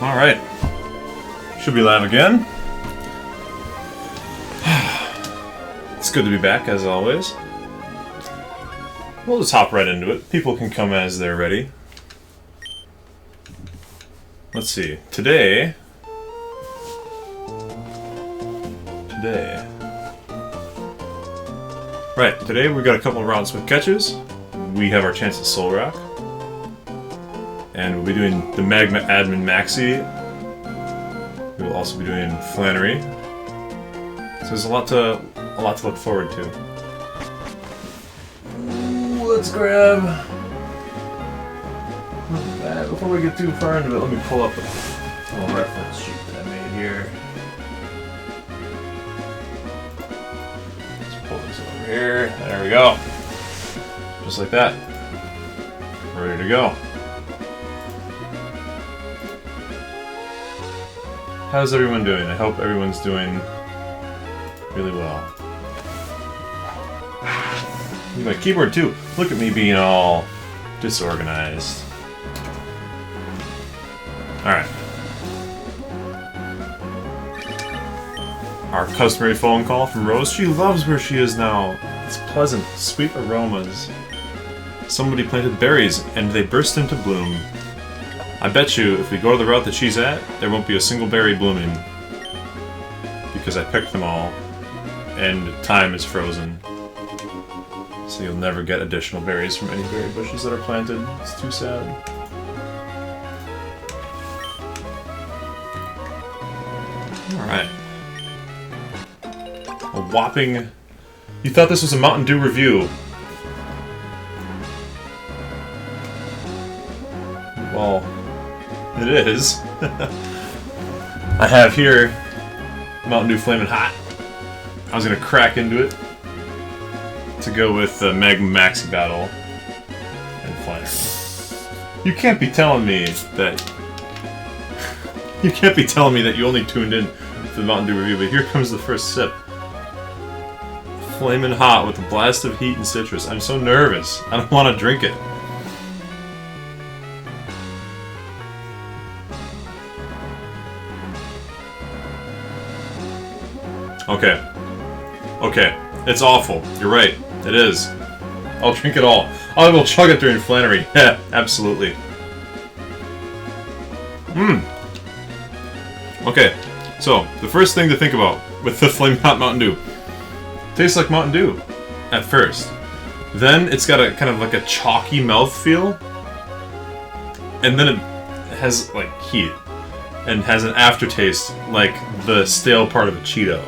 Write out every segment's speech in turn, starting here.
Alright. Should be live again. It's good to be back, as always. We'll just hop right into it. People can come as they're ready. Let's see. Today... Right, today we've got a couple of rounds with catches. We have our chance at Soul Rock. And we'll be doing the Magma Admin Maxi. We will also be doing Flannery. So there's a lot to look forward to. Ooh, let's grab... Before we get too far into it, let me pull up a little reference sheet that I made here. Let's pull this over here. There we go. Just like that. Ready to go. How's everyone doing? I hope everyone's doing really well. Need my keyboard too. Look at me being all disorganized. Alright. Our customary phone call from Rose. She loves where she is now. It's pleasant, sweet aromas. Somebody planted berries and they burst into bloom. I bet you, if we go to the route that she's at, there won't be a single berry blooming. Because I picked them all, and time is frozen. So you'll never get additional berries from any berry bushes that are planted. It's too sad. Alright. A whopping... You thought this was a Mountain Dew review. Well... It is. I have here Mountain Dew Flamin' Hot. I was gonna crack into it to go with the Magma Maxi Battle and Flannery. You can't be telling me that you only tuned in for the Mountain Dew review, but here comes the first sip. Flamin' Hot with a blast of heat and citrus. I'm so nervous. I don't want to drink it. Okay. It's awful. You're right. It is. I'll drink it all. I will chug it during Flannery. Yeah, absolutely. Okay, so, the first thing to think about with the Flamin' Hot Mountain Dew. Tastes like Mountain Dew at first. Then it's got a kind of like a chalky mouthfeel. And then it has like heat. And has an aftertaste like the stale part of a Cheeto.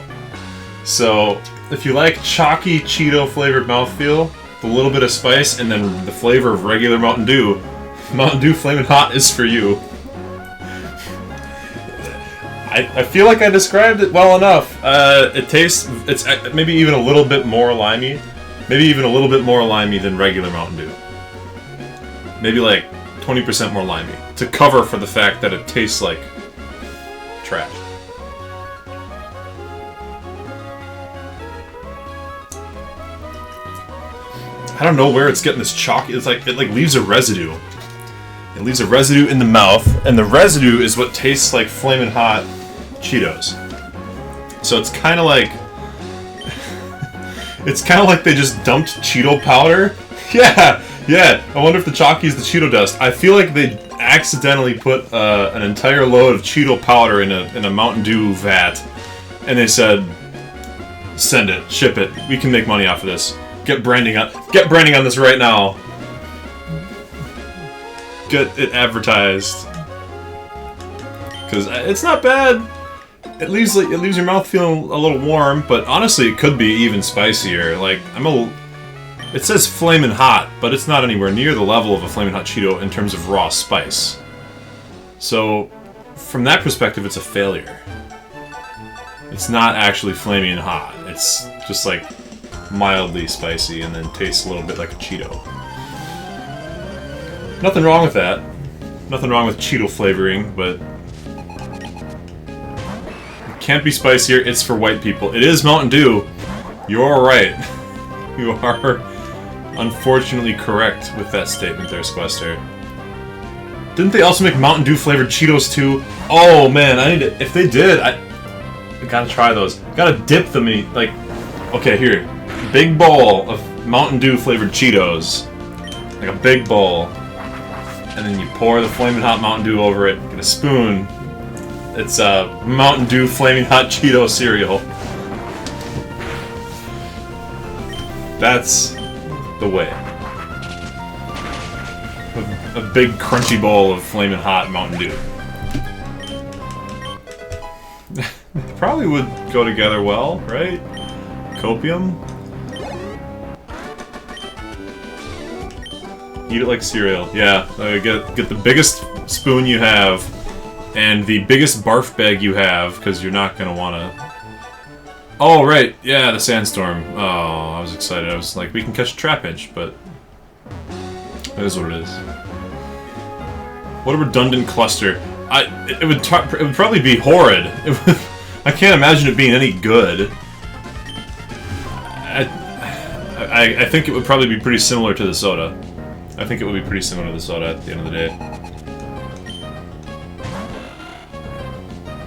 So, if you like chalky Cheeto flavored mouthfeel, with a little bit of spice, and then the flavor of regular Mountain Dew Flamin' Hot is for you. I feel like I described it well enough. It's maybe even a little bit more limey. Maybe even a little bit more limey than regular Mountain Dew. Maybe like 20% more limey. To cover for the fact that it tastes like trash. I don't know where it's getting this chalky. It's like it leaves a residue. It leaves a residue in the mouth, and the residue is what tastes like Flamin' Hot Cheetos. So it's kind of like they just dumped Cheeto powder. Yeah. I wonder if the chalky is the Cheeto dust. I feel like they accidentally put an entire load of Cheeto powder in a Mountain Dew vat, and they said, "Send it, ship it. We can make money off of this. Get branding on this right now. Get it advertised." Because it's not bad. It leaves your mouth feeling a little warm, but honestly, it could be even spicier. Like it says Flamin' Hot, but it's not anywhere near the level of a Flamin' Hot Cheeto in terms of raw spice. So, from that perspective, it's a failure. It's not actually flaming hot. It's just like mildly spicy and then tastes a little bit like a Cheeto. Nothing wrong with that. Nothing wrong with Cheeto flavoring, but it can't be spicier. It's for white people. It is Mountain Dew. You're right. You are unfortunately correct with that statement there, Squester. Didn't they also make Mountain Dew flavored Cheetos too? Oh man, I need to. If they did, I gotta try those. Gotta dip them in, like. Okay, here. Big bowl of Mountain Dew flavored Cheetos. Like a big bowl. And then you pour the Flamin' Hot Mountain Dew over it. Get a spoon. It's Mountain Dew Flaming Hot Cheeto cereal. That's the way. A big crunchy bowl of Flamin' Hot Mountain Dew. Probably would go together well, right? Copium? Eat it like cereal. Yeah, get the biggest spoon you have, and the biggest barf bag you have, because you're not gonna wanna... Oh, right, yeah, the sandstorm. Oh, I was excited. I was like, we can catch a trapinch, but... That is what it is. What a redundant cluster. It would probably be horrid. I can't imagine it being any good. I think it would probably be pretty similar to the soda. I think it would be pretty similar to the soda at the end of the day.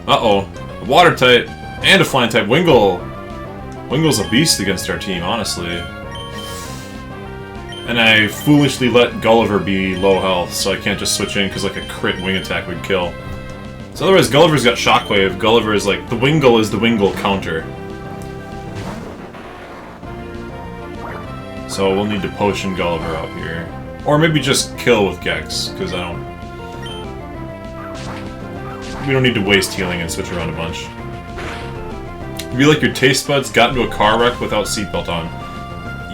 Uh-oh. A water type and a flying type. Wingull. Wingull's a beast against our team, honestly. And I foolishly let Gulliver be low health, so I can't just switch in because like a crit wing attack would kill. So otherwise, Gulliver's got Shockwave. Gulliver is like... The Wingull is the Wingull counter. So we'll need to potion Gulliver up here. Or maybe just kill with Gex, because I don't... We don't need to waste healing and switch around a bunch. It'd be like your taste buds got into a car wreck without seatbelt on.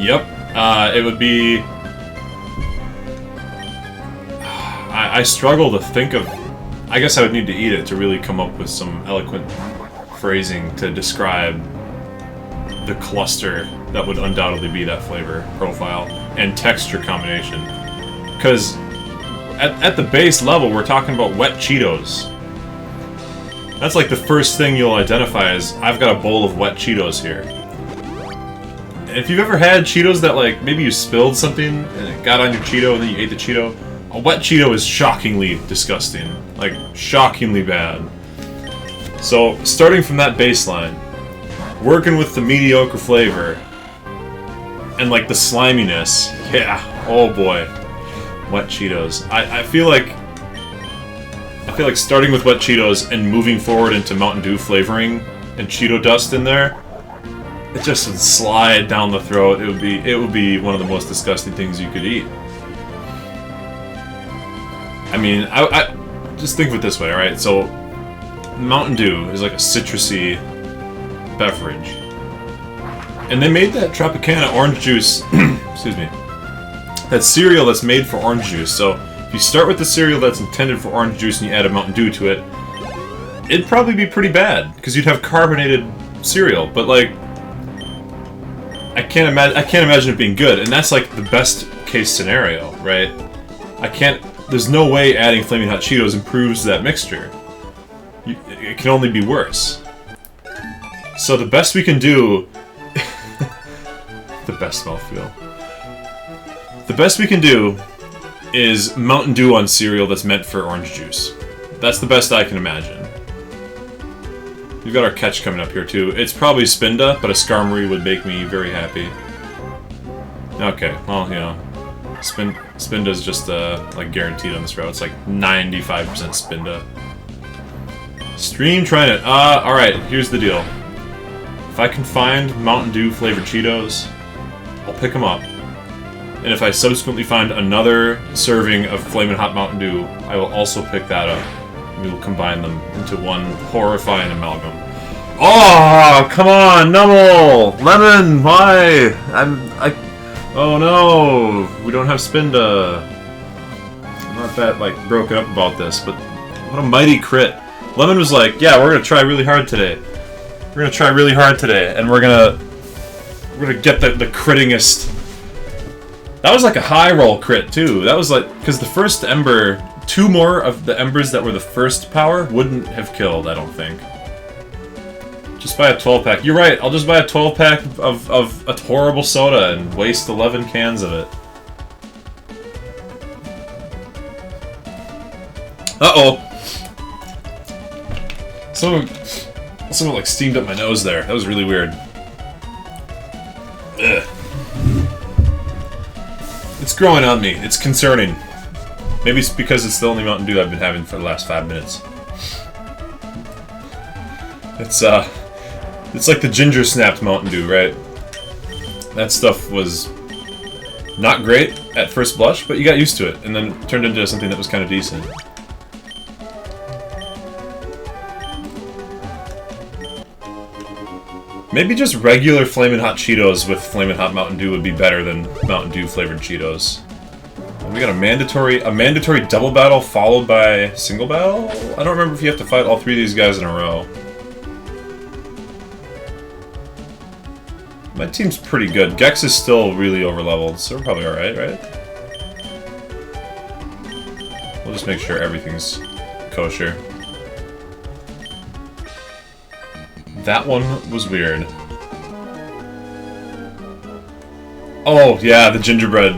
Yep. It would be... I struggle to think of... I guess I would need to eat it to really come up with some eloquent phrasing to describe the cluster that would undoubtedly be that flavor profile and texture combination. Because at the base level, we're talking about wet Cheetos. That's like the first thing you'll identify as, I've got a bowl of wet Cheetos here. If you've ever had Cheetos that, like, maybe you spilled something and it got on your Cheeto and then you ate the Cheeto, a wet Cheeto is shockingly disgusting. Like, shockingly bad. So, starting from that baseline, working with the mediocre flavor, and, like, the sliminess, yeah, oh boy. Wet Cheetos. I feel like starting with wet Cheetos and moving forward into Mountain Dew flavoring and Cheeto dust in there, it just would slide down the throat. It would be one of the most disgusting things you could eat. I mean, I just think of it this way, alright? So, Mountain Dew is like a citrusy beverage. And they made that Tropicana orange juice, excuse me, that cereal that's made for orange juice. So, if you start with the cereal that's intended for orange juice and you add a Mountain Dew to it, it'd probably be pretty bad, because you'd have carbonated cereal. But, like, I can't imagine it being good, and that's like the best case scenario, right? There's no way adding Flaming Hot Cheetos improves that mixture. It can only be worse. So the best we can do... the best mouthfeel. The best we can do is Mountain Dew on cereal that's meant for orange juice. That's the best I can imagine. We've got our catch coming up here too. It's probably Spinda, but a Skarmory would make me very happy. Okay, well, you know, Spinda's just like guaranteed on this route. It's like 95% Spinda. Stream trying it. Alright, here's the deal. If I can find Mountain Dew flavored Cheetos, I'll pick them up. And if I subsequently find another serving of Flamin' Hot Mountain Dew, I will also pick that up. We will combine them into one horrifying amalgam. Oh, come on, Numble! Lemon, why? Oh no, we don't have Spinda. I'm not that, like, broken up about this, but what a mighty crit. Lemon was like, yeah, we're gonna try really hard today. We're gonna try really hard today, and we're gonna get the crittingest. That was like a high roll crit, too. That was like, because the first Ember, 2 more of the Embers that were the first power wouldn't have killed, I don't think. Just buy a 12-pack. You're right, I'll just buy a 12-pack of a horrible soda and waste 11 cans of it. Uh-oh! Someone like steamed up my nose there. That was really weird. Ugh. It's growing on me. It's concerning. Maybe it's because it's the only Mountain Dew I've been having for the last 5 minutes. It's like the ginger snapped Mountain Dew, right? That stuff was not great at first blush, but you got used to it, and then it turned into something that was kind of decent. Maybe just regular Flamin' Hot Cheetos with Flamin' Hot Mountain Dew would be better than Mountain Dew flavored Cheetos. We got a mandatory double battle followed by single battle? I don't remember if you have to fight all 3 of these guys in a row. My team's pretty good. Gex is still really overleveled, so we're probably alright, right? We'll just make sure everything's kosher. That one was weird. Oh, yeah, the gingerbread.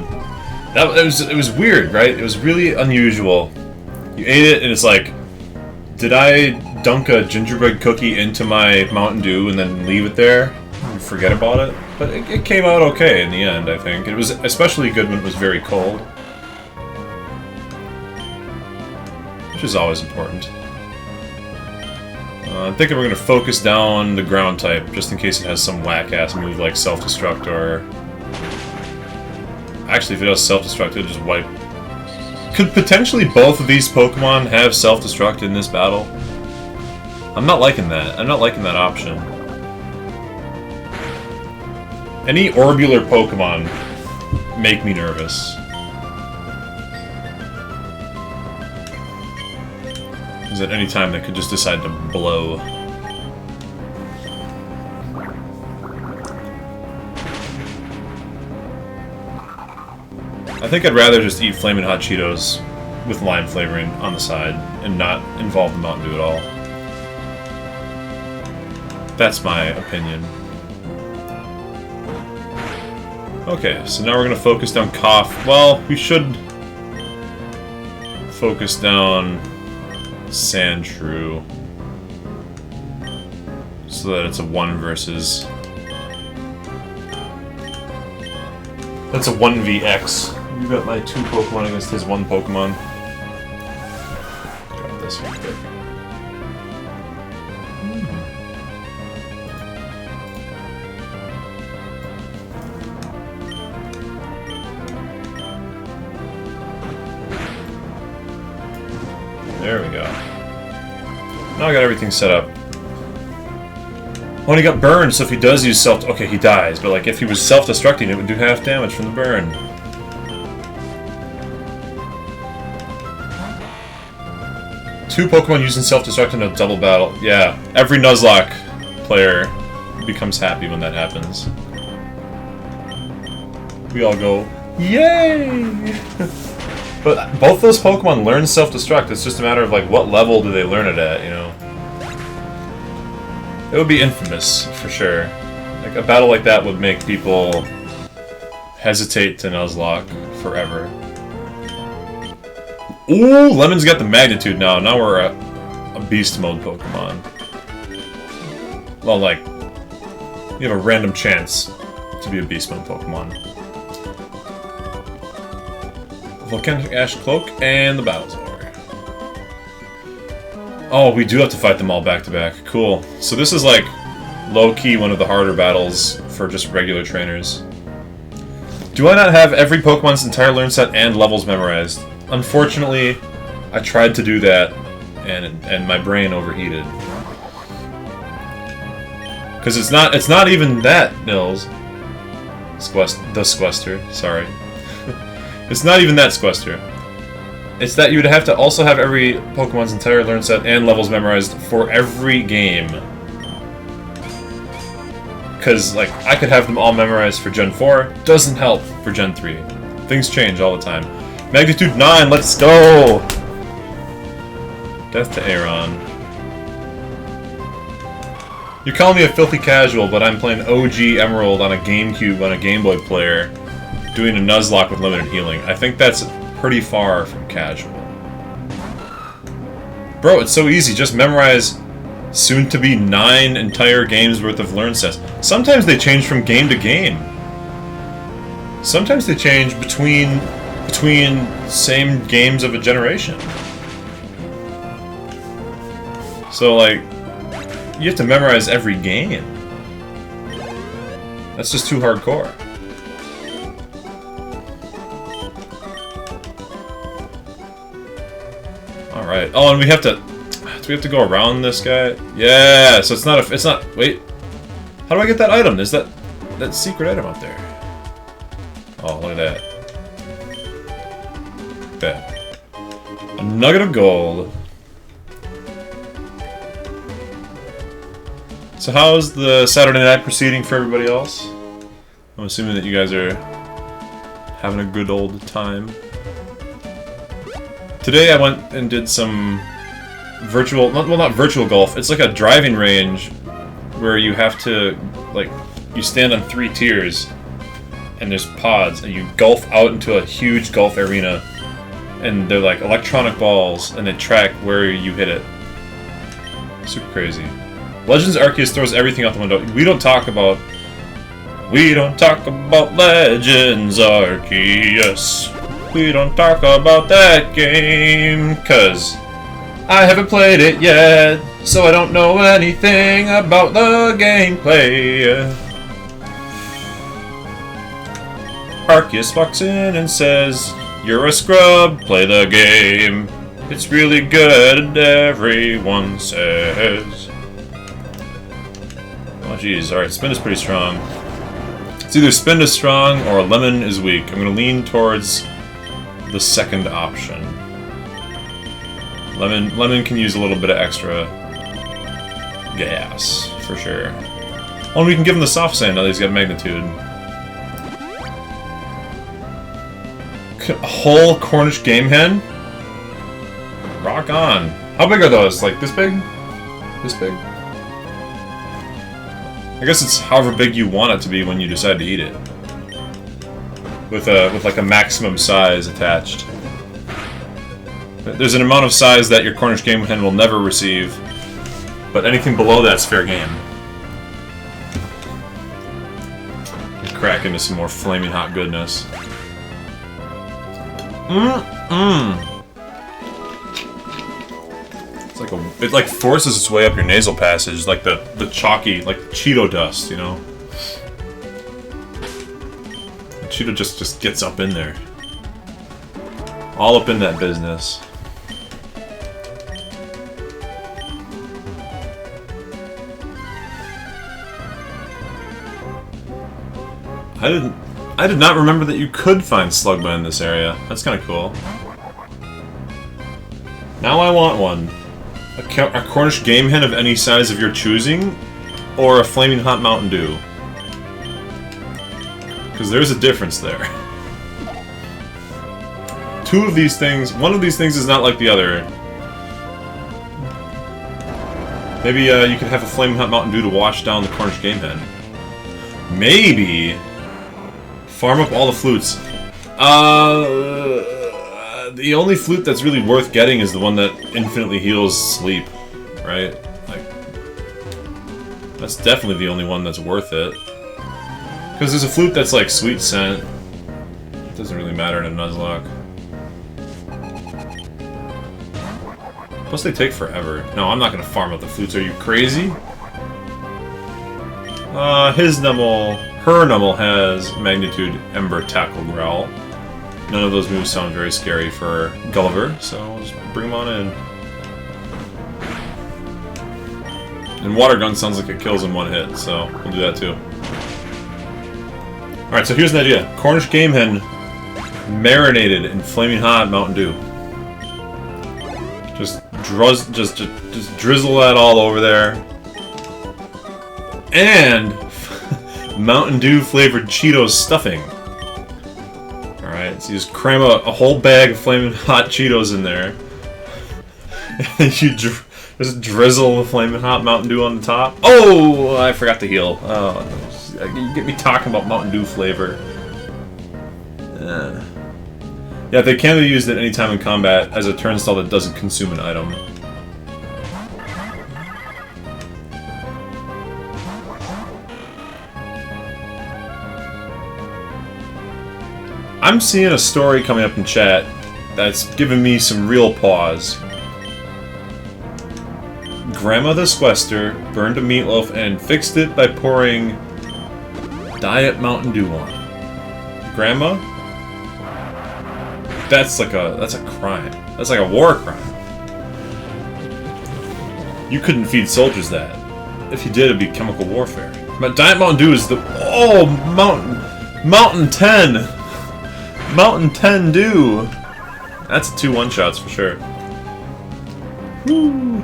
It was weird, right? It was really unusual. You ate it, and it's like, did I dunk a gingerbread cookie into my Mountain Dew and then leave it there and forget about it? But it came out okay in the end, I think. It was especially good when it was very cold. Which is always important. I'm thinking we're going to focus down the ground type, just in case it has some whack-ass move like self-destruct or... Actually, if it does self-destruct, it'll just wipe. Could potentially both of these Pokemon have self-destruct in this battle? I'm not liking that. I'm not liking that option. Any orbular Pokemon make me nervous. Because at any time they could just decide to blow. I think I'd rather just eat Flamin' Hot Cheetos with lime flavoring on the side and not involve the Mountain Dew at all. That's my opinion. Okay, so now we're gonna focus down Cough. Well, we should focus down Sandshrew so that it's a 1 versus. That's a 1vx. You got my 2 Pokemon against his 1 Pokemon. Got this real quick. There we go. Now I got everything set up. Oh, and he got burned, so if he does use self... Okay, he dies, but like if he was self-destructing, it would do half damage from the burn. Two Pokemon using self-destruct in a double battle. Yeah, every Nuzlocke player becomes happy when that happens. We all go, yay! But both those Pokemon learn self-destruct. It's just a matter of like what level do they learn it at, you know? It would be infamous, for sure. Like a battle like that would make people hesitate to Nuzlocke forever. Ooh, Lemon's got the magnitude now. Now we're a beast mode Pokemon. Well, like, you have a random chance to be a beast mode Pokemon. Volcanic Ash Cloak, and the battle's over. Oh, we do have to fight them all back to back. Cool. So this is like low-key one of the harder battles for just regular trainers. Do I not have every Pokemon's entire learn set and levels memorized? Unfortunately, I tried to do that, and my brain overheated. Because it's not even that, Nils. The Squester, sorry. It's not even that, Squester. It's that you would have to also have every Pokemon's entire learn set and levels memorized for every game. Because, like, I could have them all memorized for Gen 4, doesn't help for Gen 3. Things change all the time. Magnitude 9, let's go! Death to Aeron. You're calling me a filthy casual, but I'm playing OG Emerald on a GameCube on a Game Boy player, doing a Nuzlocke with limited healing. I think that's pretty far from casual. Bro, it's so easy. Just memorize soon-to-be 9 entire games worth of learn sets. Sometimes they change from game to game. Sometimes they change between same games of a generation. So, like, you have to memorize every game. That's just too hardcore. Alright. Oh, and we have to... Do we have to go around this guy? Yeah, so it's not a... It's not... Wait. How do I get that item? There's that secret item up there. Oh, look at that. Okay. A nugget of gold. So how's the Saturday night proceeding for everybody else? I'm assuming that you guys are having a good old time. Today I went and did some virtual, well, not virtual golf, it's like a driving range where you have to, like, you stand on 3 tiers and there's pods and you golf out into a huge golf arena and they're like electronic balls and they track where you hit it. Super crazy. Legends Arceus throws everything out the window. We don't talk about Legends Arceus. We don't talk about that game, 'cause I haven't played it yet, so I don't know anything about the gameplay. Arceus walks in and says, "You're a scrub, play the game. It's really good, everyone says." Oh jeez, alright, Spin is pretty strong. It's either Spin is strong or Lemon is weak. I'm gonna lean towards the second option. Lemon can use a little bit of extra gas, for sure. Oh, and we can give him the soft sand now that he's got magnitude. A whole Cornish game hen? Rock on. How big are those? Like this big? This big? I guess it's however big you want it to be when you decide to eat it. With like a maximum size attached. There's an amount of size that your Cornish game hen will never receive, but anything below that's fair game. Crack into some more flaming hot goodness. It's like it like forces its way up your nasal passage, like the chalky, like Cheeto dust, you know. The Cheeto just gets up in there, all up in that business. I did not remember that you could find Slugma in this area. That's kind of cool. Now I want one. A Cornish game hen of any size of your choosing, or a flaming hot Mountain Dew. Because there's a difference there. Two of these things, one of these things is not like the other. Maybe you could have a flaming hot Mountain Dew to wash down the Cornish game hen. Maybe farm up all the flutes. The only flute that's really worth getting is the one that infinitely heals sleep, right? Like, that's definitely the only one that's worth it. Because there's a flute that's like sweet scent. It doesn't really matter in a Nuzlocke. Plus they take forever. No, I'm not gonna farm up the flutes. Are you crazy? Her Nummel has Magnitude, Ember, Tackle, Growl. None of those moves sound very scary for Gulliver, so we'll just bring him on in. And Water Gun sounds like it kills in one hit, so we'll do that too. Alright, so here's an idea. Cornish game hen marinated in flaming hot Mountain Dew. Just drizzle that all over there. And Mountain Dew flavored Cheetos stuffing. Alright, so you just cram a whole bag of flaming hot Cheetos in there. And you just drizzle the flaming hot Mountain Dew on the top. Oh, I forgot to heal. Oh, you get me talking about Mountain Dew flavor. Yeah, they can be used at any time in combat as a turnstile that doesn't consume an item. I'm seeing a story coming up in chat that's giving me some real pause. Grandma the Squester burned a meatloaf and fixed it by pouring Diet Mountain Dew on it. Grandma? That's a crime. That's like a war crime. You couldn't feed soldiers that. If you did, it'd be chemical warfare. But Diet Mountain Dew is the... Oh, Mountain 10! Mountain 10 Dew! That's 2 one-shots for sure. Woo.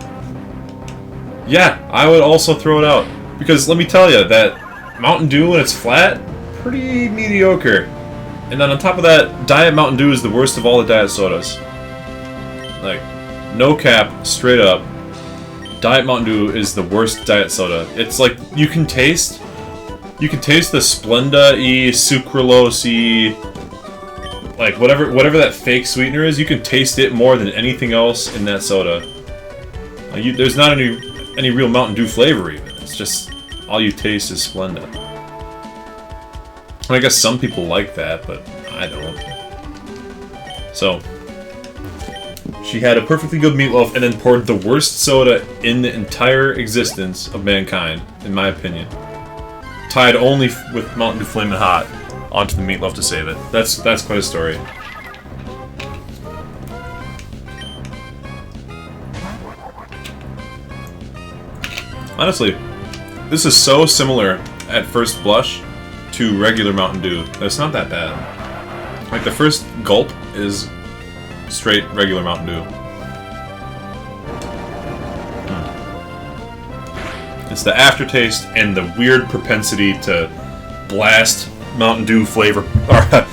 Yeah, I would also throw it out. Because let me tell you, that Mountain Dew when it's flat, pretty mediocre. And then on top of that, Diet Mountain Dew is the worst of all the diet sodas. Like, no cap, straight up. Diet Mountain Dew is the worst diet soda. It's like, you can taste the Splenda-y, sucralose-y, like, whatever that fake sweetener is, you can taste it more than anything else in that soda. Like, there's not any real Mountain Dew flavor even. It's just, all you taste is Splenda. I guess some people like that, but I don't. So, she had a perfectly good meatloaf and then poured the worst soda in the entire existence of mankind, in my opinion. Tied only with Mountain Dew Flamin' Hot onto the meatloaf to save it. That's quite a story. Honestly, this is so similar at first blush to regular Mountain Dew that it's not that bad. Like, the first gulp is straight regular Mountain Dew. It's the aftertaste and the weird propensity to blast Mountain Dew flavor or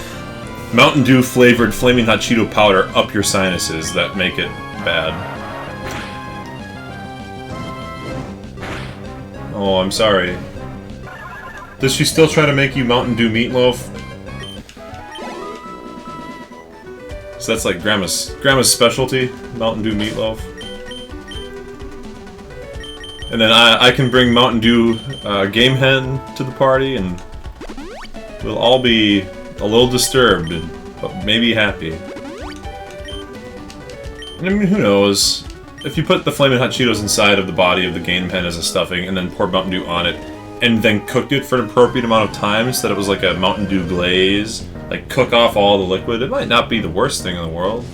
Mountain Dew flavored Flaming Hot Cheeto powder up your sinuses that make it bad. Oh, I'm sorry. Does she still try to make you Mountain Dew meatloaf? So that's like Grandma's specialty, Mountain Dew meatloaf. And then I can bring Mountain Dew Game Hen to the party, and we'll all be a little disturbed, but maybe happy. And I mean, who knows? If you put the Flamin' Hot Cheetos inside of the body of the Game Hen as a stuffing, and then pour Mountain Dew on it, and then cooked it for an appropriate amount of time so that it was like a Mountain Dew glaze, like cook off all the liquid, it might not be the worst thing in the world.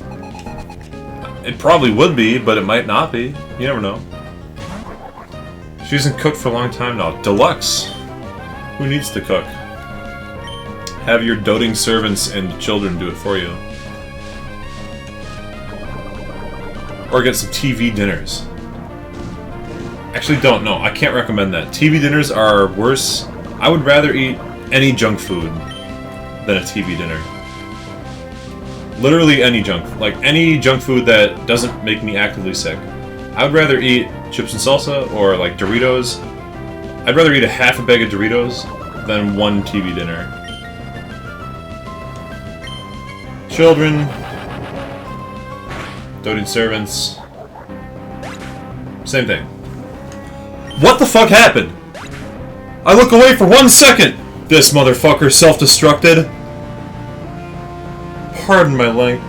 It probably would be, but it might not be. You never know. She hasn't cooked for a long time now. Deluxe! Who needs to cook? Have your doting servants and children do it for you. Or get some TV dinners. Actually, don't. No, I can't recommend that. TV dinners are worse. I would rather eat any junk food than a TV dinner. Literally any junk. Like, any junk food that doesn't make me actively sick. I would rather eat chips and salsa or, like, Doritos. I'd rather eat a half a bag of Doritos than one TV dinner. Children. Doting servants. Same thing. What the fuck happened? I look away for 1 second! This motherfucker self-destructed. Pardon my length.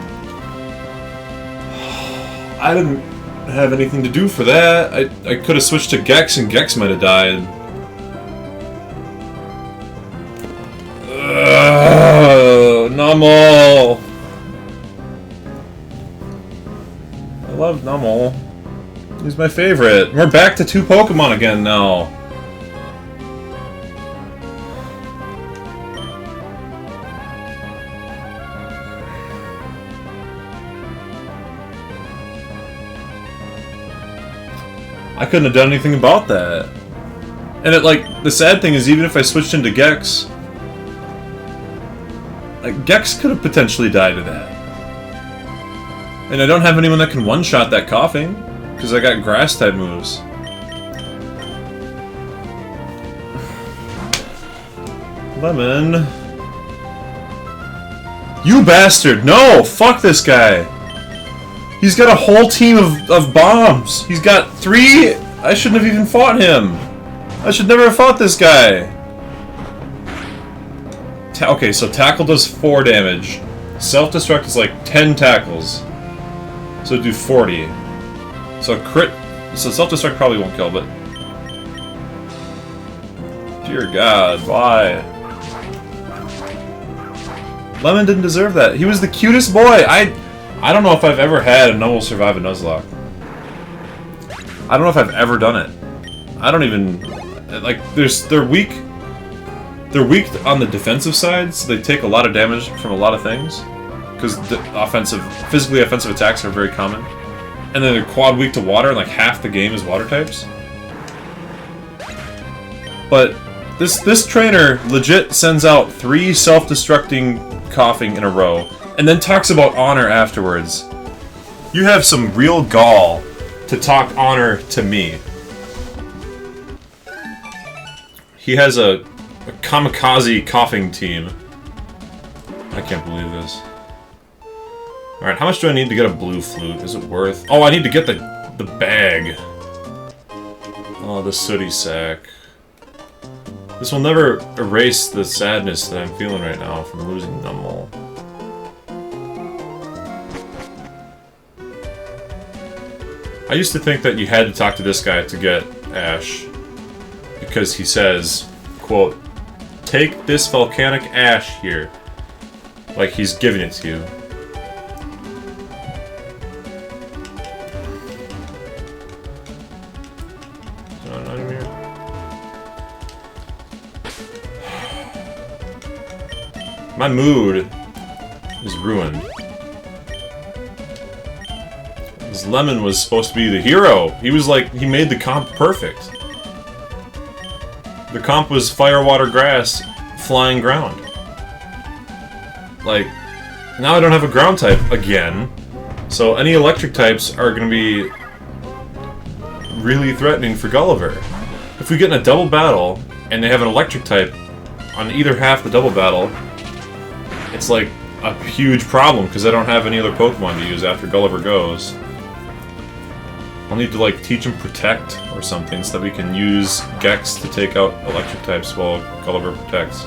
I didn't have anything to do for that. I could have switched to Gex and Gex might have died. Numel! I love Numel. He's my favorite. We're back to 2 Pokemon again now. I couldn't have done anything about that. And the sad thing is, even if I switched into Gex, like, Gex could have potentially died of that. And I don't have anyone that can one-shot that coughing, because I got grass-type moves. Lemon. You bastard! No! Fuck this guy! He's got a whole team of bombs! He's got 3... I shouldn't have even fought him! I should never have fought this guy! Okay, so tackle does 4 damage. Self-destruct is like 10 tackles. So do 40. So crit... So self-destruct probably won't kill, but... Dear God, why? Lemon didn't deserve that. He was the cutest boy! I don't know if I've ever had a Noble survive a Nuzlocke. I don't know if I've ever done it. I don't even... Like, they're weak... They're weak on the defensive side, so they take a lot of damage from a lot of things. Because the physically offensive attacks are very common. And then they're quad weak to water, and like half the game is water types. But this trainer legit sends out 3 self-destructing coughing in a row, and then talks about honor afterwards. You have some real gall to talk honor to me. He has a kamikaze coughing team. I can't believe this. Alright, how much do I need to get a blue flute? Is it worth... Oh, I need to get the bag. Oh, the sooty sack. This will never erase the sadness that I'm feeling right now from losing Numble. I used to think that you had to talk to this guy to get Ash. Because he says, quote, "Take this volcanic ash here." Like he's giving it to you. My mood is ruined. This Lemon was supposed to be the hero. He was like, he made the comp perfect. The comp was fire, water, grass, flying ground. Like, now I don't have a ground type again. So any electric types are going to be really threatening for Gulliver. If we get in a double battle, and they have an electric type on either half the double battle, it's like a huge problem, because I don't have any other Pokemon to use after Gulliver goes. I'll need to like teach him Protect or something so that we can use Gex to take out electric types while Gulliver protects.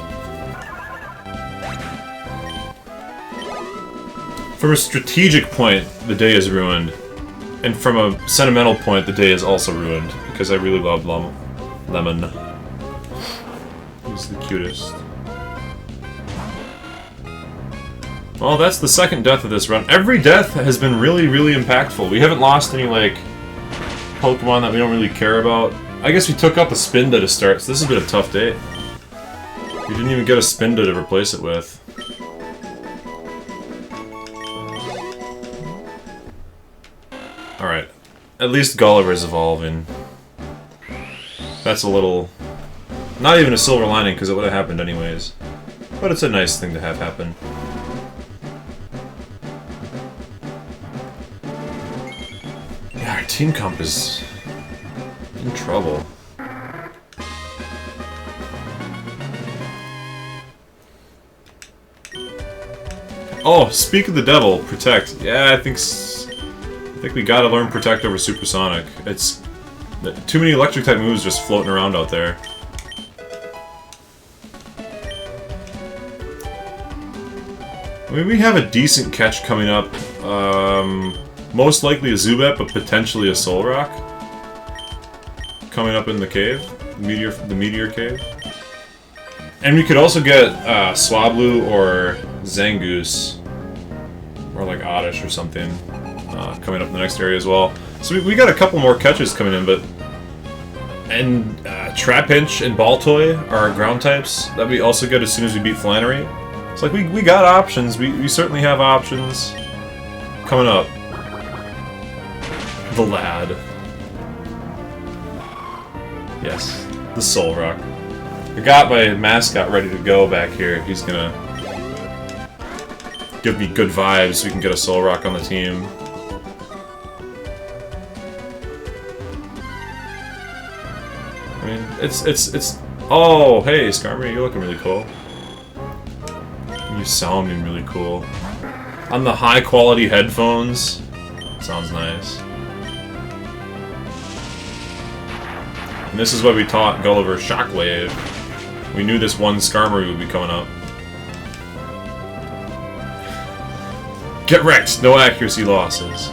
From a strategic point, the day is ruined. And from a sentimental point, the day is also ruined, because I really love Lemon. He's the cutest. Well, that's the second death of this run. Every death has been really, really impactful. We haven't lost any, like, Pokemon that we don't really care about. I guess we took out the Spinda to start, so this has been a tough day. We didn't even get a Spinda to replace it with. Alright. At least Gulliver's evolving. That's a little... Not even a silver lining, because it would have happened anyways. But it's a nice thing to have happen. Yeah, our team comp is... in trouble. Oh, speak of the devil, Protect. Yeah, I think we gotta learn Protect over Supersonic. It's... too many electric-type moves just floating around out there. I mean, we have a decent catch coming up. Most likely a Zubat, but potentially a Solrock. Coming up in the cave. The Meteor Cave. And we could also get Swablu or Zangoose. Or like Oddish or something. Coming up in the next area as well. So we got a couple more catches coming in, but... And Trapinch and Baltoy are our ground types that we also get as soon as we beat Flannery. It's like, we got options. We certainly have options coming up. The lad. Yes, the Solrock. I got my mascot ready to go back here. He's gonna give me good vibes so we can get a Solrock on the team. I mean, it's... Oh, hey, Skarmory, you're looking really cool. You sounding really cool. On the high-quality headphones. Sounds nice. And this is what we taught Gulliver Shockwave. We knew this one Skarmory would be coming up. Get wrecked! No accuracy losses.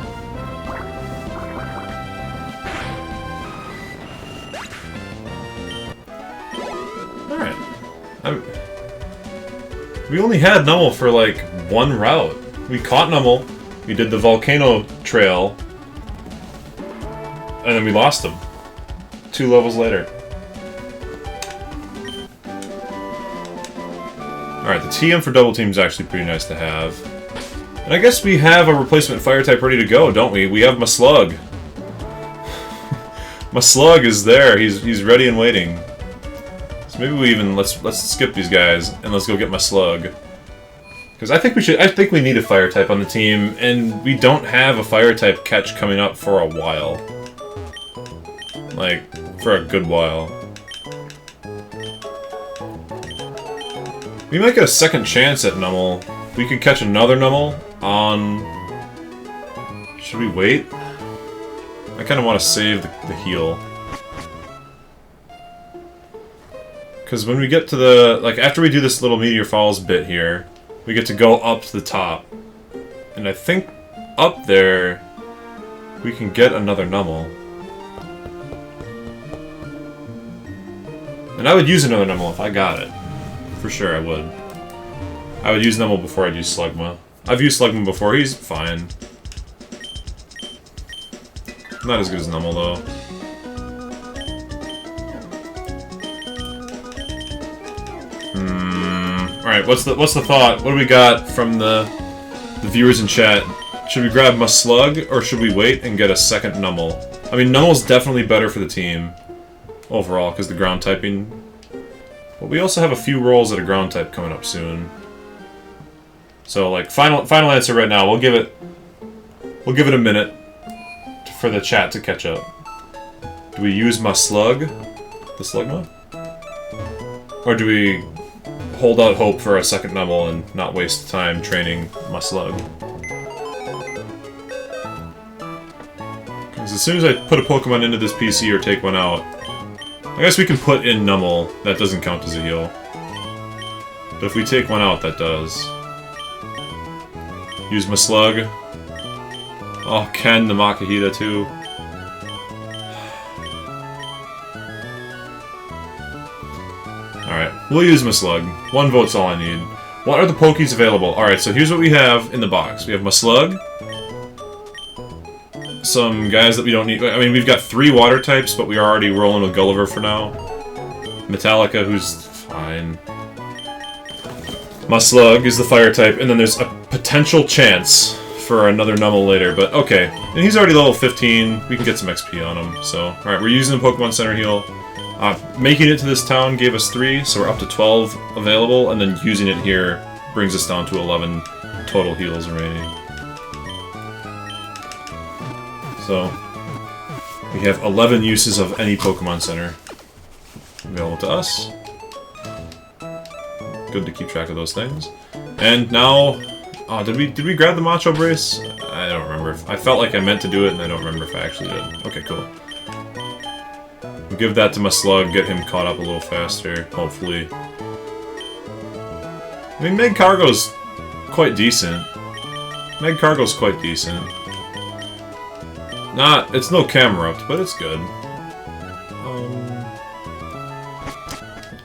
Alright. We only had Nummel for like one route. We caught Nummel, we did the volcano trail, and then we lost him. 2 levels later. Alright, the TM for double team is actually pretty nice to have. And I guess we have a replacement fire type ready to go, don't we? We have Nuzlocke. Nuzlocke is there. He's ready and waiting. So maybe we even let's skip these guys and let's go get Nuzlocke. Because I think we need a fire type on the team, and we don't have a fire type catch coming up for a while. Like, for a good while. We might get a second chance at Nummel. We could catch another Nummel on... Should we wait? I kind of want to save the heal. Because when we get to the... Like, after we do this little Meteor Falls bit here, we get to go up to the top. And I think up there, we can get another Nummel. And I would use another Nummel if I got it. For sure, I would. I would use Nummel before I'd use Slugma. I've used Slugma before, he's fine. Not as good as Nummel, though. Alright, what's the thought? What do we got from the viewers in chat? Should we grab Nuzlocke, or should we wait and get a second Nummel? I mean, Nummel's definitely better for the team, overall, because the ground typing. But we also have a few rolls at a ground type coming up soon. So, like, final answer right now. We'll give it a minute for the chat to catch up. Do we use Nuzlocke, the Slugma? Or do we hold out hope for a second Nummel and not waste time training Nuzlocke? Because as soon as I put a Pokemon into this PC or take one out, I guess we can put in Nummel. That doesn't count as a heal. But if we take one out, that does. Use Nuzlocke. Oh, Ken the Makahita too. Alright, we'll use Nuzlocke. 1 vote's all I need. What are the Pokies available? Alright, so here's what we have in the box. We have Nuzlocke. Some guys that we don't need. I mean, we've got 3 water types, but we are already rolling with Gulliver for now. Metallica, who's fine. Nuzlocke is the fire type, and then there's a potential chance for another Nummel later, but okay. And he's already level 15, we can get some XP on him, so... Alright, we're using the Pokemon Center heal. Making it to this town gave us 3, so we're up to 12 available, and then using it here brings us down to 11 total heals remaining. So, we have 11 uses of any Pokemon Center available to us. Good to keep track of those things. And now, did we grab the Macho Brace? I don't remember. I felt like I meant to do it, and I don't remember if I actually did. Okay, cool. We'll give that to Nuzlocke, get him caught up a little faster, hopefully. I mean, Meg Cargo's quite decent. Meg Cargo's quite decent. It's no Camerupt, but it's good.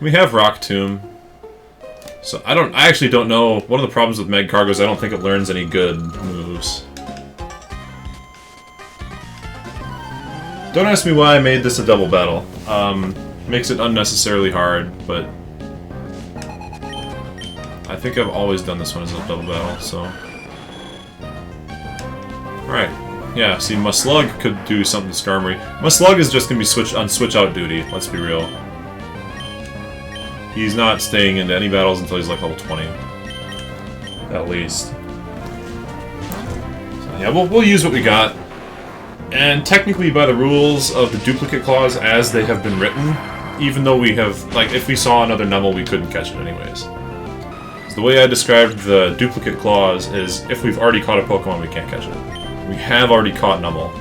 We have Rock Tomb. So, I actually don't know. One of the problems with Meg Cargo is I don't think it learns any good moves. Don't ask me why I made this a double battle. Makes it unnecessarily hard, but... I think I've always done this one as a double battle, so... Alright. Yeah, see, Nuzlocke could do something to Skarmory. Nuzlocke is just gonna be on switch-out duty, let's be real. He's not staying into any battles until he's like level 20. At least. So, yeah, we'll use what we got. And technically, by the rules of the duplicate clause as they have been written, even though we have, like, if we saw another Nummel, we couldn't catch it anyways. So the way I described the duplicate clause is, if we've already caught a Pokemon, we can't catch it. We have already caught Nummel.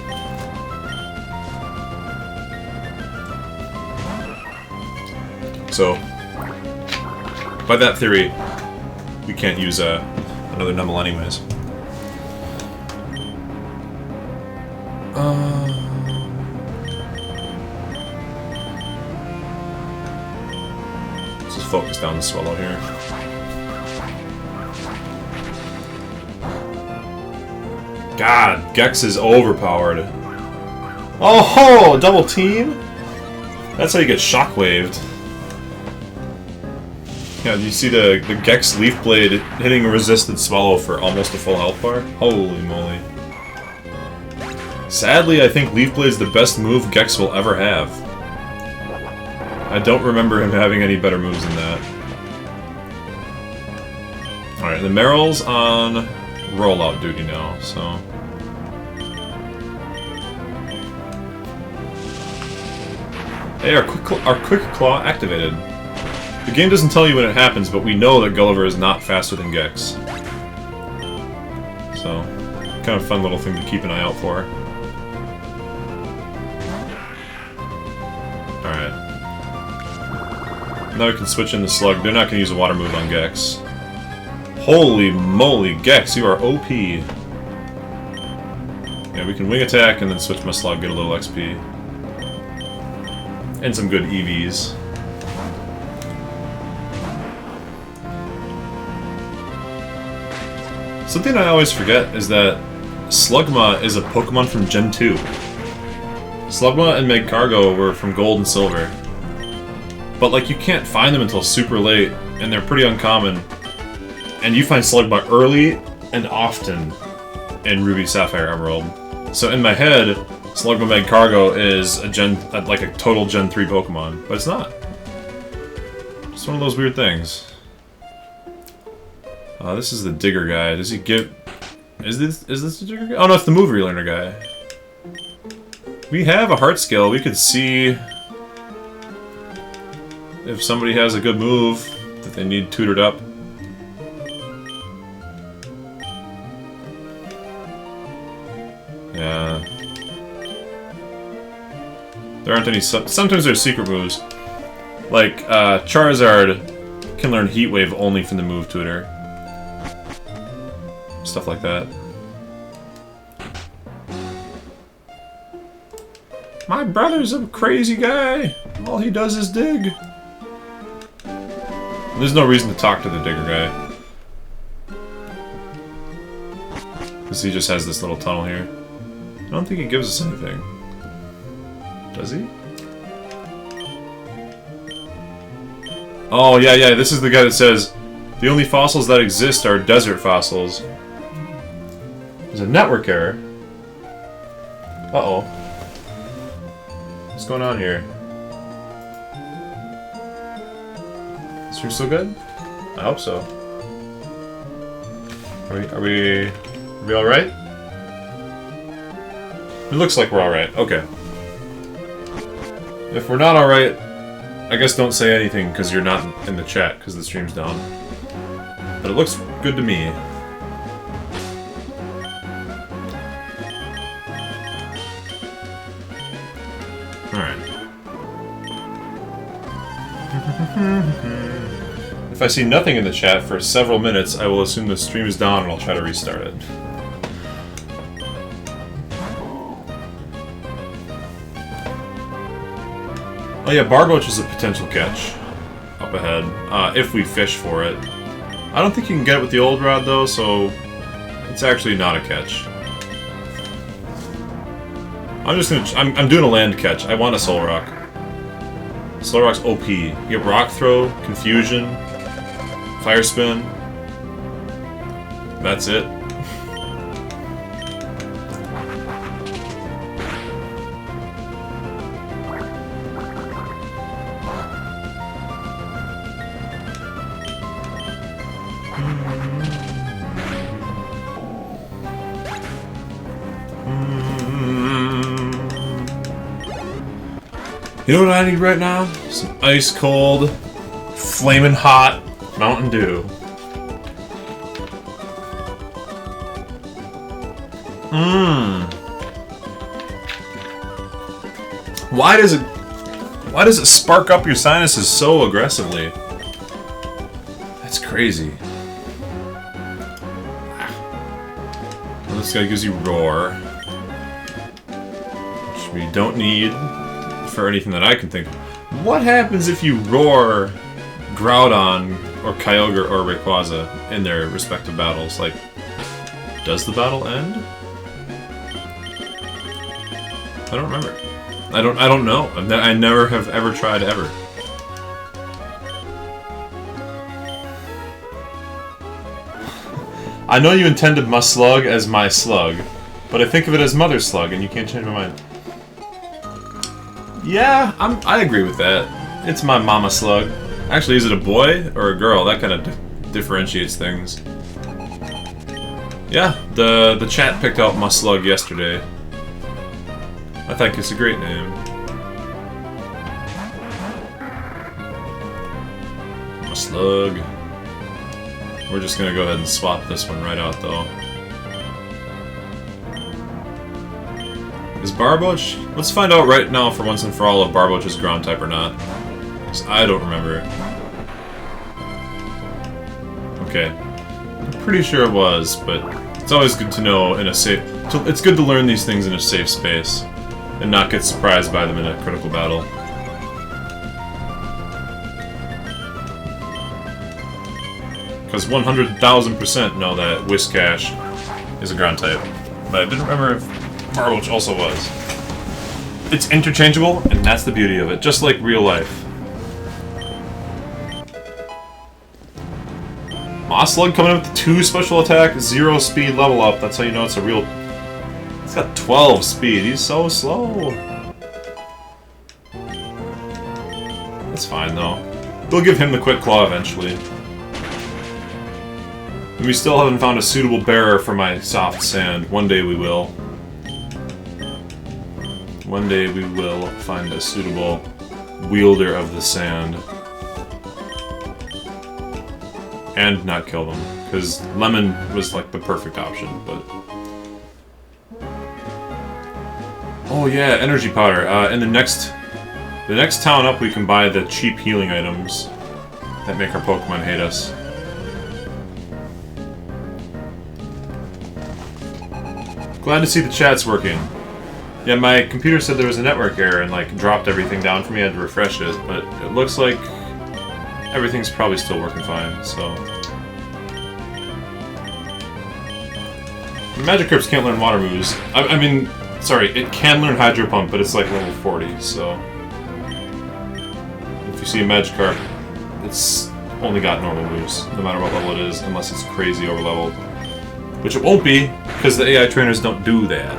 So, by that theory, we can't use another Nummel anyways. Let's just focus down the Swallow here. God, Gex is overpowered. Oh ho! Double team? That's how you get shockwaved. Yeah, do you see the Gex Leaf Blade hitting a resisted Swallow for almost a full health bar? Holy moly. Sadly, I think Leaf Blade is the best move Gex will ever have. I don't remember him having any better moves than that. Alright, the Meryl's on rollout duty now, so... Hey, our Quick Claw activated. The game doesn't tell you when it happens, but we know that Gulliver is not faster than Gex. So, kind of fun little thing to keep an eye out for. Alright. Now we can switch in the Slug. They're not going to use a water move on Gex. Holy moly, Gex, you are OP. Yeah, we can wing attack and then switch my Slug, get a little XP. And some good EVs. Something I always forget is that Slugma is a Pokemon from Gen 2. Slugma and Magcargo were from Gold and Silver. But, like, you can't find them until super late, and they're pretty uncommon. And you find Slugma early and often in Ruby, Sapphire, Emerald. So in my head, Slugma Magcargo is like a total Gen 3 Pokemon, but it's not. It's one of those weird things. This is the Digger guy. Does he give... Is this the Digger guy? Oh no, it's the Move Relearner guy. We have a heart skill. We could see if somebody has a good move that they need tutored up. Yeah. There aren't any... Sometimes there's secret moves. Like, Charizard can learn Heat Wave only from the move tutor. Stuff like that. My brother's a crazy guy. All he does is dig. There's no reason to talk to the Digger guy. Because he just has this little tunnel here. I don't think he gives us anything. Does he? Oh, yeah, this is the guy that says, the only fossils that exist are desert fossils. There's a network error. Uh-oh. What's going on here? Is stream still good? I hope so. Are we alright? It looks like we're alright. Okay. If we're not alright, I guess don't say anything because you're not in the chat because the stream's down. But it looks good to me. Alright. If I see nothing in the chat for several minutes, I will assume the stream is down and I'll try to restart it. Oh yeah, Barboach is a potential catch up ahead, if we fish for it. I don't think you can get it with the old rod though, so it's actually not a catch. I'm doing a land catch. I want a Soul Rock. Soul Rock's OP. You get Rock Throw, Confusion, Fire Spin. That's it. You know what I need right now? Some ice cold, flaming hot Mountain Dew. Why does it spark up your sinuses so aggressively? That's crazy. This guy gives you Roar. which we don't need for anything that I can think of. What happens if you roar Groudon or Kyogre or Rayquaza in their respective battles? Like, does the battle end? I don't remember. I don't know. I never have ever tried ever. I know you intended my slug as my slug, but I think of it as mother slug, and you can't change my mind. Yeah, I agree with that. It's my mama slug. Actually, is it a boy or a girl? That kind of differentiates things. Yeah, the chat picked out my slug yesterday. I think it's a great name. My slug. We're just gonna go ahead and swap this one right out, though. Is Barboach? Let's find out right now for once and for all if Barboach is ground type or not. 'Cause I don't remember. Okay. I'm pretty sure it was, but it's always good to know in a safe... It's good to learn these things in a safe space and not get surprised by them in a critical battle. Because 100,000% know that Whiscash is a ground type. But I didn't remember if Barboach also was. It's interchangeable, and that's the beauty of it, just like real life. Moslug coming up with 2 special attack, 0 speed level up. That's how you know it's a real... It's got 12 speed. He's so slow. That's fine, though. We'll give him the Quick Claw eventually. And we still haven't found a suitable bearer for my soft sand. One day we will. One day we will find a suitable wielder of the sand. And not kill them. Because Lemon was like the perfect option, but... Oh yeah, energy powder. In the next town up we can buy the cheap healing items that make our Pokemon hate us. Glad to see the chat's working. Yeah, my computer said there was a network error and like dropped everything down for me. I had to refresh it, but it looks like everything's probably still working fine, so... Magikarps can't learn water moves. I mean, sorry, it can learn Hydro Pump, but it's like level 40, so... If you see a Magikarp, it's only got normal moves, no matter what level it is, unless it's crazy over-leveled. Which it won't be, because the AI trainers don't do that.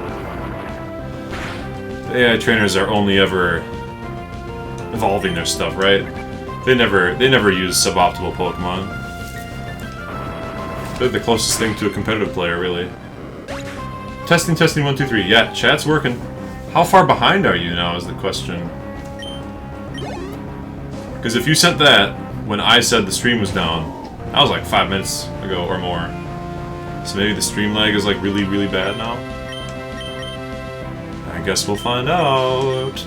The AI trainers are only ever evolving their stuff, right? They never use suboptimal Pokemon. They're the closest thing to a competitive player, really. Testing, 1, 2, 3. Yeah, chat's working. How far behind are you now is the question. Because if you sent that when I said the stream was down, that was like 5 minutes ago or more. So maybe the stream lag is like really, really bad now? I guess we'll find out.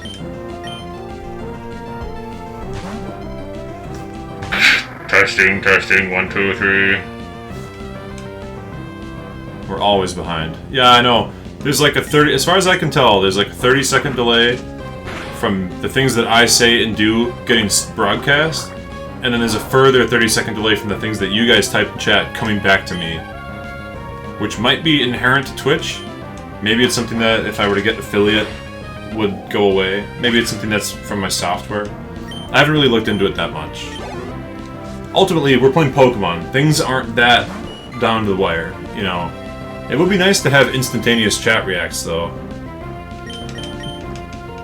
Testing, 1, 2, 3. We're always behind. Yeah, I know. There's like a 30, as far as I can tell, there's like a 30-second delay from the things that I say and do getting broadcast, and then there's a further 30-second delay from the things that you guys type in chat coming back to me. Which might be inherent to Twitch. Maybe it's something that, if I were to get affiliate, would go away. Maybe it's something that's from my software. I haven't really looked into it that much. Ultimately, we're playing Pokemon. Things aren't that down to the wire, you know. It would be nice to have instantaneous chat reacts, though.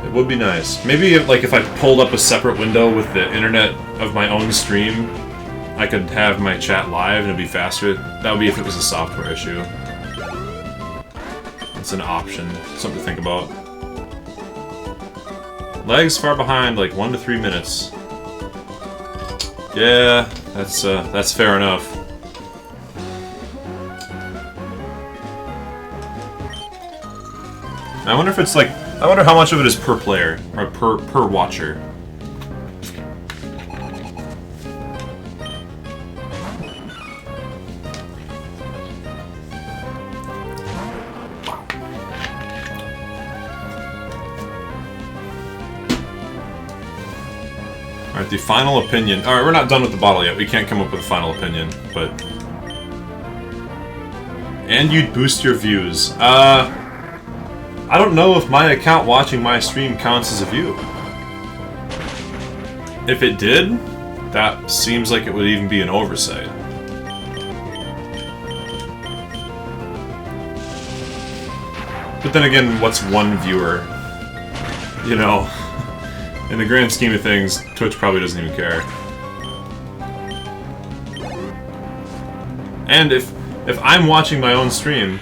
It would be nice. Maybe if I pulled up a separate window with the internet of my own stream, I could have my chat live and it'd be faster. That would be if it was a software issue. It's an option. Something to think about. Lag's far behind, like 1 to 3 minutes. Yeah, that's fair enough. I wonder if it's like... I wonder how much of it is per player, or per watcher. Alright, the final opinion. Alright, we're not done with the bottle yet. We can't come up with a final opinion, but... And you'd boost your views. I don't know if my account watching my stream counts as a view. If it did, that seems like it would even be an oversight. But then again, what's one viewer? You know, in the grand scheme of things, Twitch probably doesn't even care. And if I'm watching my own stream,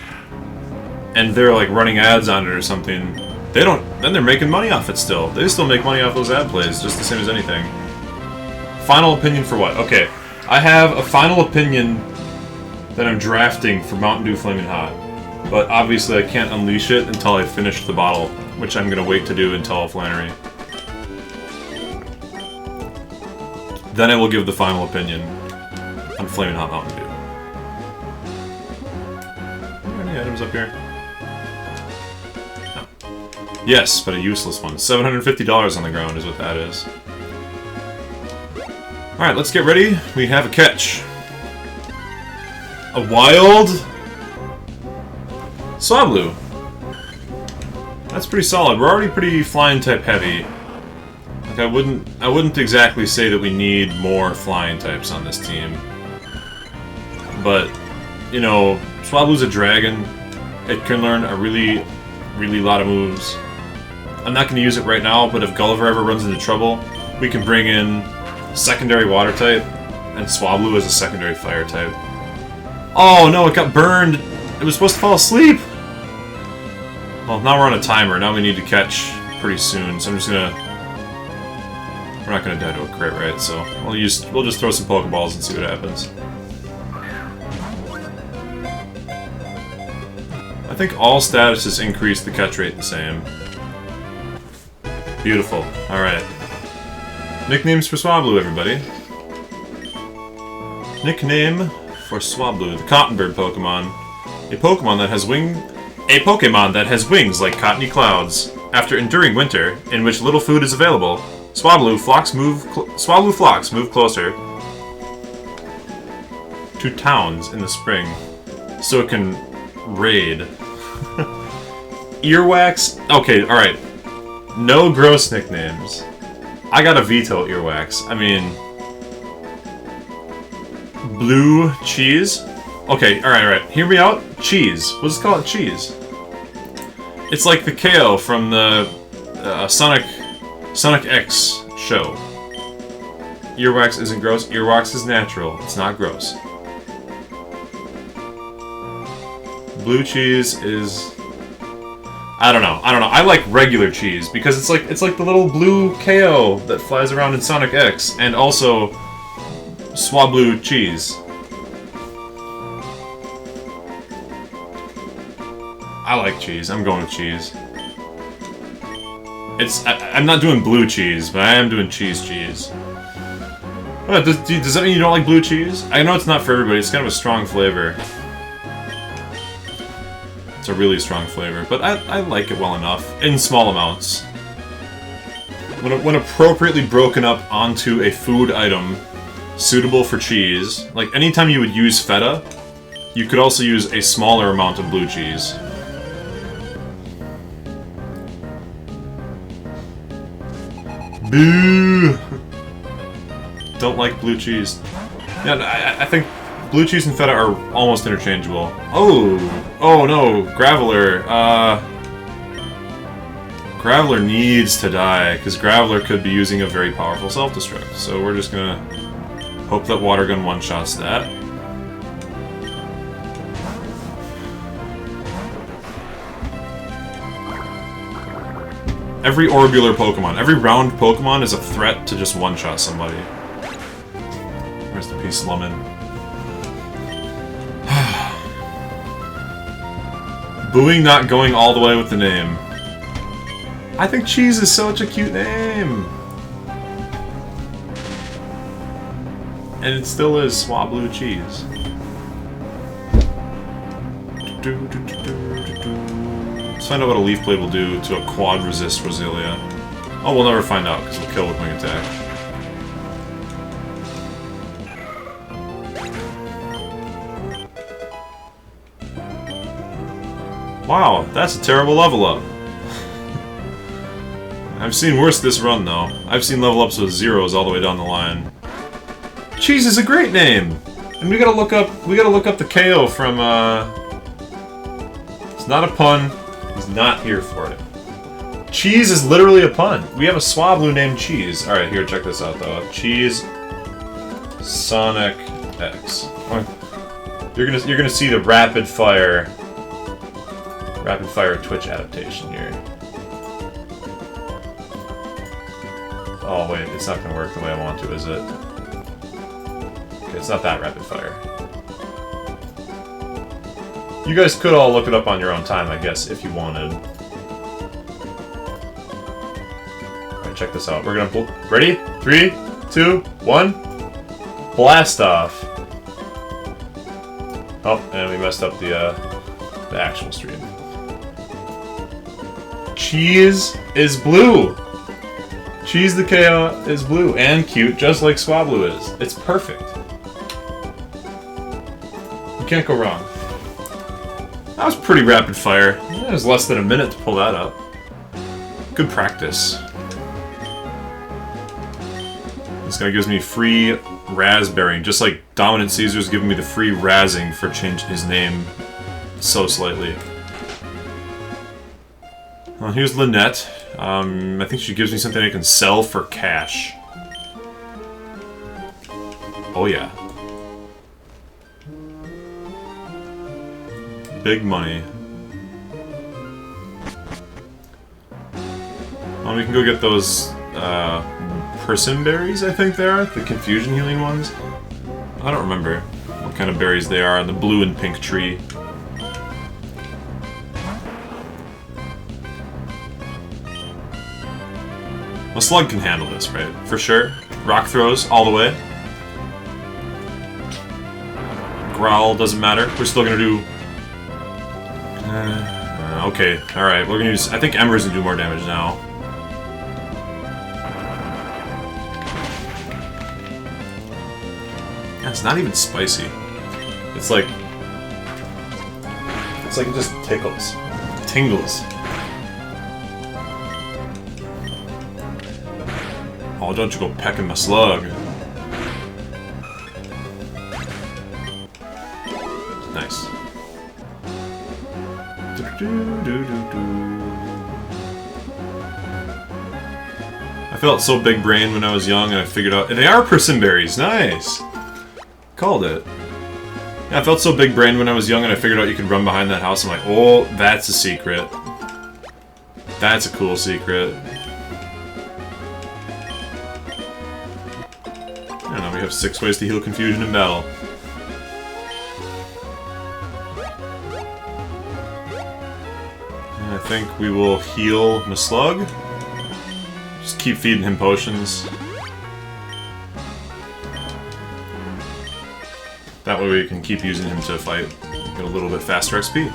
and they're like running ads on it or something, then they're making money off it still. They still make money off those ad plays, just the same as anything. Final opinion for what? Okay, I have a final opinion that I'm drafting for Mountain Dew Flamin' Hot. But obviously I can't unleash it until I finish the bottle, which I'm gonna wait to do until Flannery. Then I will give the final opinion on Flamin' Hot Mountain Dew. Are there any items up here? No. Yes, but a useless one. $750 on the ground is what that is. Alright, let's get ready. We have a catch. A wild... Swablu. That's pretty solid. We're already pretty flying type heavy. Like I wouldn't exactly say that we need more flying types on this team. But, you know, Swablu's a dragon. It can learn a really lot of moves. I'm not going to use it right now, but if Gulliver ever runs into trouble, we can bring in secondary water type, and Swablu as a secondary fire type. Oh no, it got burned! It was supposed to fall asleep! Well, now we're on a timer. Now we need to catch pretty soon, so I'm just gonna... We're not gonna die to a crit, right? So we'll just throw some Pokeballs and see what happens. I think all statuses increase the catch rate the same. Beautiful. Alright. Nicknames for Swablu, everybody. Nickname for Swablu, the Cottonbird Pokemon. A Pokemon that has wings like cottony clouds. After enduring winter, in which little food is available, Swablu flocks move closer to towns in the spring, so it can raid. Earwax. Okay, all right. No gross nicknames. I gotta veto Earwax. I mean... Blue Cheese? Okay, alright. Hear me out. Cheese. We'll just call it Cheese. It's like the KO from the Sonic X show. Earwax isn't gross. Earwax is natural. It's not gross. Blue Cheese is... I don't know. I like regular cheese because it's like the little blue KO that flies around in Sonic X, and also Swablu cheese. I like cheese. I'm going with cheese. I'm not doing blue cheese, but I am doing cheese. What, does that mean you don't like blue cheese? I know it's not for everybody. It's kind of a strong flavor. It's a really strong flavor, but I like it well enough, in small amounts. When appropriately broken up onto a food item suitable for cheese, like anytime you would use feta, you could also use a smaller amount of blue cheese. Boo! Don't like blue cheese. Yeah, I think blue cheese and feta are almost interchangeable. Oh no, Graveler. Graveler needs to die, because Graveler could be using a very powerful self-destruct. So we're just gonna hope that Water Gun one-shots that. Every orbular Pokemon, every round Pokemon is a threat to just one-shot somebody. Rest in peace, Lemon. Booing not going all the way with the name. I think Cheese is such a cute name! And it still is Swablu Cheese. Let's find out what a Leaf Blade will do to a Quad Resist Roselia. Oh, we'll never find out, because it'll kill with Wing Attack. Wow, that's a terrible level up. I've seen worse this run though. I've seen level ups with zeros all the way down the line. Cheese is a great name! And we gotta look up the KO from It's not a pun. He's not here for it. Cheese is literally a pun. We have a Swablu named Cheese. Alright, here, check this out though. Cheese Sonic X. You're gonna see the rapid fire Twitch adaptation here. Oh wait, it's not gonna work the way I want to, is it? Okay, it's not that rapid fire. You guys could all look it up on your own time, I guess, if you wanted. Alright, check this out. We're gonna ready? 3, 2, 1. Blast off. Oh, and we messed up the actual stream. Cheese is blue! Cheese the KO is blue and cute, just like Swablu is. It's perfect. You can't go wrong. That was pretty rapid fire. It was less than a minute to pull that up. Good practice. This guy gives me free raspberry, just like Dominant Caesar's giving me the free razzing for changing his name so slightly. Well, here's Lynette. I think she gives me something I can sell for cash. Oh yeah. Big money. Well, we can go get those, persimmon berries, I think they are? The confusion healing ones? I don't remember what kind of berries they are on the blue and pink tree. A slug can handle this, right? For sure. Rock throws, all the way. Growl, doesn't matter. We're still gonna do... okay, alright. We're gonna use... I think Ember's gonna do more damage now. It's not even spicy. It's like... It's like it just tickles. Tingles. Oh, don't you go pecking my slug. Nice. I felt so big brain when I was young and I figured out... They are persimmon berries, nice! Called it. Yeah, I felt so big brain when I was young and I figured out you could run behind that house. I'm like, oh, that's a secret. That's a cool secret. I don't know, we have 6 ways to heal confusion in battle. And I think we will heal my slug. Just keep feeding him potions. That way we can keep using him to fight. Get a little bit faster XP.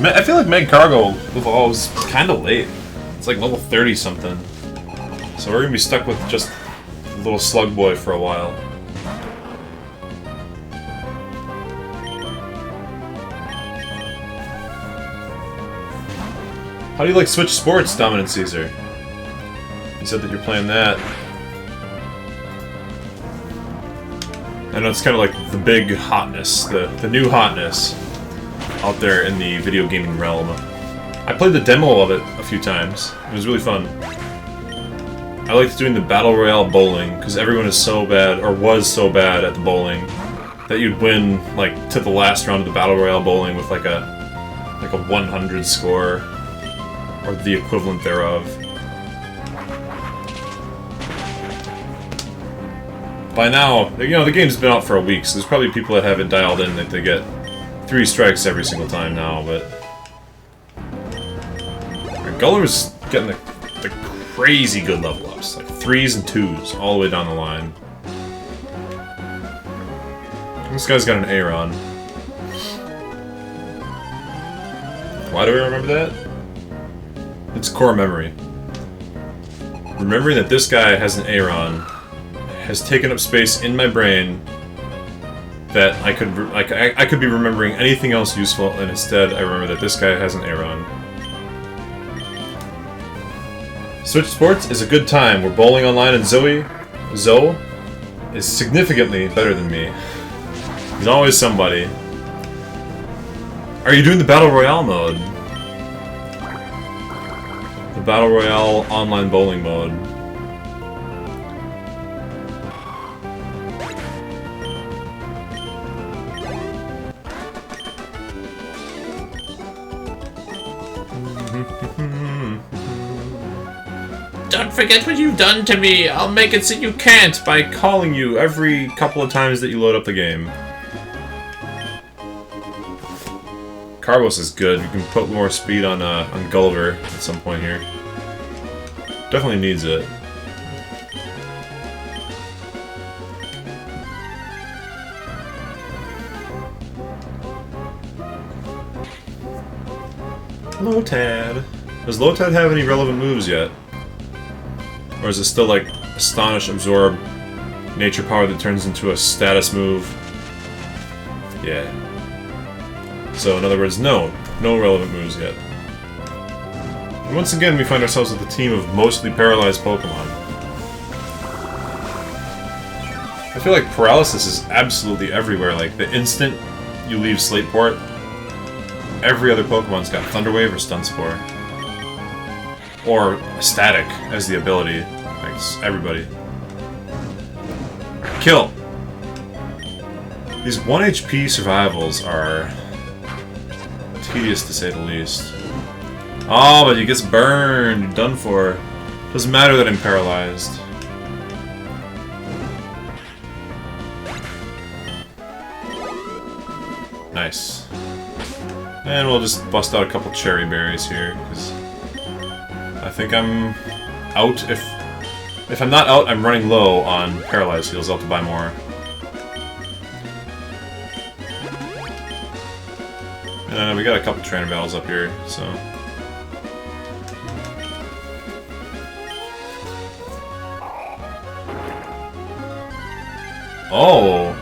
I feel like Meg Cargo was kind of late. It's like level 30 something. So we're gonna be stuck with just a little slug boy for a while. How do you like Switch Sports, Dominant Caesar? You said that you're playing that. I know it's kind of like the big hotness, the new hotness out there in the video gaming realm. I played the demo of it a few times. It was really fun. I liked doing the Battle Royale bowling, because everyone is so bad, or was so bad at the bowling, that you'd win, like, to the last round of the Battle Royale bowling with, like a 100 score, or the equivalent thereof. By now, you know, the game's been out for a week, so there's probably people that have it dialed in that they get 3 strikes every single time now, but... Guller's getting the crazy good level ups, like 3s and 2s, all the way down the line. This guy's got an Aeron. Why do I remember that? It's core memory. Remembering that this guy has an Aeron has taken up space in my brain that I could be remembering anything else useful, and instead I remember that this guy has an Aeron. Switch Sports is a good time. We're bowling online, and Zoe is significantly better than me. There's always somebody. Are you doing the Battle Royale mode? The Battle Royale online bowling mode. Don't forget what you've done to me! I'll make it so you can't by calling you every couple of times that you load up the game. Carbos is good. You can put more speed on Gulliver at some point here. Definitely needs it. Lotad. Does Lotad have any relevant moves yet? Or is it still like Astonish, Absorb, Nature Power that turns into a status move? Yeah. So in other words, no relevant moves yet. And once again, we find ourselves with a team of mostly paralyzed Pokemon. I feel like paralysis is absolutely everywhere. Like the instant you leave Slateport, every other Pokemon's got Thunder Wave or Stun Spore. Or Static as the ability. Like, everybody. Kill! These 1 HP survivals are tedious to say the least. Oh, but he gets burned. You're done for. Doesn't matter that I'm paralyzed. Nice. And we'll just bust out a couple cherry berries here, because I think I'm out. If I'm not out, I'm running low on paralyzed heals. I'll have to buy more. And we got a couple trainer battles up here, so. Oh!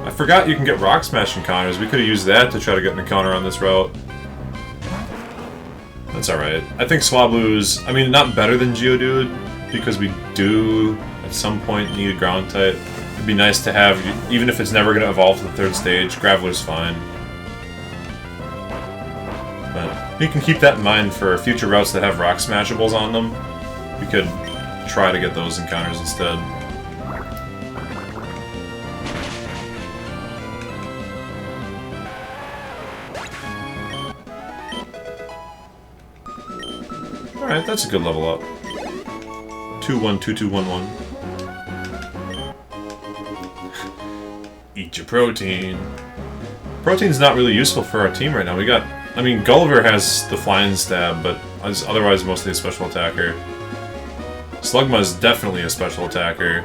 I forgot you can get Rock Smash encounters. We could have used that to try to get an encounter on this route. That's alright. I think Swablu's, I mean, not better than Geodude, because we do, at some point, need a ground type. It'd be nice to have, even if it's never going to evolve to the 3rd stage, Graveler's fine. But you can keep that in mind for future routes that have Rock Smashables on them. We could try to get those encounters instead. Alright, that's a good level up. 2-1-2-2-1-1. Eat your protein. Protein's not really useful for our team right now. We got... I mean, Gulliver has the Flying Stab, but is otherwise mostly a special attacker. Slugma is definitely a special attacker.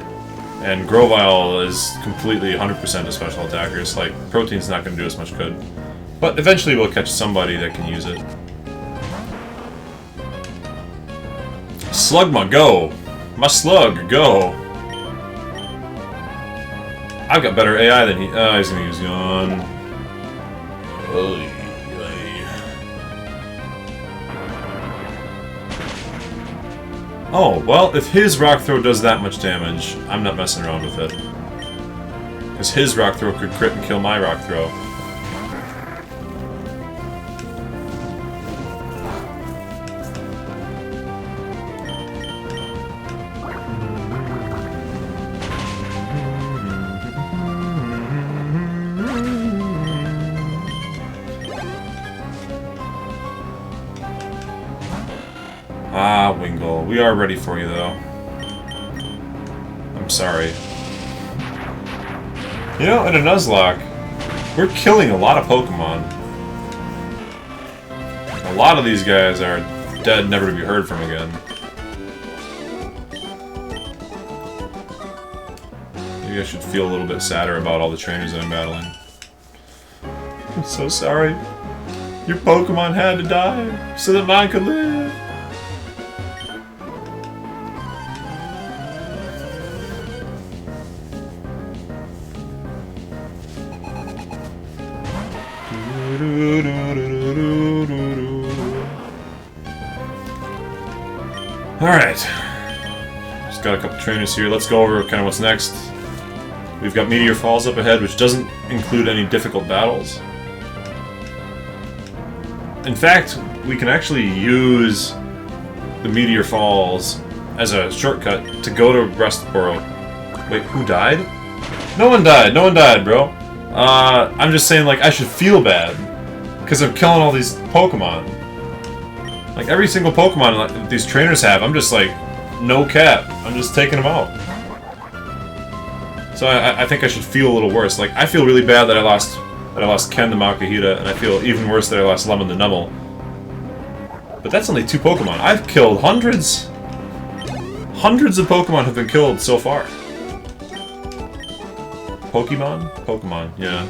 And Grovyle is completely 100% a special attacker. It's like, Protein's not going to do us much good. But eventually we'll catch somebody that can use it. Slugma, go! My slug, go! I've got better AI than he... he's gonna use Yawn. Oh, well, if his Rock Throw does that much damage, I'm not messing around with it. Because his Rock Throw could crit and kill my Rock Throw. Ah, Wingull. We are ready for you, though. I'm sorry. You know, in a Nuzlocke, we're killing a lot of Pokemon. A lot of these guys are dead, never to be heard from again. Maybe I should feel a little bit sadder about all the trainers that I'm battling. I'm so sorry. Your Pokemon had to die so that mine could live. Alright. Just got a couple trainers here. Let's go over kind of what's next. We've got Meteor Falls up ahead, which doesn't include any difficult battles. In fact, we can actually use the Meteor Falls as a shortcut to go to Rustboro. Wait, who died? No one died. No one died, bro. I'm just saying, like, I should feel bad because I'm killing all these Pokemon. Like, every single Pokemon like, these trainers have, I'm just like, no cap. I'm just taking them out. So I think I should feel a little worse. Like, I feel really bad that I lost Ken the Makuhita, and I feel even worse that I lost Lemon the Numel. But that's only 2 Pokemon. I've killed hundreds. Hundreds of Pokemon have been killed so far. Pokemon? Pokemon, yeah.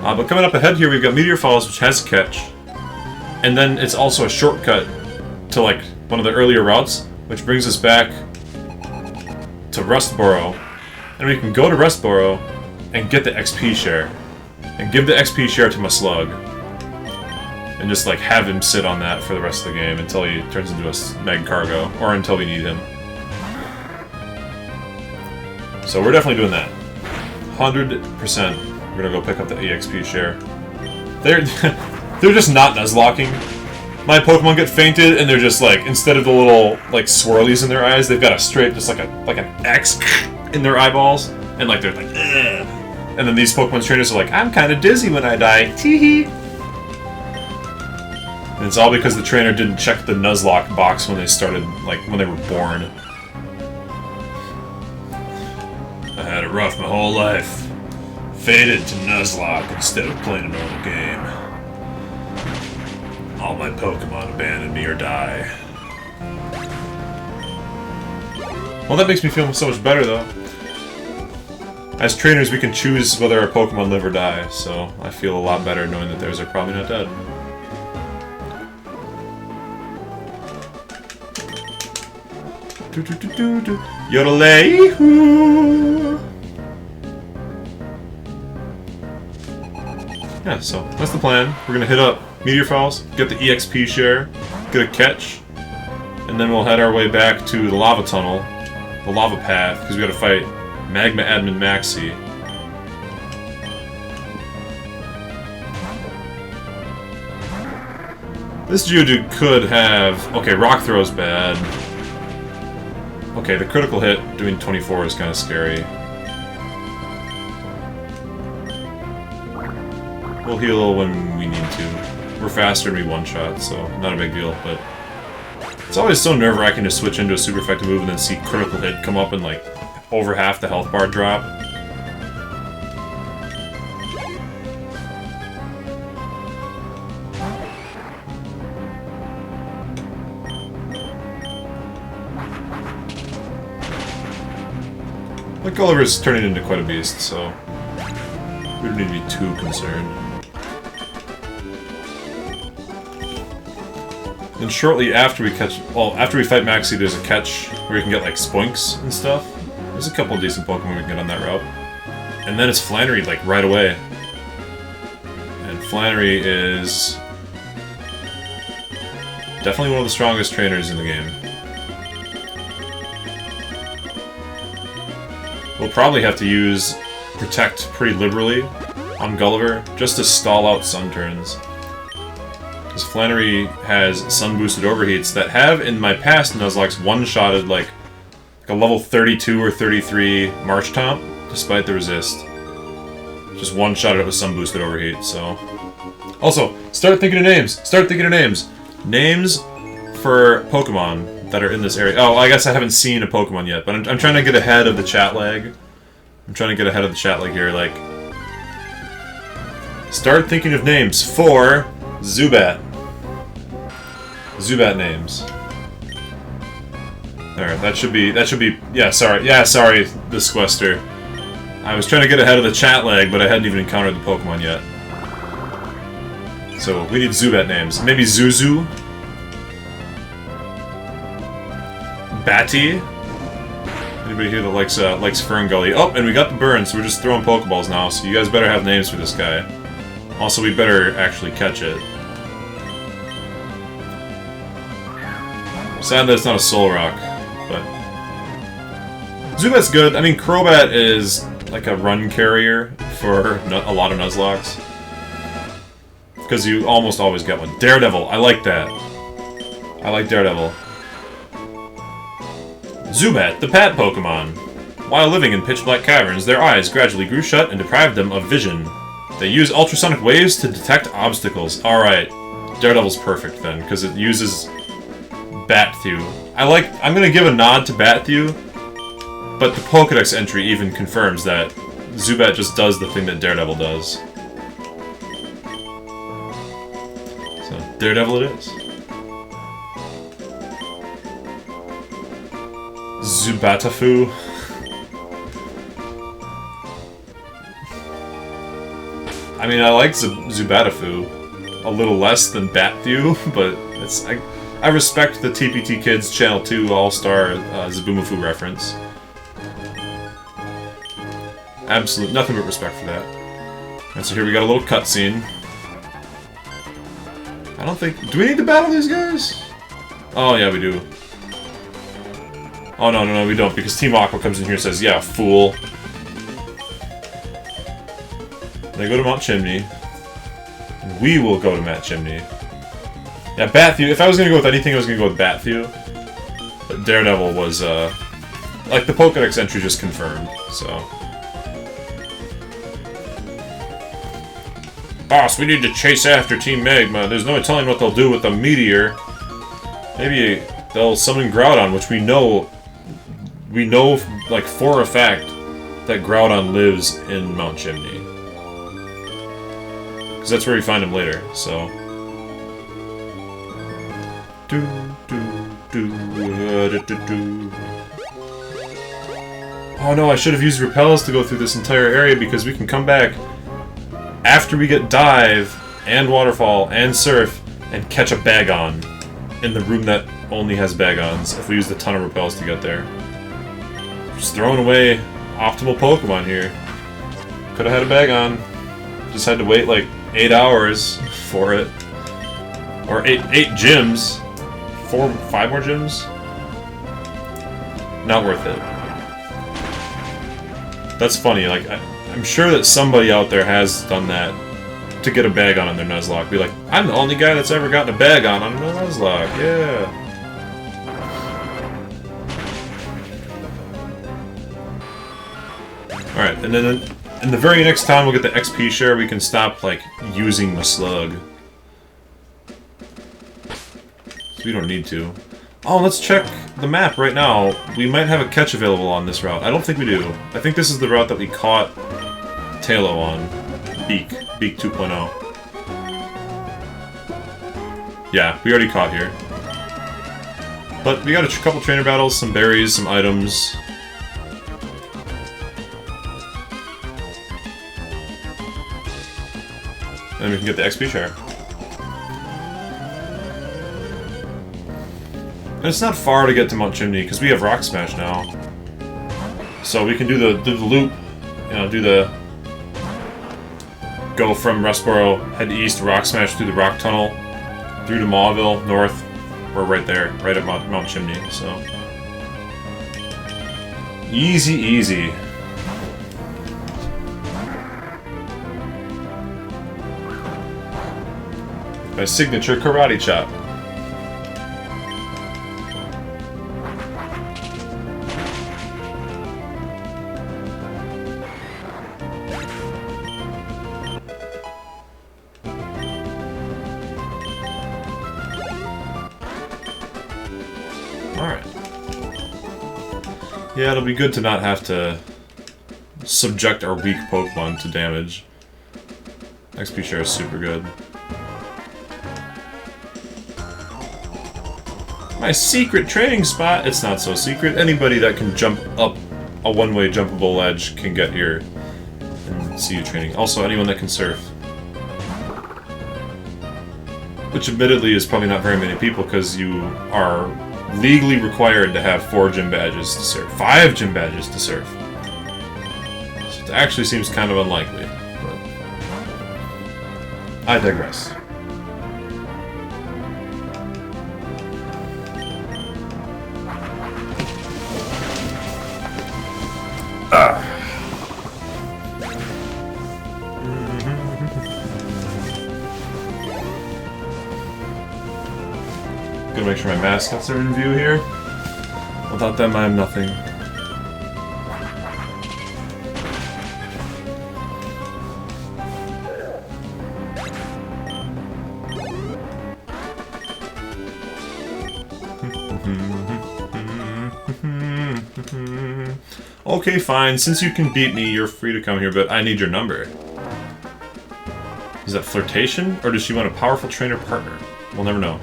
But coming up ahead here, we've got Meteor Falls, which has a catch. And then it's also a shortcut to, like, one of the earlier routes, which brings us back to Rustboro. And we can go to Rustboro and get the XP share. And give the XP share to my slug. And just, like, have him sit on that for the rest of the game until he turns into a Meg Cargo. Or until we need him. So we're definitely doing that. 100%. We're gonna go pick up the EXP share. They're just not Nuzlocking. My Pokemon get fainted, and they're just like, instead of the little like swirlies in their eyes, they've got a straight, just like an X in their eyeballs, and like they're like, ugh. And then these Pokemon trainers are like, I'm kind of dizzy when I die. Teehee. And it's all because the trainer didn't check the Nuzlocke box when they started, like when they were born. I had it rough my whole life. Faded to Nuzlocke instead of playing a normal game. All my Pokemon abandon me or die. Well, that makes me feel so much better, though. As trainers, we can choose whether our Pokemon live or die, so I feel a lot better knowing that theirs are probably not dead. Yodelay-hoo! Yeah, so that's the plan. We're gonna hit up Meteor Falls, get the EXP share, get a catch, and then we'll head our way back to the lava tunnel, the lava path, because we gotta fight Magma Admin Maxi. This Geodude could have... Okay, Rock Throw's bad. Okay, the critical hit doing 24 is kind of scary. We'll heal when we need to. We're faster and we one-shot, so not a big deal, but... It's always so nerve-wracking to switch into a super effective move and then see critical hit come up and, like, over half the health bar drop. Like, Gulliver's turning into quite a beast, so... we don't need to be too concerned. And shortly after we catch... Well, after we fight Maxi, there's a catch where you can get, like, Spoinks and stuff. There's a couple of decent Pokemon we can get on that route. And then it's Flannery, like, right away. And Flannery is... definitely one of the strongest trainers in the game. We'll probably have to use Protect pretty liberally on Gulliver, just to stall out Sun turns. Because Flannery has Sun-boosted overheats that have, in my past Nuzlockes, one-shotted, like a level 32 or 33 Marshtomp, despite the resist. Just one-shotted it with Sun-boosted overheat, so... Also, start thinking of names! Start thinking of names! Names for Pokemon that are in this area. Oh, I guess I haven't seen a Pokemon yet, but I'm trying to get ahead of the chat lag. I'm trying to get ahead of the chat lag here, like... Start thinking of names for Zubat. Zubat names. There, that should be, yeah, sorry, the Squester. I was trying to get ahead of the chat lag, but I hadn't even encountered the Pokemon yet. So, we need Zubat names. Maybe Zuzu? Batty? Anybody here that likes Ferngully? Oh, and we got the burn, so we're just throwing Pokeballs now, so you guys better have names for this guy. Also, we better actually catch it. Sad that it's not a Soul Rock, but... Zubat's good. I mean, Crobat is like a run carrier for a lot of Nuzlocks. Because you almost always get one. Daredevil, I like that. I like Daredevil. Zubat, the Pat Pokemon. While living in pitch-black caverns, their eyes gradually grew shut and deprived them of vision. They use ultrasonic waves to detect obstacles. Alright, Daredevil's perfect then, because it uses Bat-Thew. I'm gonna give a nod to Bat-Thew, but the Pokedex entry even confirms that Zubat just does the thing that Daredevil does. So, Daredevil it is. Zubatafu. I mean, I like Zubatafu a little less than Bat-Thew, but I respect the TPT Kids Channel 2 All-Star Zabumafu reference. Absolute, nothing but respect for that. And so here we got a little cutscene. I don't think... Do we need to battle these guys? Oh, yeah, we do. Oh, no, we don't, because Team Aqua comes in here and says, yeah, fool. They go to Mount Chimney. We will go to Mount Chimney. Yeah, Bat-Thew. If I was gonna go with anything, I was gonna go with Bat-Thew. But Daredevil was, like, the Pokedex entry just confirmed, so... Boss, we need to chase after Team Magma. There's no telling what they'll do with the meteor. Maybe they'll summon Groudon, which we know, like, for a fact, that Groudon lives in Mount Chimney. Because that's where we find him later, so... Oh no, I should have used Repels to go through this entire area, because we can come back after we get Dive, and Waterfall, and Surf, and catch a Bagon in the room that only has Bagons, if we use the ton of Repels to get there. Just throwing away optimal Pokemon here. Could have had a Bagon. Just had to wait like 8 hours for it. Or 8 gyms. 5 more gyms? Not worth it. That's funny, like, I'm sure that somebody out there has done that to get a Bagon on their Nuzlocke. Be like, I'm the only guy that's ever gotten a Bagon on a Nuzlocke, yeah. Alright, and then in the very next time we'll get the XP share, we can stop, like, using the slug. So we don't need to. Oh, let's check the map right now. We might have a catch available on this route. I don't think we do. I think this is the route that we caught Tailo on. Beak 2.0. Yeah, we already caught here. But we got a couple trainer battles, some berries, some items. And we can get the XP share. And it's not far to get to Mount Chimney, because we have Rock Smash now. So we can do the loop, you know, do the... Go from Rustboro, head east, Rock Smash through the Rock Tunnel, through to Mauville, north. We're right there, right at Mount Chimney, so... Easy, easy. My signature karate chop. Alright. Yeah, it'll be good to not have to subject our weak Pokemon to damage. XP share is super good. My secret training spot! It's not so secret. Anybody that can jump up a one-way jumpable ledge can get here and see you training. Also, anyone that can surf. Which admittedly is probably not very many people, because you are legally required to have 4 gym badges to surf. 5 gym badges to surf. So it actually seems kind of unlikely, but I digress. Gonna make sure my mascots are in view here. Without them, I am nothing. Okay, fine. Since you can beat me, you're free to come here, but I need your number. Is that flirtation, or does she want a powerful trainer partner? We'll never know.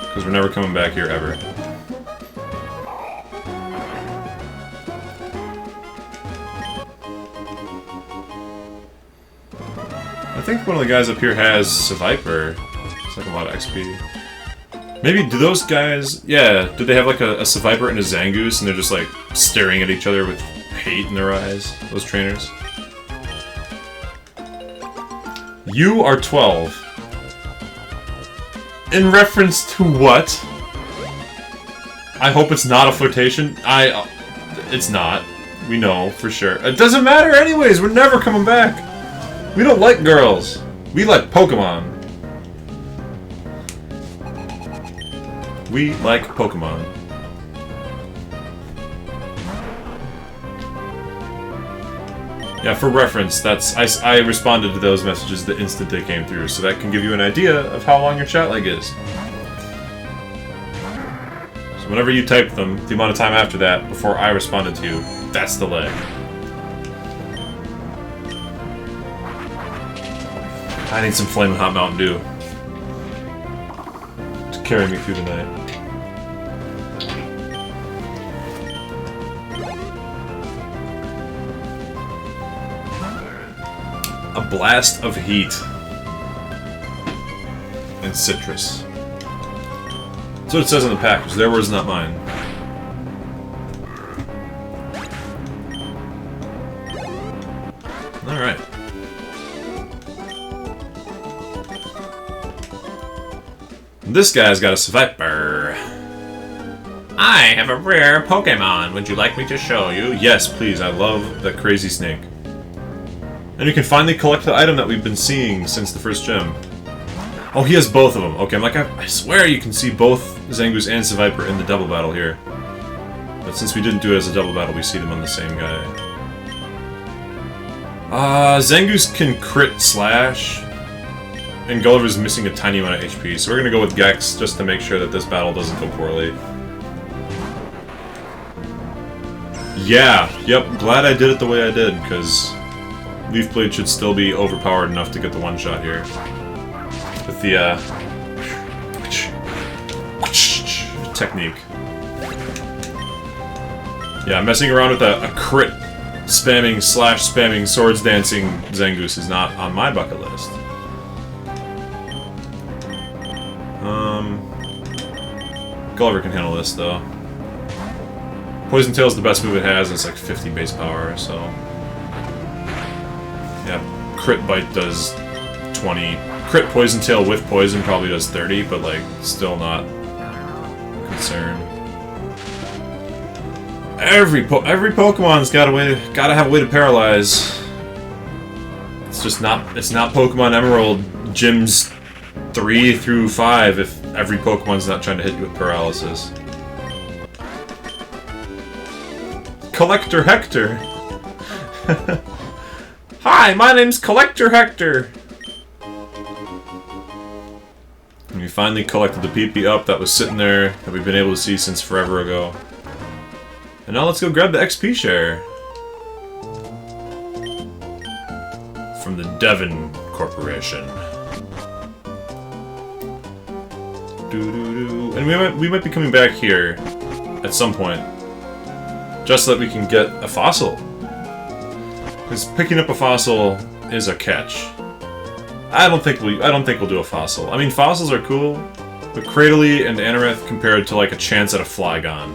Because we're never coming back here, ever. I think one of the guys up here has a Viper. It's like a lot of XP. Maybe, do those guys... Yeah, do they have like a Viper and a Zangoose, and they're just like staring at each other with hate in their eyes? Those trainers. You are 12. In reference to what? I hope it's not a flirtation. It's not. We know, for sure. It doesn't matter anyways, we're never coming back. We don't like girls. We like Pokemon. We like Pokemon. Yeah, for reference, I responded to those messages the instant they came through, so that can give you an idea of how long your chat lag is. So whenever you type them, the amount of time after that, before I responded to you, that's the lag. I need some Flamin' Hot Mountain Dew to carry me through the night. A blast of heat. And citrus. That's what it says on the package. Their words, not mine. Alright. This guy's got a Sviper. I have a rare Pokemon. Would you like me to show you? Yes, please. I love that crazy snake. And you can finally collect the item that we've been seeing since the first gym. Oh, he has both of them. Okay, I'm like, I swear you can see both Zangoose and Sviper in the double battle here. But since we didn't do it as a double battle, we see them on the same guy. Zangoose can crit slash. And Gulliver's missing a tiny amount of HP, so we're gonna go with Gex just to make sure that this battle doesn't go poorly. Yeah, yep, glad I did it the way I did, because Leaf Blade should still be overpowered enough to get the one-shot here. With the, technique. Yeah, messing around with a crit spamming slash spamming swords dancing Zangoose is not on my bucket list. Gulliver can handle this, though. Poison Tail's the best move it has, and it's like 50 base power, so... Yeah, Crit Bite does 20. Crit Poison Tail with Poison probably does 30, but, like, still not a concern. Every Pokemon's gotta have a way to paralyze. It's just not... It's not Pokemon Emerald Gyms 3 through 5 if every Pokemon's not trying to hit you with paralysis. Collector Hector! Hi, my name's Collector Hector! And we finally collected the PP up that was sitting there that we've been able to see since forever ago. And now let's go grab the XP share. From the Devon Corporation. And we might be coming back here at some point, just so that we can get a fossil. Because picking up a fossil is a catch. I don't think we'll do a fossil. I mean, fossils are cool, but Cradily and Anorith compared to like a chance at a Flygon.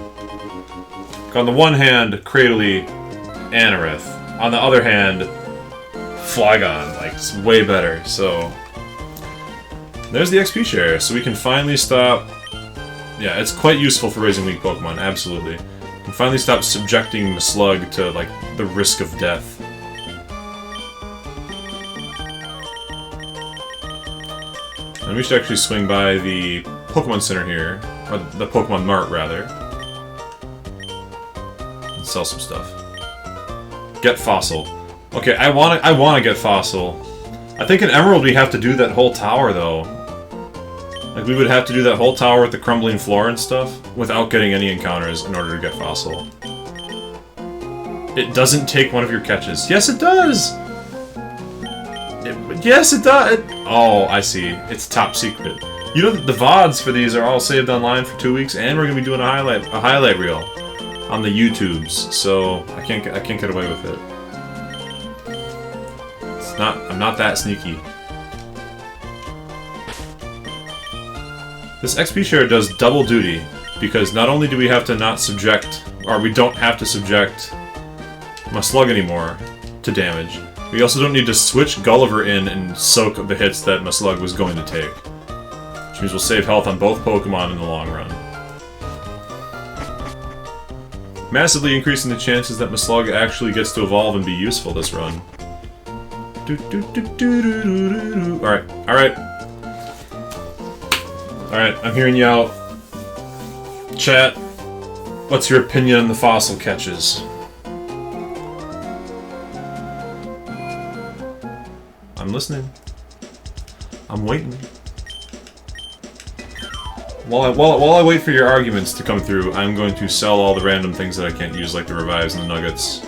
On the one hand, Cradily, Anorith. On the other hand, Flygon. Like, it's way better. So. There's the XP share, so we can finally stop... Yeah, it's quite useful for raising weak Pokemon, absolutely. And finally stop subjecting the slug to, like, the risk of death. And we should actually swing by the Pokemon Center here, or the Pokemon Mart, rather. And sell some stuff. Get Fossil. Okay, I wanna get Fossil. I think in Emerald we have to do that whole tower, though. Like, we would have to do that whole tower with the crumbling floor and stuff, without getting any encounters in order to get Fossil. It doesn't take one of your catches. Yes, it does! Yes, it does! Oh, I see. It's top secret. You know that the VODs for these are all saved online for 2 weeks, and we're gonna be doing a highlight reel on the YouTubes, so I can't get away with it. I'm not that sneaky. This XP share does double duty, because not only do we have to not subject, or we don't have to subject my slug anymore to damage, we also don't need to switch Gulliver in and soak the hits that my slug was going to take. Which means we'll save health on both Pokemon in the long run. Massively increasing the chances that my slug actually gets to evolve and be useful this run. Alright, alright. Alright, I'm hearing you out. Chat, what's your opinion on the fossil catches? I'm listening. I'm waiting. While I wait for your arguments to come through, I'm going to sell all the random things that I can't use, like the revives and the nuggets.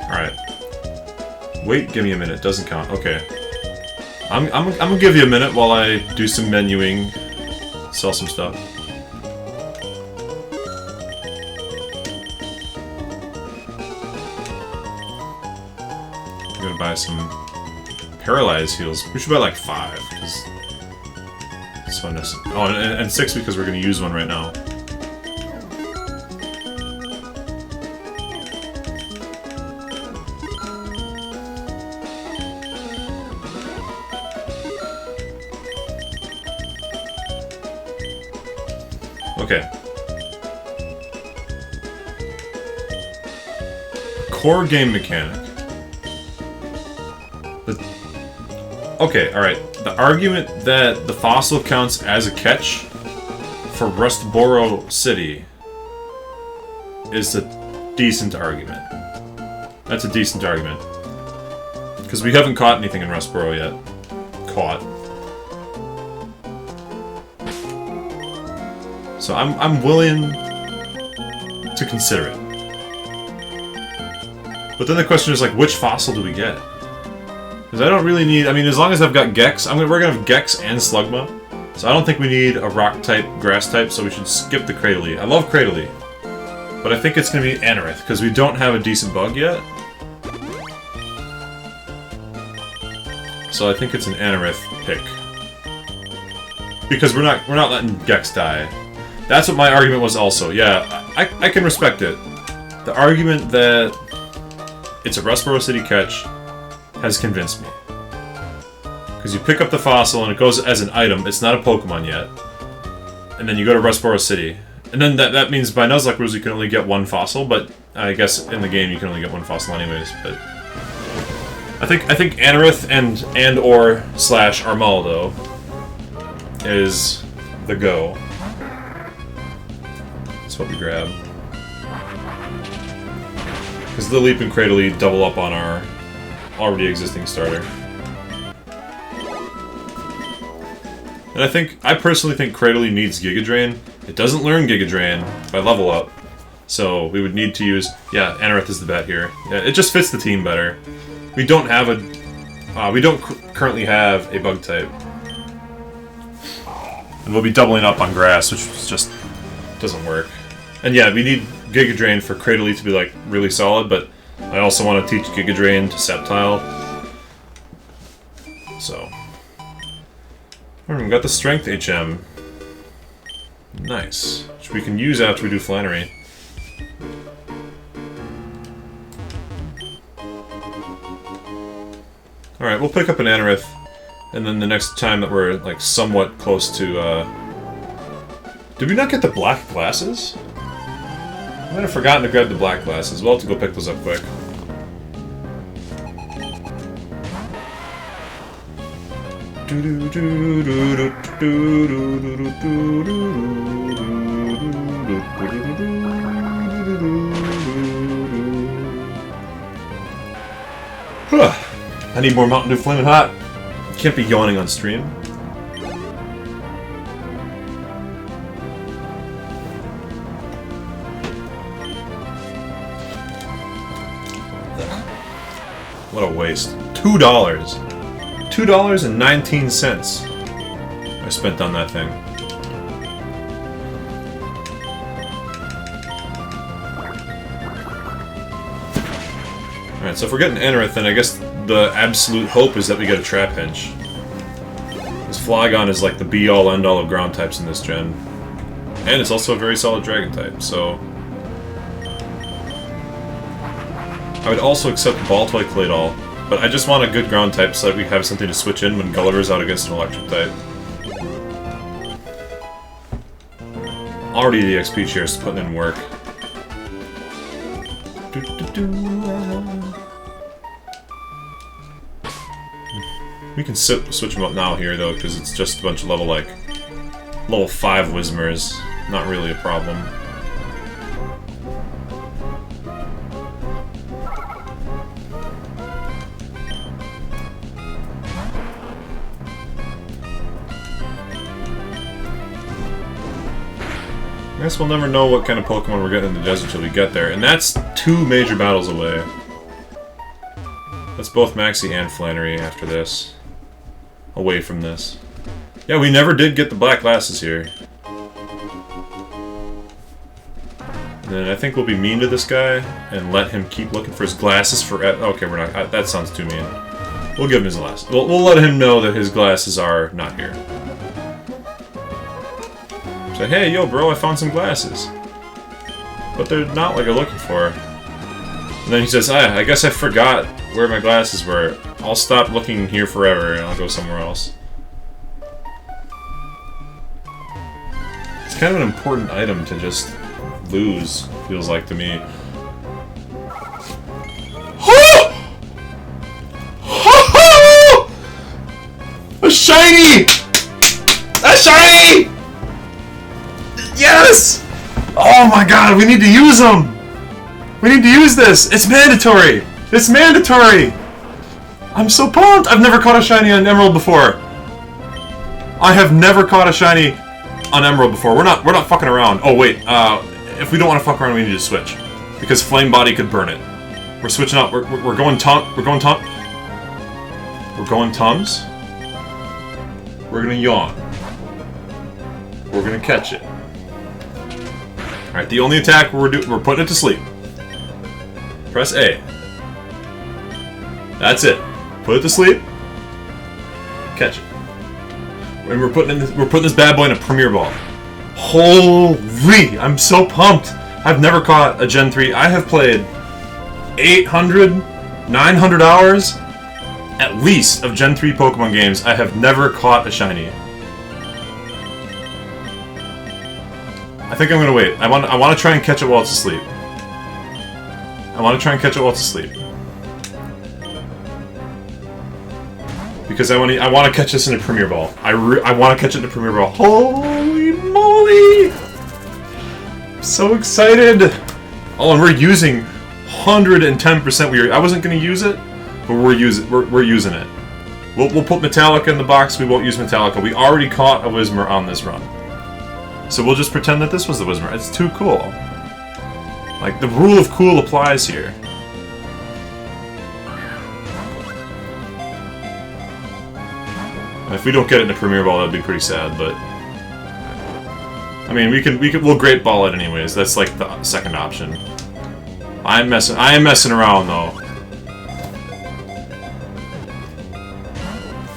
Alright. Wait, give me a minute. Doesn't count. Okay. I'm gonna give you a minute while I do some menuing. Sell some stuff. I'm gonna buy some paralyzed heals. We should buy like 5, because it's so necessary. Oh, and 6 because we're gonna use one right now. Okay. Core game mechanic. Okay, alright. The argument that the fossil counts as a catch for Rustboro City is a decent argument. That's a decent argument. Because we haven't caught anything in Rustboro yet. Caught. So I'm willing to consider it. But then the question is, like, which fossil do we get? Because I don't really need... I mean, as long as I've got Gex... we're gonna have Gex and Slugma. So I don't think we need a Rock-type, Grass-type, so we should skip the Cradily. I love Cradily. But I think it's gonna be Anorith, because we don't have a decent bug yet. So I think it's an Anorith pick. Because we're not letting Gex die. That's what my argument was also. Yeah, I can respect it. The argument that it's a Rustboro City catch has convinced me. Because you pick up the fossil and it goes as an item, it's not a Pokemon yet. And then you go to Rustboro City. And then that means by Nuzlocke rules you can only get 1 fossil, but I guess in the game you can only get 1 fossil anyways, but... I think Anorith and/or / Armaldo is the go. That's what we grab. Because Lileep and Cradily double up on our already existing starter. And I personally think Cradily needs Giga Drain. It doesn't learn Giga Drain by level up. So we would need to use... Yeah, Anorith is the bet here. Yeah, it just fits the team better. We don't have a... we don't currently have a bug type. And we'll be doubling up on grass, which just doesn't work. And yeah, we need Giga Drain for Cradily to be, like, really solid, but I also want to teach Giga Drain to Sceptile. So. We got the Strength HM. Nice. Which we can use after we do Flannery. Alright, we'll pick up an Anorith, and then the next time that we're, like, somewhat close to, Did we not get the black glasses? I might have forgotten to grab the black glasses. We'll have to go pick those up quick. I need more Mountain Dew Flamin' Hot. Can't be yawning on stream. What a waste. $2. $2.19 I spent on that thing. Alright, so if we're getting Anorith, then I guess the absolute hope is that we get a Trapinch. This Flygon is like the be-all, end-all of ground types in this gen. And it's also a very solid Dragon type, so... I would also accept Baltoy Claydol, but I just want a good ground type so that we have something to switch in when Gulliver's out against an electric type. Already the XP cheers putting in work. We can switch them up now here though, because it's just a bunch of level 5 Whismers. Not really a problem. I guess we'll never know what kind of Pokemon we're getting in the desert till we get there, and that's 2 major battles away. That's both Maxie and Flannery after this. Away from this. Yeah, we never did get the black glasses here. And then I think we'll be mean to this guy and let him keep looking for his glasses forever. Okay, we're not. That sounds too mean. We'll give him his glasses. We'll let him know that his glasses are not here. Say, hey, yo, bro, I found some glasses. But they're not what you're looking for. And then he says, I guess I forgot where my glasses were. I'll stop looking here forever and I'll go somewhere else. It's kind of an important item to just lose, feels like to me. A shiny! A shiny! Yes! Oh my god, we need to use them! We need to use this! It's mandatory! It's mandatory! I'm so pumped! I've never caught a shiny on Emerald before. I have never caught a shiny on Emerald before. We're not fucking around. Oh wait, if we don't want to fuck around, we need to switch. Because Flame Body could burn it. We're switching up. We're going Tums. We're going Tums. We're gonna yawn. We're gonna catch it. Alright, the only attack we're putting it to sleep. Press A. That's it. Put it to sleep. Catch it. And we're putting this bad boy in a Premier Ball. Holy! I'm so pumped! I've never caught a Gen 3. I have played 800, 900 hours at least of Gen 3 Pokemon games. I have never caught a shiny. I think I'm gonna wait. I want to try and catch it while it's asleep. Because I want to catch this in a Premier Ball. I want to catch it in a Premier Ball. Holy moly! I'm so excited! Oh, and we're using 110%. I wasn't gonna use it, but we're using it. We'll put Metallica in the box. We won't use Metallica. We already caught a Whismer on this run. So we'll just pretend that this was the Whismer. It's too cool. Like, the rule of cool applies here. And if we don't get it in a Premier Ball, that'd be pretty sad, but... I mean, we'll Great Ball it anyways. That's like the second option. I am messing around, though.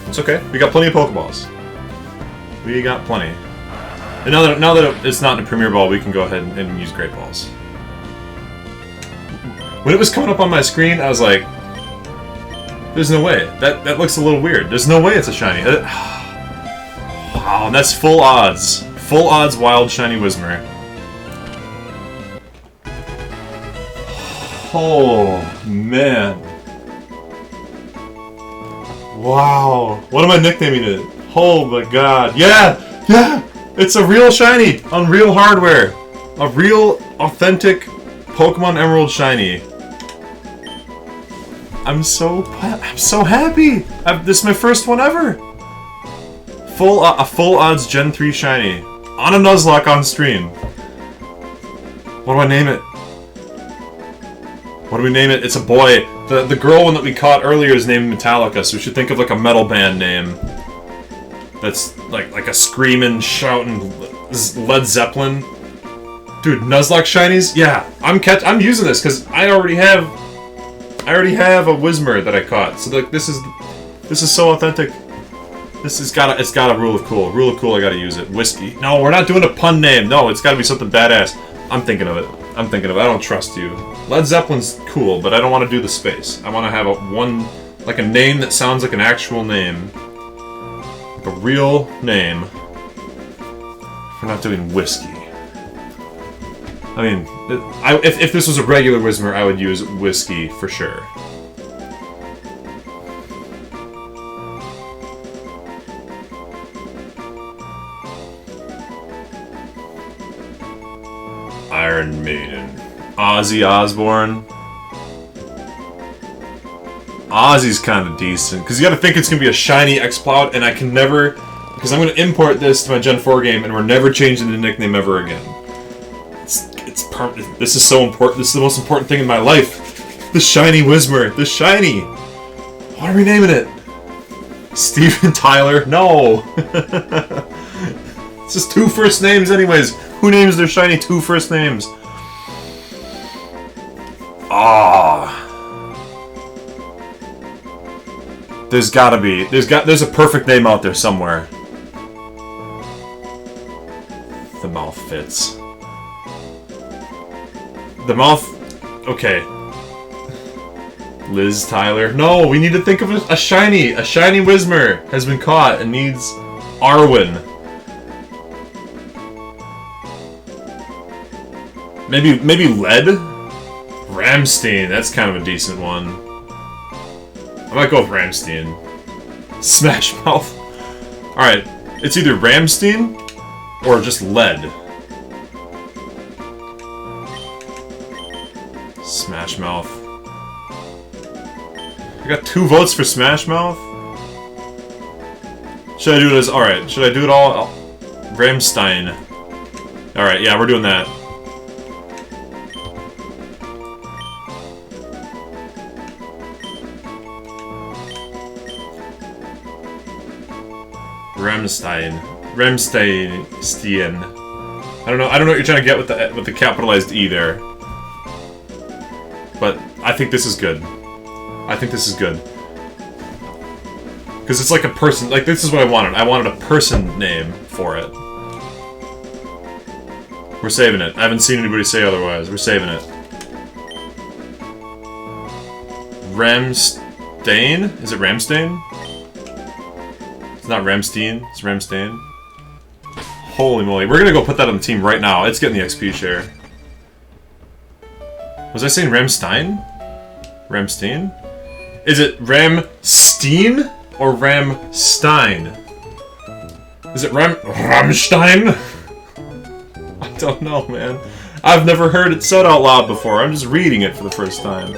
It's okay. We got plenty of Pokeballs. We got plenty. And now that it's not in a Premier Ball, we can go ahead and use Great Balls. When it was coming up on my screen, I was like, There's no way. That looks a little weird. There's no way it's a shiny. Wow, and that's full odds. Full odds wild shiny Whismur. Oh, man. Wow. What am I nicknaming it? Oh my god. Yeah! Yeah! It's a real shiny on real hardware. A real, authentic Pokemon Emerald shiny. I'm so happy. This is my first one ever. A full odds Gen 3 shiny on a Nuzlocke on stream. What do I name it? What do we name it? It's a boy. The girl one that we caught earlier is named Metallica, so we should think of like a metal band name. That's like a screaming, shouting Led Zeppelin. Dude, Nuzlocke shinies? Yeah, I'm using this because I already have a Whismur that I caught. So like this is so authentic. It's got a rule of cool. Rule of cool, I gotta use it. Whiskey. No, we're not doing a pun name. No, it's gotta be something badass. I'm thinking of it. I don't trust you. Led Zeppelin's cool, but I don't want to do the space. I want to have a name that sounds like an actual name. Like a real name. We're not doing whiskey. I mean, if this was a regular Whismur, I would use whiskey for sure. Iron Maiden. Ozzy Osbourne. Ozzy's kind of decent, because you gotta think it's gonna be a shiny Exploud, and I can never... Because I'm gonna import this to my Gen 4 game, and we're never changing the nickname ever again. It's permanent. This is so important. This is the most important thing in my life. The shiny Whismur. The shiny. What are we naming it? Steven Tyler? No. It's just 2 first names anyways. Who names their shiny 2 first names? Ah. There's gotta be. There's a perfect name out there somewhere. The mouth fits. The mouth... Okay. Liz Tyler. No, we need to think of a shiny. A shiny Whismur has been caught and needs Arwen. Maybe Lead? Ramstein. That's kind of a decent one. I might go with Ramstein. Smash Mouth. Alright. It's either Ramstein or just Lead. Smash Mouth. I got 2 votes for Smash Mouth? Should I do it as... Alright, should I do it all... Ramstein. Alright, yeah, we're doing that. Ramstein. I don't know what you're trying to get with the capitalized E there. But I think this is good. I think this is good. Because it's like a person... Like, this is what I wanted. I wanted a person name for it. We're saving it. I haven't seen anybody say otherwise. We're saving it. Ramstein? Is it Ramstein? It's not Ramstein. It's Ramstein. Holy moly. We're gonna go put that on the team right now. It's getting the XP share. Was I saying Ramstein? Ramstein? Is it Ramstein or Ramstein? Is it Ramstein? I don't know, man. I've never heard it said out loud before. I'm just reading it for the first time.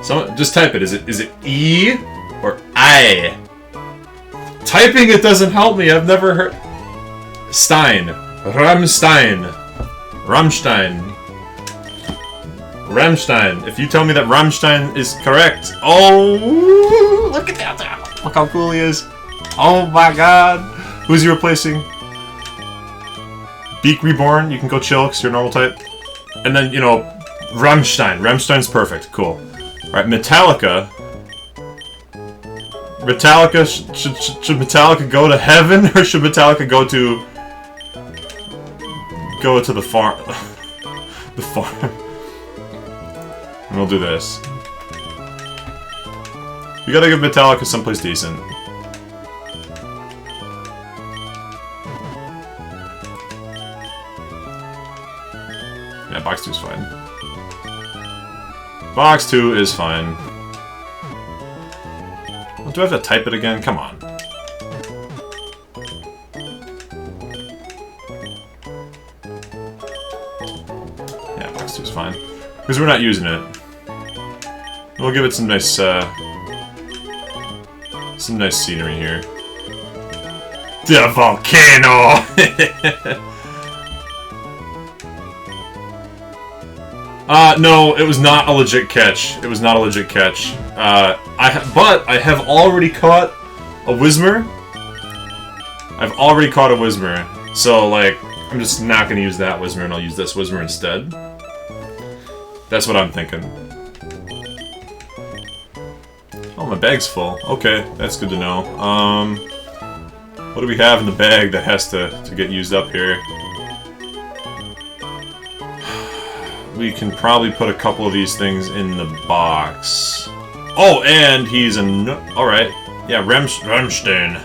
So just type it. Is it E or I? Typing it doesn't help me. I've never heard Stein. Ramstein. Ramstein. Ramstein. If you tell me that Ramstein is correct. Oh, look at that. Look how cool he is. Oh my god. Who's he replacing? Beak Reborn. You can go chill because you're normal type. And then, you know, Ramstein. Ramstein's perfect. Cool. Alright, Metallica. Metallica, should Metallica go to heaven, or should Metallica go to the farm? The farm. And we'll do this. We gotta give Metallica someplace decent. Yeah, box 2 is fine. Box 2 is fine. Do I have to type it again? Come on. Yeah, box 2 is fine. Because we're not using it. We'll give it some nice scenery here. The volcano! No, it was not a legit catch. It was not a legit catch. But I have already caught a Whismer. I've already caught a Whismer. So, like, I'm just not gonna use that Whismer and I'll use this Whismer instead. That's what I'm thinking. Oh, my bag's full. Okay, that's good to know. What do we have in the bag that has to get used up here? We can probably put a couple of these things in the box. Oh, and he's an... Alright. Yeah, Rammstein.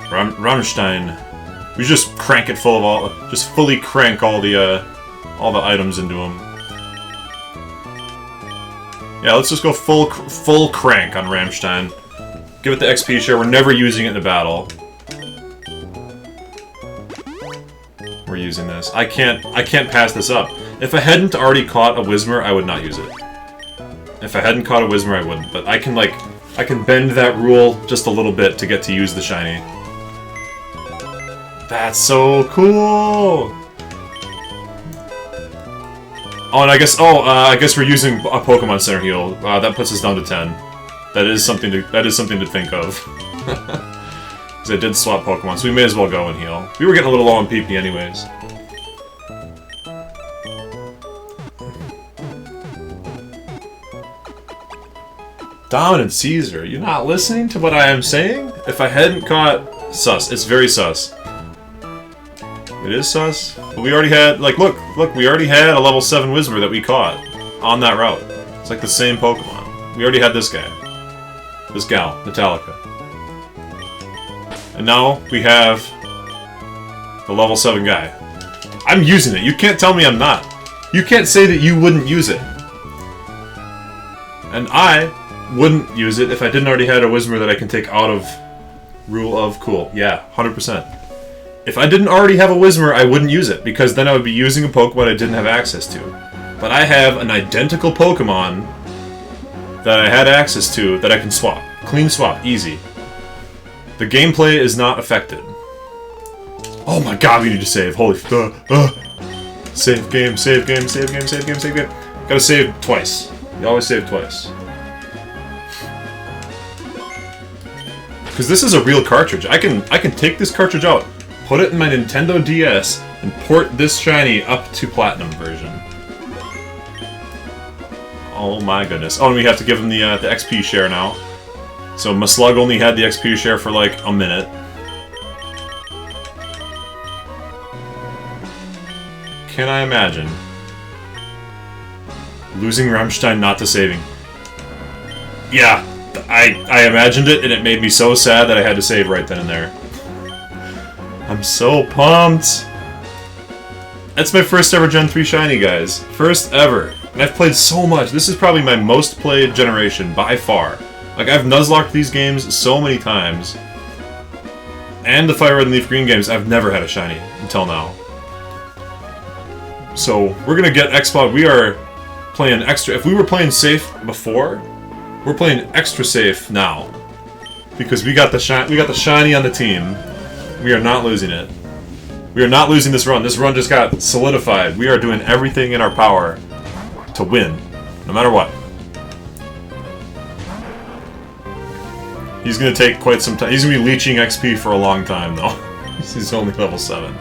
Rammstein. We just crank it full of all... Just fully crank all the items into him. Yeah, let's just go full crank on Rammstein. Give it the XP share. We're never using it in a battle. We're using this. I can't pass this up. If I hadn't already caught a Whismer, I would not use it. If I hadn't caught a Whismer, I wouldn't. But I can bend that rule just a little bit to get to use the shiny. That's so cool! Oh, and I guess we're using a Pokemon Center heal. That puts us down to 10. That is something to think of. Because I did swap Pokemon, so we may as well go and heal. We were getting a little low on PP anyways. Dominant Caesar, you're not listening to what I am saying? If I hadn't caught... Sus. It's very sus. It is sus? But we already had... Like, look, we already had a level 7 Whismer that we caught on that route. It's like the same Pokemon. We already had this guy. This gal, Metallica. And now we have the level 7 guy. I'm using it. You can't tell me I'm not. You can't say that you wouldn't use it. And I wouldn't use it if I didn't already have a Whismer that I can take out of Rule of Cool. Yeah, 100%. If I didn't already have a Whismer, I wouldn't use it, because then I would be using a Pokemon I didn't have access to. But I have an identical Pokemon that I had access to that I can swap. Clean swap, easy. The gameplay is not affected. Oh my god, we need to save. Holy save game, save game, save game, save game, save game. Gotta save twice. You always save twice. Because this is a real cartridge. I can take this cartridge out, put it in my Nintendo DS, and port this shiny up to Platinum version. Oh my goodness. Oh, and we have to give him the XP share now. So Maslug only had the XP share for like a minute. Can I imagine losing Rammstein not to saving? Yeah, I imagined it, and it made me so sad that I had to save right then and there. I'm so pumped! That's my first ever Gen 3 shiny, guys. First ever. And I've played so much. This is probably my most played generation, by far. Like, I've Nuzlocked these games so many times. And the Fire Red and Leaf Green games, I've never had a shiny until now. So, we're gonna get X-Pod. We are playing extra. If we were playing safe before, we're playing extra safe now. Because we got the shiny on the team. We are not losing it. We are not losing this run. This run just got solidified. We are doing everything in our power to win, no matter what. He's gonna take quite some time. He's gonna be leeching XP for a long time, though. He's only level 7.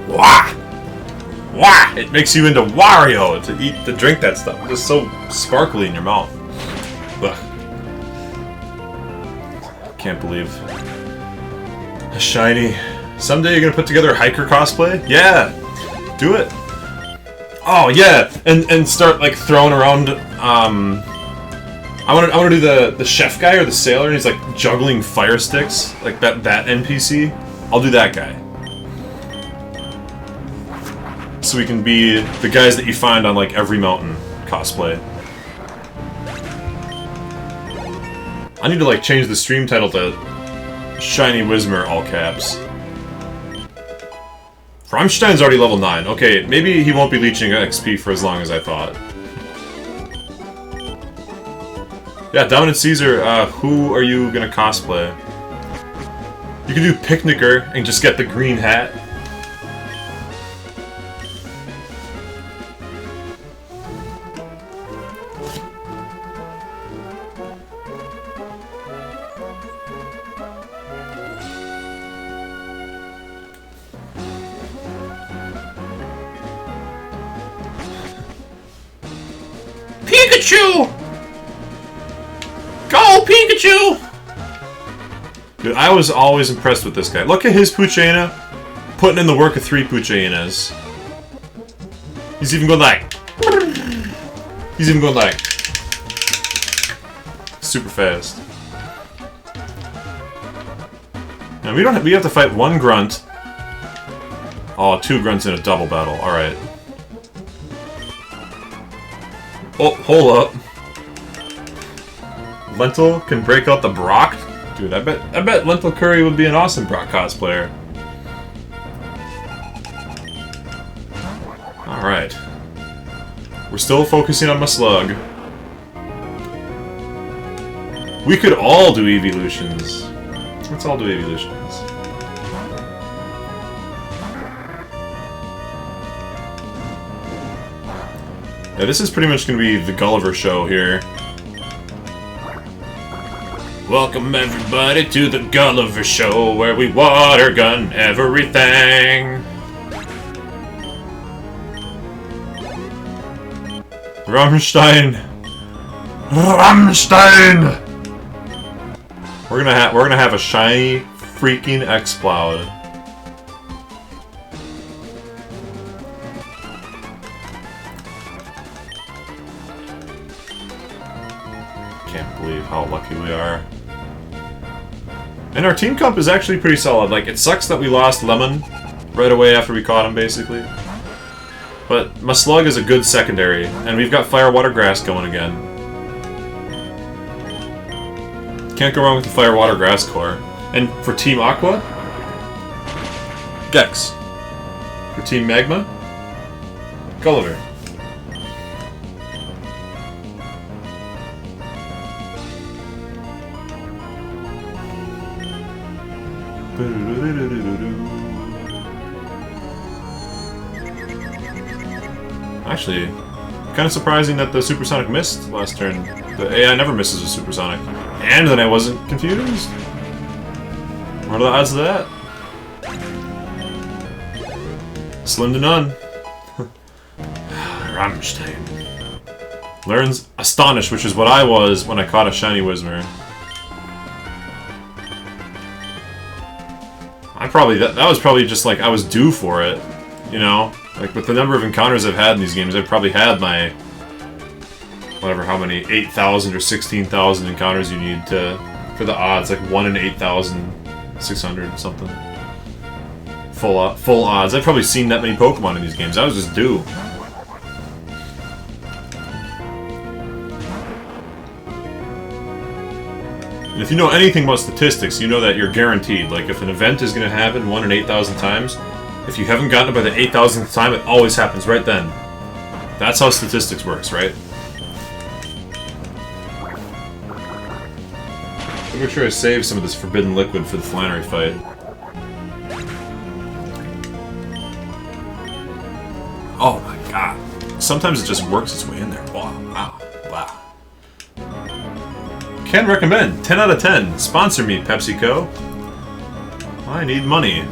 Wah! Wah! It makes you into Wario to drink that stuff. It's just so sparkly in your mouth. Ugh. Can't believe a shiny Someday you're gonna put together a hiker cosplay? Yeah! Do it! Oh yeah! And start like throwing around I wanna do the chef guy or the sailor and he's like juggling fire sticks. Like that NPC. I'll do that guy. So we can be the guys that you find on like every mountain cosplay. I need to like change the stream title to Shiny Whismer all caps. Rammstein's already level 9. Okay, maybe he won't be leeching XP for as long as I thought. Yeah, Dominant Caesar, who are you gonna cosplay? You can do Picnicker and just get the green hat. Pikachu! Go, Pikachu! Dude, I was always impressed with this guy. Look at his Poochyena, putting in the work of 3 Poochyenas. He's even going like... He's even going like... Super fast. Now we don't have, we have to fight 1 grunt. Oh, 2 grunts in a double battle. Alright. Oh, hold up. Lentil can break out the Brock? Dude, I bet Lentil Curry would be an awesome Brock cosplayer. Alright. We're still focusing on my slug. We could all do evolutions. Let's all do evolutions. Yeah, this is pretty much going to be the Gulliver show here. Welcome everybody to the Gulliver Show, where we water gun everything. Rammstein! Rammstein! We're gonna have a shiny freaking X-Cloud. Can't believe how lucky we are. And our team comp is actually pretty solid. Like, it sucks that we lost Lemon right away after we caught him, basically. But my slug is a good secondary, and we've got Fire, Water, Grass going again. Can't go wrong with the Fire, Water, Grass core. And for Team Aqua, Gex. For Team Magma, Gulliver. Actually, kind of surprising that the Supersonic missed last turn. The AI never misses a Supersonic. And then I wasn't confused? What are the odds of that? Slim to none. Rammstein. Learns Astonish, which is what I was when I caught a Shiny Whismer. That was probably just like I was due for it, you know? Like with the number of encounters I've had in these games, I've probably had my whatever, how many 8,000 or 16,000 encounters you need for the odds, like 1 in 8,600 something. Full odds. I've probably seen that many Pokemon in these games. I was just due. And if you know anything about statistics, you know that you're guaranteed. Like, if an event is going to happen 1 in 8,000 times, if you haven't gotten it by the 8,000th time, it always happens right then. That's how statistics works, right? I'll make sure I save some of this forbidden liquid for the Flannery fight. Oh my god. Sometimes it just works its way in there. Wow, wow, wow. Can recommend. 10 out of 10. Sponsor me, PepsiCo. I need money.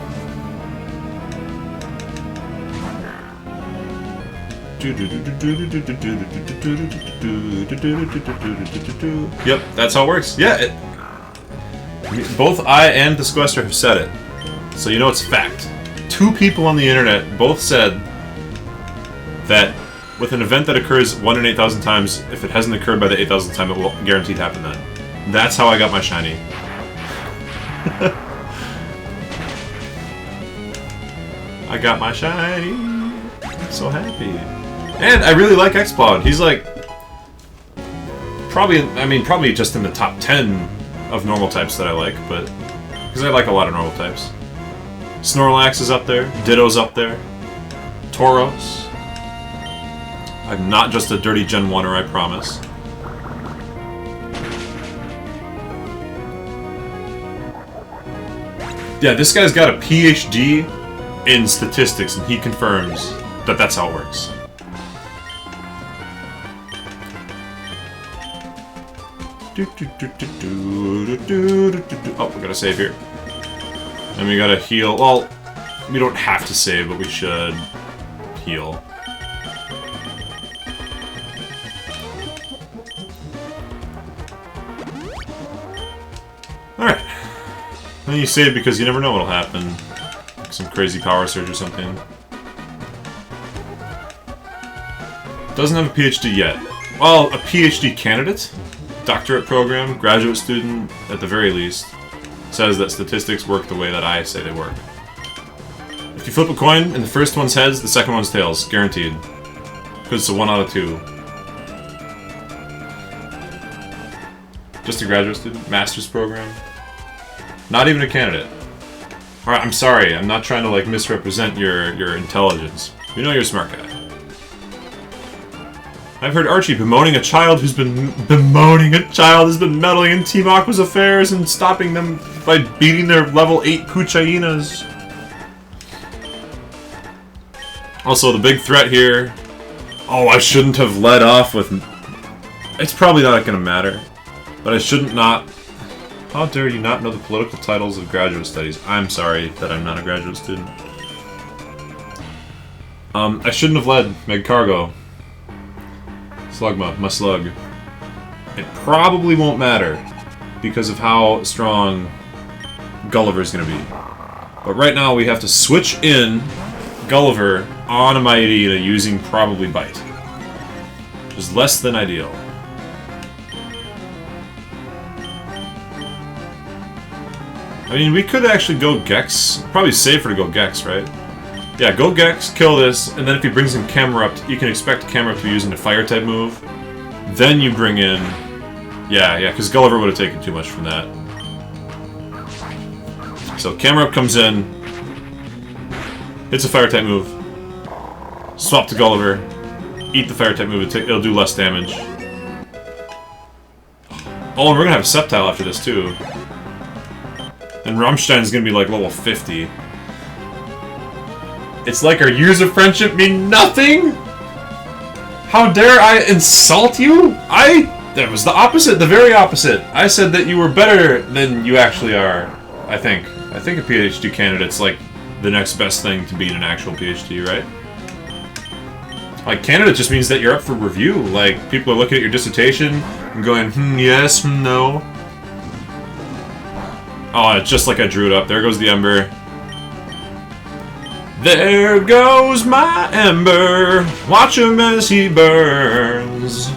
Yep, that's how it works. Yeah, both I and the Sequester have said it. So you know it's fact. 2 people on the internet both said that with an event that occurs 1 in 8,000 times, if it hasn't occurred by the 8,000th time, it will guaranteed happen then. That's how I got my shiny. I got my shiny. I'm so happy. And I really like X-Cloud. He's like probably just in the top 10 of normal types that I like, but because I like a lot of normal types. Snorlax is up there, Ditto's up there, Tauros. I'm not just a dirty Gen 1er, I promise. Yeah, this guy's got a PhD in statistics, and he confirms that that's how it works. Oh, we gotta save here. And we gotta heal. Well, we don't have to save, but we should heal. Alright. Then you save because you never know what'll happen. Like some crazy power surge or something. Doesn't have a PhD yet. Well, a PhD candidate? Doctorate program, graduate student, at the very least, says that statistics work the way that I say they work. If you flip a coin and the first one's heads, the second one's tails. Guaranteed. Because it's a 1 out of 2. Just a graduate student? Master's program? Not even a candidate. Alright, I'm sorry. I'm not trying to, like, misrepresent your intelligence. We know you're a smart guy. I've heard Archie bemoaning a child who's been meddling in Team Aqua's affairs and stopping them by beating their level 8 Puchainas. Also, the big threat here... Oh, I shouldn't have led off with... It's probably not gonna matter. But I shouldn't not... How dare you not know the political titles of graduate studies? I'm sorry that I'm not a graduate student. I shouldn't have led Meg Cargo. Slugma, my slug. It probably won't matter because of how strong Gulliver's gonna be. But right now we have to switch in Gulliver on a Maedita using probably Bite. Which is less than ideal. I mean, we could actually go Gex. Probably safer to go Gex, right? Yeah, go Gex, kill this, and then if he brings in Camerupt, you can expect Camerupt to be using a Fire-type move. Then you bring in... Yeah, because Gulliver would have taken too much from that. So Camerupt comes in, hits a Fire-type move, swap to Gulliver, eat the Fire-type move, it'll do less damage. Oh, and we're gonna have a Sceptile after this, too. And Rammstein's gonna be like level 50. It's like our years of friendship mean nothing? How dare I insult you? That was the opposite, the very opposite. I said that you were better than you actually are, I think. I think a PhD candidate's like the next best thing to beat an actual PhD, right? Like, candidate just means that you're up for review. Like, people are looking at your dissertation and going, yes, no. Oh, it's just like I drew it up. There goes the Ember. There goes my Ember. Watch him as he burns.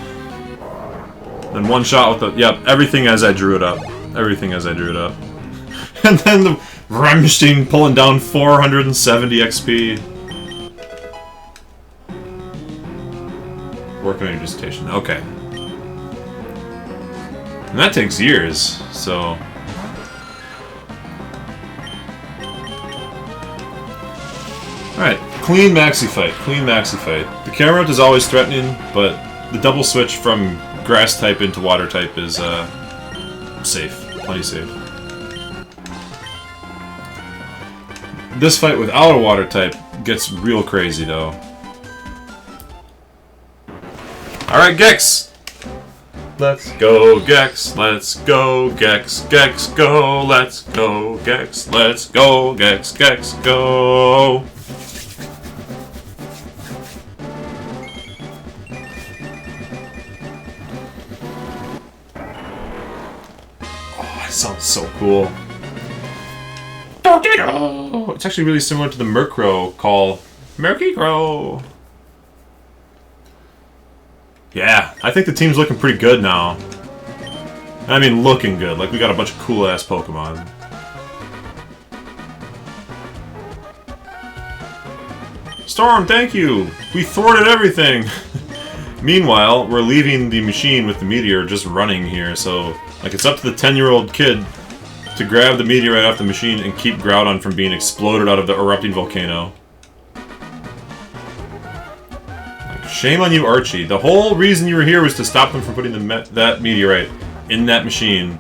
Then one shot with the... Yep, everything as I drew it up. Everything as I drew it up. And then the Rammstein pulling down 470 XP. Working on your dissertation. Okay. And that takes years, so... Alright, clean maxi fight, clean maxi fight. The Camerupt is always threatening, but the double switch from grass type into water type is safe, plenty safe. This fight without a water type gets real crazy though. Alright, Gex! Let's go, Gex, let's go, Gex, Gex, go, let's go, Gex, let's go, Gex, Gex, go! Sounds so cool. It's actually really similar to the Murkrow call. Murkrow. Yeah, I think the team's looking pretty good now. I mean, looking good. Like, we got a bunch of cool-ass Pokemon. Storm, thank you! We thwarted everything! Meanwhile, we're leaving the machine with the meteor just running here, so... Like, it's up to the 10-year-old kid to grab the meteorite off the machine and keep Groudon from being exploded out of the erupting volcano. Like, shame on you, Archie. The whole reason you were here was to stop them from putting that meteorite in that machine.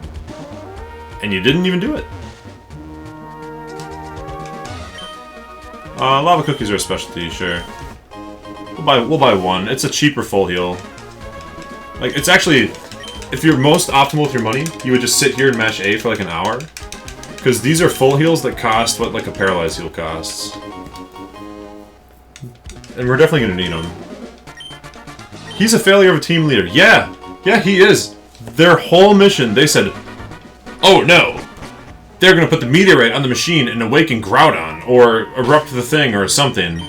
And you didn't even do it. Lava cookies are a specialty, sure. We'll buy one. It's a cheaper full heal. Like, it's actually... If you're most optimal with your money, you would just sit here and mash A for like an hour. Because these are full heals that cost what like a paralyzed heal costs. And we're definitely going to need them. He's a failure of a team leader. Yeah! Yeah, he is! Their whole mission, they said, oh no! They're going to put the meteorite on the machine and awaken Groudon, or erupt the thing, or something.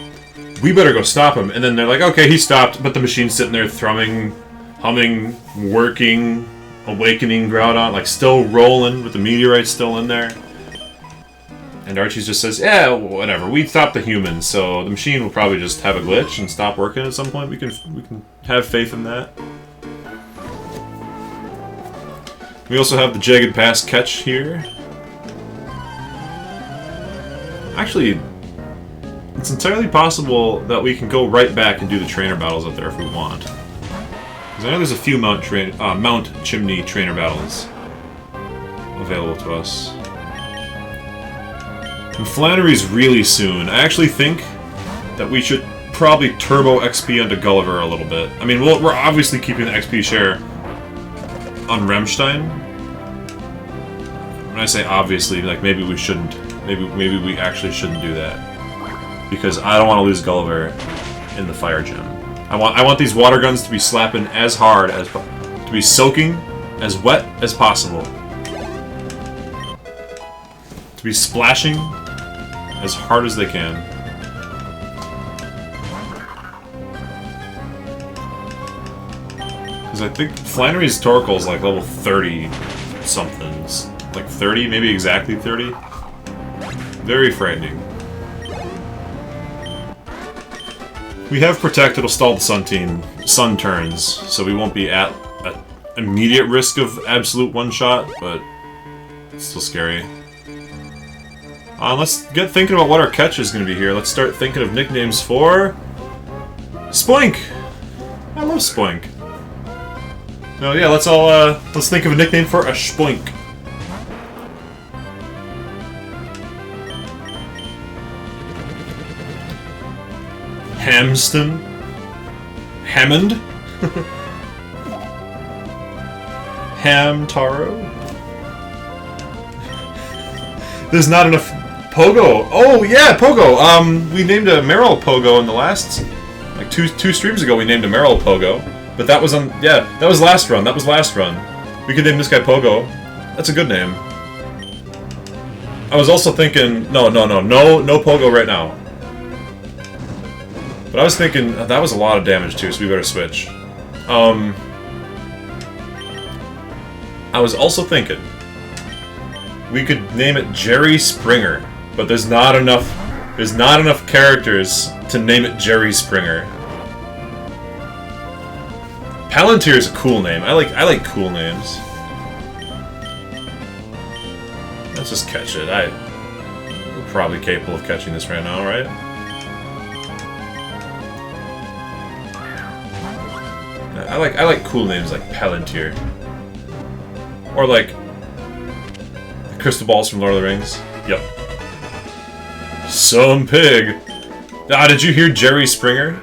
We better go stop him. And then they're like, okay, he stopped, but the machine's sitting there thrumming, humming, working, awakening Groudon, like still rolling with the meteorite still in there. And Archie just says, yeah, whatever, we stopped the humans, so the machine will probably just have a glitch and stop working at some point. We can have faith in that. We also have the Jagged Pass catch here. Actually, it's entirely possible that we can go right back and do the trainer battles up there if we want. Because I know there's a few Mount Chimney trainer battles available to us. And Flannery's really soon. I actually think that we should probably turbo XP onto Gulliver a little bit. I mean, we're obviously keeping the XP share on Remstein. When I say obviously, like maybe we shouldn't. Maybe we actually shouldn't do that. Because I don't want to lose Gulliver in the Fire Gym. I want these water guns to be slapping as hard as to be soaking as wet as possible. To be splashing as hard as they can. Because I think Flannery's Torkoal is like level 30 somethings. Like 30, maybe exactly 30. Very frightening. We have Protect, it'll stall the sun turns, so we won't be at an immediate risk of absolute one-shot, but it's still scary. Let's get thinking about what our catch is going to be here. Let's start thinking of nicknames for... Spoink! I love Spoink. No, yeah, let's think of a nickname for a Spoink. Hamston? Hammond? Hamtaro? There's not enough Pogo. Oh yeah, Pogo. We named a Meryl Pogo in the last, like two streams ago. We named a Meryl Pogo, but that was on that was last run. That was last run. We could name this guy Pogo. That's a good name. I was also thinking no Pogo right now. But I was thinking that was a lot of damage too, so we better switch. I was also thinking we could name it Jerry Springer, but there's not enough characters to name it Jerry Springer. Palantir is a cool name. I like cool names. Let's just catch it. We're probably capable of catching this right now, right? I like cool names like Palantir. Or like the crystal balls from Lord of the Rings. Yep. Some pig. Ah, did you hear Jerry Springer?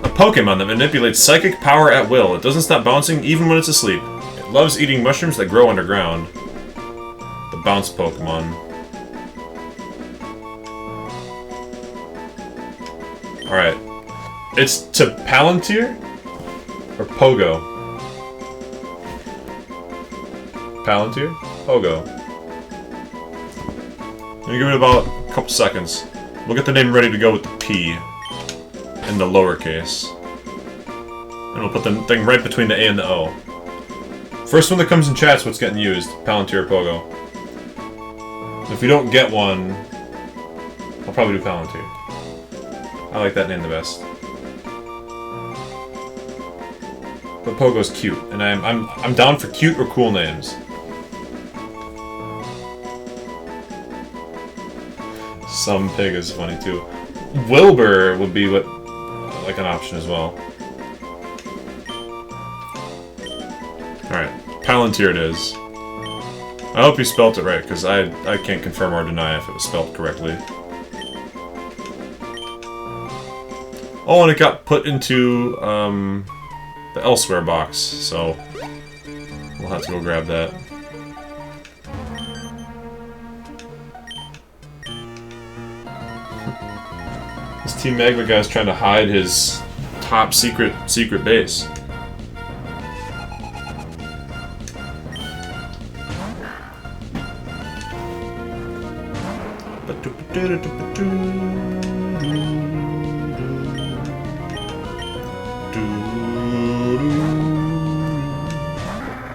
A Pokemon that manipulates psychic power at will. It doesn't stop bouncing even when it's asleep. It loves eating mushrooms that grow underground. The bounce Pokemon. Alright. It's to Palantir? Or Pogo? Palantir? Pogo. give it about a couple seconds. We'll get the name ready to go with the P in the lowercase. And we'll put the thing right between the A and the O. First one that comes in chat's what's getting used. Palantir Pogo. If we don't get one, I'll probably do Palantir. I like that name the best. But Pogo's cute, and I'm down for cute or cool names. Some pig is funny too. Wilbur would be what like an option as well. Alright, Palantir it is. I hope you spelt it right, because I can't confirm or deny if it was spelt correctly. Oh, and it got put into the elsewhere box, so we'll have to go grab that. This Team Magma guy's trying to hide his top secret base.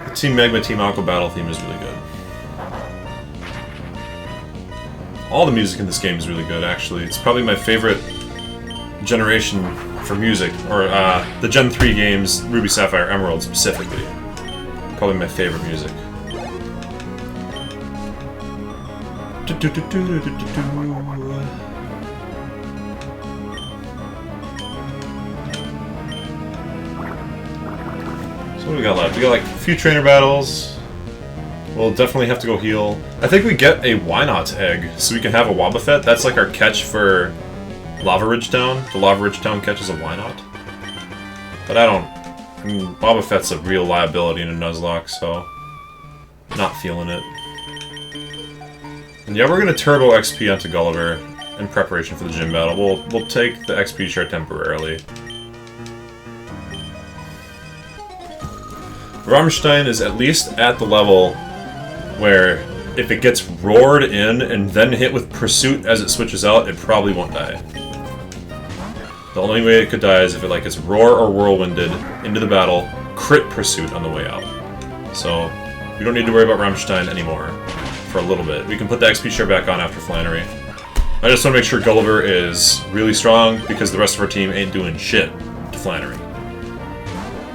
The Team Magma Team Aqua battle theme is really good. All the music in this game is really good, actually. It's probably my favorite generation for music, or the Gen 3 games, Ruby, Sapphire, Emerald specifically. Probably my favorite music. So what do we got left? We got like a few trainer battles. We'll definitely have to go heal. I think we get a Why Not egg, so we can have a Wobbuffet. That's like our catch for Lava Ridge Town. The Lava Ridge Town catches a Why Not. But I mean, Wobbuffet's a real liability in a Nuzlocke, so not feeling it. And yeah, we're gonna turbo XP onto Gulliver in preparation for the gym battle. We'll take the XP share temporarily. Rammstein is at least at the level where if it gets roared in and then hit with Pursuit as it switches out, it probably won't die. The only way it could die is if it like gets Roar or Whirlwinded into the battle, crit Pursuit on the way out. So we don't need to worry about Rammstein anymore for a little bit. We can put the XP share back on after Flannery. I just want to make sure Gulliver is really strong because the rest of our team ain't doing shit to Flannery.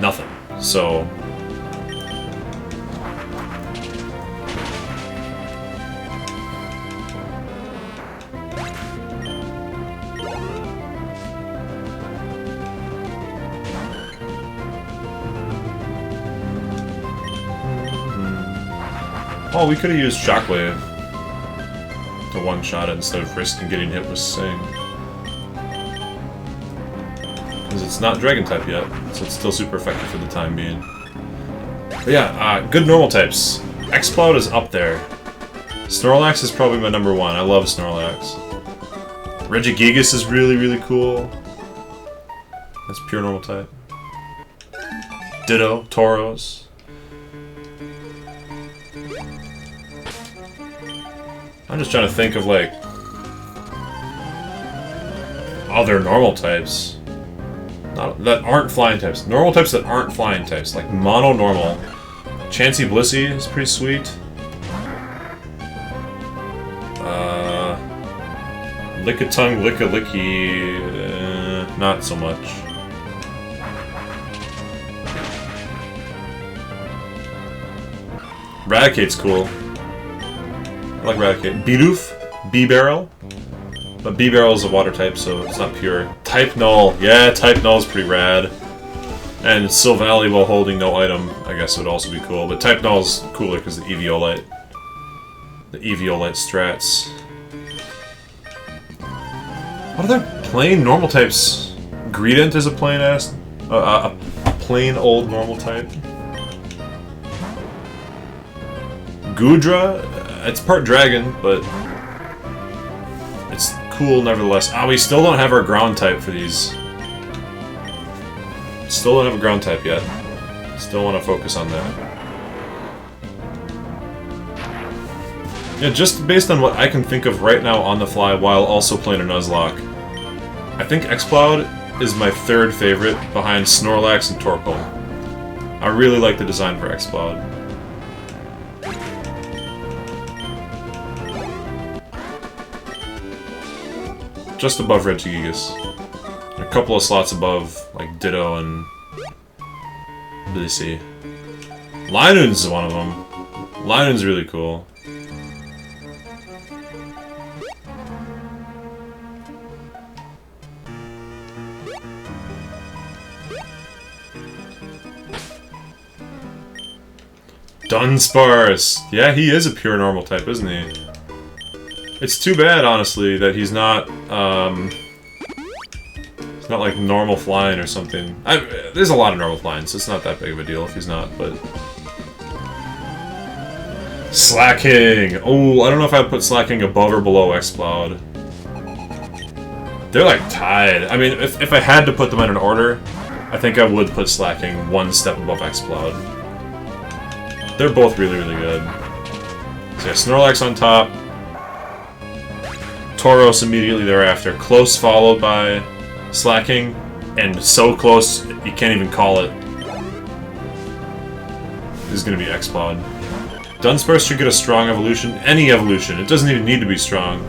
Nothing. So oh, we could have used Shockwave to one-shot it instead of risking getting hit with Sing. Because it's not Dragon type yet, so it's still super effective for the time being. But yeah, good normal types. X-Cloud is up there. Snorlax is probably my number one. I love Snorlax. Regigigas is really, really cool. That's pure normal type. Ditto, Tauros. I'm just trying to think of, like, other normal types. That aren't flying types. Normal types that aren't flying types. Like, mono-normal. Chansey Blissey is pretty sweet. Lickitung, Licky, not so much. Raticate's cool. I like Raticate. Bidoof, B-Barrel. But B-Barrel is a water type, so it's not pure. Type Null. Yeah, Type Null is pretty rad. And Sylvally while holding no item, I guess would also be cool. But Type Null is cooler because the Eviolite. The Eviolite strats. What other plain normal types? Greedent is a plain ass... a plain old normal type. Goodra? It's part dragon, but it's cool nevertheless. Ah, we still don't have our ground type for these. Still don't have a ground type yet. Still want to focus on that. Yeah, just based on what I can think of right now on the fly while also playing a Nuzlocke, I think X-Cloud is my third favorite behind Snorlax and Torkoal. I really like the design for X-Cloud. Just above Regigigas. A couple of slots above, like Ditto and Blissey. Linoon's one of them. Linoon's really cool. Dunsparce! Yeah, he is a pure normal type, isn't he? It's too bad, honestly, that he's not, he's not like normal flying or something. There's a lot of normal flying, so it's not that big of a deal if he's not, but... Slacking! Oh, I don't know if I'd put Slacking above or below X-Cloud. They're like tied. I mean, if I had to put them in an order, I think I would put Slacking one step above X-Cloud. They're both really, really good. So yeah, Snorlax on top. Tauros immediately thereafter. Close followed by Slacking. And so close, you can't even call it. This is going to be X-Cloud. Dunsparce should get a strong evolution. Any evolution. It doesn't even need to be strong.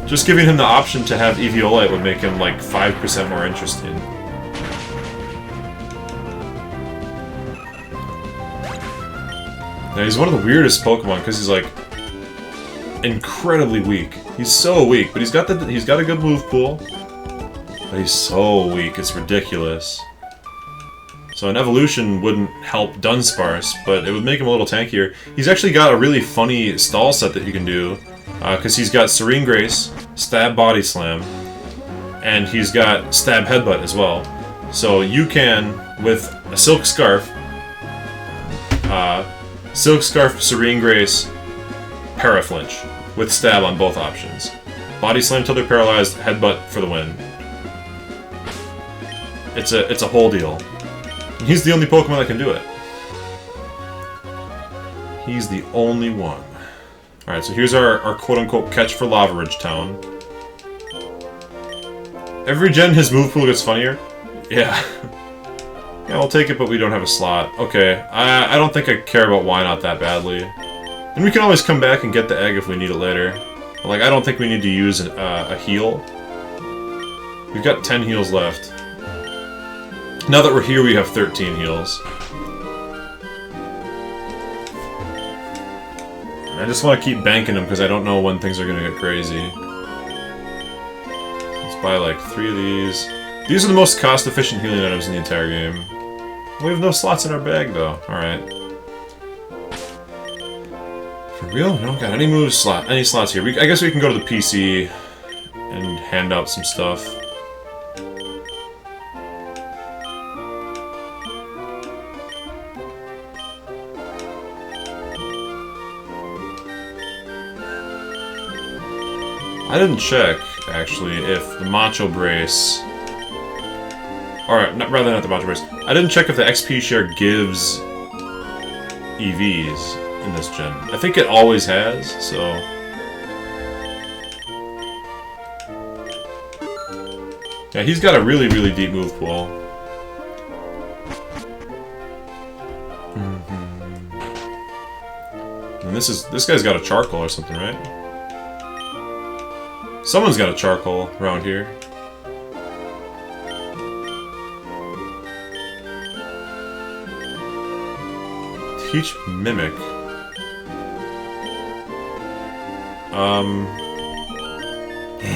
Just giving him the option to have Eviolite would make him like 5% more interesting. Now, he's one of the weirdest Pokemon because he's like incredibly weak. He's so weak, but he's got a good move pool. But he's so weak, it's ridiculous. So an evolution wouldn't help Dunsparce, but it would make him a little tankier. He's actually got a really funny stall set that you can do, because he's got Serene Grace, Stab Body Slam, and he's got Stab Headbutt as well. So you can, with a Silk Scarf, Serene Grace, Paraflinch, with Stab on both options. Body Slam till they're paralyzed, Headbutt for the win. It's a whole deal. He's the only Pokemon that can do it. He's the only one. Alright, so here's our quote-unquote catch for Lava Ridge Town. Every gen his move pool gets funnier? Yeah. Yeah, I'll take it, but we don't have a slot. Okay, I don't think I care about why not that badly. And we can always come back and get the egg if we need it later. But, like, I don't think we need to use a heal. We've got 10 heals left. Now that we're here, we have 13 heals. I just want to keep banking them because I don't know when things are going to get crazy. Let's buy like 3 of these. These are the most cost-efficient healing items in the entire game. We have no slots in our bag, though. Alright. For real? We don't got any slots here. I guess we can go to the PC and hand out some stuff. I didn't check, actually, if the Macho Brace... Alright, rather not the Macho Brace. I didn't check if the XP share gives EVs in this gen. I think it always has, so... Yeah, he's got a really, really deep move pool. And this guy's got a charcoal or something, right? Someone's got a charcoal around here. Teach Mimic.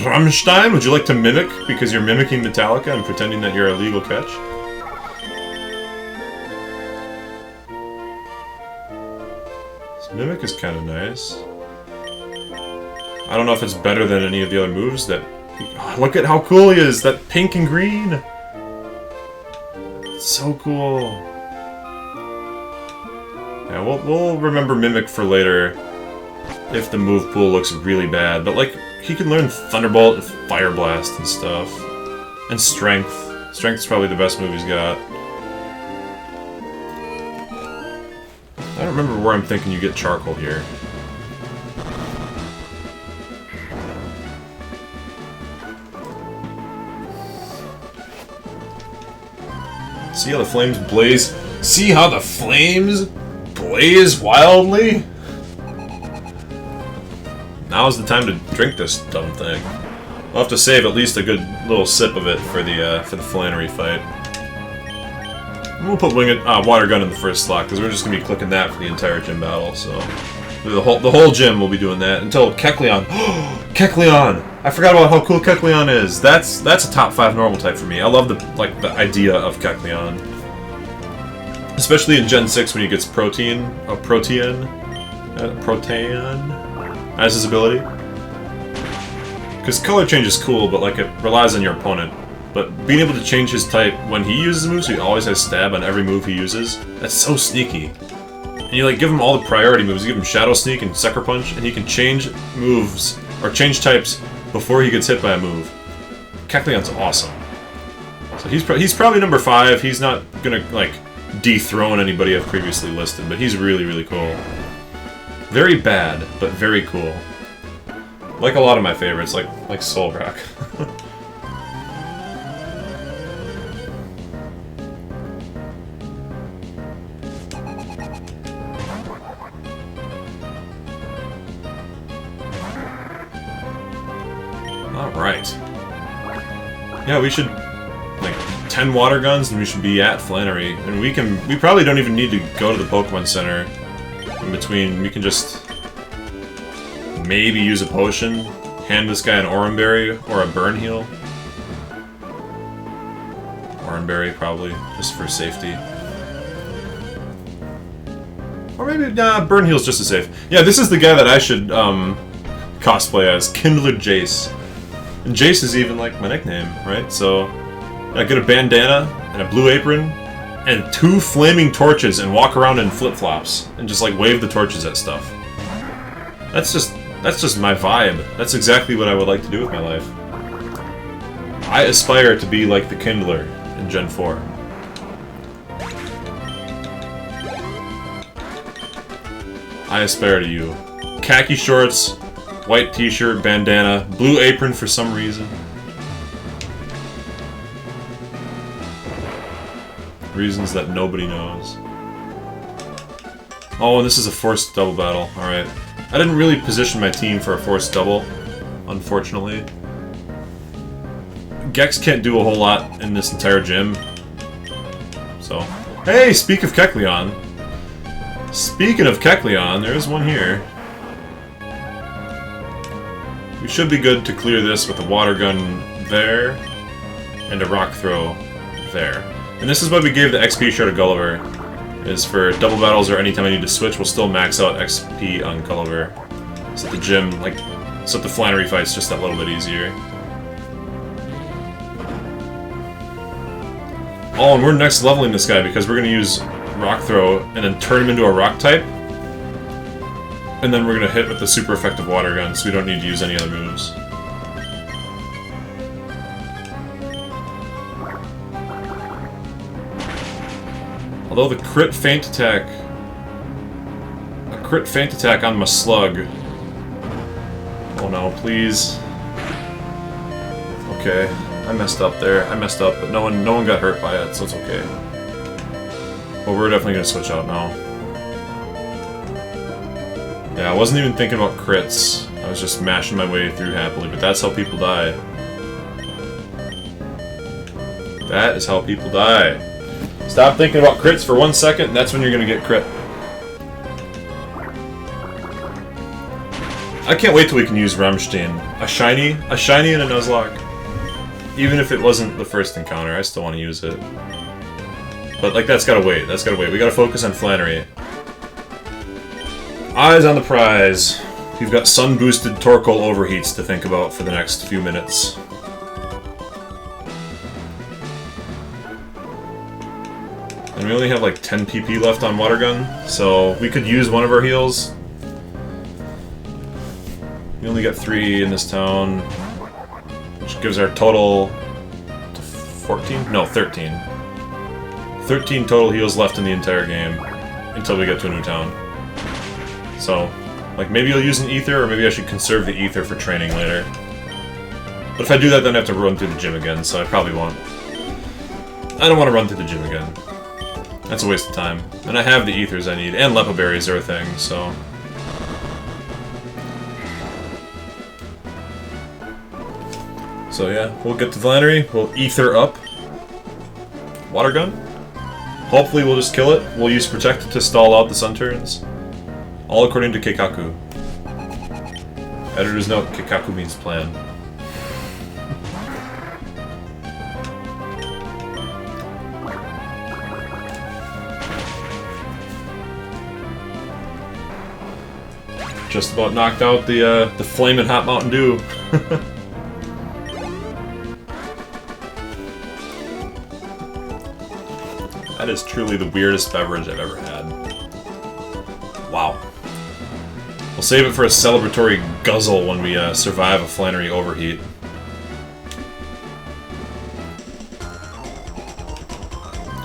Rammstein, would you like to mimic? Because you're mimicking Metallica and pretending that you're a legal catch? This Mimic is kind of nice. I don't know if it's better than any of the other moves that... Oh, look at how cool he is! That pink and green! It's so cool. Yeah, we'll remember Mimic for later if the move pool looks really bad. But, like, he can learn Thunderbolt and Fire Blast and stuff. And Strength. Strength is probably the best move he's got. I don't remember where I'm thinking you get Charcoal here. See how the flames blaze? See how the flames blaze wildly? Now's the time to drink this dumb thing. We'll have to save at least a good little sip of it for the Flannery fight. We'll put Water Gun in the first slot, because we're just going to be clicking that for the entire gym battle, so... The whole gym will be doing that until Kecleon. Kecleon! I forgot about how cool Kecleon is. That's a top 5 normal type for me. I love the idea of Kecleon. Especially in Gen 6 when he gets Protean as his ability. Because color change is cool, but like it relies on your opponent. But being able to change his type when he uses moves, so he always has stab on every move he uses, that's so sneaky. And you like give him all the priority moves. You give him Shadow Sneak and Sucker Punch, and he can change moves or change types before he gets hit by a move. Kecleon's awesome. So he's probably number 5. He's not gonna like dethrone anybody I've previously listed, but he's really, really cool. Very bad, but very cool. Like a lot of my favorites, like Solrock. Alright. Yeah, we should... like, 10 water guns and we should be at Flannery. And we probably don't even need to go to the Pokemon Center. In between, we can just... maybe use a potion, hand this guy an Oranberry, or a Burn Heal. Oranberry, probably, just for safety. Or maybe, nah, Burn Heal's just as safe. Yeah, this is the guy that I should, cosplay as, Kindler Jace. And Jace is even, like, my nickname, right? So, I get a bandana, and a blue apron, and 2 flaming torches, and walk around in flip-flops, and just, like, wave the torches at stuff. That's just my vibe. That's exactly what I would like to do with my life. I aspire to be like the Kindler in Gen 4. I aspire to you. Khaki shorts, white t-shirt, bandana, blue apron for some reason. Reasons that nobody knows. Oh, and this is a forced double battle. Alright. I didn't really position my team for a forced double, unfortunately. Gex can't do a whole lot in this entire gym. So, hey, speak of Kecleon. Speaking of Kecleon, there's one here. We should be good to clear this with a water gun there, and a rock throw there. And this is what we gave the XP share to Gulliver. Is for double battles or anytime I need to switch, we'll still max out XP on Gulliver. So at the gym, like, so at the Flannery fight's just that little bit easier. Oh, and we're next leveling this guy because we're gonna use Rock Throw and then turn him into a rock type. And then we're gonna hit with the super effective water gun, so we don't need to use any other moves. Although the crit feint attack... a crit feint attack on my slug... Oh no, please. Okay, I messed up there. I messed up, but no one got hurt by it, so it's okay. Well, we're definitely gonna switch out now. Yeah, I wasn't even thinking about crits. I was just mashing my way through happily, but that's how people die. That is how people die. Stop thinking about crits for 1 second, and that's when you're gonna get crit. I can't wait till we can use Rammstein. A shiny and a Nuzlocke. Even if it wasn't the first encounter, I still want to use it. But, like, that's gotta wait. That's gotta wait. We gotta focus on Flannery. Eyes on the prize. We've got sun-boosted Torkoal overheats to think about for the next few minutes. And we only have like 10 PP left on Water Gun, so we could use one of our heals. We only got 3 in this town, which gives our total to 14? No, 13. 13 total heals left in the entire game until we get to a new town. So, Like, maybe you'll use an ether, or maybe I should conserve the ether for training later. But if I do that, then I have to run through the gym again, so I probably won't. I don't want to run through the gym again. That's a waste of time. And I have the ethers I need, and Lepa berries are a thing, so... So yeah, we'll get to Flannery, we'll ether up. Water gun? Hopefully we'll just kill it. We'll use Protect to stall out the Sun turns. All according to Keikaku. Editor's note, Keikaku means plan. Just about knocked out the flaming hot Mountain Dew. That is truly the weirdest beverage I've ever had. Wow. We'll save it for a celebratory guzzle when we survive a Flannery overheat.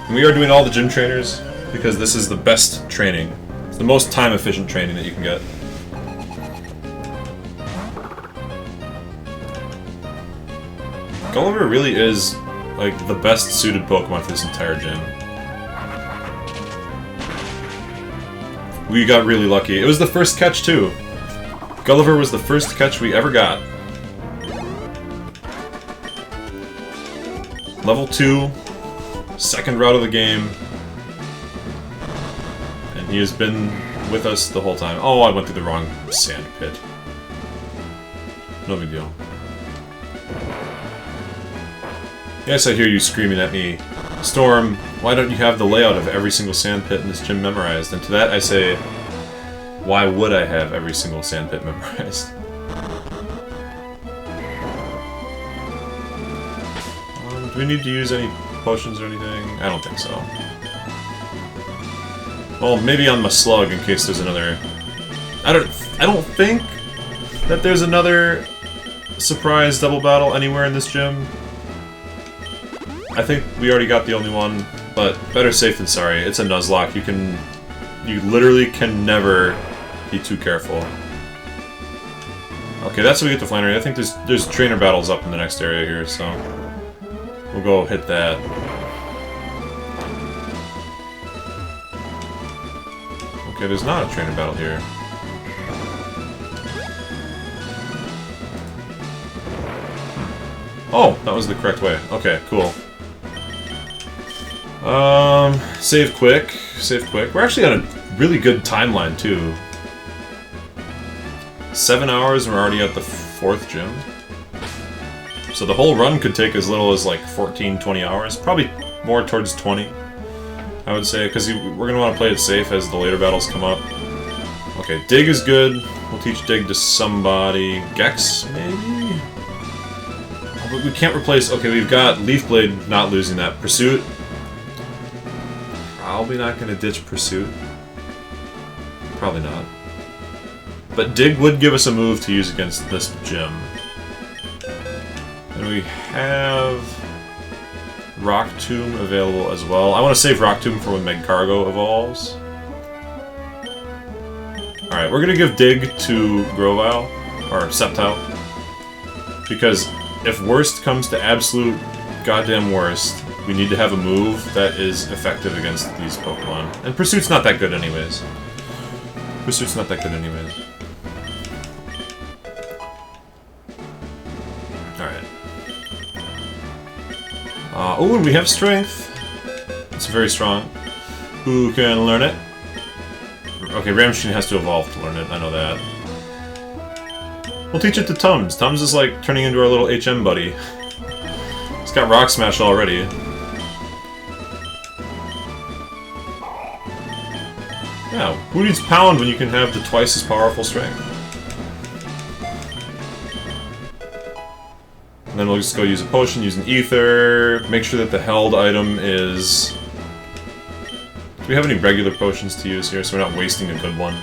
And we are doing all the gym trainers because this is the best training. It's the most time-efficient training that you can get. Gulliver really is, like, the best suited Pokemon for this entire gym. We got really lucky. It was the first catch, too. Gulliver was the first catch we ever got. Level 2, second route of the game. And he has been with us the whole time. Oh, I went through the wrong sand pit. No big deal. Yes, I hear you screaming at me, Storm, why don't you have the layout of every single sand pit in this gym memorized? And to that I say, why would I have every single sand pit memorized? Do we need to use any potions or anything? I don't think so. Well, maybe on my slug in case there's another... I don't think that there's another surprise double battle anywhere in this gym. I think we already got the only one, but better safe than sorry. It's a Nuzlocke. You literally can never be too careful. Okay, that's how we get to Flannery. I think there's trainer battles up in the next area here, so we'll go hit that. Okay, there's not a trainer battle here. Oh, that was the correct way. Okay, cool. Save quick. Save quick. We're actually on a really good timeline, too. 7 hours and we're already at the 4th gym. So the whole run could take as little as like 14, 20 hours. Probably more towards 20, I would say, because we're going to want to play it safe as the later battles come up. Okay, Dig is good. We'll teach Dig to somebody. Gex, maybe? Oh, but we can't replace... Okay, we've got Leaf Blade not losing that. Pursuit. Probably not going to ditch Pursuit. Probably not. But Dig would give us a move to use against this gym. And we have Rock Tomb available as well. I want to save Rock Tomb for when Magcargo evolves. Alright, we're going to give Dig to Grovyle, or Sceptile. Because if worst comes to absolute goddamn worst, we need to have a move that is effective against these Pokemon. And Pursuit's not that good anyways. Pursuit's not that good anyways. Alright. Oh, and we have Strength. It's very strong. Who can learn it? Okay, Ramsheen has to evolve to learn it, I know that. We'll teach it to Tums. Tums is like turning into our little HM buddy. It's got Rock Smash already. Yeah, who needs Pound when you can have the twice as powerful Strength? And then we'll just go use a potion, use an Ether, make sure that the held item is... Do we have any regular potions to use here so we're not wasting a good one?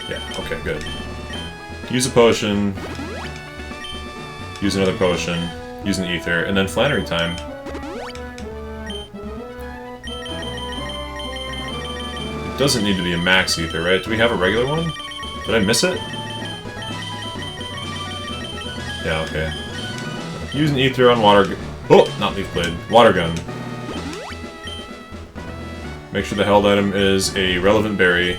Yeah, okay, good. Use a potion, use another potion, use an Ether, and then Flannery time. doesn't need to be a max ether, right? Do we have a regular one? Did I miss it? Yeah, okay. Use an ether on water gun. Oh, not leaf blade. Water gun. Make sure the held item is a relevant berry.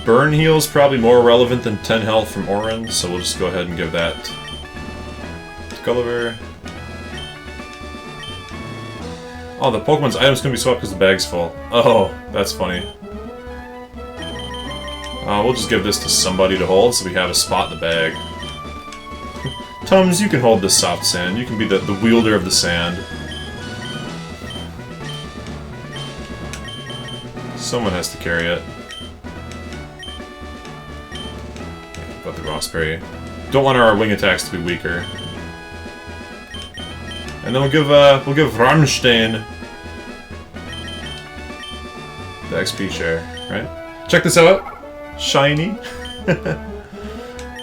Burn heal's probably more relevant than 10 health from Orin, so we'll just go ahead and give that to Gulliver. Oh, the Pokemon's item's gonna be swapped because the bag's full. Oh, that's funny. We'll just give this to somebody to hold so we have a spot in the bag. Tums, you can hold this soft sand. You can be the wielder of the sand. Someone has to carry it. Got the Rossberry. Don't want our wing attacks to be weaker. And then we'll give Rammstein the XP share, right? Check this out. Shiny.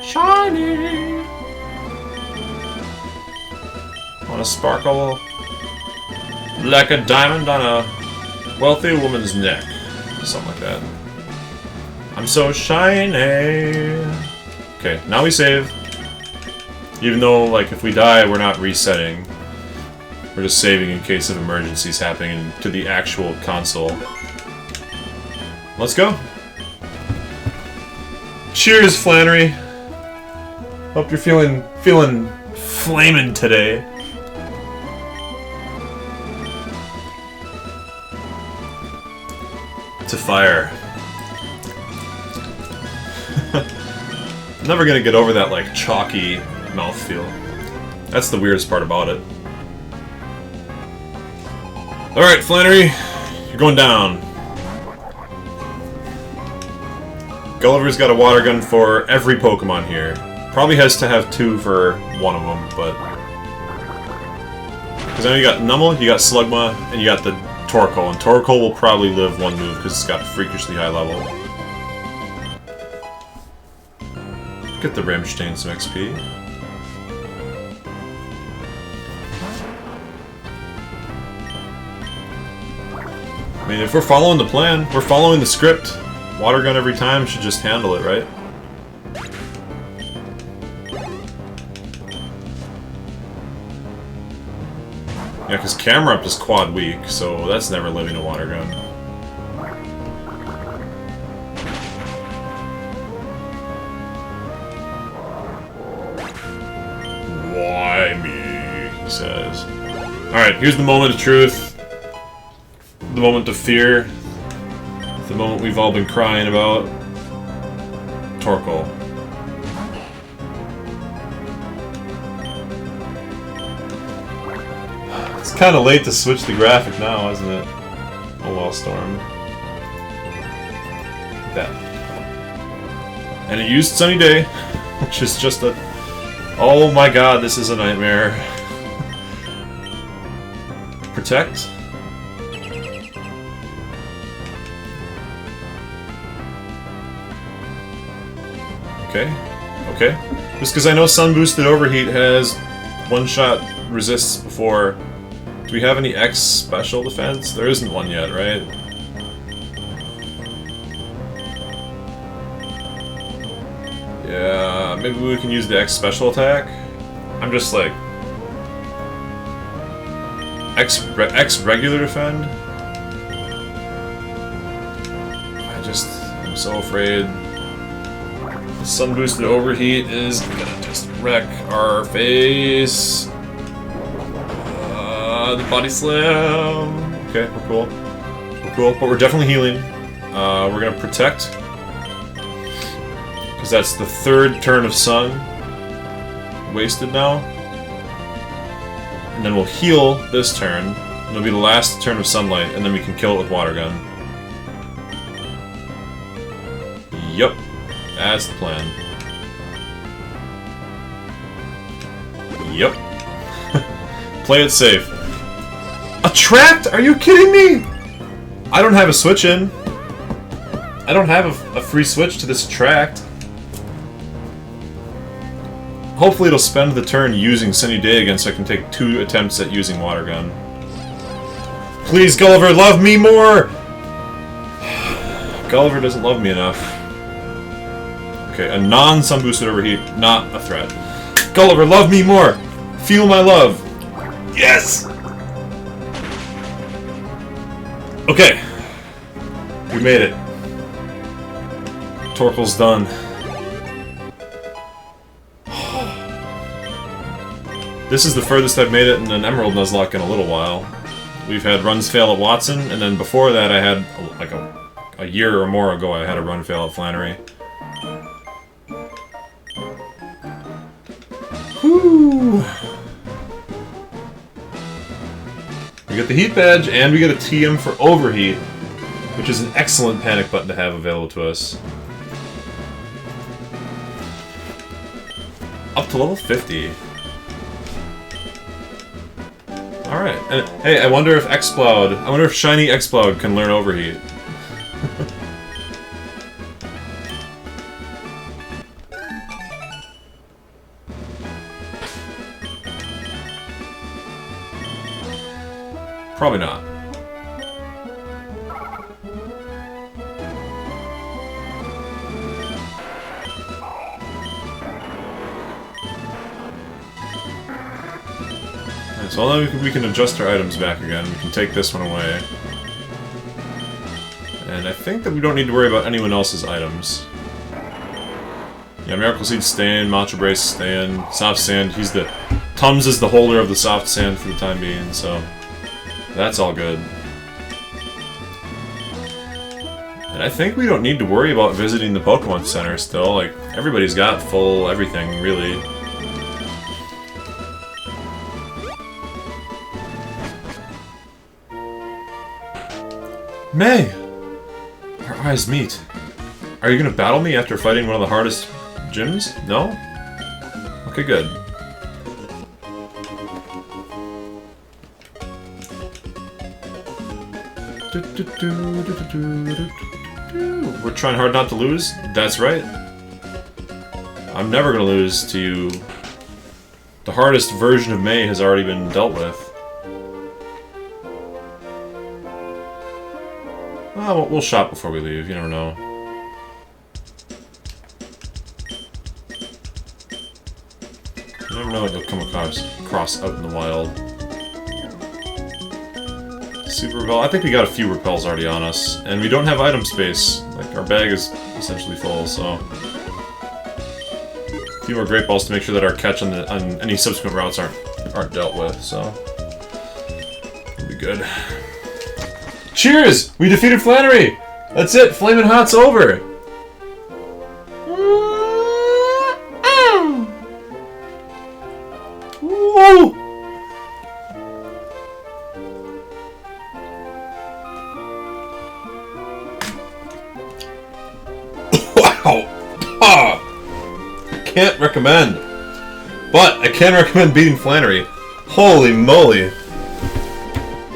Shiny. Want to sparkle like a diamond on a wealthy woman's neck. Something like that. I'm so shiny. Okay, now we save. Even though, like, if we die, we're not resetting. We're just saving in case of emergencies happening to the actual console. Let's go. Cheers, Flannery. Hope you're feeling flamin' today. To fire. I'm never gonna get over that, like, chalky mouthfeel. That's the weirdest part about it. Alright, Flannery, you're going down. Gulliver's got a water gun for every Pokemon here. Probably has to have 2 for one of them, but... Because I know you got Numel, you got Slugma, and you got the Torkoal, and Torkoal will probably live one move because it's got freakishly high level. Get the Rammstein some XP. I mean, if we're following the plan, we're following the script. Water gun every time should just handle it, right? Yeah, because Camerupt is quad weak, so that's never living a water gun. Why me? He says. Alright, here's the moment of truth. The moment of fear. The moment we've all been crying about. Torkoal. It's kind of late to switch the graphic now, isn't it? Oh well, Storm. That. And it used Sunny Day, which is just a... Oh my god, this is a nightmare. Protect? Okay. Okay. Just because I know Sun Boosted Overheat has one-shot resists before... Do we have any X special defense? There isn't one yet, right? Yeah, maybe we can use the X special attack? I'm just like... X regular defend? I'm so afraid. The Sun Boosted Overheat is gonna just wreck our face. The Body Slam. Okay, we're cool. We're cool, but we're definitely healing. We're gonna protect. Because that's the 3rd turn of Sun. Wasted now. And then we'll heal this turn. And it'll be the last turn of Sunlight, and then we can kill it with Water Gun. Yup. That's the plan. Yup. Play it safe. Attract? Are you kidding me? I don't have a switch in. I don't have a free switch to this Attract. Hopefully it'll spend the turn using Sunny Day again so I can take 2 attempts at using Water Gun. Please, Gulliver, love me more! Gulliver doesn't love me enough. Okay, a non-sun boosted overheat, not a threat. Gulliver, love me more! Feel my love! Yes! Okay. We made it. Torkel's done. This is the furthest I've made it in an Emerald Nuzlocke in a little while. We've had runs fail at Watson, and then before that I had, like a year or more ago, I had a run fail at Flannery. Whew! We get the heat badge, and we get a TM for overheat, which is an excellent panic button to have available to us. Up to level 50. Alright, and hey, I wonder if Shiny Exploud can learn overheat. Probably not. So now we can adjust our items back again. We can take this one away. And I think that we don't need to worry about anyone else's items. Yeah, Miracle Seed staying, Matcha Brace staying, Soft Sand, Tums is the holder of the Soft Sand for the time being, so that's all good. And I think we don't need to worry about visiting the Pokemon Center still, like, everybody's got full everything, really. May! Our eyes meet. Are you gonna battle me after fighting one of the hardest gyms? No? Okay, good. We're trying hard not to lose? That's right. I'm never gonna lose to you. The hardest version of May has already been dealt with. Oh, we'll shop before we leave, you never know. You never know what you'll come across out in the wild. Super Repel. I think we got a few repels already on us, and we don't have item space. Like, our bag is essentially full, so... A few more Great Balls to make sure that our catch on any subsequent routes aren't dealt with, so... We'll be good. Cheers! We defeated Flannery! That's it! Flamin' Hot's over! Woo! Wow! Can't recommend. But I can recommend beating Flannery. Holy moly!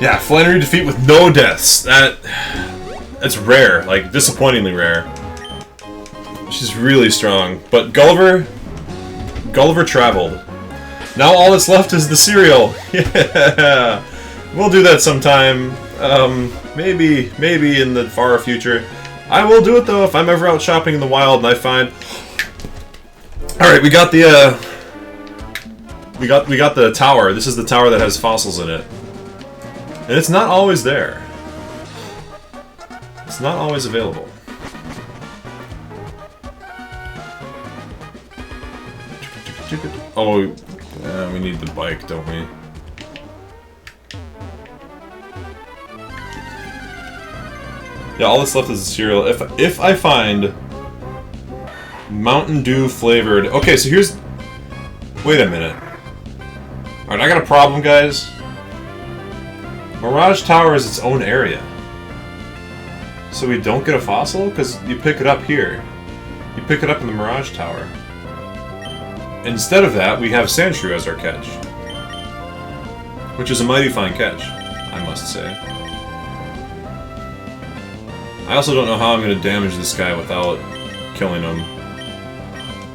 Yeah, Flannery defeat with no deaths. That's rare, like disappointingly rare. She's really strong. But Gulliver traveled. Now all that's left is the cereal. Yeah, we'll do that sometime. Maybe in the far future. I will do it though if I'm ever out shopping in the wild and I find. All right, we got the tower. This is the tower that has fossils in it. And it's not always there. It's not always available. Oh, we need the bike, don't we? Yeah, all that's left is the cereal. If I find Mountain Dew flavored... Okay, so here's... Wait a minute. Alright, I got a problem, guys. Mirage Tower is its own area. So we don't get a fossil? Because you pick it up here. You pick it up in the Mirage Tower. Instead of that, we have Sandshrew as our catch. Which is a mighty fine catch, I must say. I also don't know how I'm going to damage this guy without killing him.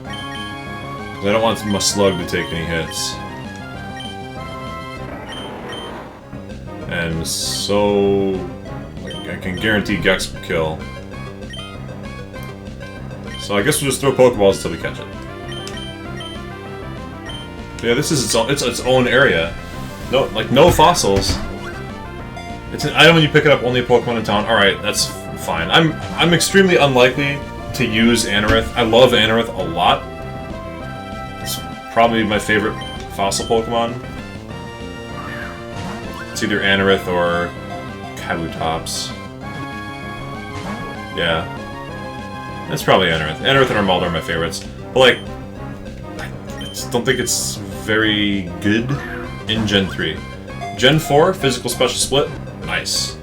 I don't want my slug to take any hits. And so... I can guarantee Gex will kill. So I guess we'll just throw Pokeballs until we catch it. Yeah, this is its own area. No, like, no fossils. It's an item when you pick it up, only a Pokemon in town. Alright, that's fine. I'm extremely unlikely to use Anorith. I love Anorith a lot. It's probably my favorite fossil Pokemon. It's either Anorith or Kabutops. Yeah. That's probably Anorith. Anorith and Armaldo are my favorites. But, like, I just don't think it's very good in Gen 3. Gen 4, Physical Special Split, nice.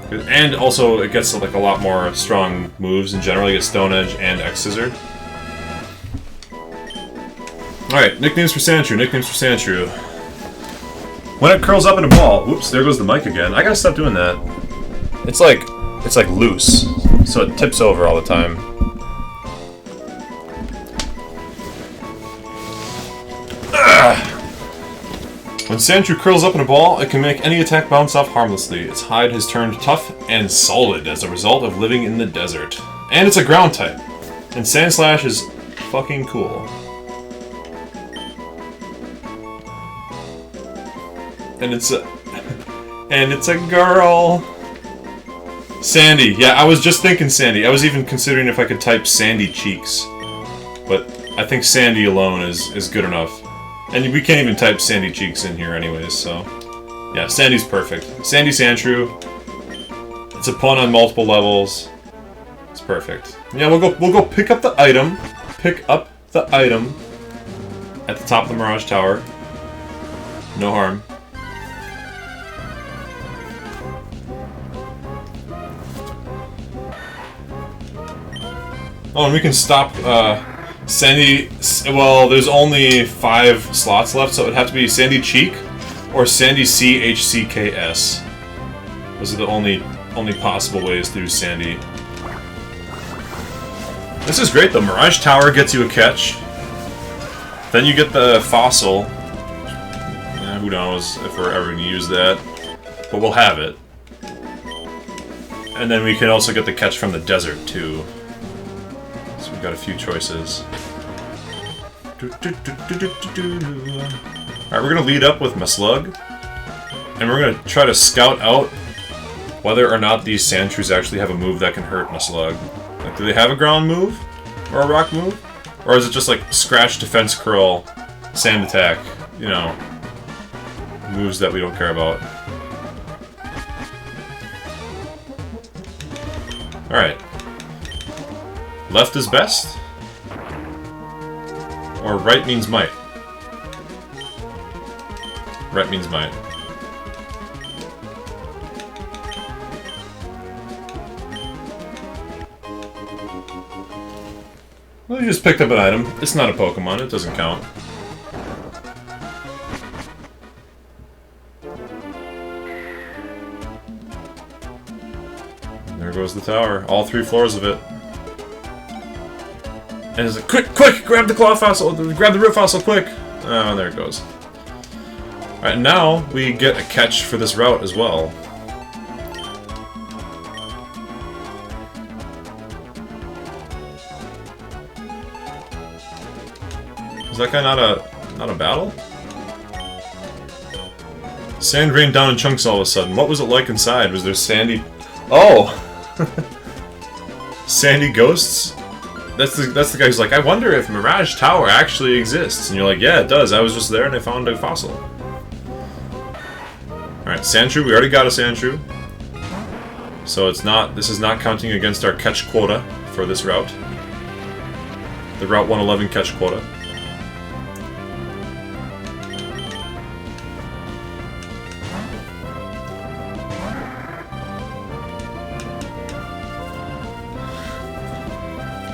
And also, it gets like a lot more strong moves in general. You get Stone Edge and X-Scissor. Alright, nicknames for Sandshrew, nicknames for Sandshrew. When it curls up in a ball... Whoops, there goes the mic again. I gotta stop doing that. It's like loose, so it tips over all the time. When Sandshrew curls up in a ball, it can make any attack bounce off harmlessly. Its hide has turned tough and solid as a result of living in the desert. And it's a ground type. And Sandslash is fucking cool. And it's a... and it's a girl! Sandy. Yeah, I was just thinking Sandy. I was even considering if I could type Sandy Cheeks. But I think Sandy alone is good enough. And we can't even type Sandy Cheeks in here anyways, so... yeah, Sandy's perfect. Sandy Sandshrew. It's a pun on multiple levels. It's perfect. Yeah, we'll go pick up the item. Pick up the item at the top of the Mirage Tower. No harm. Oh, and we can stop, Sandy... well, there's only 5 slots left, so it would have to be Sandy Cheek or Sandy CHCKS. Those are the only possible ways to do Sandy. This is great, though. Mirage Tower gets you a catch. Then you get the fossil. Who knows if we're ever going to use that. But we'll have it. And then we can also get the catch from the desert, too. So we've got a few choices. Alright, we're going to lead up with Nuzlocke. And we're going to try to scout out whether or not these Sandshrews actually have a move that can hurt Nuzlocke. Like, do they have a ground move? Or a rock move? Or is it just like Scratch, Defense Curl, Sand Attack? You know, moves that we don't care about. Alright. Left is best? Or right means might? Right means might. Well, you just picked up an item. It's not a Pokemon, it doesn't count. And there goes the tower. All 3 floors of it. And it's like, quick! Grab the claw fossil! Grab the root fossil, quick! Oh, there it goes. Alright, now we get a catch for this route as well. Is that guy not a battle? Sand rained down in chunks all of a sudden. What was it like inside? Was there sandy... Oh! Sandy ghosts? That's the guy who's like, I wonder if Mirage Tower actually exists. And you're like, yeah, it does. I was just there and I found a fossil. Alright, Sandshrew. We already got a Sandshrew. So it's not... this is not counting against our catch quota for this route. The Route 111 catch quota.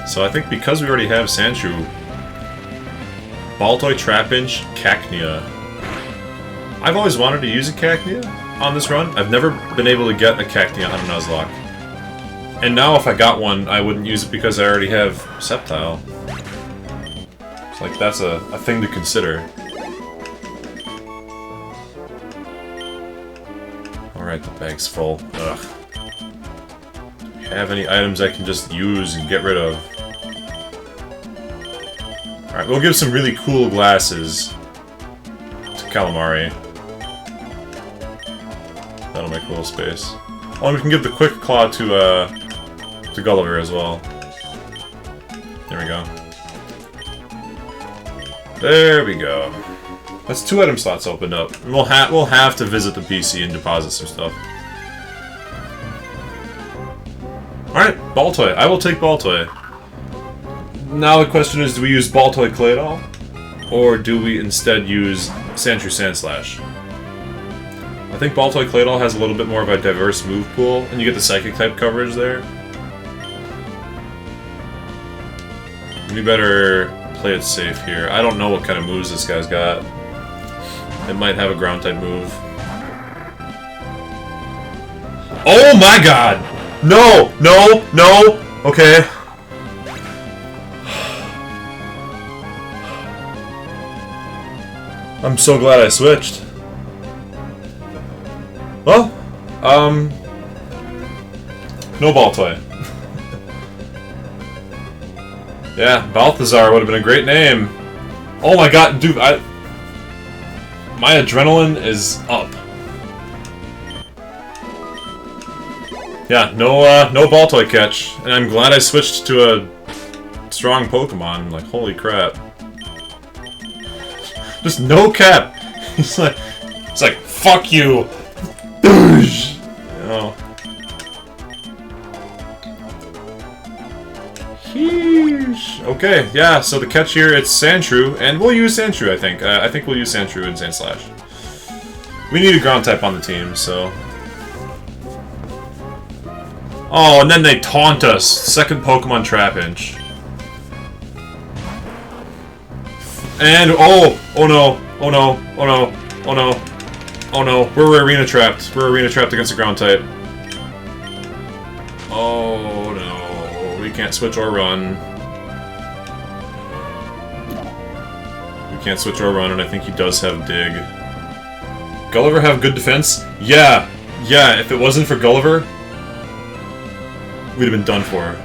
So I think because we already have Sandshrew, Baltoy, Trapinch, Cacnea. I've always wanted to use a Cacnea on this run. I've never been able to get a Cacnea on a Nuzlocke. And now if I got one, I wouldn't use it because I already have Sceptile. It's like, that's a thing to consider. Alright, the bag's full. Ugh. Do we have any items I can just use and get rid of? Alright, we'll give some really cool glasses to Calamari. That'll make a little space. Oh, and we can give the Quick Claw to Gulliver as well. There we go. There we go. That's 2 item slots opened up. And we'll have to visit the PC and deposit some stuff. Alright, Baltoy. I will take Baltoy. Now the question is, do we use Baltoy Claydol? Or do we instead use Sandshrew Sandslash? I think Baltoy Claydol has a little bit more of a diverse move pool, and you get the Psychic type coverage there. We better play it safe here. I don't know what kind of moves this guy's got. It might have a ground type move. Oh my god! No! No! No! Okay. I'm so glad I switched. Well, no Baltoy. Yeah, Balthazar would have been a great name. Oh my god, dude, my adrenaline is up. Yeah, no Baltoy catch. And I'm glad I switched to a strong Pokemon, like, holy crap. Just no cap. It's like, fuck you. Boosh. You know. Sheesh. Okay, yeah, so the catch here, it's Sandshrew, and we'll use Sandshrew, I think. I think we'll use Sandshrew and Sandslash. We need a ground type on the team, so... Oh, and then they taunt us. Second Pokemon Trapinch. And, oh no, oh no, oh no, oh no, oh no, we're arena trapped. We're arena trapped against a ground type. Oh no, we can't switch or run. We can't switch or run, and I think he does have Dig. Gulliver have good defense? Yeah, yeah, if it wasn't for Gulliver, we'd have been done for.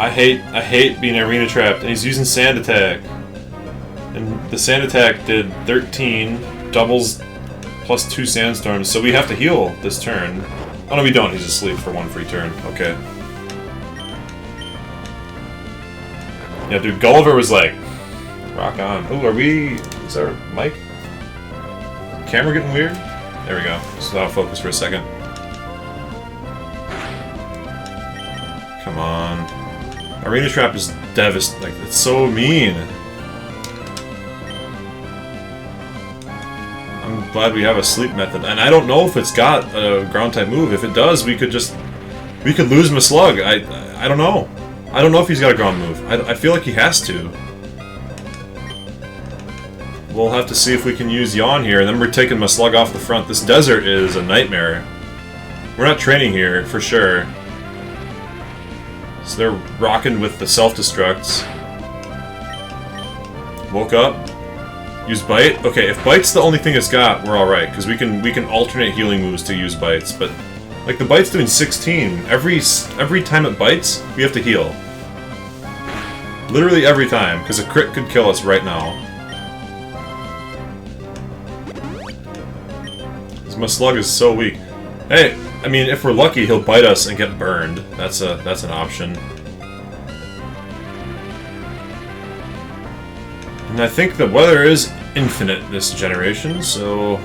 I hate being arena trapped, and he's using Sand Attack. And the Sand Attack did 13, doubles plus 2 Sandstorms, so we have to heal this turn. Oh no, we don't, he's asleep for 1 free turn. Okay. Yeah, dude, Gulliver was like, rock on. Ooh, is our mic? Camera getting weird? There we go. So that'll focus for a second. Come on. Arena Trap is devastating. Like, it's so mean. I'm glad we have a sleep method. And I don't know if it's got a ground type move. If it does, we could lose Maslug. I don't know. I don't know if he's got a ground move. I feel like he has to. We'll have to see if we can use Yawn here, and then we're taking Maslug off the front. This desert is a nightmare. We're not training here, for sure. So they're rocking with the self-destructs. Woke up. Use Bite. Okay, if Bite's the only thing it's got, we're alright, because we can alternate healing moves to use Bites, but like the Bite's doing 16. Every time it bites, we have to heal. Literally every time, because a crit could kill us right now. My Slug is so weak. Hey, I mean, if we're lucky, he'll bite us and get burned. That's an option. And I think the weather is infinite this generation, so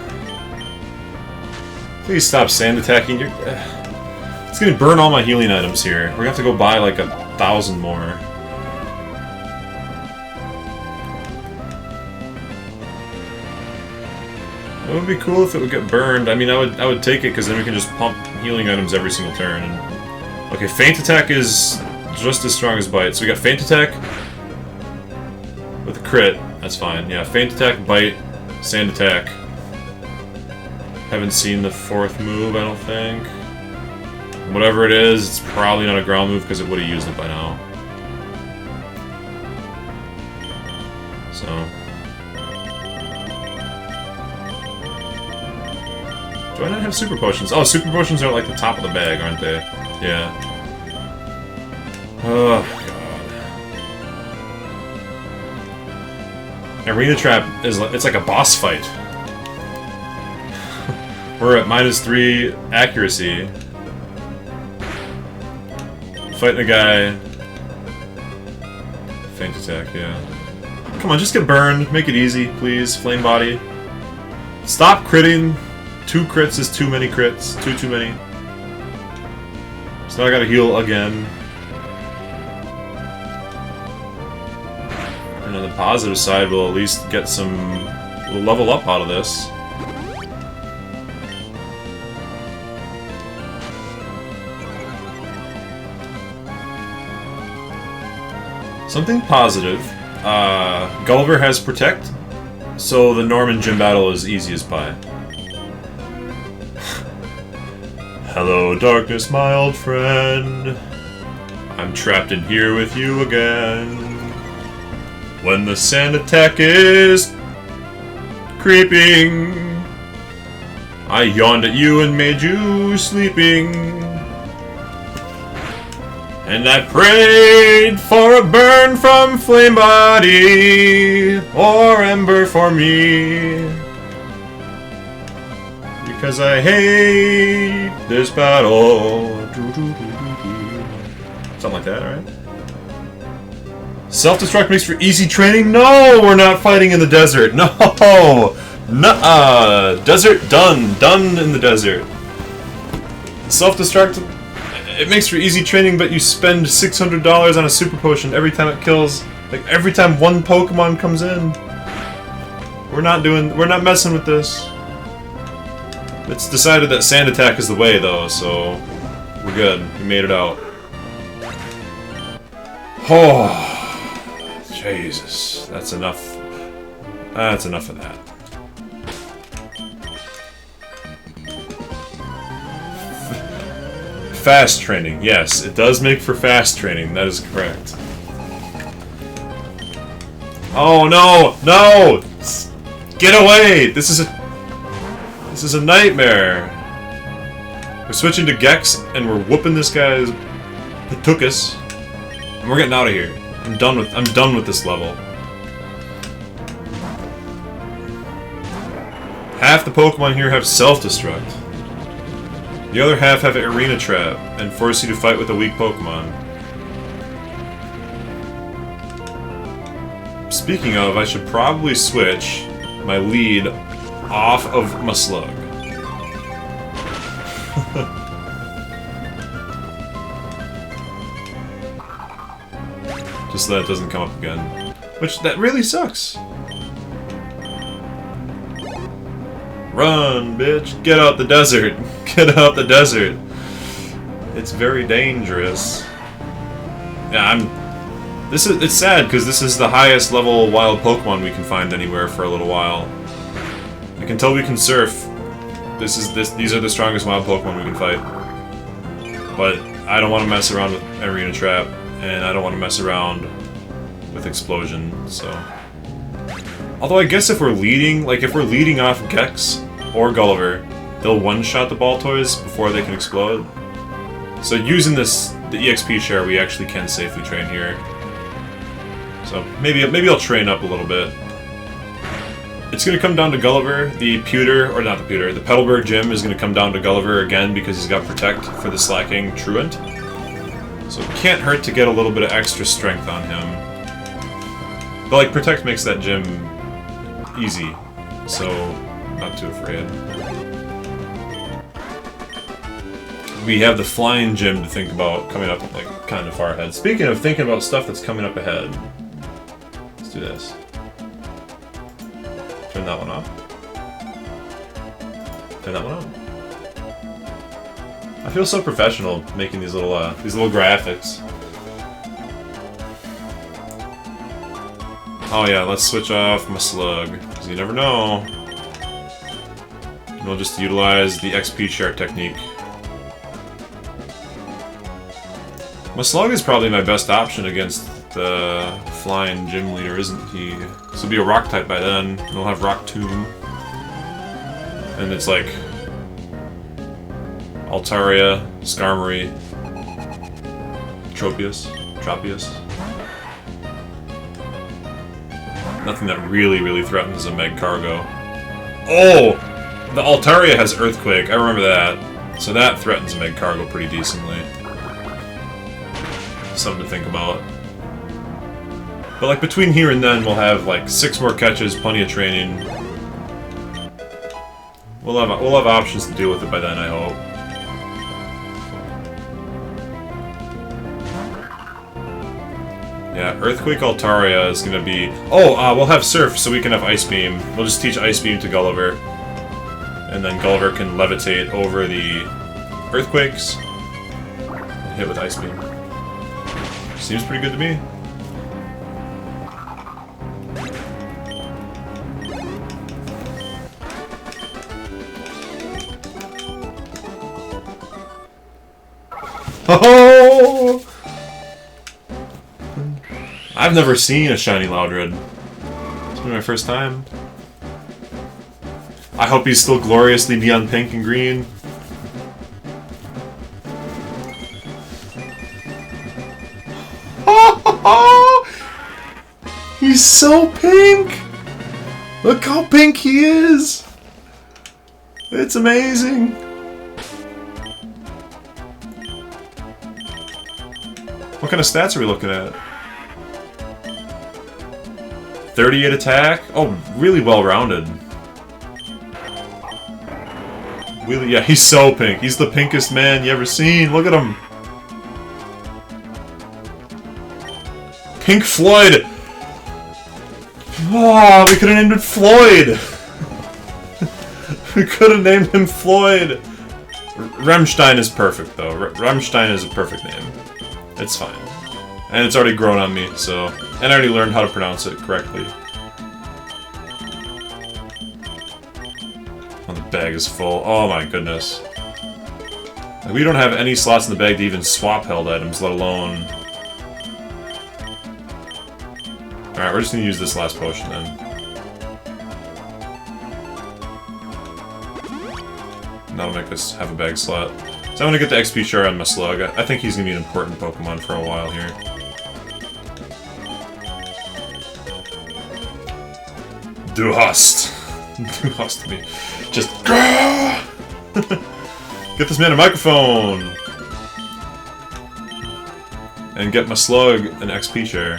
please stop sand attacking. It's gonna burn all my healing items here. We're gonna have to go buy like 1,000 more. It would be cool if it would get burned. I mean, I would take it because then we can just pump healing items every single turn. And okay, Feint Attack is just as strong as Bite. So we got Feint Attack with a crit. That's fine. Yeah, Feint Attack, Bite, Sand Attack. Haven't seen the 4th move, I don't think. Whatever it is, it's probably not a ground move because it would have used it by now. So. Do I not have Super Potions? Oh, Super Potions are like the top of the bag, aren't they? Yeah. Oh, Arena Trap is it's like a boss fight. We're at -3 accuracy. Fighting a guy. Feint attack, yeah. Come on, just get burned. Make it easy, please. Flame body. Stop critting. 2 crits is too many crits. Too many. So now I gotta heal again. And on the positive side, we'll at least get some... We'll level up out of this. Something positive. Gulliver has Protect, so the Norman gym battle is easy as pie. Hello, darkness, my old friend. I'm trapped in here with you again. When the sand attack is creeping, I yawned at you and made you sleeping. And I prayed for a burn from flame body or ember for me, because I hate this battle. Something like that, right? Self-destruct makes for easy training? No, we're not fighting in the desert. No, nuh-uh. Desert done. Done in the desert. Self-destruct. It makes for easy training, but you spend $600 on a super potion every time it kills. Like every time one Pokemon comes in. We're not messing with this. It's decided that Sand Attack is the way though, so we're good. We made it out. Oh, Jesus. That's enough. That's enough of that. Fast training, yes, it does make for fast training, that is correct. Oh no! No! Get away! This is a nightmare. We're switching to Gex and we're whooping this guy's Patukas. And we're getting out of here. I'm done with this level. Half the Pokemon here have self-destruct. The other half have an Arena Trap, and force you to fight with a weak Pokemon. Speaking of, I should probably switch my lead off of my Slug. Just so that it doesn't come up again. Which, that really sucks. Run, bitch! Get out the desert! Get out the desert! It's very dangerous. Yeah, it's sad because this is the highest level wild Pokemon we can find anywhere for a little while. Like until we can surf, these are the strongest wild Pokemon we can fight. But I don't want to mess around with Arena Trap, and I don't want to mess around with Explosion, so. Although I guess if we're leading off Gex or Gulliver, they'll one-shot the Baltoys before they can explode. So using the EXP share, we actually can safely train here. So maybe I'll train up a little bit. It's gonna come down to Gulliver. The Petalburg gym is gonna come down to Gulliver again because he's got Protect for the slacking Truant. So it can't hurt to get a little bit of extra strength on him. But like Protect makes that gym easy, so not too afraid. We have the flying gym to think about coming up like kind of far ahead. Speaking of thinking about stuff that's coming up ahead, let's do this. Turn that one off. Turn that one on. I feel so professional making these little graphics. Oh yeah, let's switch off my Slug, because you never know. And we'll just utilize the XP share technique. My Slug is probably my best option against the flying gym leader, isn't he? This will be a rock type by then, and we'll have Rock Tomb. And it's like Altaria, Skarmory, Tropius. Nothing that really threatens a Meg Cargo. Oh! The Altaria has Earthquake, I remember that. So that threatens a Meg Cargo pretty decently. Something to think about. But like between here and then, we'll have like 6 more catches, plenty of training. We'll have options to deal with it by then, I hope. Yeah, Earthquake Altaria is gonna be... Oh, we'll have Surf, so we can have Ice Beam. We'll just teach Ice Beam to Gulliver. And then Gulliver can levitate over the Earthquakes. And hit with Ice Beam. Seems pretty good to me. Oh! I've never seen a shiny Loudred. It's been my first time. I hope he's still gloriously neon pink and green. He's so pink! Look how pink he is! It's amazing! What kind of stats are we looking at? 38 attack? Oh, really well-rounded. Really, yeah, he's so pink. He's the pinkest man you ever seen. Look at him. Pink Floyd! Oh, we could have named it Floyd! We could have named him Floyd! Remstein is perfect, though. Remstein is a perfect name. It's fine. And it's already grown on me, so... And I already learned how to pronounce it correctly. Oh, the bag is full. Oh my goodness. Like, we don't have any slots in the bag to even swap held items, let alone... Alright, we're just gonna use this last potion then. That'll make us have a bag slot. So I'm gonna get the XP share on my Slug. I think he's gonna be an important Pokemon for a while here. Du hast. Du hast me. Just get this man a microphone! And get my Slug an XP share.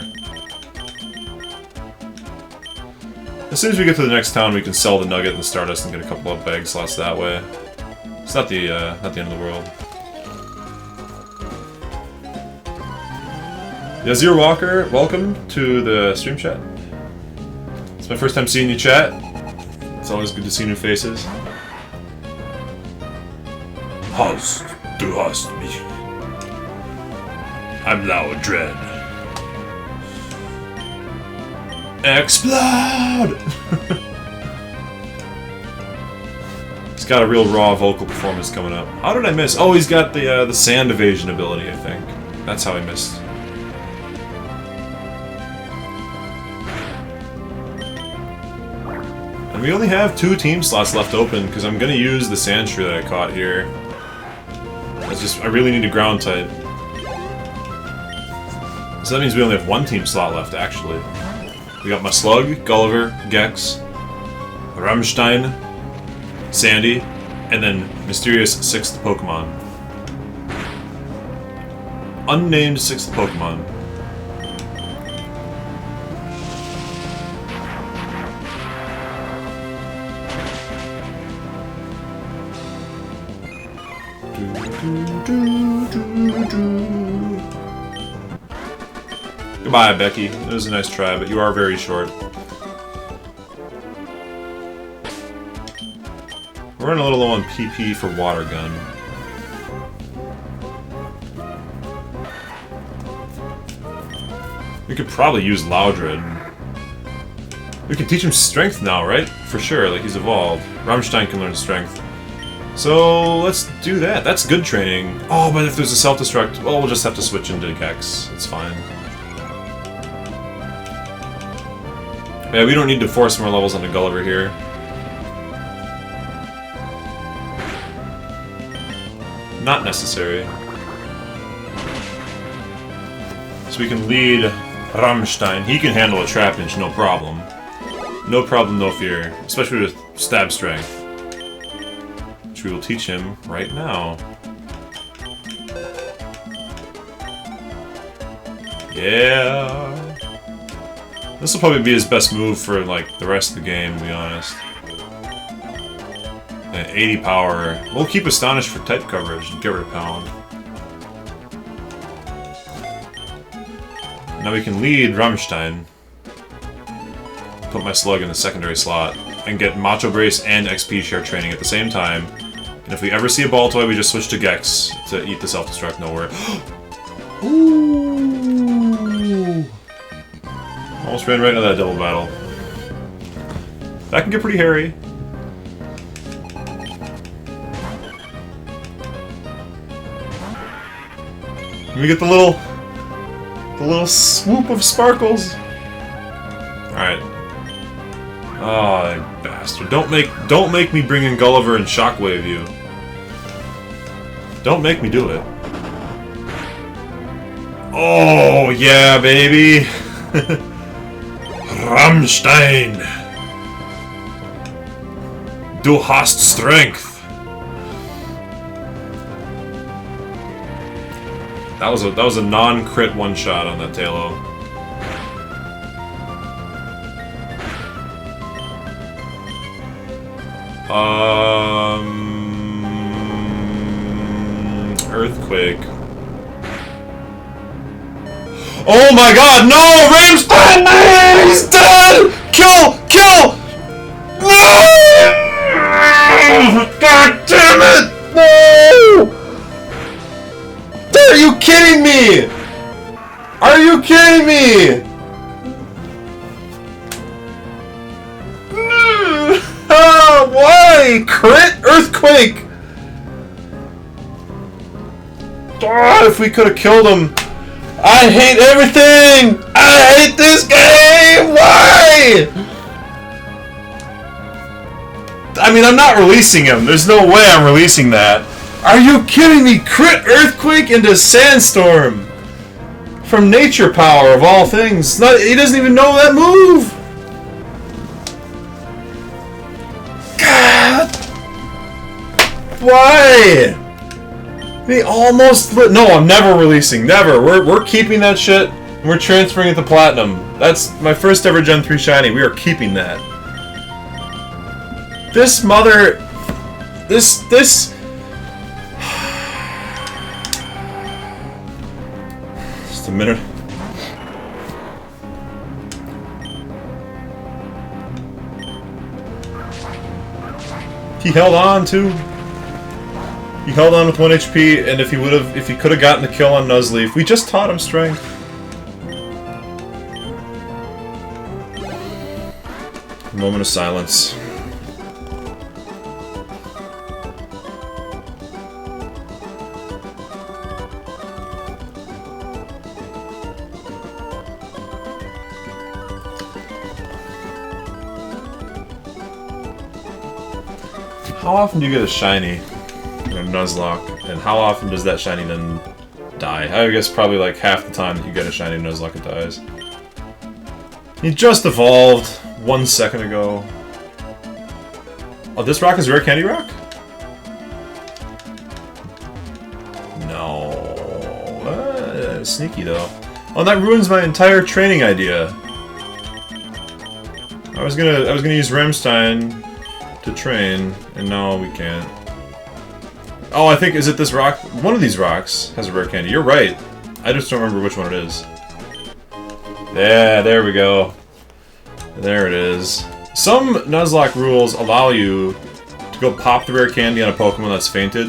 As soon as we get to the next town, we can sell the Nugget and Stardust and get a couple of bag slots that way. It's not the end of the world. Yazir Walker, welcome to the stream chat. It's my first time seeing you chat. It's always good to see new faces. Hast, du hast mich. I'm Loudred. Explode! He's got a real raw vocal performance coming up. How did I miss? Oh, he's got the sand evasion ability, I think. That's how I missed. And we only have 2 team slots left open, because I'm going to use the Sandshrew that I caught here. I really need a ground type. So that means we only have 1 team slot left, actually. We got my Slug, Gulliver, Gex, Rammstein, Sandy, and then mysterious 6th Pokemon. Unnamed 6th Pokemon. Goodbye, Becky. It was a nice try, but you are very short. We're running a little low on PP for Water Gun. We could probably use Loudred. We can teach him Strength now, right? For sure, like he's evolved. Rammstein can learn Strength. So, let's do that. That's good training. Oh, but if there's a Self-Destruct, well, we'll just have to switch into Gex. It's fine. Yeah, we don't need to force more levels onto Gulliver here. Not necessary. So we can lead Rammstein. He can handle a Trapinch, no problem. No problem, no fear. Especially with stab strength. Which we will teach him right now. Yeah. This will probably be his best move for like the rest of the game, to be honest. And 80 power. We'll keep Astonished for type coverage and get rid of Pound. Now we can lead Rammstein. Put my slug in the secondary slot and get Macho Brace and XP share training at the same time. And if we ever see a ball toy, we just switch to Gex to eat the self-destruct nowhere. Ooh! Almost ran right into that double battle. That can get pretty hairy. We get the little swoop of sparkles. Alright. Oh, you bastard. Don't make me bring in Gulliver and Shockwave you. Don't make me do it. Oh, yeah, baby! Rammstein! Du hast strength! That was a non-crit one-shot on that Talo. Earthquake. Oh my god, no! Rammstein! No! He's dead! Kill! Kill! No! God damn it! No! Are you kidding me? Are you kidding me? Oh, why? Crit? Earthquake! Oh, if we could have killed him. I hate everything! I hate this game! Why? I mean, I'm not releasing him. There's no way I'm releasing that. Are you kidding me? Crit Earthquake into Sandstorm! From Nature Power, of all things. He doesn't even know that move! God! Why? He almost... No, I'm never releasing. Never. We're keeping that shit. And we're transferring it to Platinum. That's my first ever Gen 3 Shiny. We are keeping that. This mother... This... Just a minute. He held on too. He held on with 1 HP, and if he could have gotten the kill on Nuzleaf, we just taught him strength. Moment of silence. How often do you get a shiny in a Nuzlocke, and how often does that shiny then die? I guess probably like half the time that you get a shiny Nuzlocke, it dies. He just evolved 1 second ago. Oh, this rock is Rare Candy Rock? No. Sneaky though. Oh, that ruins my entire training idea. I was gonna use Rammstein to train, and now we can't. Oh, I think, is it this rock? One of these rocks has a rare candy. You're right. I just don't remember which one it is. Yeah, there we go. There it is. Some Nuzlocke rules allow you to go pop the rare candy on a Pokemon that's fainted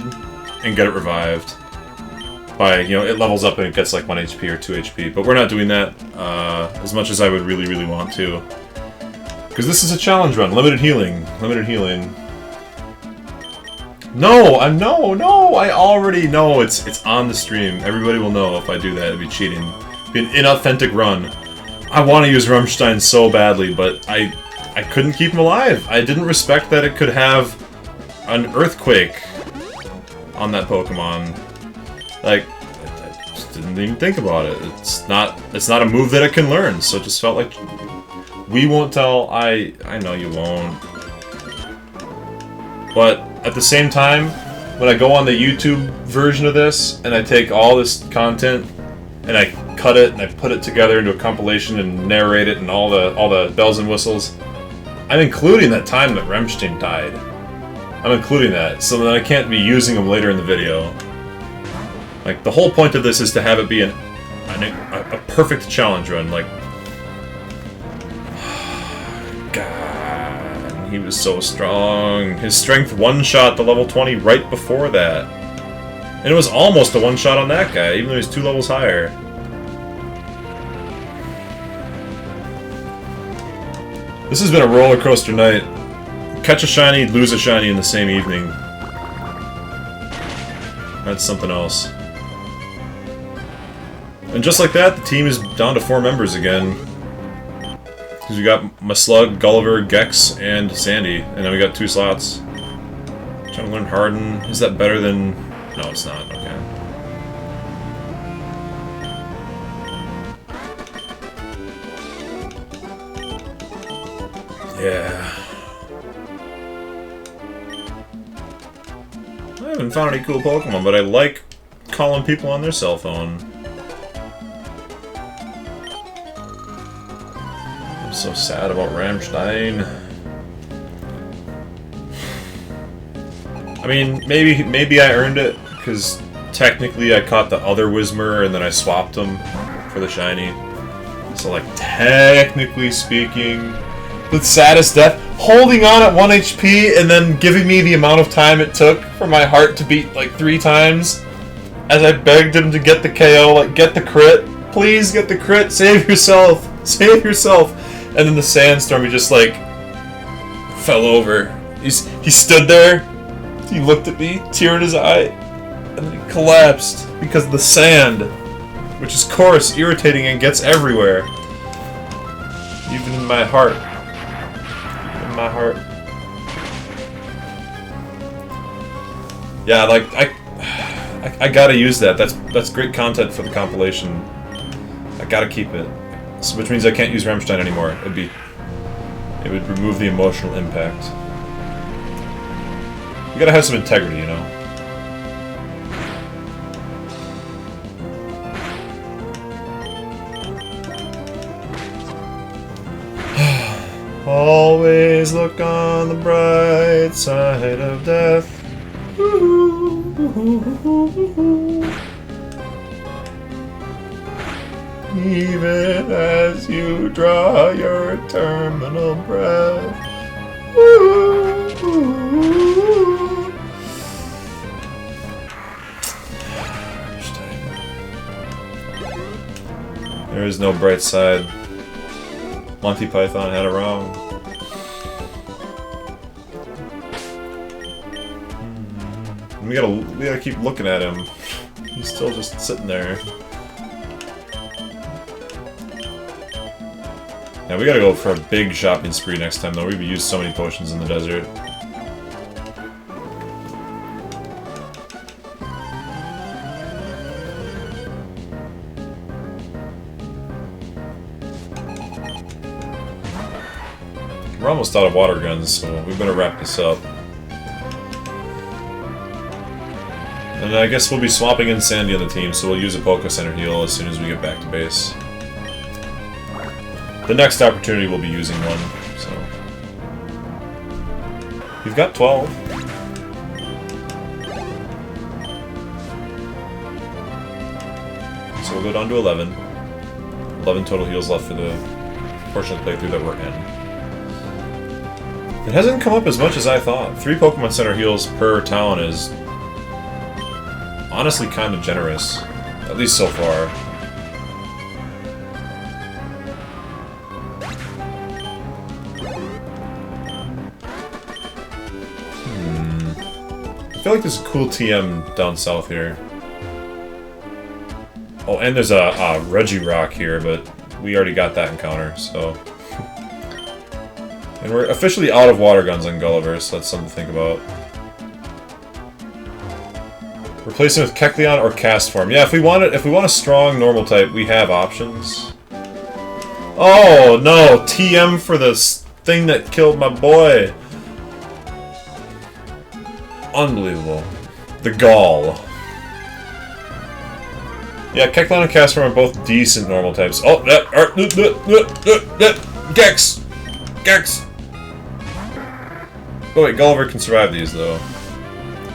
and get it revived. By, you know, it levels up and it gets like 1 HP or 2 HP. But we're not doing that as much as I would really, really want to. Because this is a challenge run. Limited healing. Limited healing. No! No! I already know it's on the stream. Everybody will know if I do that. It'd be cheating. It'd be an inauthentic run. I want to use Rammstein so badly, but I couldn't keep him alive. I didn't respect that it could have an Earthquake on that Pokemon. Like, I just didn't even think about it. It's not a move that it can learn, so it just felt like We won't tell. I know you won't. But at the same time, when I go on the YouTube version of this and I take all this content and I cut it and I put it together into a compilation and narrate it and all the bells and whistles, I'm including that time that Remstein died. I'm including that so that I can't be using them later in the video. Like, the whole point of this is to have it be a perfect challenge run. Like, God, he was so strong. His strength one-shot to level 20 right before that. And it was almost a one-shot on that guy, even though he's 2 levels higher. This has been a roller coaster night. Catch a shiny, lose a shiny in the same evening. That's something else. And just like that, the team is down to 4 members again. Because we got Maslug, Gulliver, Gex, and Sandy. And then we got 2 slots. Trying to learn Harden. Is that better than... No, it's not. Okay. Yeah. I haven't found any cool Pokemon, but I like calling people on their cell phone. I'm so sad about Rammstein. I mean, maybe I earned it, because technically I caught the other Whismur and then I swapped them for the shiny. So, like, technically speaking, the saddest death, holding on at 1 HP and then giving me the amount of time it took for my heart to beat like 3 times as I begged him to get the KO, like, get the crit, please get the crit, save yourself, save yourself. And then the sandstorm, he just like fell over. He stood there, he looked at me, tear in his eye, and then he collapsed because of the sand, which is coarse, irritating, and gets everywhere. Even in my heart. My heart. Yeah, like I gotta use that. That's great content for the compilation. I gotta keep it. So, which means I can't use Rammstein anymore. It would remove the emotional impact. You gotta have some integrity, you know. Always look on the bright side of death. Even as you draw your terminal breath. There is no bright side. Monty Python had it wrong. We gotta keep looking at him. He's still just sitting there. Yeah, we gotta go for a big shopping spree next time, though. We've used so many potions in the desert. We're almost out of water guns, so we better wrap this up. And I guess we'll be swapping in Sandy on the team, so we'll use a Poké Center heal as soon as we get back to base. The next opportunity we'll be using one, so... We've got 12. So we'll go down to 11. 11 total heals left for the portion of the playthrough that we're in. It hasn't come up as much as I thought. 3 Pokemon Center heals per town is honestly kind of generous, at least so far. I feel like there's a cool TM down south here. Oh, and there's a Regirock here, but we already got that encounter, so... And we're officially out of water guns on Gulliver, so that's something to think about. Replace him with Kecleon or Cast Form. Yeah, if we want a strong normal type, we have options. Oh no, TM for this thing that killed my boy. Unbelievable. The gall. Yeah, Keklan and Casper are both decent normal types. Oh, Gex! Gex! Oh wait, Gulliver can survive these though.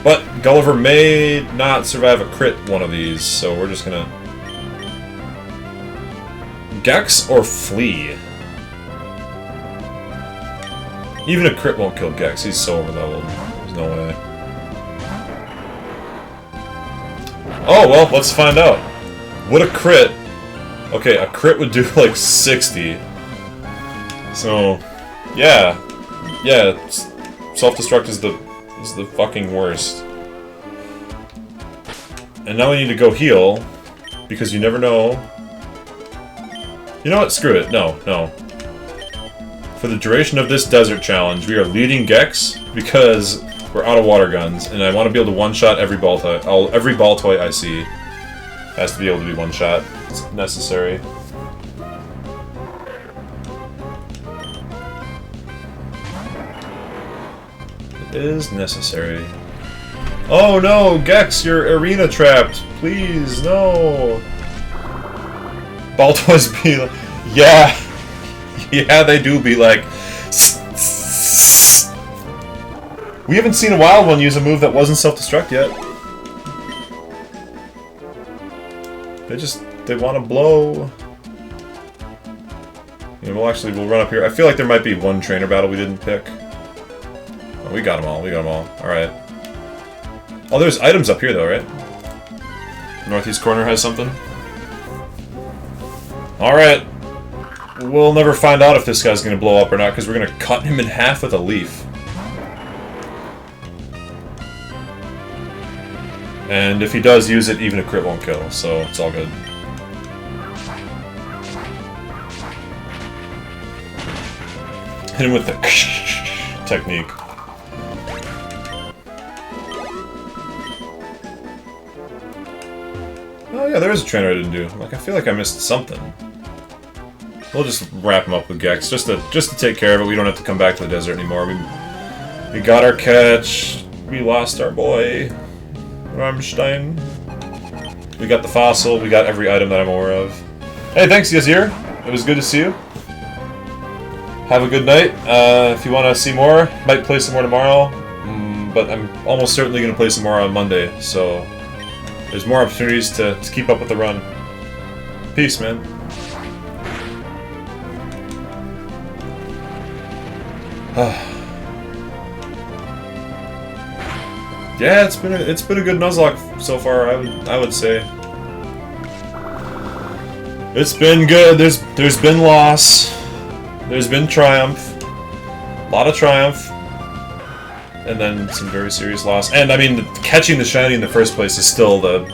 But Gulliver may not survive a crit one of these, so we're just gonna... Gex or Flea? Even a crit won't kill Gex, he's so overleveled. There's no way. Oh, well, let's find out. Would a crit... Okay, a crit would do like 60. So, yeah. Yeah, self-destruct is the fucking worst. And now we need to go heal, because you never know. You know what? Screw it. No, no. For the duration of this desert challenge, we are leading Gex because we're out of water guns, and I want to be able to one-shot every ball toy. Every ball toy I see has to be able to be one-shot. It's necessary. It is necessary. Oh no, Gex, you're arena trapped. Please, no. Ball toys be like, yeah. Yeah, they do be like... We haven't seen a wild one use a move that wasn't self-destruct yet. They want to blow. Yeah, we'll run up here. I feel like there might be one trainer battle we didn't pick. Oh, we got them all, Alright. Oh, there's items up here though, right? Northeast corner has something. Alright. We'll never find out if this guy's gonna blow up or not, because we're gonna cut him in half with a leaf. And if he does use it, even a crit won't kill, so it's all good. Hit him with the technique. Oh yeah, there is a trainer I didn't do. Like, I feel like I missed something. We'll just wrap him up with Gex, just to take care of it. We don't have to come back to the desert anymore. We got our catch. We lost our boy, Rammstein. We got the fossil. We got every item that I'm aware of. Hey, thanks, Yazir. It was good to see you. Have a good night. If you want to see more, might play some more tomorrow. But I'm almost certainly going to play some more on Monday, so there's more opportunities to keep up with the run. Peace, man. Yeah, it's been a good Nuzlocke so far. I would say it's been good. There's been loss. There's been triumph. A lot of triumph. And then some very serious loss. And I mean, catching the shiny in the first place is still the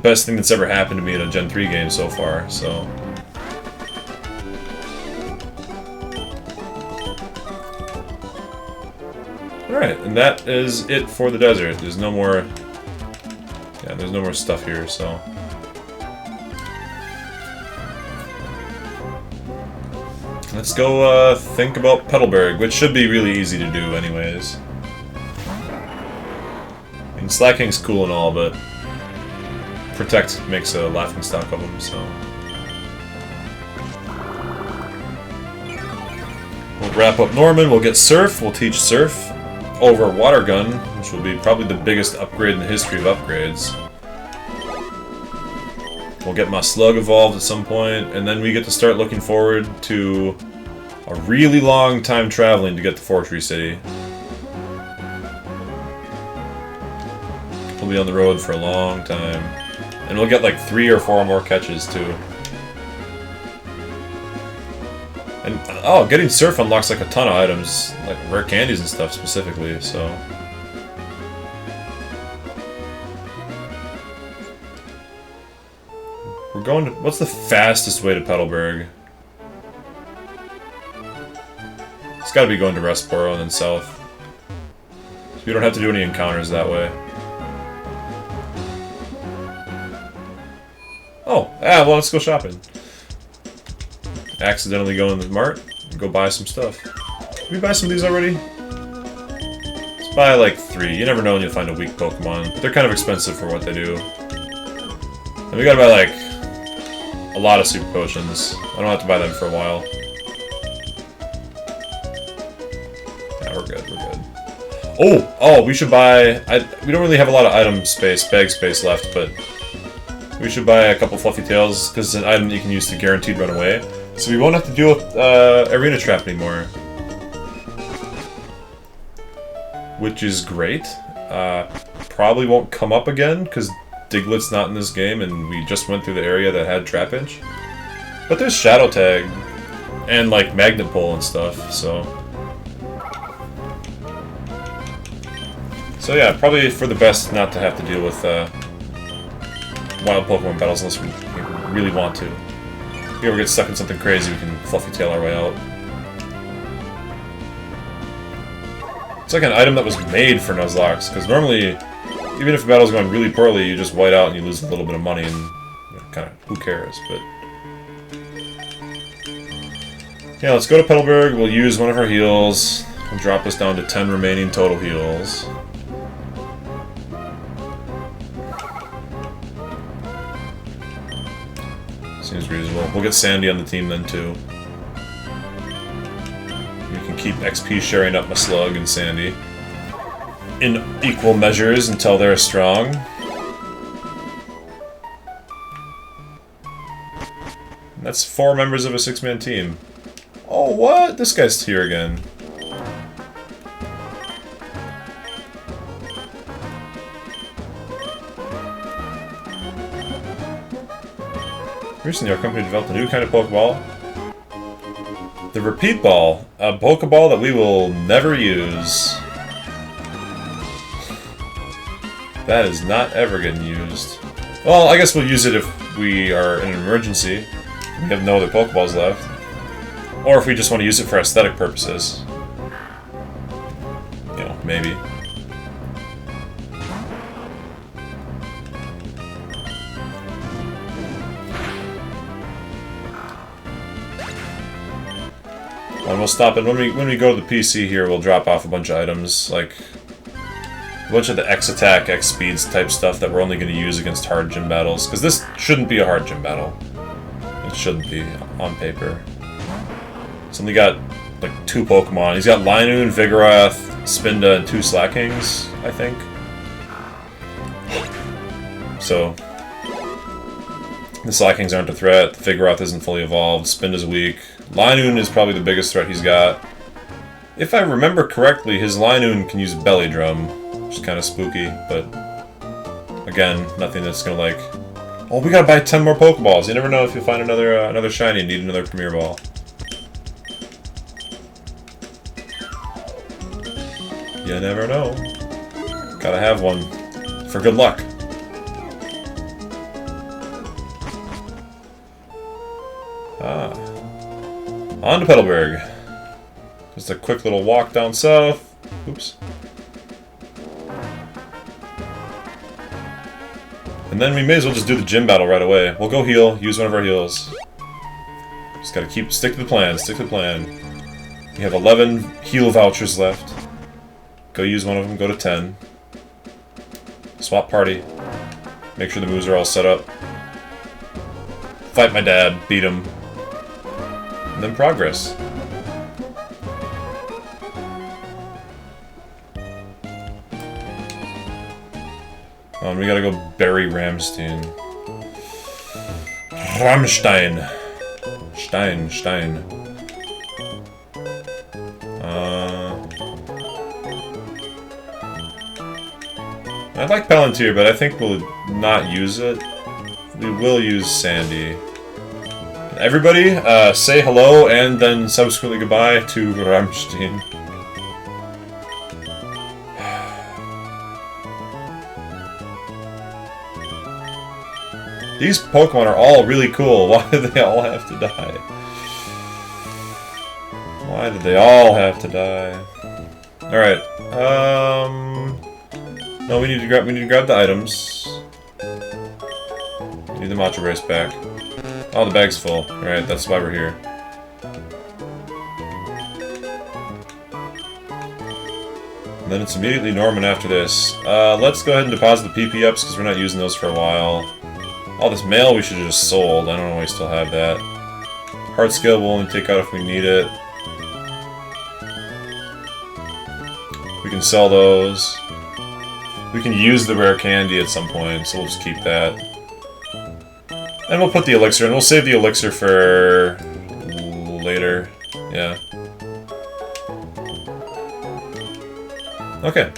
best thing that's ever happened to me in a Gen 3 game so far. So. Alright, and that is it for the desert. There's no more... Yeah, there's no more stuff here, so... Let's go think about Petalburg, which should be really easy to do anyways. I mean, Slacking's cool and all, but... Protect makes a laughingstock of them, so... We'll wrap up Norman, we'll get Surf, we'll teach Surf over Water Gun, which will be probably the biggest upgrade in the history of upgrades. We'll get my Slug evolved at some point, and then we get to start looking forward to a really long time traveling to get to Fortree City. We'll be on the road for a long time. And we'll get like 3 or 4 more catches too. And, oh, getting Surf unlocks like a ton of items, like rare candies and stuff specifically, so... We're going to... What's the fastest way to Petalburg? It's gotta be going to Restboro and then south. So we don't have to do any encounters that way. Oh, well, let's go shopping. accidentally go in the mart and go buy some stuff. Did we buy some of these already? Let's buy like 3. You never know when you'll find a weak Pokemon. But they're kind of expensive for what they do. And we gotta buy like a lot of Super Potions. I don't have to buy them for a while. Yeah, we're good, we're good. Oh, we should buy... we don't really have a lot of item space, bag space left, but... we should buy a couple Fluffy Tails, because it's an item that you can use to guaranteed run away. So we won't have to deal with Arena Trap anymore. Which is great. Probably won't come up again, because Diglett's not in this game, and we just went through the area that had Trapinch. But there's Shadow Tag, and like Magnet Pull and stuff, so... so yeah, probably for the best not to have to deal with wild Pokemon battles unless we really want to. If we ever get stuck in something crazy, we can Fluffy Tail our way out. It's like an item that was made for Nuzlocke, because normally, even if a battle's going really poorly, you just white out and you lose a little bit of money, and you know, kind of, who cares, but... yeah, let's go to Petalburg, we'll use one of our heals, and drop us down to 10 remaining total heals. Seems reasonable. We'll get Sandy on the team then, too. We can keep XP sharing up my Slug and Sandy in equal measures until they're strong. And that's 4 members of a 6-man team. Oh, what? This guy's here again. Recently, our company developed a new kind of Pokeball. The Repeat Ball. A Pokeball that we will never use. That is not ever getting used. Well, I guess we'll use it if we are in an emergency. We have no other Pokeballs left. Or if we just want to use it for aesthetic purposes. You know, maybe. And we'll stop it when we go to the PC here. We'll drop off a bunch of items, like a bunch of the X attack, X speeds type stuff that we're only going to use against hard gym battles. Because this shouldn't be a hard gym battle. It shouldn't be on paper. So he got like 2 Pokemon. He's got Linoon, Vigoroth, Spinda, and 2 Slackings, I think. So the Slackings aren't a threat. The Vigoroth isn't fully evolved. Spinda's weak. Linoon is probably the biggest threat he's got. If I remember correctly, his Linoon can use Belly Drum, which is kind of spooky, but again, nothing that's gonna like... oh, we gotta buy 10 more Pokeballs. You never know if you'll find another another shiny and need another Premier Ball. You never know. Gotta have one for good luck. On to Petalburg. Just a quick little walk down south. Oops. And then we may as well just do the gym battle right away. We'll go heal, use one of our heals. Just gotta stick to the plan, stick to the plan. We have 11 heal vouchers left. Go use one of them, go to 10. Swap party. Make sure the moves are all set up. Fight my dad, beat him. And then progress. Oh, and we gotta go bury Ramstein. Ramstein. Stein. I like Palantir, but I think we'll not use it. We will use Sandy. Everybody, say hello and then subsequently goodbye to Ramstein. These Pokemon are all really cool. Why do they all have to die? Why did they all have to die? Alright, no, we need to grab the items. We need the Macho Brace back. Oh, the bag's full. Alright, that's why we're here. And then it's immediately Norman after this. Let's go ahead and deposit the PP ups because we're not using those for a while. All this mail we should have just sold. I don't know why we still have that. Heart skill we'll only take out if we need it. We can sell those. We can use the rare candy at some point, so we'll just keep that. And we'll put the elixir in. We'll save the elixir for later. Yeah. Okay.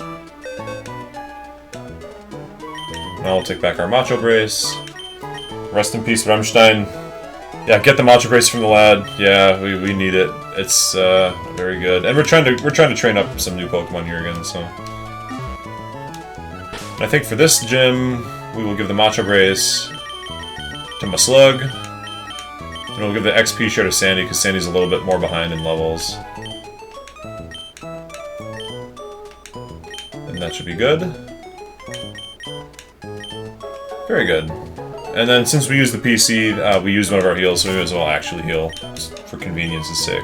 Now we'll take back our Macho Brace. Rest in peace, Rammstein. Yeah, get the Macho Brace from the lad. Yeah, we need it. It's very good. And we're trying to train up some new Pokemon here again, so. And I think for this gym, we will give the Macho Brace to Nuzlocke. And we'll give the XP share to Sandy, because Sandy's a little bit more behind in levels. And that should be good. Very good. And then since we use the PC, we use one of our heals, so we may as well actually heal, just for convenience's sake.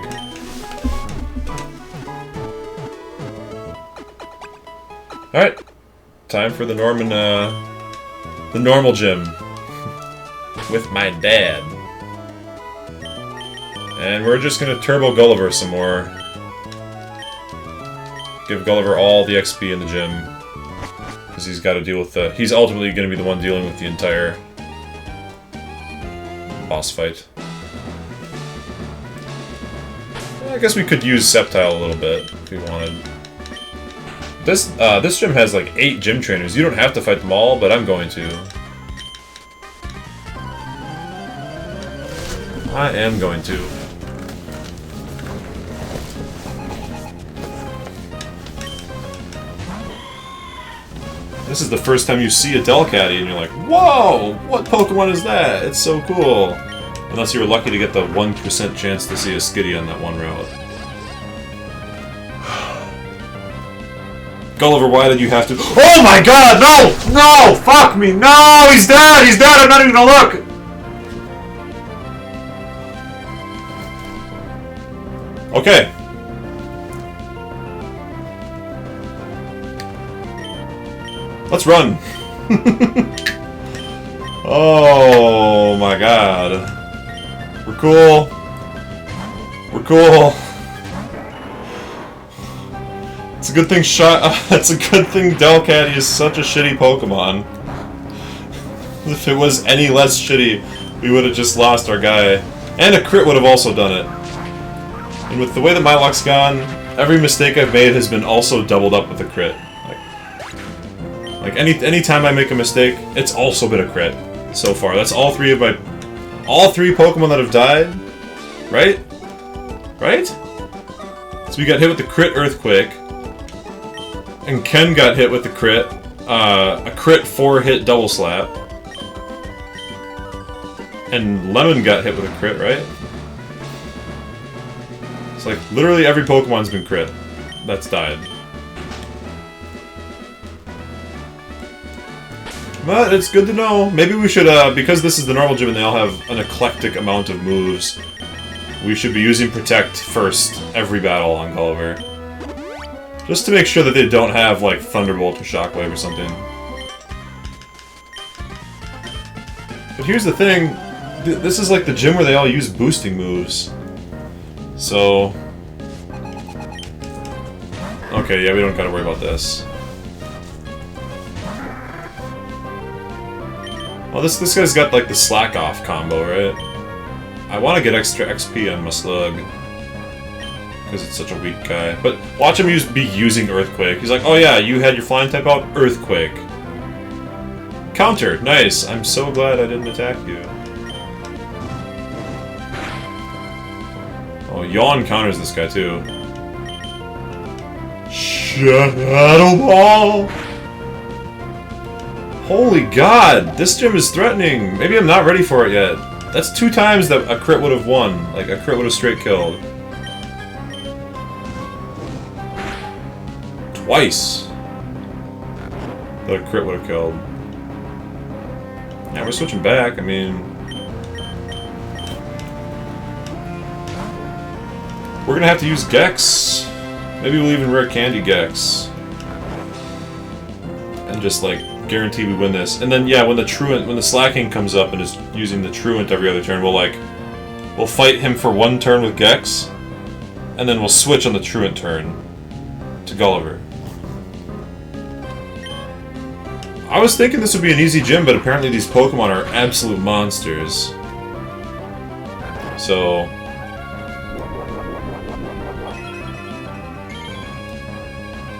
Alright. Time for the normal gym. With my dad. And we're just gonna turbo Gulliver some more. Give Gulliver all the XP in the gym. Because he's got to deal with the... He's ultimately going to be the one dealing with the entire boss fight. I guess we could use Sceptile a little bit if we wanted. This gym has like 8 gym trainers. You don't have to fight them all, but I'm going to. I am going to. This is the first time you see a Delcatty and you're like, whoa! What Pokemon is that? It's so cool! Unless you were lucky to get the 1% chance to see a Skitty on that one route. Gulliver, why did you have to... Oh my god! No! No! Fuck me! No! He's dead! He's dead! I'm not even gonna look! Okay. Let's run! Oh my god. We're cool. We're cool. It's a good thing it's a good thing Delcatty is such a shitty Pokemon. If it was any less shitty, we would have just lost our guy. And a crit would have also done it. And with the way that my luck's gone, every mistake I've made has been also doubled up with a crit. Like any time I make a mistake, it's also been a crit so far. That's all three Pokemon that have died, right? Right? So we got hit with the crit Earthquake, and Ken got hit with the crit, a crit 4-hit Double Slap, and Lemon got hit with a crit, right? It's like literally every Pokemon's been crit that's died. But it's good to know. Maybe we should, because this is the normal gym and they all have an eclectic amount of moves, we should be using Protect first every battle on Gulliver. Just to make sure that they don't have, like, Thunderbolt or Shockwave or something. But here's the thing, this is like the gym where they all use boosting moves. So... Okay, yeah, we don't gotta worry about this. Well, this guy's got, like, the Slack Off combo, right? I want to get extra XP on Nuzlocke. Because it's such a weak guy. But watch him be using Earthquake. He's like, oh yeah, you had your flying type out? Earthquake. Counter! Nice! I'm so glad I didn't attack you. Oh, Yawn counters this guy, too. Shadow Ball! Holy god, this gym is threatening. Maybe I'm not ready for it yet. That's 2 times that a crit would have won. Like, a crit would have straight killed. Twice that a crit would have killed. Yeah, we're switching back, I mean... We're gonna have to use Gex. Maybe we'll even rare candy Gex. and just like guarantee we win this. And then yeah, when the Slacking comes up and is using the Truant every other turn, we'll fight him for one turn with Gex, and then we'll switch on the Truant turn to Gulliver. I was thinking this would be an easy gym, but apparently these Pokemon are absolute monsters. So...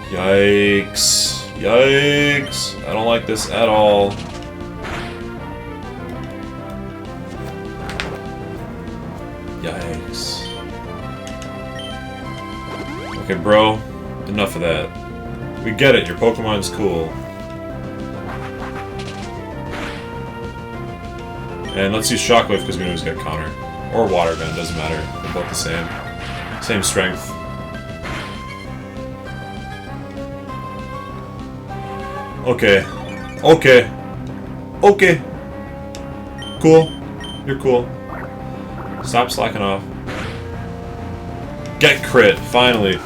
Yikes. Yikes. I don't like this at all. Yikes. Okay, bro. Enough of that. We get it, your Pokemon's cool. And let's use Shockwave because we know he's got counter. Or Water Gun, doesn't matter. They're both the same. Same strength. Okay. Okay. Okay. Cool. You're cool. Stop slacking off. Get crit, finally.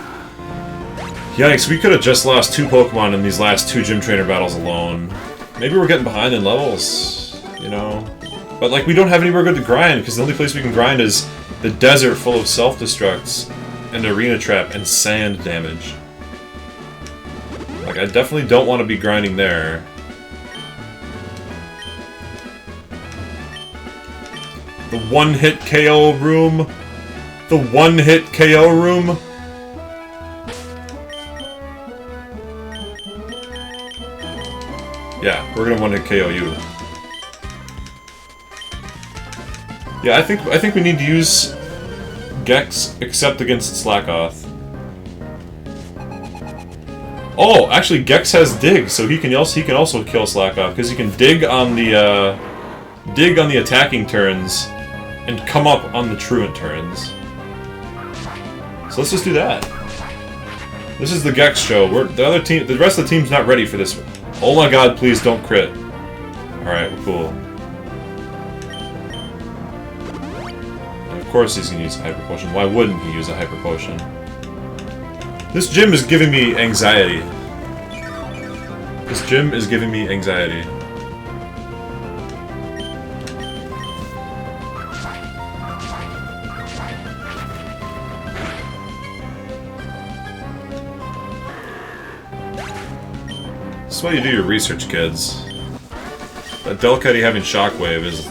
Yikes, we could have just lost 2 Pokemon in these last 2 Gym Trainer battles alone. Maybe we're getting behind in levels, you know? But, like, we don't have anywhere good to grind, because the only place we can grind is the desert full of self-destructs, and Arena Trap, and sand damage. Like, I definitely don't want to be grinding there. The one-hit KO room? The one-hit KO room? Yeah, we're gonna one-hit KO you. Yeah, I think we need to use Gex except against Slackoth. Oh, actually, Gex has Dig, so he can also kill Slackoth because he can dig on the attacking turns and come up on the Truant turns. So let's just do that. This is the Gex show. The rest of the team's not ready for this. Oh my God! Please don't crit. All right, we're cool. And of course, he's gonna use a Hyper Potion. Why wouldn't he use a Hyper Potion? This gym is giving me anxiety. This gym is giving me anxiety. This is why you do your research, kids. That Delcatty having Shockwave is...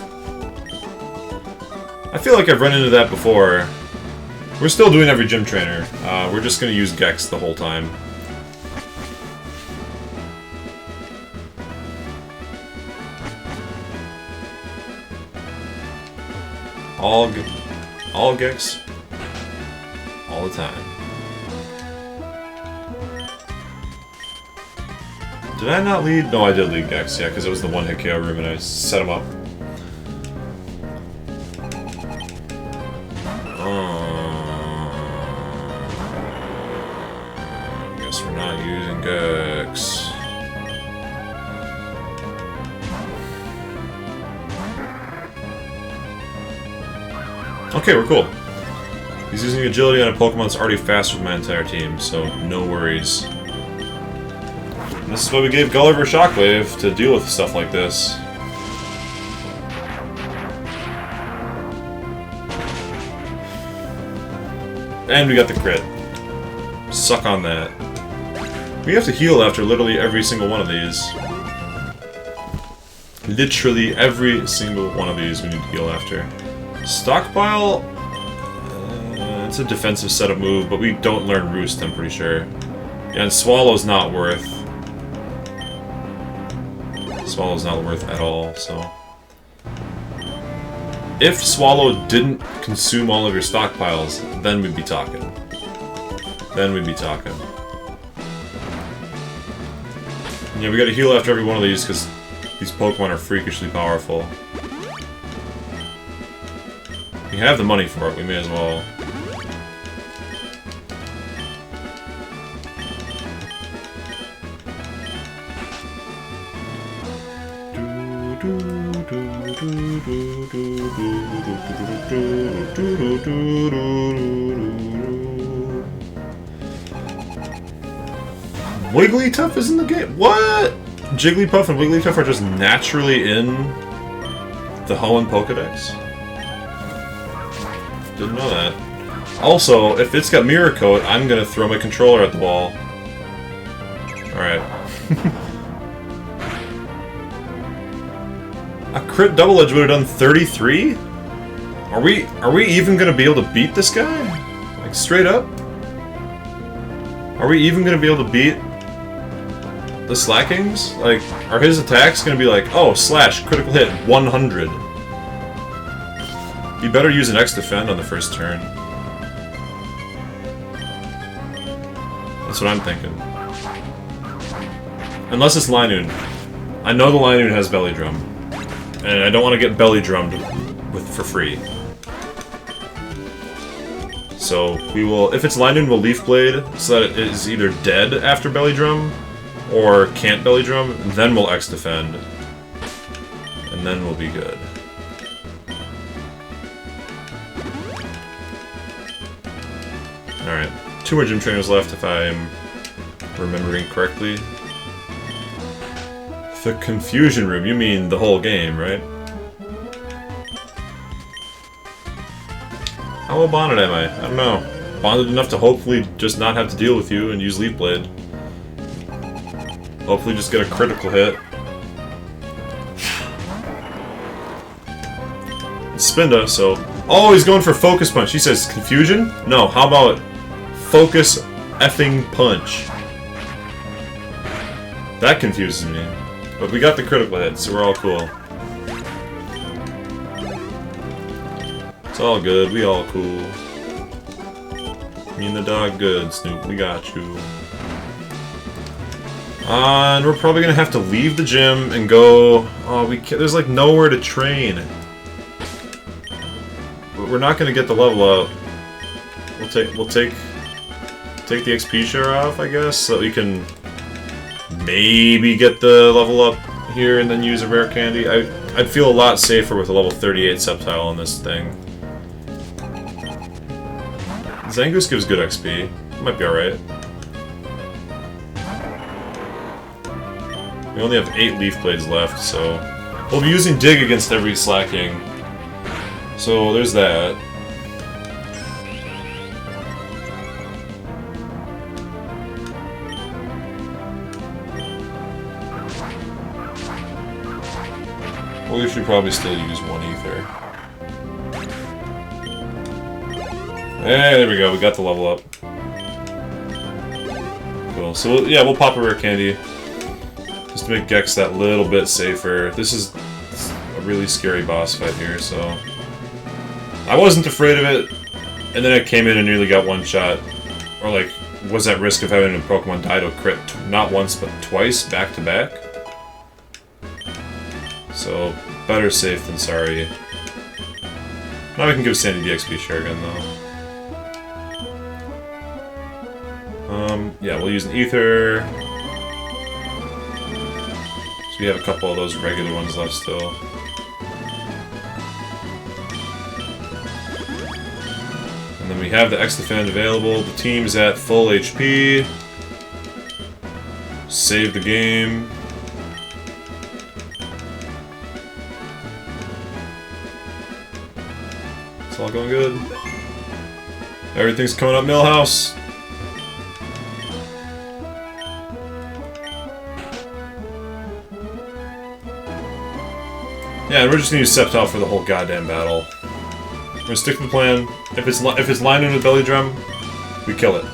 I feel like I've run into that before. We're still doing every Gym Trainer. We're just gonna use Gex the whole time. All Gex. All the time. Did I not lead? No, I did lead Gex, yeah, because it was the one-hit KO room and I set him up. Guess we're not using Gex. Okay, we're cool. He's using agility on a Pokemon that's already faster than my entire team, so no worries. And this is why we gave Gulliver Shockwave, to deal with stuff like this. And we got the crit. Suck on that. We have to heal after literally every single one of these. Literally every single one of these we need to heal after. Stockpile? It's a defensive setup move, but we don't learn Roost, I'm pretty sure. Yeah, and Swallow's not worth. Swallow's not worth at all, so... If Swallow didn't consume all of your stockpiles, then we'd be talking. Then we'd be talking. Yeah, we gotta heal after every one of these, because these Pokemon are freakishly powerful. We have the money for it, we may as well. Wigglytuff is in the game? What? Jigglypuff and Wigglytuff are just naturally in the Hoenn Pokedex? Didn't know that. Also, if it's got Mirror Coat, I'm gonna throw my controller at the wall. Alright. A crit double edge would have done 33? Are we even gonna be able to beat this guy? Like, straight up? Are we even gonna be able to beat the Slackings? Like, are his attacks gonna be like, oh, slash, critical hit, 100? You better use an X defend on the first turn. That's what I'm thinking. Unless it's Linoon. I know the Linoon has Belly Drum. And I don't want to get Belly Drummed for free. So, we will... If it's Linoon, we'll Leaf Blade, so that it is either dead after Belly Drum, or can't Belly Drum, then we'll X Defend. And then we'll be good. Alright. 2 more gym trainers left, if I'm remembering correctly. The Confusion Room, you mean the whole game, right? How well bonded am I? I don't know. Bonded enough to hopefully just not have to deal with you and use Leaf Blade. Hopefully just get a critical hit. It's Spinda, so... Oh, he's going for Focus Punch. He says Confusion? No, how about Focus effing Punch? That confuses me. But we got the critical hit, so we're all cool. It's all good, we all cool. Me and the dog good, Snoop, we got you. And we're probably gonna have to leave the gym and go... Oh, we can't, there's like nowhere to train. But we're not gonna get the level up. We'll take the XP share off, I guess, so that we can maybe get the level up here and then use a rare candy. I'd feel a lot safer with a level 38 Sceptile on this thing. Zangoose gives good XP. Might be alright. We only have 8 Leaf Blades left, so... We'll be using Dig against every Slacking. So, there's that. Well, we should probably still use 1 Ether. Hey, there we go, we got the level up. Cool, so yeah, we'll pop a rare candy. Just to make Gex that little bit safer. This is a really scary boss fight here, so... I wasn't afraid of it, and then I came in and nearly got one shot. Or like, was at risk of having a Pokemon die to a crit, not once, but twice, back to back. So, better safe than sorry. Now we can give Sandy the XP share again, though. Yeah, we'll use an Ether. So we have a couple of those regular ones left still. And then we have the X-Defend available. The team's at full HP. Save the game. It's all going good. Everything's coming up Millhouse. Yeah, and we're just gonna use Sceptile for the whole goddamn battle. We're gonna stick to the plan. If it's Linoon with Belly Drum, we kill it.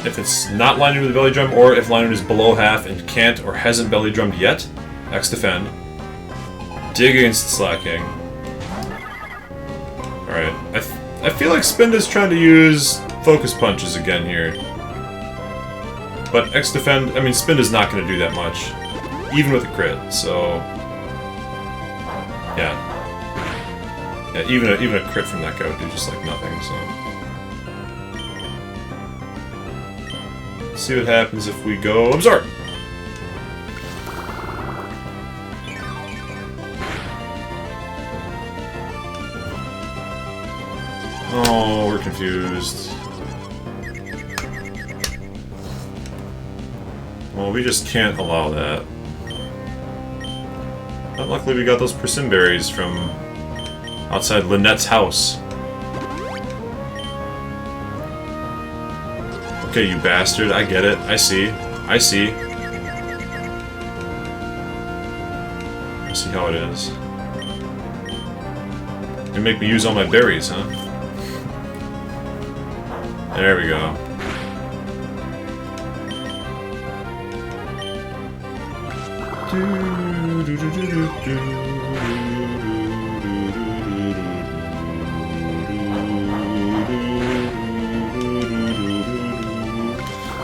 If it's not Linoon with Belly Drum, or if Linoon is below half and can't or hasn't Belly Drummed yet, X Defend. Dig against Slacking. Alright, I feel like Spinda's trying to use Focus Punches again here. But X Defend, I mean, Spinda's not gonna do that much. Even with a crit, so... Yeah. Yeah, even a crit from that guy would do just like nothing, so... Let's see what happens if we go Absorb! Oh, we're confused. Well, we just can't allow that. But luckily we got those persimmon berries from outside Lynette's house. Okay, you bastard, I get it. I see. I see. I see how it is. You make me use all my berries, huh? There we go.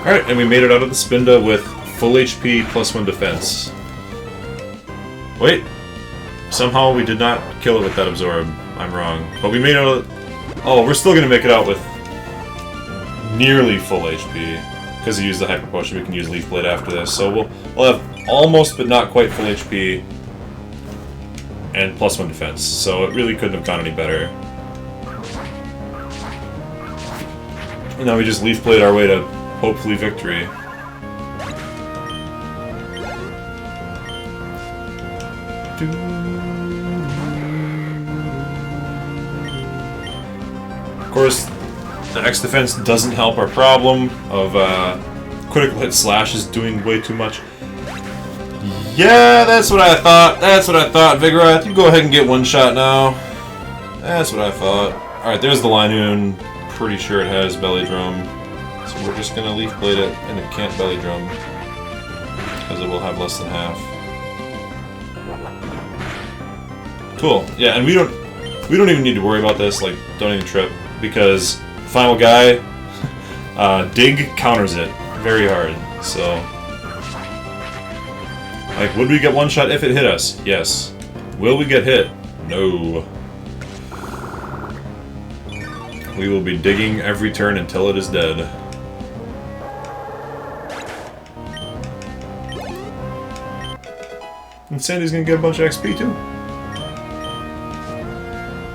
Alright, and we made it out of the Spinda with full HP plus 1 defense. Wait. Somehow we did not kill it with that absorb. I'm wrong. But we made it out of... Oh, we're still gonna make it out with nearly full HP. Because we used the Hyper Potion, we can use Leaf Blade after this. So we'll have almost but not quite full HP. And plus 1 defense. So it really couldn't have gone any better. And now we just Leaf Blade our way to hopefully victory. Of course, the X defense doesn't help our problem of critical hit slashes doing way too much. Yeah, that's what I thought. That's what I thought, Vigoroth. You go ahead and get one shot now. That's what I thought. Alright, there's the Linoon. Pretty sure it has Belly Drum. So we're just gonna Leaf Blade it, and it can't Belly Drum. Because it will have less than half. Cool. Yeah, and we don't even need to worry about this, like, don't even trip. Because the final guy, Dig counters it very hard, so... Like, would we get one shot if it hit us? Yes. Will we get hit? No. We will be digging every turn until it is dead. And Sandy's gonna get a bunch of XP too.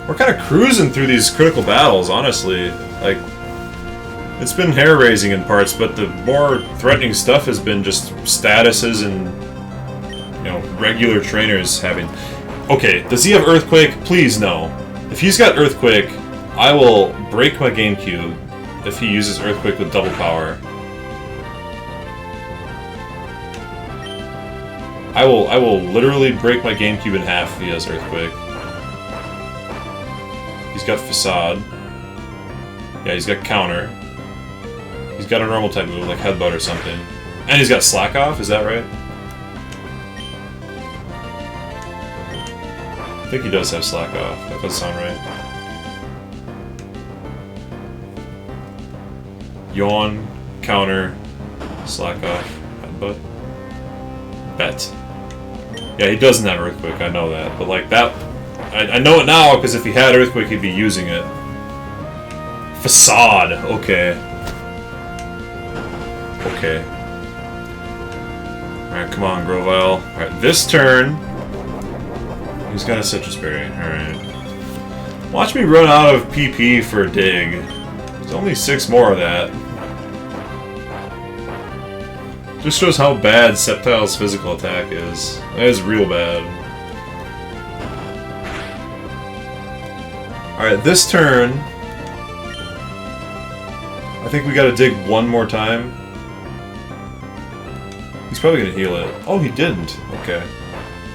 We're kind of cruising through these critical battles, honestly. Like, it's been hair-raising in parts, but the more threatening stuff has been just statuses and, you know, regular trainers having... Okay, does he have Earthquake? Please, no. If he's got Earthquake, I will break my GameCube if he uses Earthquake with double power. I will literally break my GameCube in half if he has Earthquake. He's got Facade. Yeah, he's got Counter. He's got a normal type move, like Headbutt or something. And he's got Slack Off, is that right? I think he does have Slack Off. That does sound right. Yawn, Counter, Slack Off, Headbutt. Bet. Yeah, he doesn't have Earthquake, I know that. But like that... I know it now, because if he had Earthquake, he'd be using it. Facade, okay. Okay. Alright, come on, Grovyle. Alright, this turn... He's got a Citrus Berry, alright. Watch me run out of PP for Dig. There's only 6 more of that. Just shows how bad Sceptile's physical attack is. That is real bad. Alright, this turn... I think we gotta dig one more time. He's probably gonna heal it. Oh, he didn't. Okay.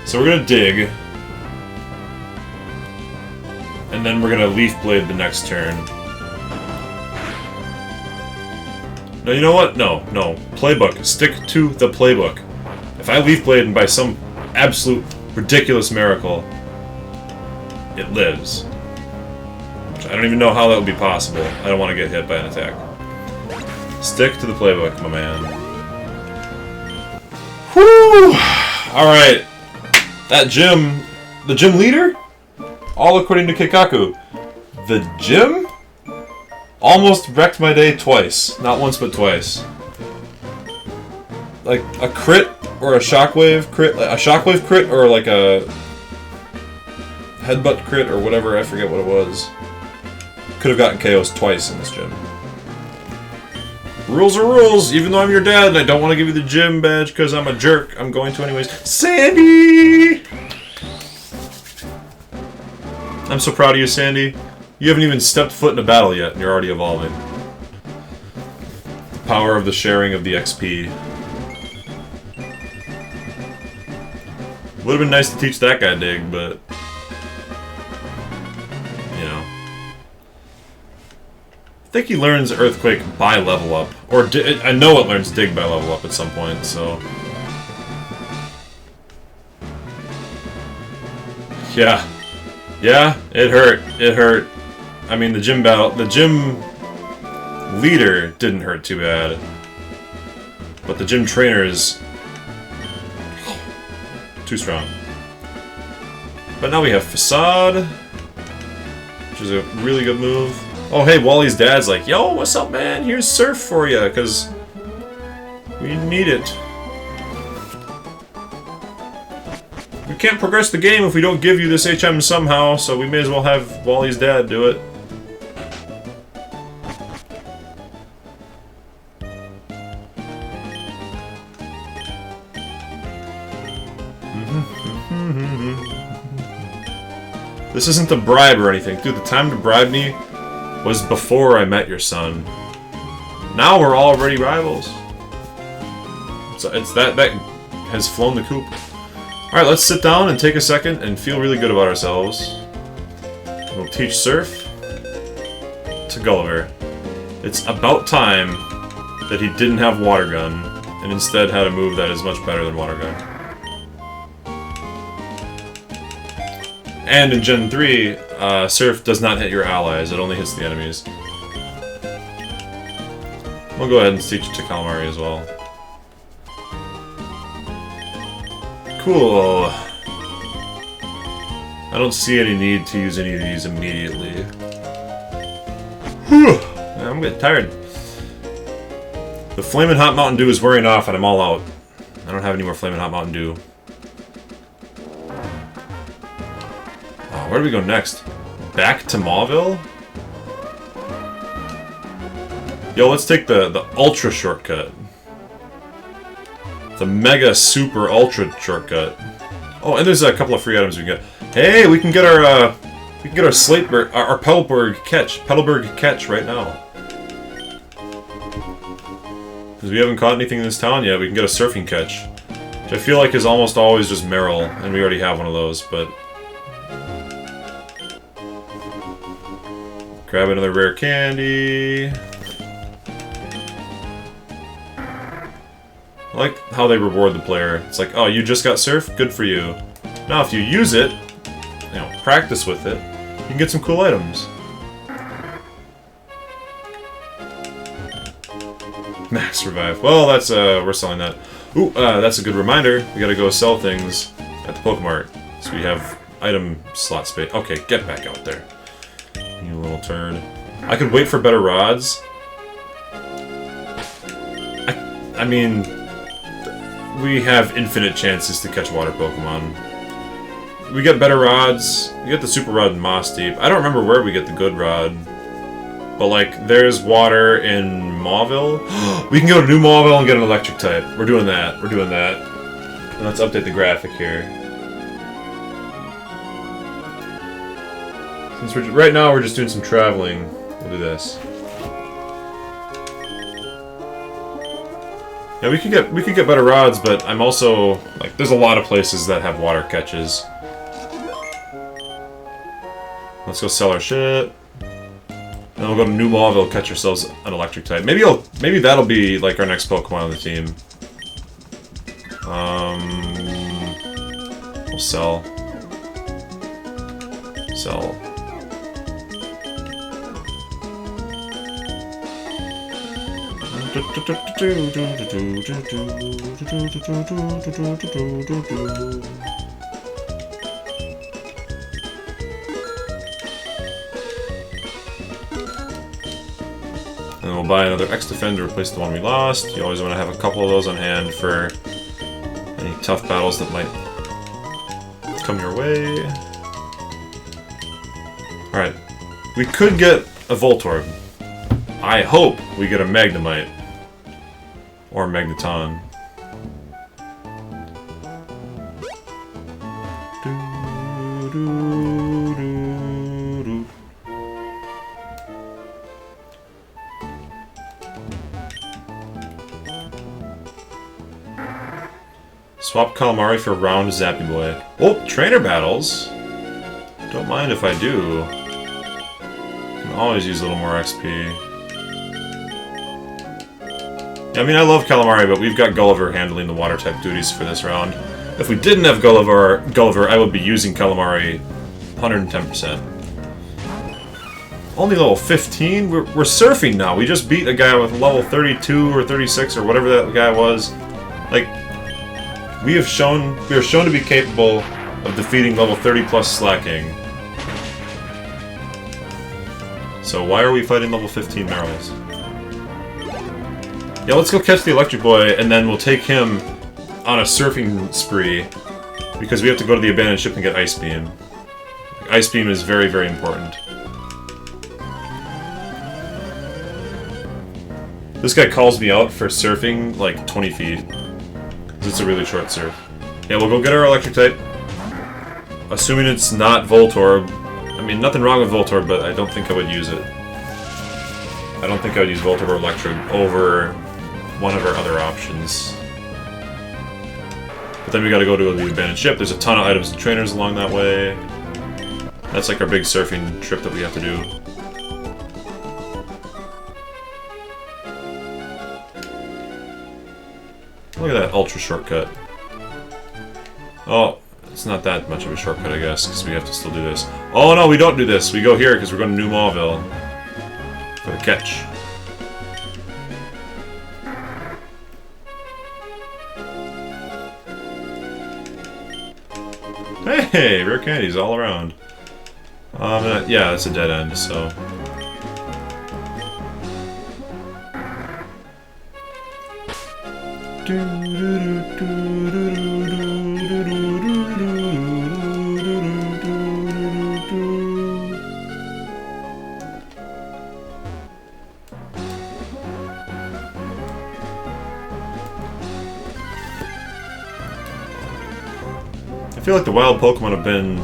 So we're gonna dig. And then we're gonna Leaf Blade the next turn. No, you know what? No, no. Playbook. Stick to the playbook. If I Leaf Blade and by some absolute ridiculous miracle, it lives. I don't even know how that would be possible. I don't want to get hit by an attack. Stick to the playbook, my man. Whew! Alright. That gym... The gym leader? All according to Keikaku. The gym? Almost wrecked my day twice. Not once, but twice. Like, a crit or a shockwave crit. A shockwave crit or like a... Headbutt crit or whatever, I forget what it was. Could have gotten KOs twice in this gym. Rules are rules. Even though I'm your dad and I don't want to give you the gym badge because I'm a jerk, I'm going to anyways. Sandy! I'm so proud of you, Sandy. You haven't even stepped foot in a battle yet, and you're already evolving. The power of the sharing of the XP. Would have been nice to teach that guy dig, but... you know. I think he learns Earthquake by level up. Or I know it learns dig by level up at some point, so... yeah. Yeah, it hurt. It hurt. I mean, the gym leader didn't hurt too bad. But the gym trainer is... too strong. But now we have Facade, which is a really good move. Oh, hey, Wally's dad's like, yo, what's up, man? Here's Surf for you, because we need it. We can't progress the game if we don't give you this HM somehow, so we may as well have Wally's dad do it. This isn't a bribe or anything. Dude, the time to bribe me was before I met your son. Now we're already rivals. So it's that has flown the coop. Alright, let's sit down and take a second and feel really good about ourselves. We'll teach Surf to Gulliver. It's about time that he didn't have Water Gun and instead had a move that is much better than Water Gun. And in Gen 3, Surf does not hit your allies, it only hits the enemies. We'll go ahead and teach it to Calamari as well. Cool. I don't see any need to use any of these immediately. Whew. I'm getting tired. The Flamin' Hot Mountain Dew is wearing off and I'm all out. I don't have any more Flamin' Hot Mountain Dew. Where do we go next? Back to Mauville? Yo, let's take the ultra shortcut. The mega super ultra shortcut. Oh, and there's a couple of free items we can get. Hey, we can get our Slateberg, our Petalburg catch right now. Because we haven't caught anything in this town yet, we can get a surfing catch. Which I feel like is almost always just Meryl, and we already have one of those, but... grab another rare candy. I like how they reward the player. It's like, oh, you just got Surf? Good for you. Now if you use it, you know, practice with it, you can get some cool items. Max Revive. Well, that's, we're selling that. Ooh, that's a good reminder. We gotta go sell things at the Pokemart. So we have item slot space. Okay, get back out there. You little turd. I could wait for better rods. I mean, we have infinite chances to catch water Pokemon. We get better rods. We get the Super Rod in Moss Deep. I don't remember where we get the good rod. But, like, there's water in Mauville. We can go to New Mauville and get an electric type. We're doing that. We're doing that. And let's update the graphic here. Since right now we're just doing some traveling, we'll do this. Yeah, we could get better rods, but I'm also like, there's a lot of places that have water catches. Let's go sell our shit. And we'll go to New Mauville, catch ourselves an electric type. Maybe that'll be like our next Pokemon on the team. We'll sell. Sell. And we'll buy another X-Defend to replace the one we lost. You always want to have a couple of those on hand for any tough battles that might come your way. Alright. We could get a Voltorb. I hope we get a Magnemite. Or Magneton. Swap Calamari for round Zappy Boy. Oh, trainer battles! Don't mind if I do. Can always use a little more XP. Yeah, I mean, I love Calamari, but we've got Gulliver handling the water-type duties for this round. If we didn't have Gulliver, I would be using Calamari 110%. Only level 15? We're surfing now. We just beat a guy with level 32 or 36 or whatever that guy was. Like, we are shown to be capable of defeating level 30 plus slacking. So why are we fighting level 15 Merrills? Yeah, let's go catch the Electric Boy, and then we'll take him on a surfing spree, because we have to go to the abandoned ship and get Ice Beam. Ice Beam is very, very important. This guy calls me out for surfing like 20 feet. It's a really short surf. Yeah, we'll go get our Electric type. Assuming it's not Voltorb. I mean, nothing wrong with Voltorb, but I don't think I would use it. I don't think I would use Voltorb or Electric over one of our other options. But then we gotta go to the abandoned ship. There's a ton of items and trainers along that way. That's like our big surfing trip that we have to do. Look at that ultra shortcut. Oh, it's not that much of a shortcut, I guess, because we have to still do this. Oh no, we don't do this. We go here because we're going to New Mauville for the catch. Hey, rare candies all around. Yeah, it's a dead end, so. I feel like the wild Pokemon have been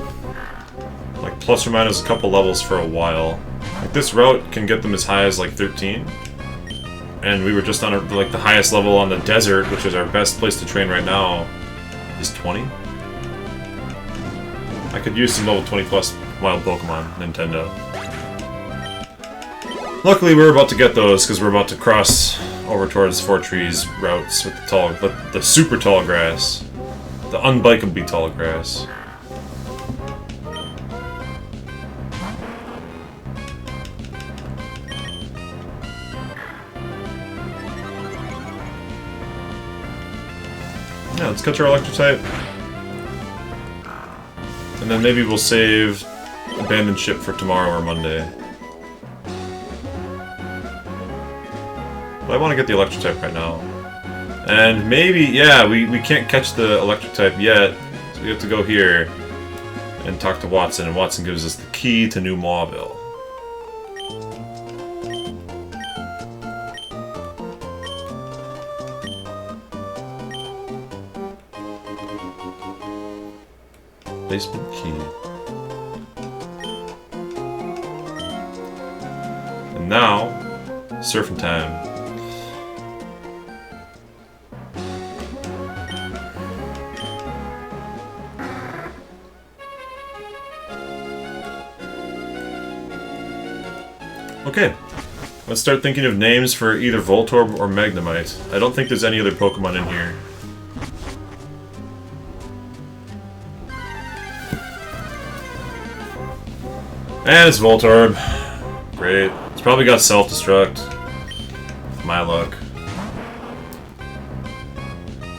like plus or minus a couple levels for a while. Like this route can get them as high as like 13. And we were just on like the highest level on the desert, which is our best place to train right now, is 20. I could use some level 20 plus wild Pokemon, Nintendo. Luckily we're about to get those because we're about to cross over towards Four Trees routes with the super tall grass. The unbikeably tall grass. Yeah, let's catch our Electric type. And then maybe we'll save Abandoned Ship for tomorrow or Monday. But I want to get the Electric type right now. And maybe, yeah, we can't catch the Electric type yet, so we have to go here and talk to Watson, and Watson gives us the key to New Mauville. Basement key. And now, surfing time. Okay, let's start thinking of names for either Voltorb or Magnemite. I don't think there's any other Pokemon in here. And it's Voltorb. Great. It's probably got self-destruct. My luck.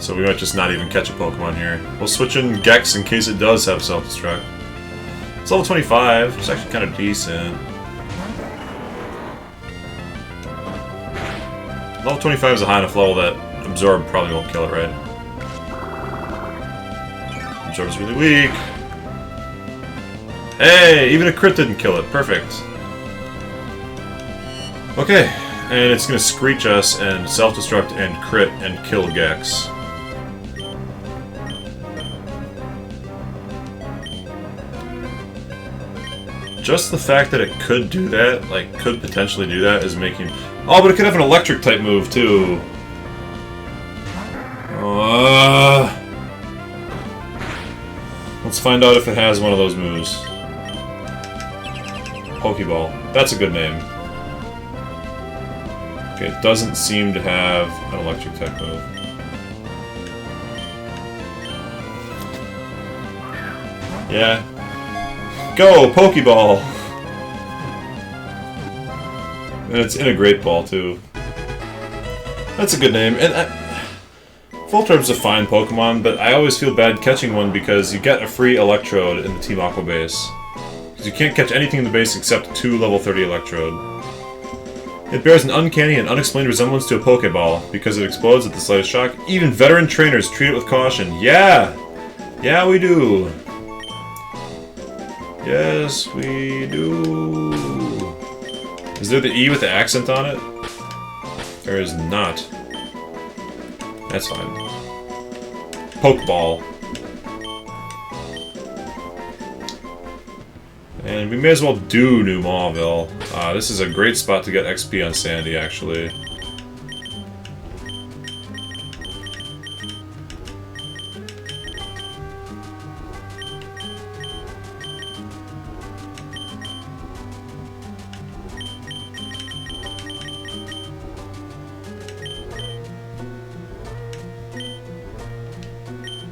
So we might just not even catch a Pokemon here. We'll switch in Gex in case it does have self-destruct. It's level 25, it's actually kind of decent. Level 25 is a high enough level that Absorb probably won't kill it, right? Absorb's really weak. Hey, even a crit didn't kill it. Perfect. Okay, And it's gonna Screech us and self-destruct and crit and kill Gex. Just the fact that it could do that, like, could potentially do that, is making... Oh, but it could have an electric type move, too. Let's find out if it has one of those moves. Pokeball. That's a good name. Okay, it doesn't seem to have an electric type move. Yeah. Go, Pokeball! And it's in a Great Ball, too. That's a good name. And Voltorb's a fine Pokemon, but I always feel bad catching one because you get a free Electrode in the Team Aqua base. Because you can't catch anything in the base except 2 level 30 Electrode. It bears an uncanny and unexplained resemblance to a Pokeball because it explodes at the slightest shock. Even veteran trainers treat it with caution. Yeah! Yeah, we do! Yes, we do. Is there the E with the accent on it? There is not. That's fine. Pokeball. And we may as well do New Mauville. This is a great spot to get XP on Sandy, actually.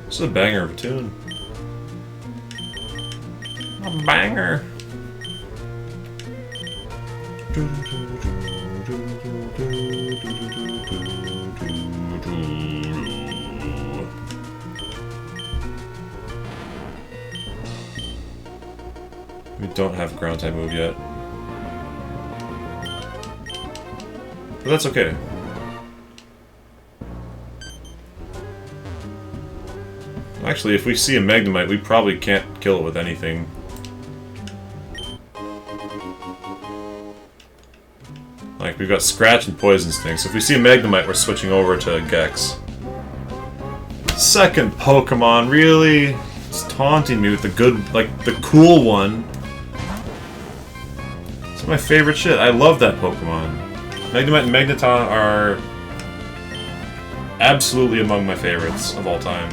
This is a banger of a tune. A banger. We don't have a ground type move yet. But that's okay. Actually, if we see a Magnemite, we probably can't kill it with anything. Like, we've got Scratch and Poison Sting, so if we see a Magnemite, we're switching over to Gex. Second Pokemon, really? It's taunting me with the good, like, the cool one. It's my favorite shit. I love that Pokemon. Magnemite and Magneton are absolutely among my favorites of all time.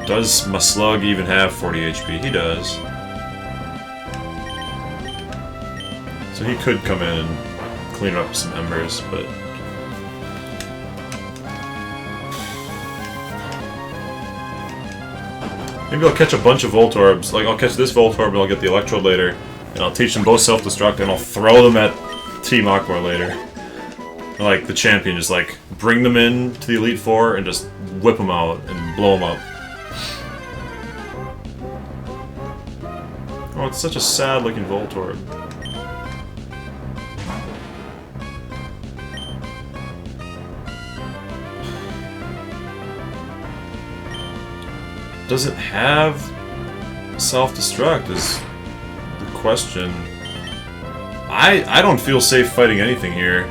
Does my Slug even have 40 HP? He does. So he could come in and clean up some embers, but... Maybe I'll catch a bunch of Voltorbs. Like, I'll catch this Voltorb and I'll get the Electrode later. And I'll teach them both self-destruct and I'll throw them at Team Aqua later. Like, the champion, just like, bring them in to the Elite Four and just whip them out and blow them up. Oh, it's such a sad-looking Voltorb. Does it have self-destruct is the question. I don't feel safe fighting anything here.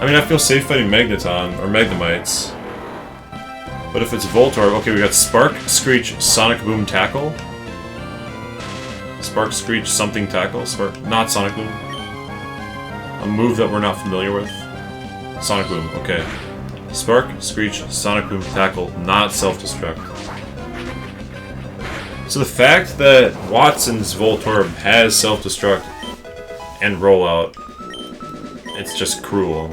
I mean, I feel safe fighting Magneton, or Magnemites. But if it's Voltorb, okay, we got Spark, Screech, Sonic Boom, Tackle. Spark, Screech, something Tackle. Spark, not Sonic Boom. A move that we're not familiar with. Sonic Boom, okay. Spark, Screech, Sonic Boom, Tackle, not self-destruct. So the fact that Watson's Voltorb has self-destruct and rollout, it's just cruel.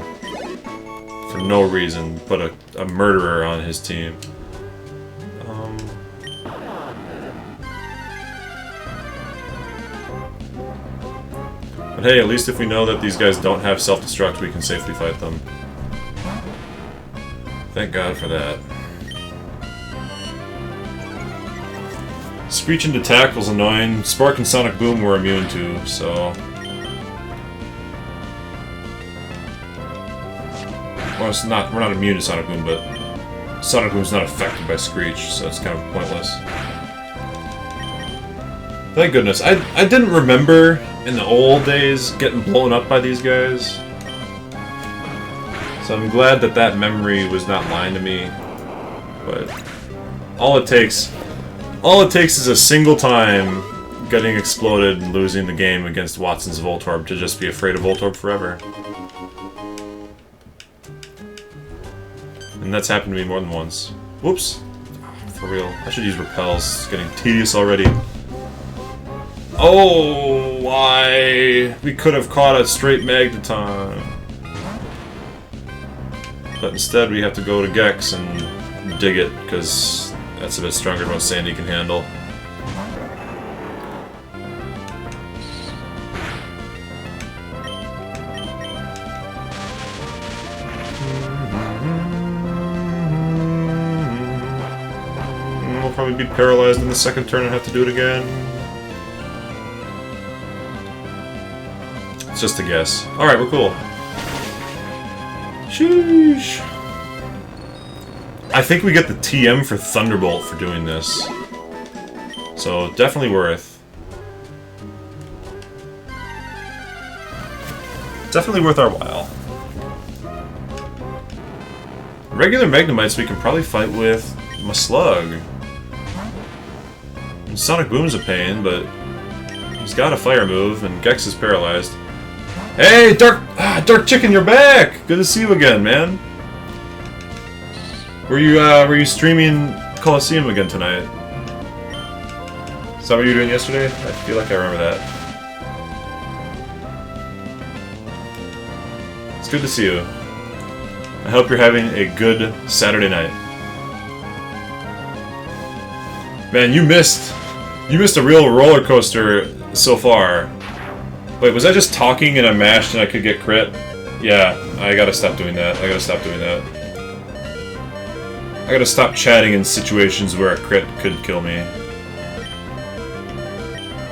For no reason, put a murderer on his team. But hey, at least if we know that these guys don't have self-destruct, we can safely fight them. Thank God for that. Screech into Tackle's annoying. Spark and Sonic Boom we're immune to, so... Well, it's not, we're not immune to Sonic Boom, but Sonic Boom's not affected by Screech, so it's kind of pointless. Thank goodness. I didn't remember in the old days getting blown up by these guys. So I'm glad that that memory was not lying to me. But all it takes is a single time getting exploded and losing the game against Watson's Voltorb to just be afraid of Voltorb forever. And that's happened to me more than once. Whoops. For real. I should use repels. It's getting tedious already. Oh, why? We could have caught a straight Magneton. But instead we have to go to Gex and dig it, because that's a bit stronger than what Sandy can handle. We'll probably be paralyzed in the second turn and have to do it again. It's just a guess. Alright, we're cool. Sheesh. I think we get the TM for Thunderbolt for doing this. So, definitely worth. Definitely worth our while. Regular Magnemites we can probably fight with my Slug. And Sonic Boom's a pain, but he's got a fire move, and Gex is paralyzed. Hey, Dark Chicken, you're back! Good to see you again, man. Were you streaming Coliseum again tonight? Is that what you were doing yesterday? I feel like I remember that. It's good to see you. I hope you're having a good Saturday night. Man, you missed a real roller coaster so far. Wait, was I just talking and I mashed and I could get crit? Yeah, I gotta stop doing that. I gotta stop chatting in situations where a crit could kill me.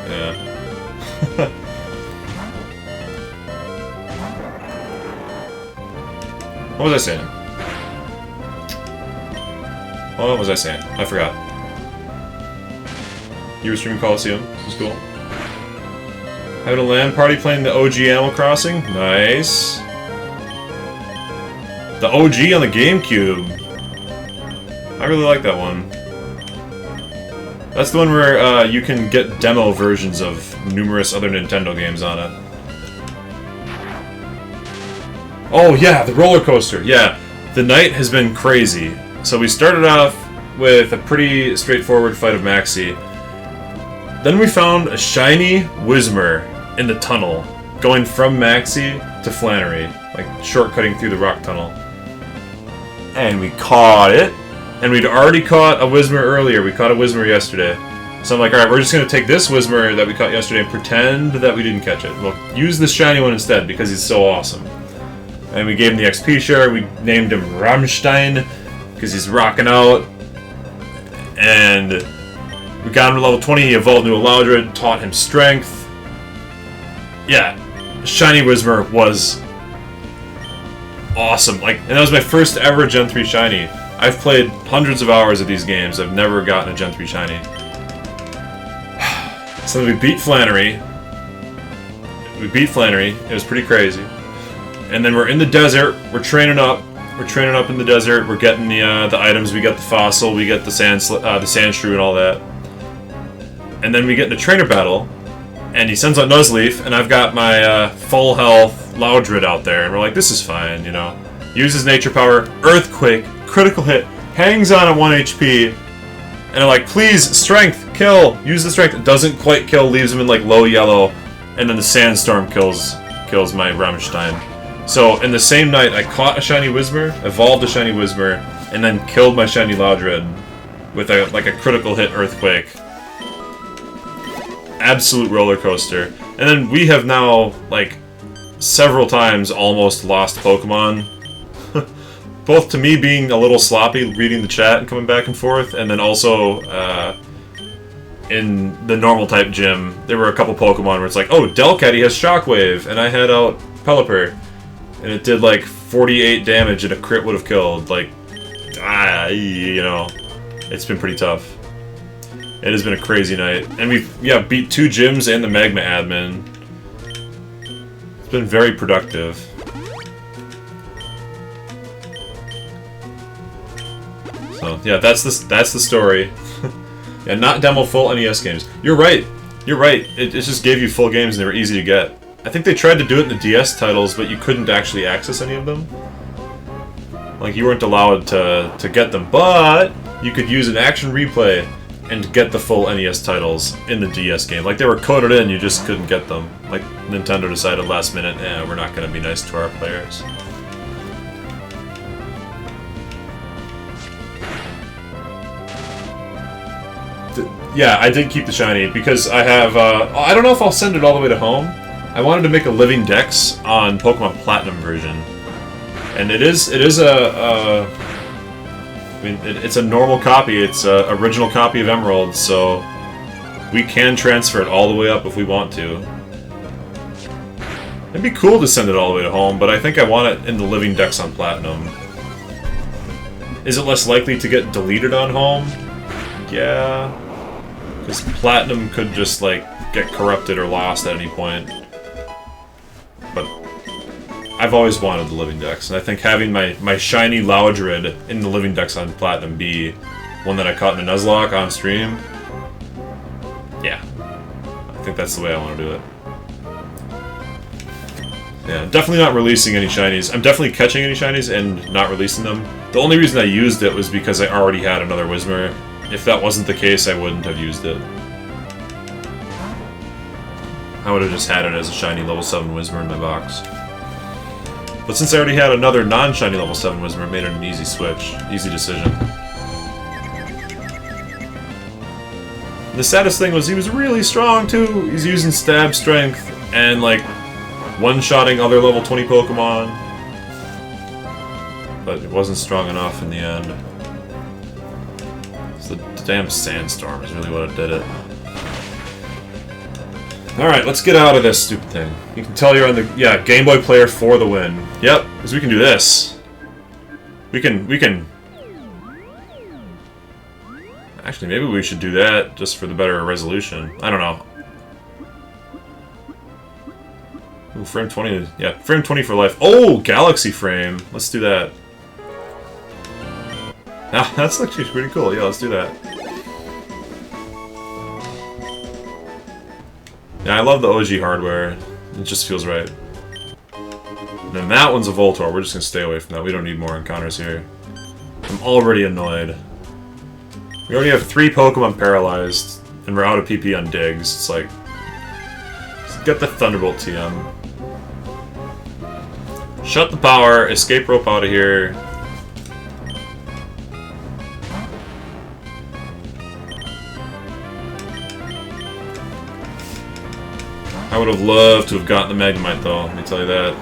Yeah. What was I saying? What was I saying? I forgot. You were streaming Coliseum. It was cool. Having a LAN party playing the OG Animal Crossing? Nice. The OG on the GameCube. I really like that one. That's the one where you can get demo versions of numerous other Nintendo games on it. Oh yeah, the roller coaster. Yeah, the night has been crazy. So we started off with a pretty straightforward fight of Maxie. Then we found a shiny Whismur in the tunnel, going from Maxie to Flannery, like shortcutting through the rock tunnel. And we caught it. And we'd already caught a Whismur earlier. We caught a Whismur yesterday. So I'm like, alright, we're just going to take this Whismur that we caught yesterday and pretend that we didn't catch it. We'll use this shiny one instead because he's so awesome. And we gave him the XP share. We named him Rammstein because he's rocking out. And we got him to level 20. He evolved into a Loudred, taught him strength. Yeah, shiny Whismur was awesome. Like, and that was my first ever Gen 3 shiny. I've played hundreds of hours of these games. I've never gotten a Gen 3 shiny. So we beat Flannery. It was pretty crazy. And then we're in the desert. We're training up. In the desert. We're getting the items. We got the fossil. We get the sand shrew and all that. And then we get in a trainer battle. And he sends out Nuzleaf, and I've got my full health Loudred out there. And we're like, this is fine, you know. Uses nature power, Earthquake, critical hit, hangs on at 1 HP, and I'm like, please, strength, kill, use the strength. It doesn't quite kill, leaves him in like low yellow, and then the sandstorm kills my Rammstein. So in the same night, I caught a shiny Whismur, evolved a shiny Whismur, and then killed my shiny Loudred with a critical hit Earthquake. Absolute roller coaster. And then we have now, like, several times almost lost Pokemon. Both to me being a little sloppy reading the chat and coming back and forth, and then also in the normal type gym, there were a couple Pokemon where it's like, oh, Delcatty has Shockwave, and I had out Pelipper, and it did like 48 damage and a crit would have killed. Like, you know, it's been pretty tough. It has been a crazy night. And we've, yeah, beat 2 gyms and the Magma admin. It's been very productive. So, yeah, that's the story. Yeah, not demo full NES games. You're right. You're right. It just gave you full games and they were easy to get. I think they tried to do it in the DS titles, but you couldn't actually access any of them. Like, you weren't allowed to get them, but you could use an action replay and get the full NES titles in the DS game. Like, they were coded in, you just couldn't get them. Like, Nintendo decided last minute, we're not going to be nice to our players. Yeah, I did keep the shiny, because I have, I don't know if I'll send it all the way to home. I wanted to make a living dex on Pokemon Platinum version. And it's a normal copy, it's an original copy of Emerald, so we can transfer it all the way up if we want to. It'd be cool to send it all the way to home, but I think I want it in the living dex on Platinum. Is it less likely to get deleted on home? Yeah. Because Platinum could just, like, get corrupted or lost at any point. But I've always wanted the living dex, and I think having my shiny Loudred in the living dex on Platinum B, one that I caught in a Nuzlocke on stream, yeah. I think that's the way I want to do it. Yeah, definitely not releasing any shinies. I'm definitely catching any shinies and not releasing them. The only reason I used it was because I already had another Whismur. If that wasn't the case, I wouldn't have used it. I would have just had it as a shiny level 7 Whismur in my box. But since I already had another non-shiny level 7 Whismur, it made it an easy switch. Easy decision. And the saddest thing was he was really strong, too. He's using stab strength and, like, one-shotting other level 20 Pokemon. But it wasn't strong enough in the end. The damn sandstorm is really what it did it. Alright, let's get out of this stupid thing. You can tell you're on the... Yeah, Game Boy Player for the win. Yep, because we can do this. We can... Actually, maybe we should do that just for the better resolution. I don't know. Ooh, frame 20... Yeah, frame 20 for life. Oh, Galaxy frame! Let's do that. Ah, that's actually pretty cool. Yeah, let's do that. Yeah, I love the OG hardware. It just feels right. And then that one's a Voltorb. We're just gonna stay away from that. We don't need more encounters here. I'm already annoyed. We already have 3 Pokemon paralyzed, and we're out of PP on digs. It's like... Let's get the Thunderbolt TM. Shut the power, escape rope out of here. I would have loved to have gotten the Magnemite, though, let me tell you that.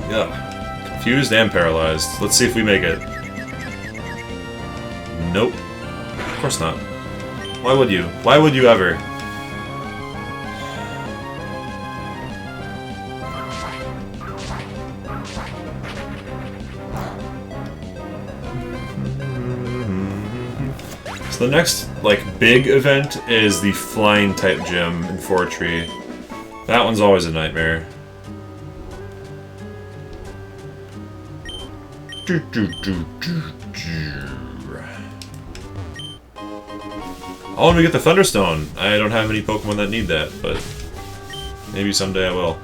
Yeah. Confused and paralyzed. Let's see if we make it. Nope. Of course not. Why would you? Why would you ever? So the next, like, big event is the flying type gym in Fortree. That one's always a nightmare. Oh, and we get the Thunderstone. I don't have any Pokemon that need that, but maybe someday I will.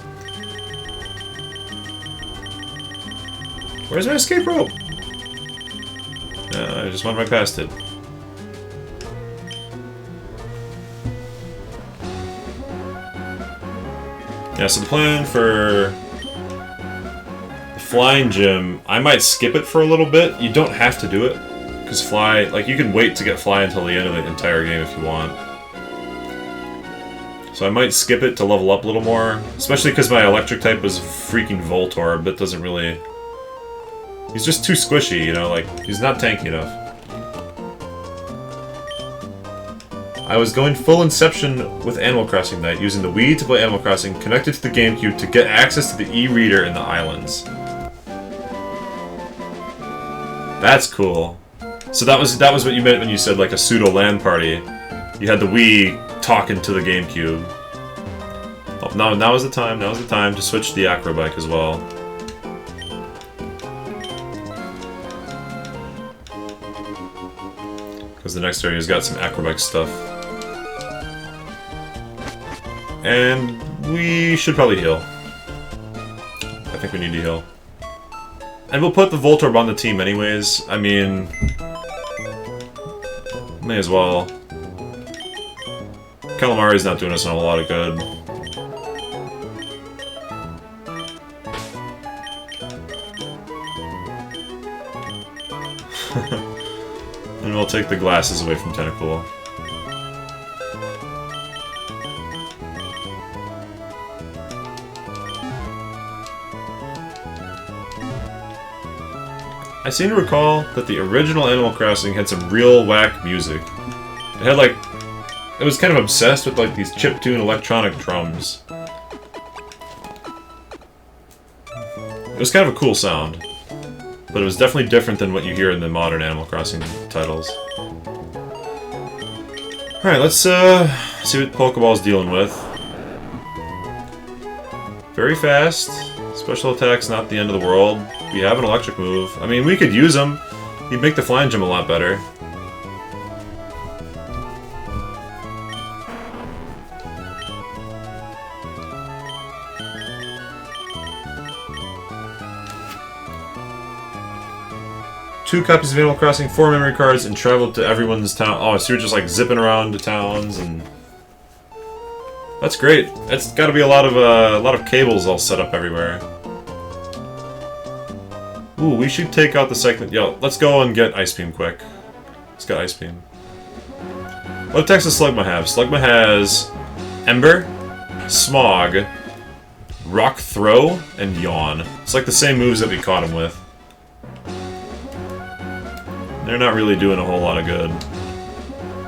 Where's my escape rope? I just went right past it. Yeah, so the plan for the flying gym, I might skip it for a little bit. You don't have to do it, because fly, like, you can wait to get fly until the end of the entire game if you want. So I might skip it to level up a little more, especially because my electric type was freaking Voltorb. That doesn't really... He's just too squishy, you know, like, he's not tanky enough. I was going full Inception with Animal Crossing Night, using the Wii to play Animal Crossing, connected to the GameCube to get access to the e-reader in the islands. That's cool. So that was what you meant when you said like a pseudo LAN party. You had the Wii talking to the GameCube. Oh, now is the time. Now is the time to switch to the Acrobike as well. Because the next area's got some Acrobike stuff. And we should probably heal. I think we need to heal. And we'll put the Voltorb on the team anyways. I mean... may as well. Calamari's not doing us a lot of good. And we'll take the glasses away from Tentacool. I seem to recall that the original Animal Crossing had some real whack music. It had like... it was kind of obsessed with like these chiptune electronic drums. It was kind of a cool sound. But it was definitely different than what you hear in the modern Animal Crossing titles. Alright, let's see what Pokeball's dealing with. Very fast. Special attack's not the end of the world. We have an electric move. I mean, we could use him. He'd make the flying gym a lot better. Two copies of Animal Crossing, 4 memory cards, and traveled to everyone's town. Oh, so you're just like zipping around to towns, and that's great. That's got to be a lot of cables all set up everywhere. Ooh, we should take out the second. Yo, let's go and get Ice Beam quick. Let's get Ice Beam. What attacks does Slugma have? Slugma has Ember, Smog, Rock Throw, and Yawn. It's like the same moves that we caught him with. They're not really doing a whole lot of good.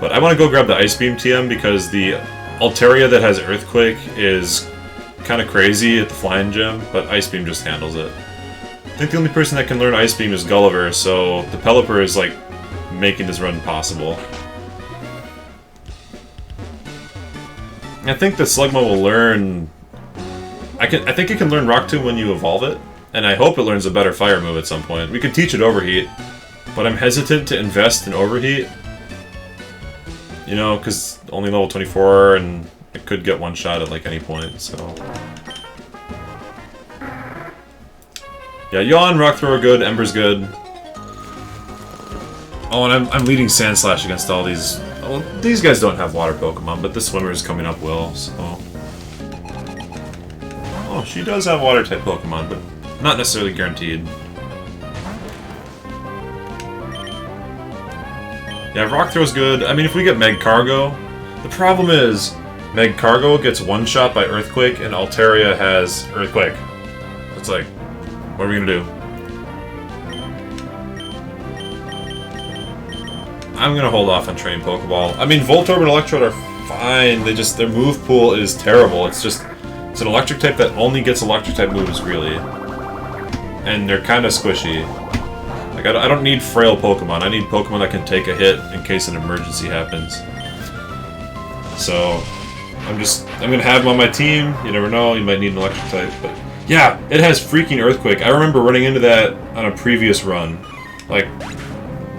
But I want to go grab the Ice Beam TM because the Altaria that has Earthquake is kind of crazy at the Flying Gym, but Ice Beam just handles it. I think the only person that can learn Ice Beam is Gulliver, so the Pelipper is like making this run possible. I think the Slugma will learn... I think it can learn Rock Tomb when you evolve it, and I hope it learns a better fire move at some point. We could teach it Overheat. But I'm hesitant to invest in Overheat. You know, because only level 24 and it could get one shot at like any point, so... yeah, Yawn, Rock Throw are good, Ember's good. Oh, and I'm leading Sandslash against all these... well, these guys don't have water Pokemon, but the Swimmer's coming up will, so... oh, she does have water-type Pokemon, but not necessarily guaranteed. Yeah, Rock Throw's good. I mean, if we get Magcargo... the problem is, Magcargo gets one-shot by Earthquake, and Altaria has Earthquake. It's like, what are we gonna do? I'm gonna hold off on Train Pokeball. I mean, Voltorb and Electrode are fine. They just... their move pool is terrible. It's just... it's an electric type that only gets electric type moves, really. And they're kind of squishy. Like, I don't need frail Pokemon. I need Pokemon that can take a hit in case an emergency happens. So, I'm gonna have them on my team. You never know, you might need an electric type, but... yeah, it has freaking Earthquake. I remember running into that on a previous run. Like,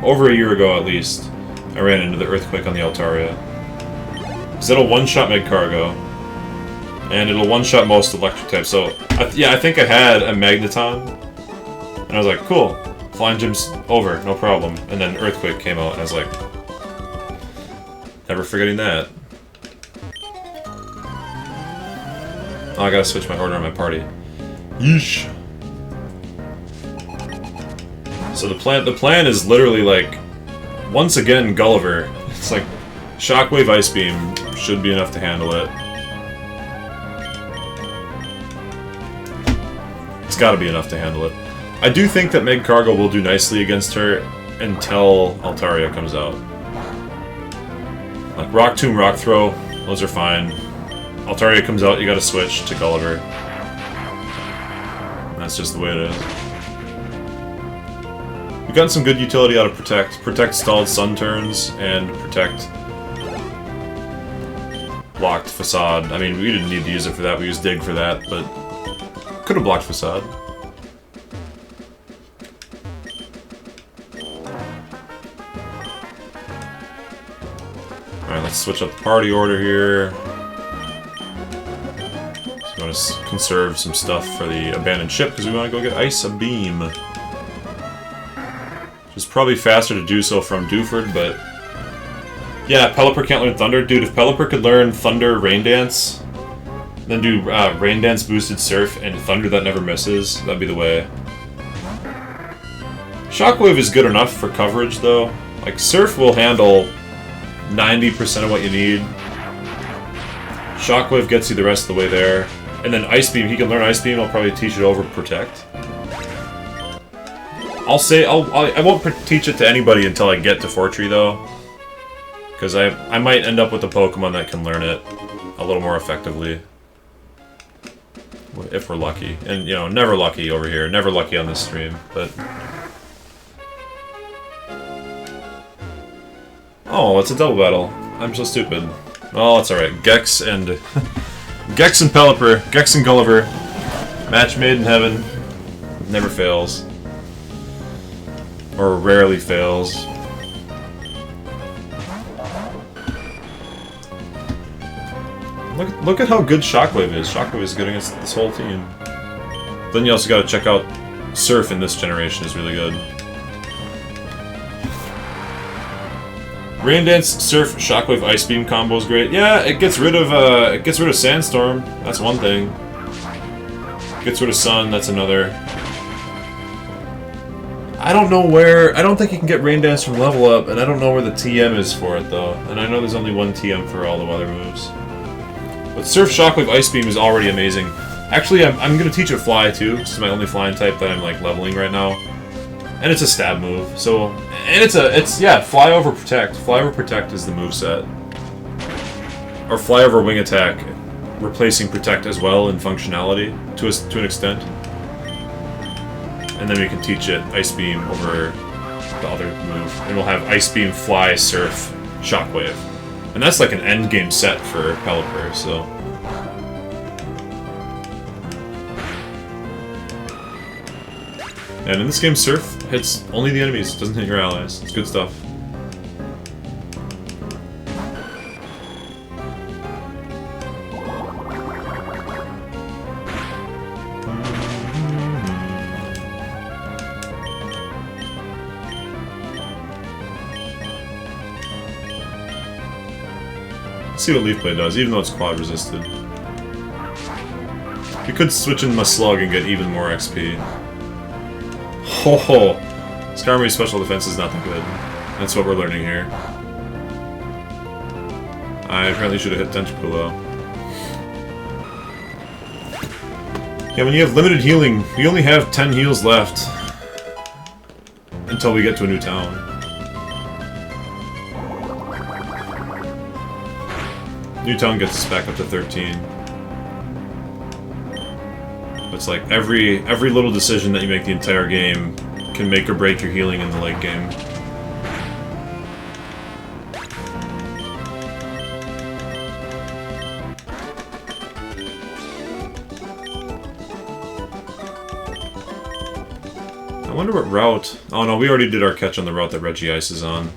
over a year ago at least. I ran into the Earthquake on the Altaria. Because it'll one-shot Magcargo. And it'll one-shot most electric types, so... yeah, I think I had a Magneton. And I was like, cool. Flying Gym's over, no problem. And then Earthquake came out, and I was like... never forgetting that. Oh, I gotta switch my order on my party. Yeesh. So the plan is literally like... once again, Gulliver. It's like... Shockwave Ice Beam should be enough to handle it. It's gotta be enough to handle it. I do think that Magcargo will do nicely against her until Altaria comes out. Like Rock Tomb, Rock Throw, those are fine. Altaria comes out, you gotta switch to Gulliver. That's just the way it is. We've gotten some good utility out of Protect. Protect stalled Sun turns, and Protect blocked Facade. I mean, we didn't need to use it for that, we used Dig for that, but could have blocked Facade. Alright, let's switch up the party order here. So we want to conserve some stuff for the abandoned ship because we want to go get Ice Beam. Which is probably faster to do so from Dewford, but... Yeah, Pelipper can't learn Thunder. Dude, if Pelipper could learn Thunder Rain Dance, then do Rain Dance boosted Surf and Thunder that never misses, that'd be the way. Shockwave is good enough for coverage, though. Like, Surf will handle 90% of what you need. Shockwave gets you the rest of the way there. And then Ice Beam, he can learn Ice Beam, I'll probably teach it over Protect. I'll say, I won't teach it to anybody until I get to Fortree, though. Because I might end up with a Pokemon that can learn it a little more effectively. If we're lucky. And, you know, never lucky over here. Never lucky on this stream, but... Oh, it's a double battle. I'm so stupid. Oh, it's alright. Gex and... Gex and Pelipper. Gex and Gulliver. Match made in heaven. Never fails. Or rarely fails. Look at how good Shockwave is. Shockwave is good against this whole team. Then you also gotta check out Surf in this generation is really good. Rain Dance, Surf, Shockwave, Ice Beam combo is great. Yeah, it gets rid of Sandstorm. That's one thing. Gets rid of Sun. That's another. I don't know where. I don't think you can get Rain Dance from level up, and I don't know where the TM is for it though. And I know there's only one TM for all the other moves. But Surf, Shockwave, Ice Beam is already amazing. Actually, I'm gonna teach it Fly too. This is my only flying type that I'm like leveling right now. And it's a stab move, so... And yeah, Fly over Protect. Fly over Protect is the moveset. Or Fly over Wing Attack, replacing Protect as well in functionality, to an extent. And then we can teach it Ice Beam over the other move. And we'll have Ice Beam, Fly, Surf, Shockwave. And that's like an endgame set for Pelipper, so... And in this game, Surf hits only the enemies, doesn't hit your allies. It's good stuff. Let's see what Leaf Blade does, even though it's quad resisted. We could switch in my Slug and get even more XP. Ho ho! Skarmory's special defense is not that good. That's what we're learning here. I apparently should have hit Tentacle though. Yeah, when you have limited healing, we only have 10 heals left until we get to a new town. New town gets us back up to 13. It's like every little decision that you make the entire game can make or break your healing in the late game. I wonder what route... Oh no, we already did our catch on the route that Regice is on.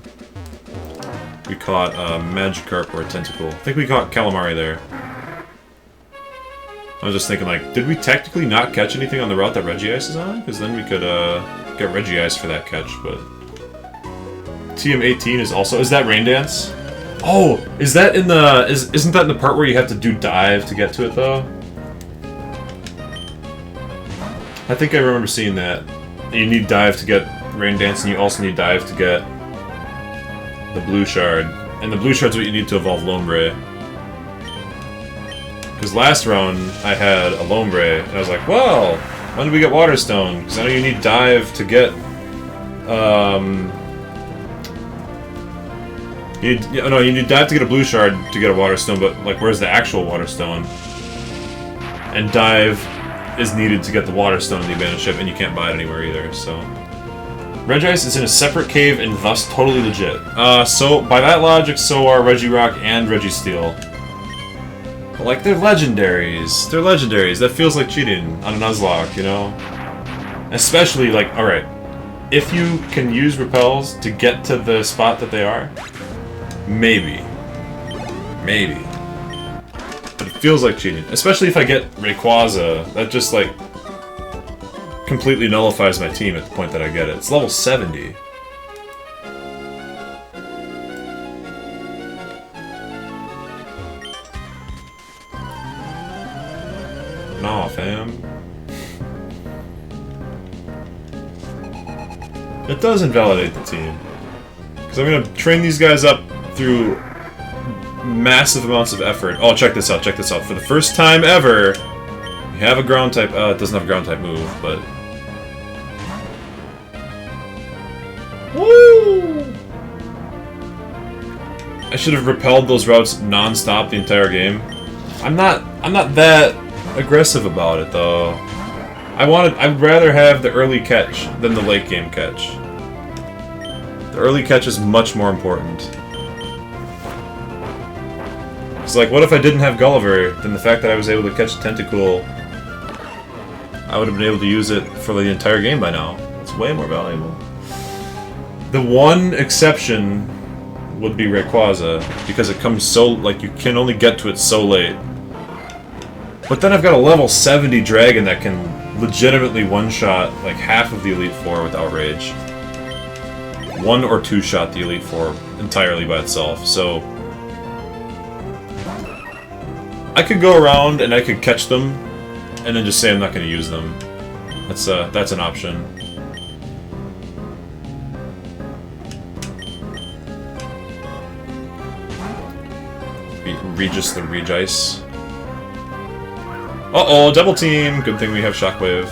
We caught Magikarp or a Tentacle. I think we caught Calamari there. I was just thinking, like, did we technically not catch anything on the route that Regice is on? Because then we could get Regice for that catch, but... TM18 is also... Is that Rain Dance? Oh! Is that in the... Isn't that in the part where you have to do Dive to get to it, though? I think I remember seeing that. You need Dive to get Rain Dance, and you also need Dive to get the Blue Shard. And the Blue Shard's what you need to evolve Lombre. Because last round, I had a Lombre, and I was like, well, when did we get Waterstone? Because I know you need Dive to get, You have to get a blue shard to get a water stone, but like, where's the actual water stone? And dive is needed to get the water stone in the abandoned ship, and you can't buy it anywhere either. So, Regice is in a separate cave and thus totally legit. So by that logic, so are Regirock and Registeel. But like, they're legendaries. They're legendaries. That feels like cheating on a Nuzlocke, you know? Especially like, all right, if you can use repels to get to the spot that they are. Maybe. But it feels like cheating. Especially if I get Rayquaza. That just, like, completely nullifies my team at the point that I get it. It's level 70. Nah, fam. It does invalidate the team. Because I'm going to train these guys up through massive amounts of effort. Oh, check this out, check this out. For the first time ever, you have a ground type... it doesn't have a ground type move, but... Woo! I should have repelled those routes non-stop the entire game. I'm not that aggressive about it, though. I'd rather have the early catch than the late game catch. The early catch is much more important. It's like, what if I didn't have Gulliver? Then the fact that I was able to catch Tentacool, I would have been able to use it for the entire game by now. It's way more valuable. The one exception would be Rayquaza, because it comes so, like, you can only get to it so late. But then I've got a level 70 dragon that can legitimately one-shot, like, half of the Elite Four with Outrage. One or two-shot the Elite Four entirely by itself, so... I could go around and I could catch them, and then just say I'm not going to use them. That's an option. Regis the Regice. Uh-oh, double team! Good thing we have Shockwave.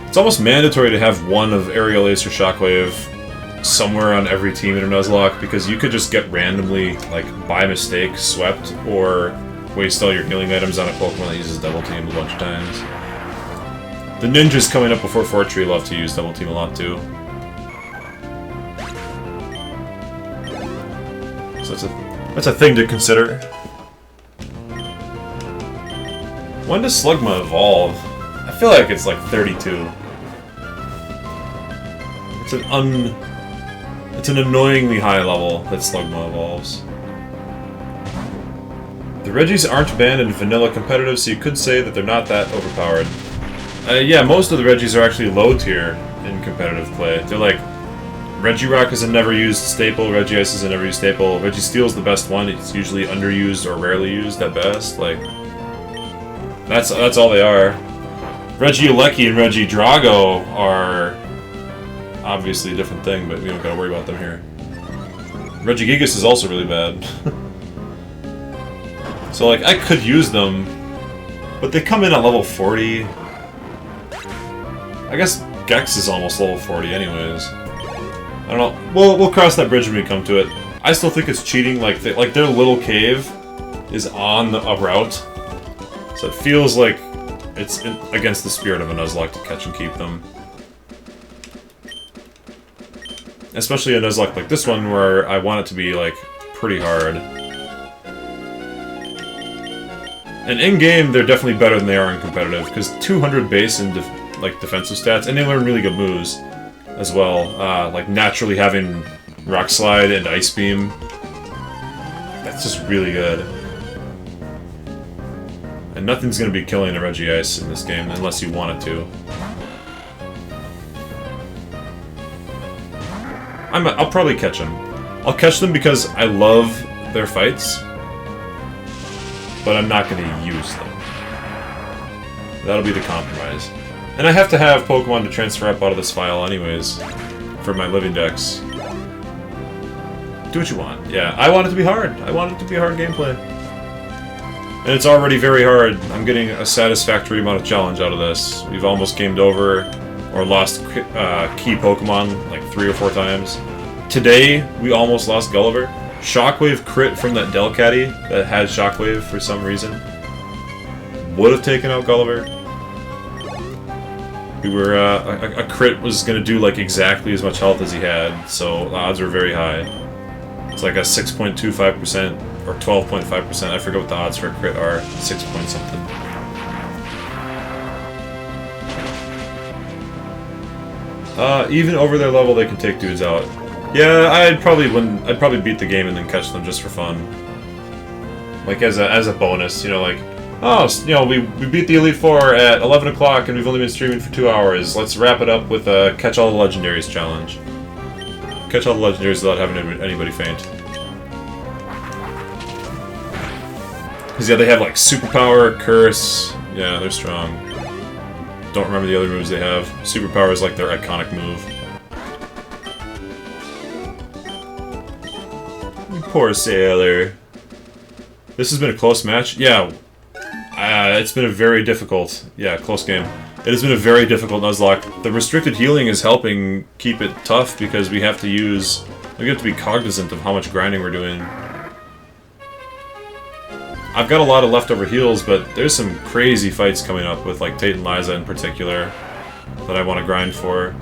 It's almost mandatory to have one of Aerial Ace or Shockwave somewhere on every team in a Nuzlocke, because you could just get randomly, like, by mistake, swept, or waste all your healing items on a Pokemon that uses Double Team a bunch of times. The ninjas coming up before Fortree love to use Double Team a lot, too. So that's a thing to consider. When does Slugma evolve? I feel like it's like 32. It's an annoyingly high level that Slugma evolves. The Regis aren't banned in vanilla competitive, so you could say that they're not that overpowered. Yeah, most of the Regis are actually low tier in competitive play. They're like, Regirock is a never used staple, Regice is a never used staple, Registeel's the best one, it's usually underused or rarely used at best, like... That's all they are. Regieleki and Regidrago are obviously a different thing, but we don't gotta worry about them here. Regigigas is also really bad. So, like, I could use them, but they come in at level 40. I guess Gex is almost level 40 anyways. I don't know. We'll cross that bridge when we come to it. I still think it's cheating, like their little cave is on a route. So it feels like it's against the spirit of a Nuzlocke to catch and keep them. Especially a Nuzlocke like this one, where I want it to be, like, pretty hard. And in-game, they're definitely better than they are in competitive, because 200 base and defensive stats, and they learn really good moves as well. Like, naturally having Rock Slide and Ice Beam. That's just really good. And nothing's going to be killing a Regice in this game, unless you want it to. I'll probably catch them. I'll catch them because I love their fights, but I'm not going to use them. That'll be the compromise. And I have to have Pokemon to transfer up out of this file anyways, for my living decks. Do what you want. Yeah, I want it to be hard. I want it to be hard gameplay. And it's already very hard. I'm getting a satisfactory amount of challenge out of this. We've almost gamed over, or lost key Pokemon like 3 or 4 times. Today, we almost lost Gulliver. Shockwave crit from that Delcatty that had Shockwave for some reason. Would have taken out Gulliver. We were, a crit was gonna do like exactly as much health as he had, so the odds were very high. It's like a 6.25% or 12.5%. I forget what the odds for a crit are. 6 point something. Even over their level, they can take dudes out. Yeah, I'd probably beat the game and then catch them just for fun. Like as a bonus, you know, like, oh, you know, we beat the Elite Four at 11 o'clock and we've only been streaming for 2 hours. Let's wrap it up with a catch all the legendaries challenge. Catch all the legendaries without having anybody faint. Because yeah, they have like superpower, curse. Yeah, they're strong. Don't remember the other moves they have. Superpower is like their iconic move. You poor sailor. This has been a close match. Yeah, it's been a very difficult. Yeah, close game. It has been a very difficult Nuzlocke. The restricted healing is helping keep it tough because we have to be cognizant of how much grinding we're doing. I've got a lot of leftover heals, but there's some crazy fights coming up with like Tate and Liza in particular that I want to grind for.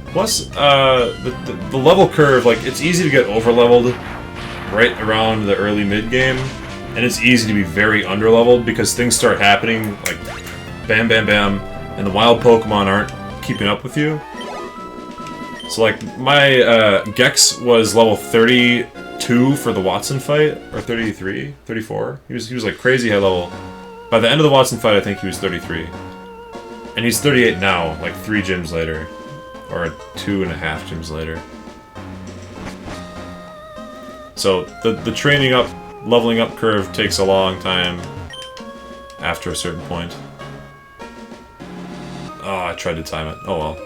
Plus, the level curve, like, it's easy to get over-leveled right around the early mid-game, and it's easy to be very under-leveled because things start happening, like, bam, bam, bam, and the wild Pokemon aren't keeping up with you. So, like, my Gex was level 32 for the Watson fight, or 33, 34. He was like crazy high level. By the end of the Watson fight, I think he was 33. And he's 38 now, like 3 gyms later. Or 2.5 gyms later. So, the training up, leveling up curve takes a long time after a certain point. Oh, I tried to time it. Oh well.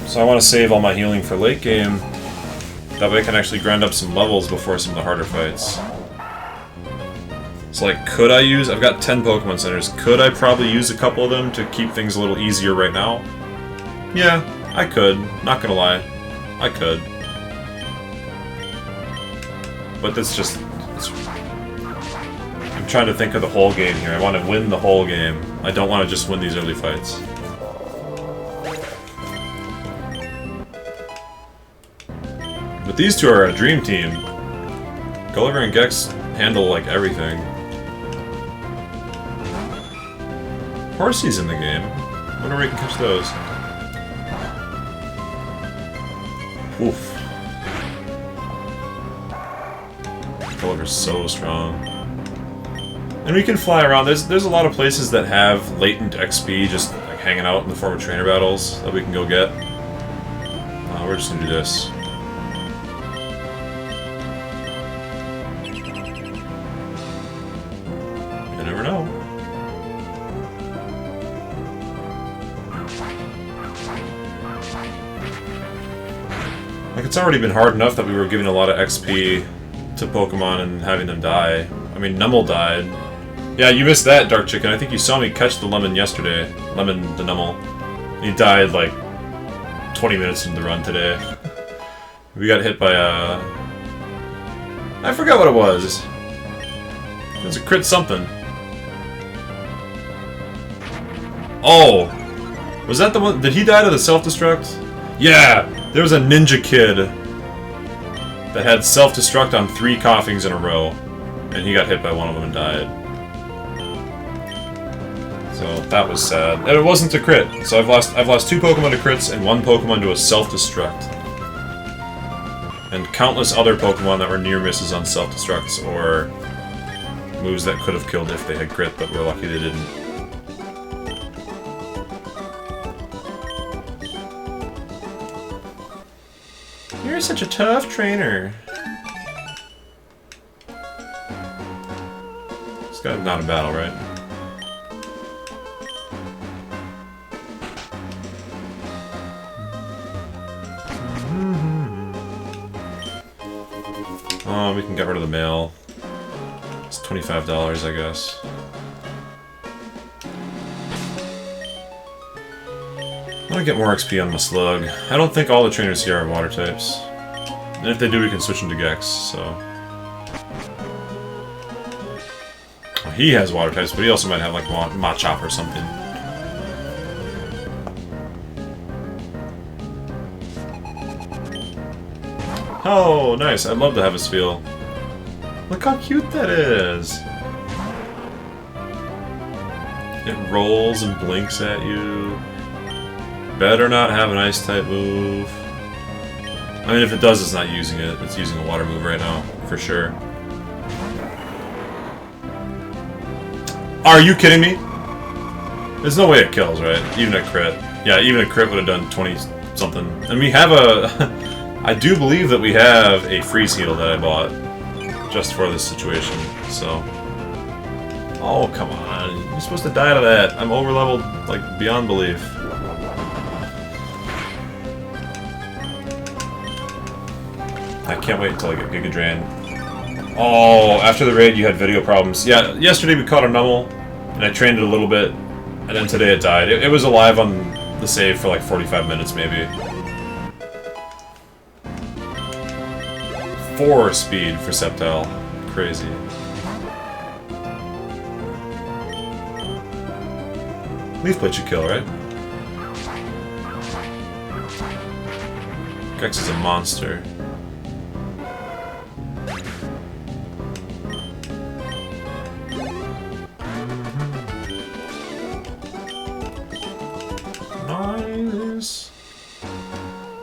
So I want to save all my healing for late game. That way I can actually grind up some levels before some of the harder fights. So like, could I use... I've got 10 Pokemon Centers. Could I probably use a couple of them to keep things a little easier right now? Yeah, I could. Not gonna lie. I could. But that's just... I'm trying to think of the whole game here. I want to win the whole game. I don't want to just win these early fights. But these two are a dream team. Gulliver and Gex handle, like, everything. Horsey's in the game. Wonder where we can catch those. Oof. Gulliver's so strong. And we can fly around. There's a lot of places that have latent XP just like hanging out in the form of trainer battles that we can go get. We're just gonna do this. You never know. Like, it's already been hard enough that we were giving a lot of XP to Pokemon and having them die. I mean, Numel died. Yeah, you missed that, Dark Chicken. I think you saw me catch the Lemon yesterday. Lemon the Numel. He died, like, 20 minutes into the run today. We got hit by a... I forgot what it was. It was a crit something. Oh! Was that the one... Did he die to the self-destruct? Yeah! There was a ninja kid that had self-destruct on 3 coughings in a row, and he got hit by one of them and died. So that was sad. And it wasn't a crit, so I've lost 2 Pokemon to crits and 1 Pokemon to a self-destruct. And countless other Pokemon that were near misses on self-destructs or moves that could have killed if they had crit, but we're lucky they didn't. You're such a tough trainer. This guy's not in battle, right? Oh, we can get rid of the mail. It's $25, I guess. I want to get more XP on my slug. I don't think all the trainers here are water types. And if they do, we can switch into Gex, so... Well, he has water types, but he also might have, like, Machop or something. Oh, nice. I'd love to have his feel. Look how cute that is! It rolls and blinks at you. Better not have an Ice-type move. I mean, if it does, it's not using it. It's using a water move right now, for sure. Are you kidding me? There's no way it kills, right? Even a crit. Yeah, even a crit would have done 20-something. And we have a... I do believe that we have a freeze heal that I bought just for this situation, so... Oh, come on. You're supposed to die to that. I'm over-leveled, like, beyond belief. I can't wait until I get Giga Drain. Oh, after the raid you had video problems. Yeah, yesterday we caught a Numel, and I trained it a little bit, and then today it died. It was alive on the save for like 45 minutes, maybe. 4 speed for Sceptile. Crazy. Leaf Blade should kill, right? Gex is a monster. Nice.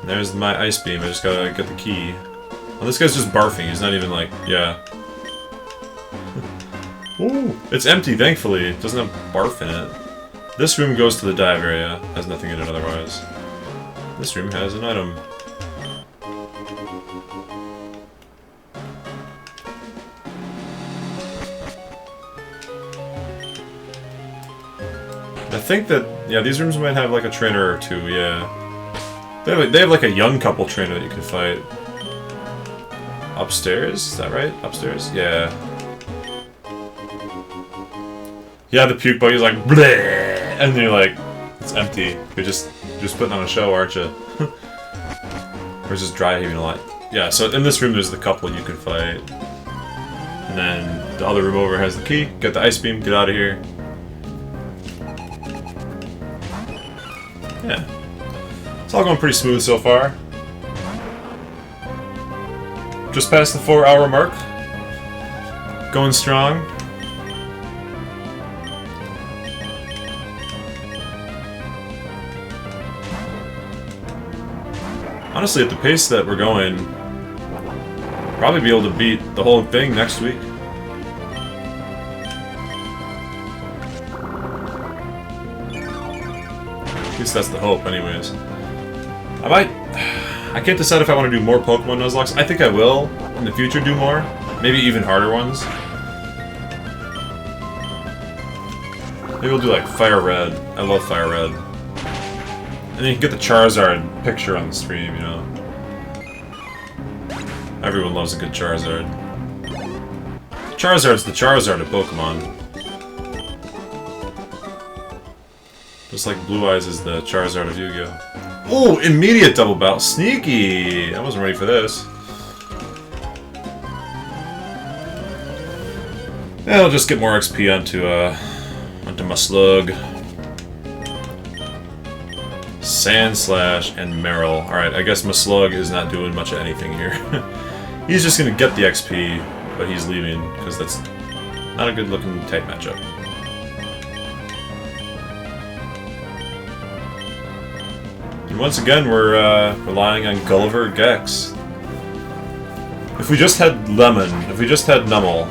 There's my Ice Beam. I just gotta get the key. Oh, this guy's just barfing. He's not even like, yeah. Ooh, it's empty, thankfully. It doesn't have barf in it. This room goes to the dive area. Has nothing in it otherwise. This room has an item. I think that, yeah, these rooms might have like a trainer or two, yeah. They have like a young couple trainer that you can fight. Upstairs? Is that right? Upstairs? Yeah. Yeah, the puke buggy's like, bleh! And then you're like, it's empty. You're just putting on a show, aren't you? Or just dry heaving a lot. Yeah, so in this room there's the couple you can fight. And then the other room over has the key. Get the Ice Beam, get out of here. Yeah. It's all going pretty smooth so far. Just past the 4-hour mark. Going strong. Honestly, at the pace that we're going, probably be able to beat the whole thing next week. At least that's the hope, anyways. I can't decide if I want to do more Pokemon Nuzlocks. I think I will, in the future, do more. Maybe even harder ones. Maybe we'll do, like, Fire Red. I love Fire Red. And then you can get the Charizard picture on the stream, you know. Everyone loves a good Charizard. Charizard's the Charizard of Pokemon. Just like Blue Eyes is the Charizard of Yu-Gi-Oh! Ooh, immediate double battle. Sneaky! I wasn't ready for this. Yeah, I'll just get more XP onto my slug. Sandslash and Meryl. Alright, I guess my slug is not doing much of anything here. He's just gonna get the XP, but he's leaving, because that's not a good looking type matchup. And once again, we're relying on Gulliver Gex. If we just had Lemon, if we just had Numel,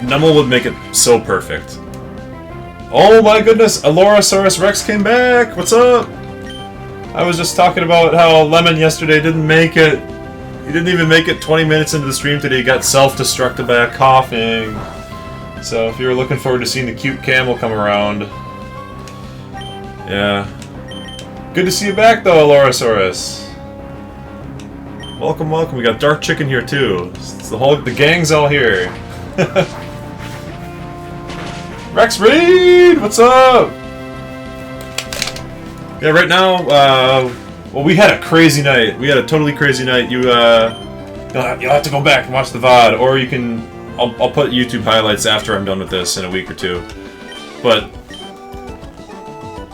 Numel would make it so perfect. Oh my goodness, Allorasaurus Rex came back! What's up? I was just talking about how Lemon yesterday didn't make it. He didn't even make it 20 minutes into the stream today. He got self-destructed by a coughing. So if you were looking forward to seeing the cute camel come around. Yeah. Good to see you back though, Allorasaurus. Welcome, welcome. We got Dark Chicken here too. It's the gang's all here. Rex Reed, what's up? Yeah, right now, well, we had a crazy night. We had a totally crazy night. You'll have to go back and watch the VOD, or you can. I'll put YouTube highlights after I'm done with this in a week or two. But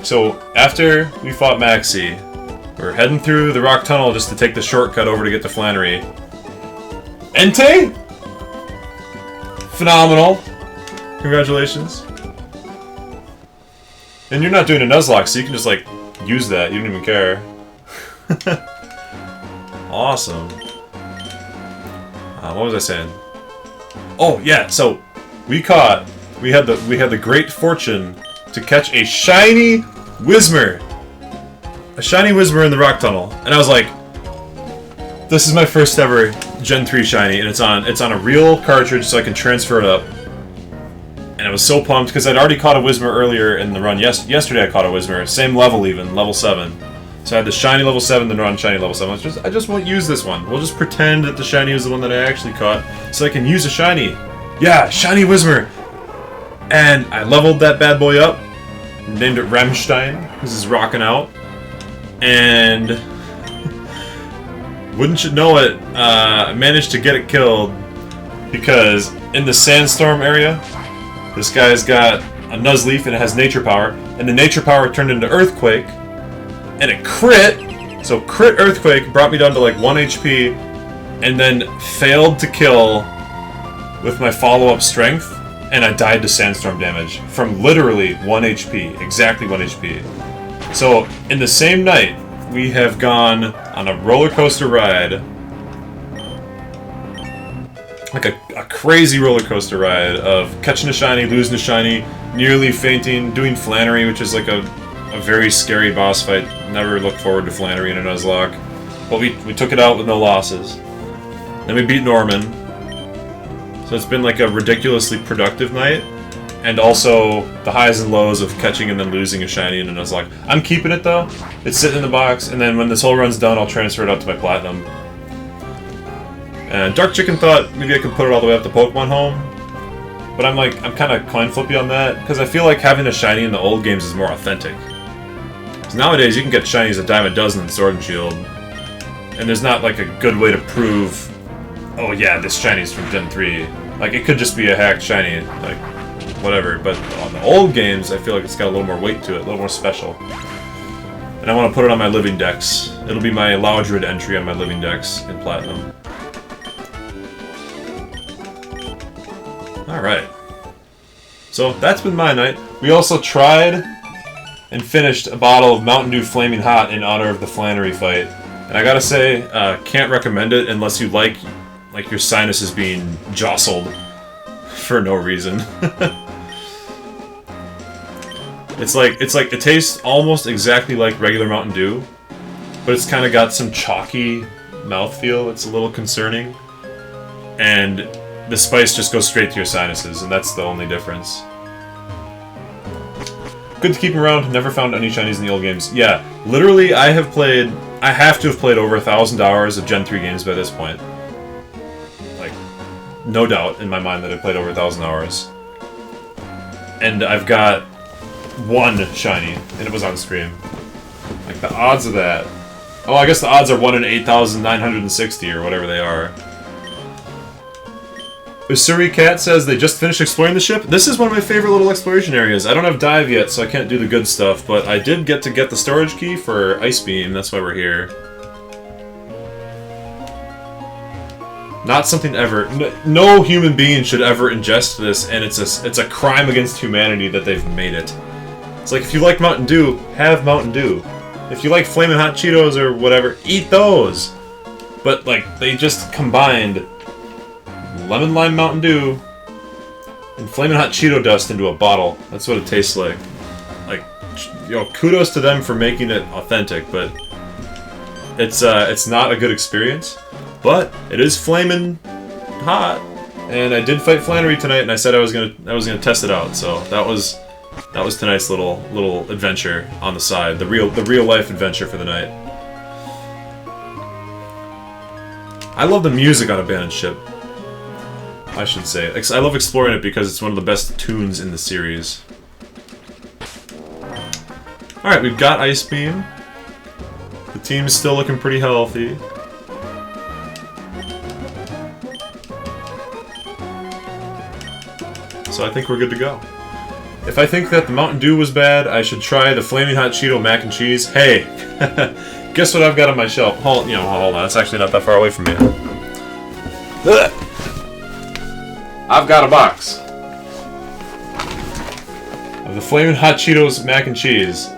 so after we fought Maxie, we're heading through the rock tunnel just to take the shortcut over to get to Flannery. Entei? Phenomenal. Congratulations. And you're not doing a Nuzlocke, so you can just, like, use that. You don't even care. Awesome. What was I saying? Oh, yeah, so we had the great fortune to catch a shiny Whismer. A shiny Whismer in the rock tunnel. And I was like, this is my first ever Gen 3 shiny, and it's on a real cartridge so I can transfer it up. And I was so pumped because I'd already caught a Whismer earlier in the run. Yesterday I caught a Whismer, same level even, level 7. So I had the shiny level 7, then run shiny level 7. I just won't use this one. We'll just pretend that the shiny was the one that I actually caught so I can use a shiny. Yeah, shiny Whismer! And I leveled that bad boy up, named it Remstein, because it's rocking out. And wouldn't you know it, I managed to get it killed because in the sandstorm area, this guy's got a Nuzleaf and it has nature power, and the nature power turned into Earthquake, and it crit, so crit Earthquake brought me down to like 1 HP, and then failed to kill with my follow-up Strength, and I died to sandstorm damage from literally 1 HP, exactly 1 HP. So, in the same night, we have gone on a roller coaster ride, like a crazy roller coaster ride of catching a shiny, losing a shiny, nearly fainting, doing Flannery, which is like a very scary boss fight. Never look forward to Flannery in a Nuzlocke. But we took it out with no losses. Then we beat Norman. So it's been like a ridiculously productive night. And also the highs and lows of catching and then losing a shiny in a Nuzlocke. I'm keeping it though. It's sitting in the box, and then when this whole run's done, I'll transfer it up to my Platinum. And Dark Chicken thought maybe I could put it all the way up to Pokemon Home. But I'm kind of coin flippy on that, because I feel like having a shiny in the old games is more authentic. Because nowadays you can get shinies a dime a dozen in Sword and Shield. And there's not like a good way to prove, oh yeah, this shiny's from Gen 3. Like, it could just be a hacked shiny, like, whatever. But on the old games, I feel like it's got a little more weight to it, a little more special. And I want to put it on my living dex. It'll be my Loudred entry on my living dex in Platinum. Alright. So, that's been my night. We also tried and finished a bottle of Mountain Dew Flaming Hot in honor of the Flannery fight. And I gotta say, can't recommend it unless you like your sinuses being jostled for no reason. It tastes almost exactly like regular Mountain Dew, but it's kind of got some chalky mouthfeel. It's a little concerning. And the spice just goes straight to your sinuses, and that's the only difference. Good to keep around. Never found any shinies in the old games. Yeah, literally, I have to have played over 1,000 hours of Gen 3 games by this point. Like, no doubt in my mind that I played over 1,000 hours. And I've got one shiny, and it was on stream. Like, the odds of that... Oh, I guess the odds are 1 in 8,960, or whatever they are. Usuri Cat says they just finished exploring the ship. This is one of my favorite little exploration areas. I don't have dive yet, so I can't do the good stuff, but I did get the storage key for Ice Beam. That's why we're here. Not something ever... No human being should ever ingest this, and it's a crime against humanity that they've made it. It's like, if you like Mountain Dew, have Mountain Dew. If you like Flamin' Hot Cheetos or whatever, eat those! But, like, they just combined Lemon Lime Mountain Dew and Flamin' Hot Cheeto Dust into a bottle. That's what it tastes like. Like, you know, kudos to them for making it authentic, but it's not a good experience. But it is flamin' hot, and I did fight Flannery tonight, and I said I was gonna test it out. So that was tonight's little adventure on the side, the real life adventure for the night. I love the music on Abandoned Ship. I should say. I love exploring it because it's one of the best tunes in the series. Alright, we've got Ice Beam. The team's still looking pretty healthy. So I think we're good to go. If I think that the Mountain Dew was bad, I should try the Flaming Hot Cheeto Mac and Cheese. Hey! Guess what I've got on my shelf? Hold on. It's actually not that far away from me. Ugh. I've got a box of the Flamin' Hot Cheetos Mac and Cheese.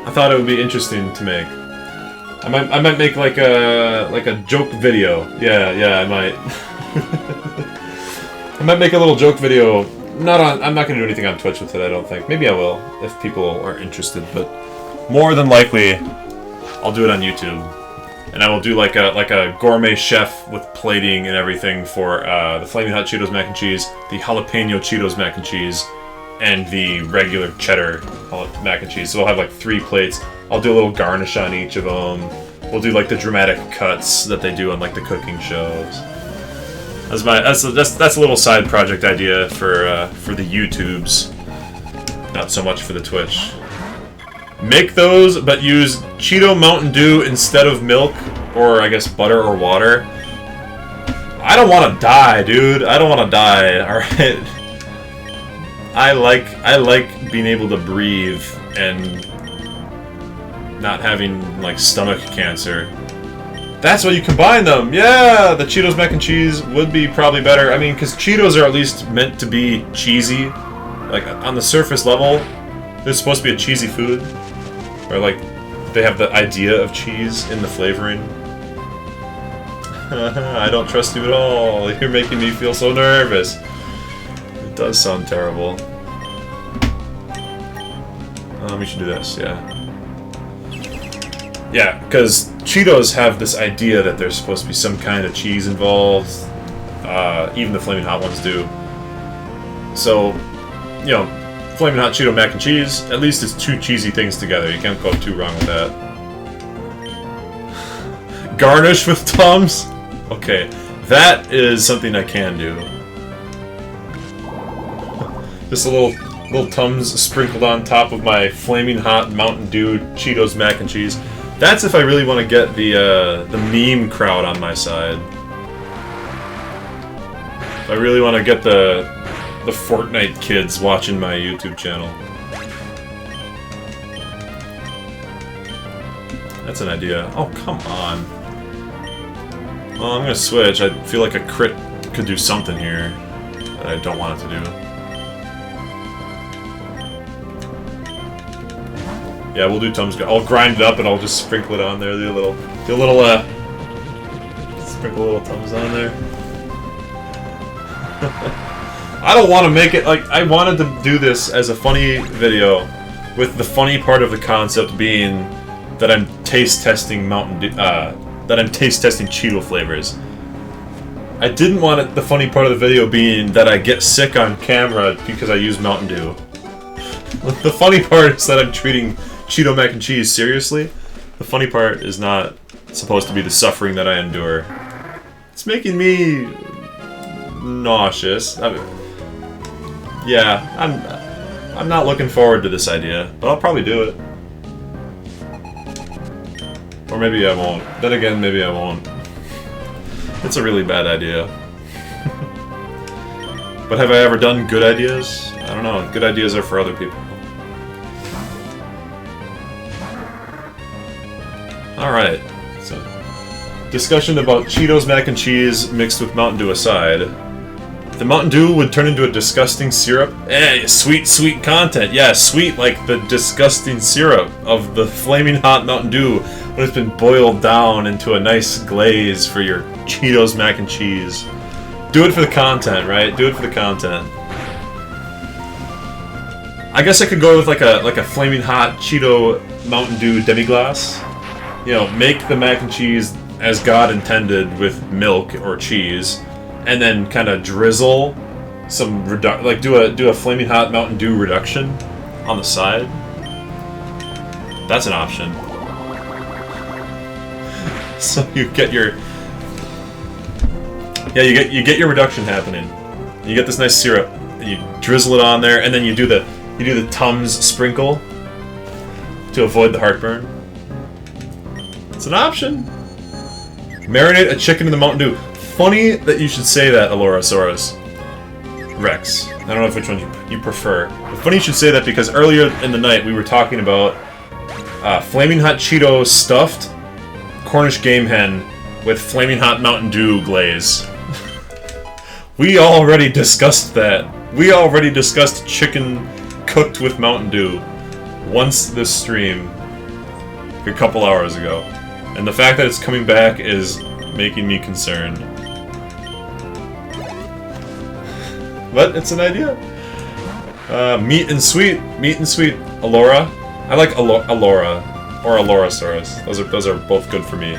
I thought it would be interesting to make. I might make like a joke video. Yeah, I might. I might make a little joke video. I'm not gonna do anything on Twitch with it. I don't think. Maybe I will if people are interested, but more than likely, I'll do it on YouTube. And I will do like a gourmet chef with plating and everything for the Flaming Hot Cheetos Mac and Cheese, the Jalapeno Cheetos Mac and Cheese, and the regular cheddar mac and cheese. So we'll have like 3 plates. I'll do a little garnish on each of them. We'll do like the dramatic cuts that they do on like the cooking shows. That's a little side project idea for the YouTubes. Not so much for the Twitch. Make those, but use Cheeto Mountain Dew instead of milk, or I guess butter or water. I don't want to die, dude. I don't want to die. All right. I like being able to breathe and not having like stomach cancer. That's why you combine them. Yeah, the Cheetos Mac and Cheese would be probably better. I mean, because Cheetos are at least meant to be cheesy. Like on the surface level, they're supposed to be a cheesy food. Or like, they have the idea of cheese in the flavoring. I don't trust you at all. You're making me feel so nervous. It does sound terrible. We should do this, yeah. Yeah, because Cheetos have this idea that there's supposed to be some kind of cheese involved. Even the Flaming Hot ones do. So, you know, Flaming Hot Cheeto Mac and Cheese, at least it's 2 cheesy things together. You can't go too wrong with that. Garnish with Tums? Okay, that is something I can do. Just a little Tums sprinkled on top of my Flaming Hot Mountain Dew Cheetos Mac and Cheese. That's if I really want to get the meme crowd on my side. If I really want to get the Fortnite kids watching my YouTube channel. That's an idea. Oh, come on. Well, I'm gonna switch. I feel like a crit could do something here that I don't want it to do. Yeah, we'll do Tums. I'll grind it up and I'll just sprinkle it on there. Do a little sprinkle a little Tums on there. I don't want to make it like I wanted to do this as a funny video, with the funny part of the concept being that I'm taste testing Cheeto flavors. I didn't want it, the funny part of the video being that I get sick on camera because I use Mountain Dew. The funny part is that I'm treating Cheeto Mac and Cheese seriously. The funny part is not supposed to be the suffering that I endure. It's making me nauseous. Yeah, I'm not looking forward to this idea, but I'll probably do it. Or maybe I won't. Then again, maybe I won't. It's a really bad idea. But have I ever done good ideas? I don't know. Good ideas are for other people. Alright. So, discussion about Cheetos Mac and Cheese mixed with Mountain Dew aside. The Mountain Dew would turn into a disgusting syrup. Sweet, sweet content. Yeah, sweet like the disgusting syrup of the Flaming Hot Mountain Dew when it's been boiled down into a nice glaze for your Cheetos Mac and Cheese. Do it for the content, right? Do it for the content. I guess I could go with like a Flaming Hot Cheeto Mountain Dew demi-glace. You know, make the mac and cheese as God intended with milk or cheese, and then kind of drizzle some do a Flaming Hot Mountain Dew reduction on the side. That's an option. So you get your Yeah, you get your reduction happening. You get this nice syrup, and you drizzle it on there, and then you do the Tums sprinkle to avoid the heartburn. It's an option. Marinate a chicken in the Mountain Dew. Funny that you should say that, Allorasaurus. Rex. I don't know which one you prefer. But funny you should say that because earlier in the night we were talking about Flaming Hot Cheeto stuffed Cornish game hen with Flaming Hot Mountain Dew glaze. We already discussed that. We already discussed chicken cooked with Mountain Dew once this stream a couple hours ago. And the fact that it's coming back is making me concerned. But it's an idea. Meat and sweet, Allura. I like Allura or Allorasaurus. Those are both good for me.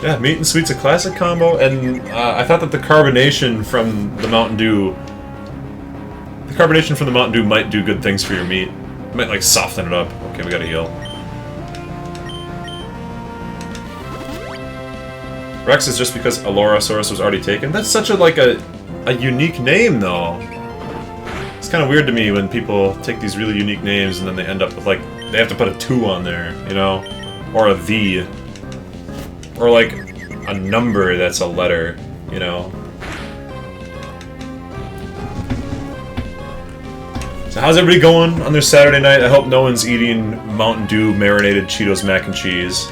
Yeah, meat and sweet's a classic combo, and I thought that the carbonation from the Mountain Dew, might do good things for your meat. It might like soften it up. Okay, we gotta heal. Rex is just because Allorasaurus was already taken. That's such a unique name, though. It's kind of weird to me when people take these really unique names and then they end up with, like, they have to put a 2 on there, you know? Or a V. Or, like, a number that's a letter, you know? So how's everybody going on their Saturday night? I hope no one's eating Mountain Dew marinated Cheetos mac and cheese.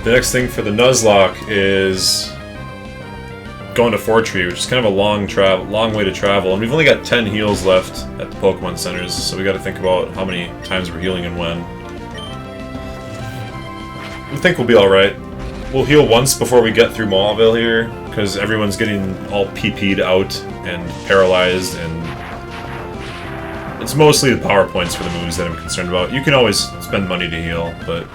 The next thing for the Nuzlocke is going to Fortree, which is kind of a long way to travel, and we've only got 10 heals left at the Pokemon Centers, so we got to think about how many times we're healing and when. We think we'll be all right. We'll heal once before we get through Maulville here, because everyone's getting all PP'd out and paralyzed, and it's mostly the power points for the moves that I'm concerned about. You can always spend money to heal, but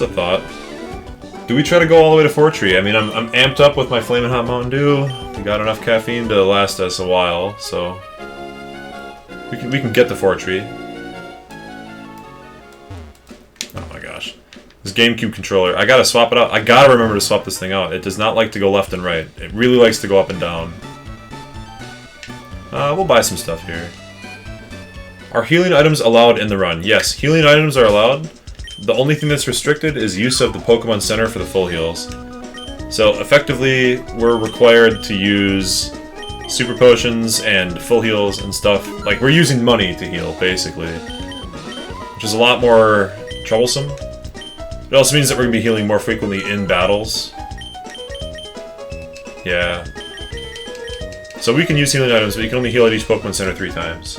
a thought. Do we try to go all the way to Fortree? I mean, I'm amped up with my Flamin' Hot Mountain Dew. We got enough caffeine to last us a while, so we can get to Fortree. Oh my gosh. This GameCube controller, I gotta swap it out. I gotta remember to swap this thing out. It does not like to go left and right. It really likes to go up and down. We'll buy some stuff here. Are healing items allowed in the run? Yes, healing items are allowed. The only thing that's restricted is use of the Pokemon Center for the full heals. So, effectively, we're required to use Super Potions and full heals and stuff. Like, we're using money to heal, basically. Which is a lot more troublesome. It also means that we're going to be healing more frequently in battles. Yeah. So we can use healing items, but you can only heal at each Pokemon Center 3 times.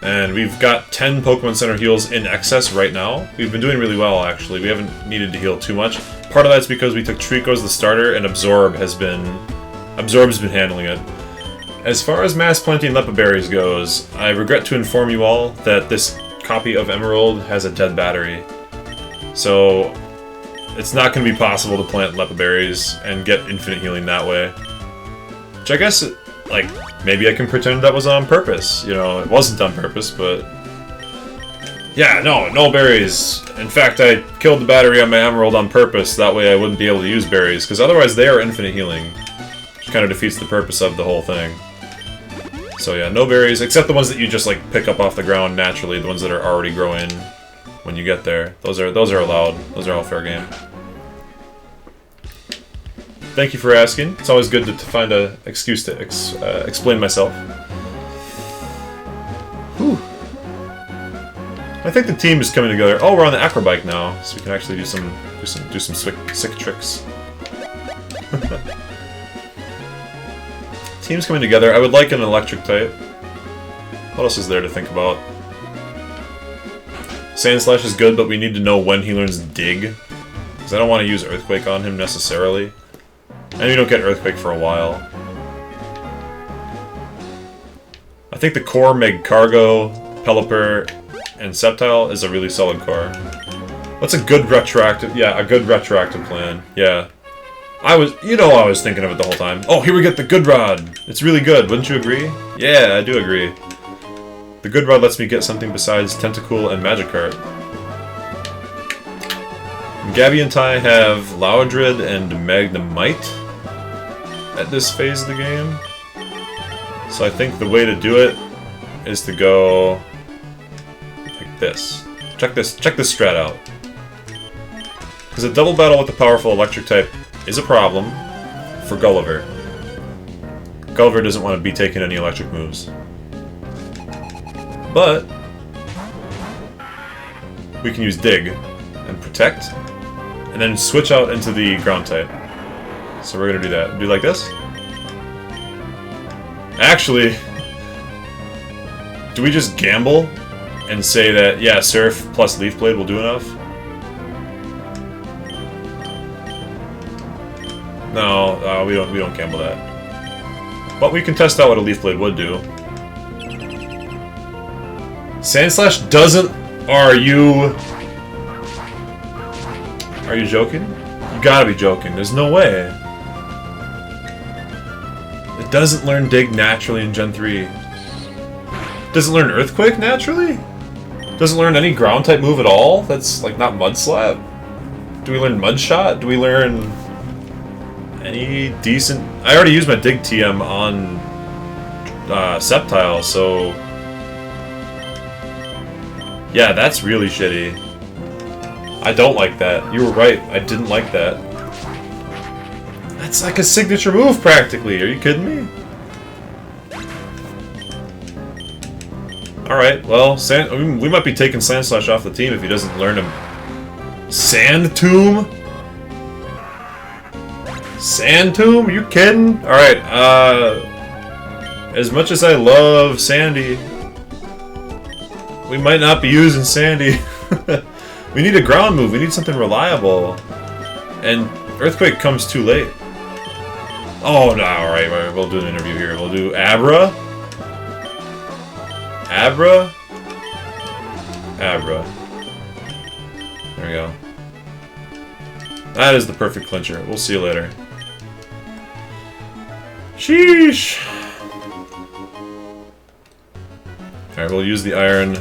And we've got 10 Pokemon Center heals in excess right now. We've been doing really well, actually. We haven't needed to heal too much. Part of that's because we took Trico as the starter, and Absorb's been handling it. As far as mass planting Lepa Berries goes, I regret to inform you all that this copy of Emerald has a dead battery. So, it's not going to be possible to plant Lepa Berries and get infinite healing that way. Which I guess, like, maybe I can pretend that was on purpose. You know, it wasn't on purpose, but yeah, no berries. In fact, I killed the battery on my Emerald on purpose, that way I wouldn't be able to use berries, because otherwise they are infinite healing. Which kind of defeats the purpose of the whole thing. So yeah, no berries, except the ones that you just, like, pick up off the ground naturally, the ones that are already growing when you get there. Those are allowed. Those are all fair game. Thank you for asking. It's always good to find an excuse to explain myself. Whew. I think the team is coming together. Oh, we're on the Acrobike now, so we can actually do some sick tricks. Team's coming together. I would like an electric type. What else is there to think about? Sandslash is good, but we need to know when he learns Dig, because I don't want to use Earthquake on him necessarily. And we don't get Earthquake for a while. I think the core Magcargo, Pelipper, and Sceptile is a really solid core. What's a good retroactive? Yeah, a good retroactive plan. Yeah. I was thinking of it the whole time. Oh, here we get the good rod. It's really good, wouldn't you agree? Yeah, I do agree. The good rod lets me get something besides Tentacool and Magikarp. Gabby and Ty have Loudred and Magnemite at this phase of the game. So I think the way to do it is to go like this. Check this strat out. Because a double battle with the powerful electric type is a problem for Gulliver. Gulliver doesn't want to be taking any electric moves. But we can use Dig and Protect, and then switch out into the ground type. So we're gonna do that. Do like this. Actually, do we just gamble and say that, yeah, Surf plus Leaf Blade will do enough? No, we don't gamble that. But we can test out what a Leaf Blade would do. Sandslash doesn't... Are you joking? You gotta be joking. There's no way. It doesn't learn Dig naturally in Gen 3. Doesn't learn Earthquake naturally? Doesn't learn any ground type move at all? That's like not Mud Slap? Do we learn Mud Shot? Do we learn any decent... I already used my Dig TM on Sceptile, so... Yeah, that's really shitty. I don't like that. You were right, I didn't like that. That's like a signature move, practically. Are you kidding me? Alright, well, we might be taking Sandslash off the team if he doesn't learn him. Sand Tomb? Sand Tomb? Are you kidding? Alright, as much as I love Sandy, we might not be using Sandy. We need a ground move. We need something reliable. And Earthquake comes too late. Oh, no. Alright, we'll do an interview here. We'll do Abra. Abra. Abra. There we go. That is the perfect clincher. We'll see you later. Sheesh. Alright, we'll use the Iron.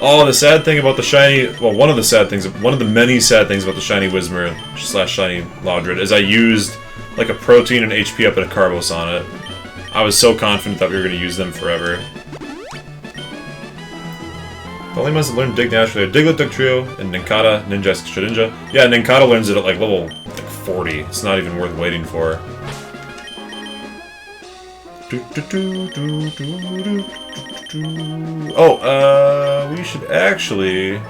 Oh, the sad thing about the shiny... Well, one of the many sad things about the shiny Whismur / shiny Loudred is I used like a protein and HP up and a Carbos on it. I was so confident that we were going to use them forever. The only ones that learn Dig naturally are Diglett, Dugtrio, and Nincada, Shedinja. Yeah, Nincada learns it at like level 40. It's not even worth waiting for. Oh, we should actually...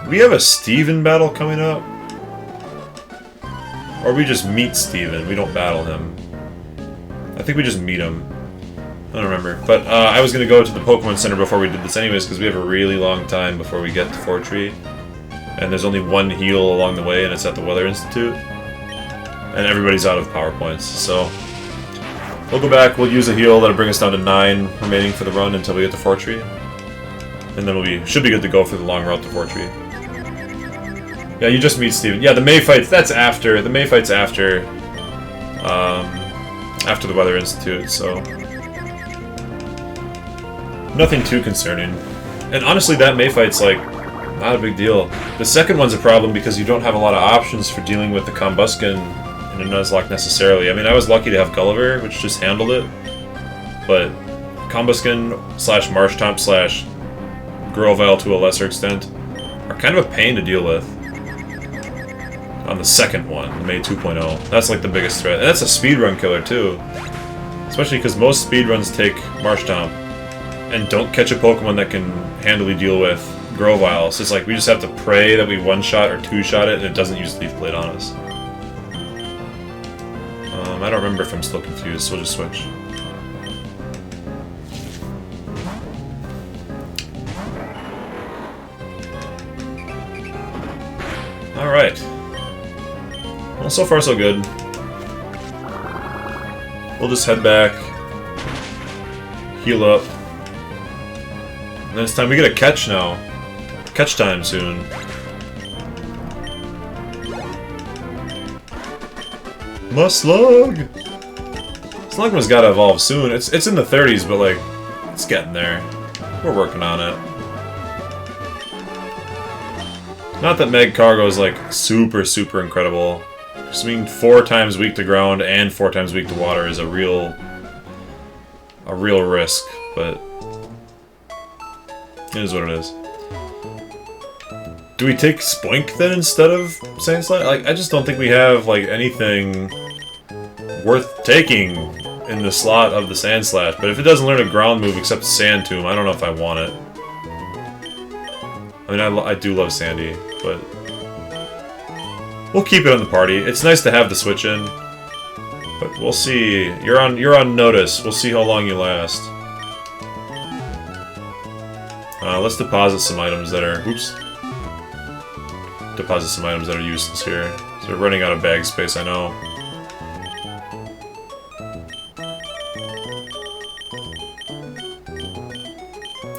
We have a Steven battle coming up? Or we just meet Steven, we don't battle him. I think we just meet him. I don't remember. But I was going to go to the Pokemon Center before we did this anyways, because we have a really long time before we get to Fortree. And there's only one heal along the way, and it's at the Weather Institute. And everybody's out of power points, so... We'll go back, we'll use a heal that'll bring us down to 9 remaining for the run until we get to Fortree. And then should be good to go for the long route to Fortree. Yeah, you just meet Steven. Yeah, the May fights, that's after. The May fight's after. After the Weather Institute, so... Nothing too concerning. And honestly, that May fight's, like, not a big deal. The second one's a problem because you don't have a lot of options for dealing with the Combusken in a Nuzlocke necessarily. I mean, I was lucky to have Gulliver, which just handled it. But Combusken / Marshtomp / Grovyle to a lesser extent are kind of a pain to deal with. On the second one, the May 2.0. That's like the biggest threat. And that's a speedrun killer too. Especially because most speedruns take Marshtomp and don't catch a Pokemon that can handily deal with Grovyle. So it's like we just have to pray that we one-shot or two-shot it and it doesn't use Leaf Blade on us. I don't remember if I'm still confused, so we'll just switch. Alright. Well, so far so good. We'll just head back, heal up, and then it's time we get a catch now. Catch time soon. My slug! Slugma's gotta evolve soon. It's in the 30s, but like, it's getting there. We're working on it. Not that Meg Cargo is like super, super incredible. Just being 4 times weak to ground and 4 times weak to water is a real risk, but it is what it is. Do we take Spoink then instead of Sandslash? Like, I just don't think we have like anything worth taking in the slot of the Sandslash. But if it doesn't learn a ground move except Sand Tomb, I don't know if I want it. I mean, I do love Sandy, but we'll keep it on the party. It's nice to have the switch in, but we'll see. You're on notice. We'll see how long you last. Let's deposit some items that are useless here. So we're running out of bag space, I know.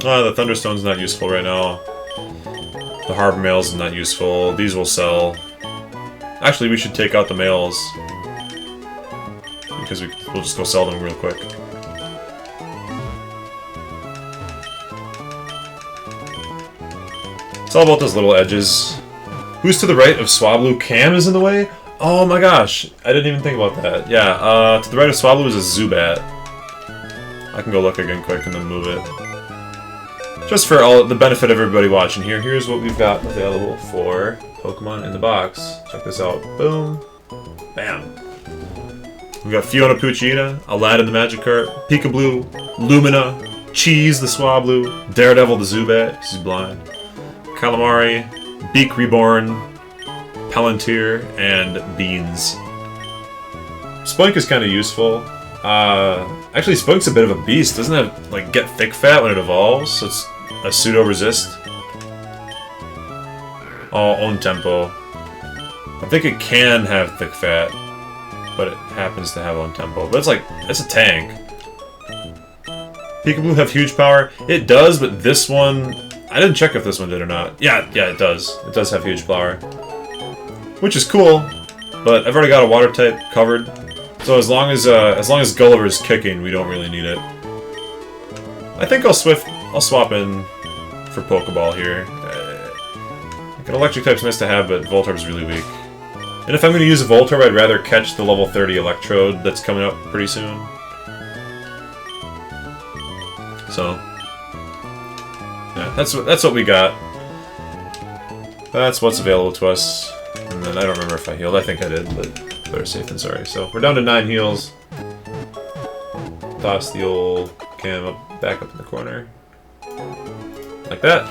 The Thunderstone's not useful right now. The Harbor Mails is not useful. These will sell. Actually, we should take out the mails. Because we'll just go sell them real quick. It's all about those little edges. Who's to the right of Swablu? Cam is in the way? Oh my gosh, I didn't even think about that. Yeah, to the right of Swablu is a Zubat. I can go look again quick and then move it. Just for all the benefit of everybody watching here, here's what we've got available for Pokemon in the box. Check this out. Boom. Bam. We got Fiona Puccina, Aladdin the Magikarp, Peekaboo, Lumina, Cheese the Swablu, Daredevil the Zubat, she's blind, Calamari, Beak Reborn, Palantir, and Beans. Spoink is kind of useful. Actually, Spunk's a bit of a beast. Doesn't it, like, get thick fat when it evolves? So it's a pseudo-resist. Oh, own tempo. I think it can have thick fat, but it happens to have own tempo. But it's like, it's a tank. Peekaboo have huge power? It does, but this one... I didn't check if this one did or not. Yeah, it does. It does have huge power. Which is cool, but I've already got a water type covered. So as long as Gulliver's kicking, we don't really need it. I think I'll swap in for Pokeball here. Like an electric type's nice to have, but Voltorb's really weak. And if I'm going to use a Voltorb, I'd rather catch the level 30 Electrode that's coming up pretty soon. So, yeah, that's what we got. That's what's available to us. And then I don't remember if I healed. I think I did, but better safe than sorry. So we're down to 9 heals. Toss the old Cam back up in the corner. Like that.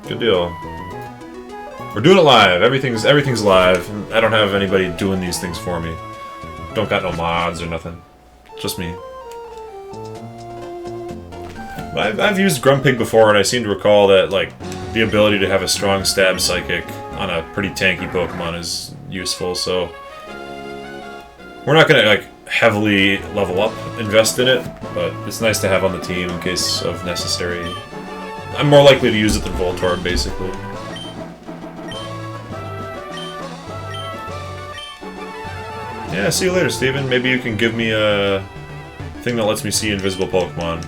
Good deal. We're doing it live. Everything's live. I don't have anybody doing these things for me. Don't got no mods or nothing. Just me. I've used Grumpig before, and I seem to recall that like the ability to have a strong stab psychic on a pretty tanky Pokemon is useful. So we're not gonna like heavily level up, invest in it, but it's nice to have on the team in case of necessary. I'm more likely to use it than Voltorb, basically. Yeah, see you later, Steven. Maybe you can give me a thing that lets me see invisible Pokemon.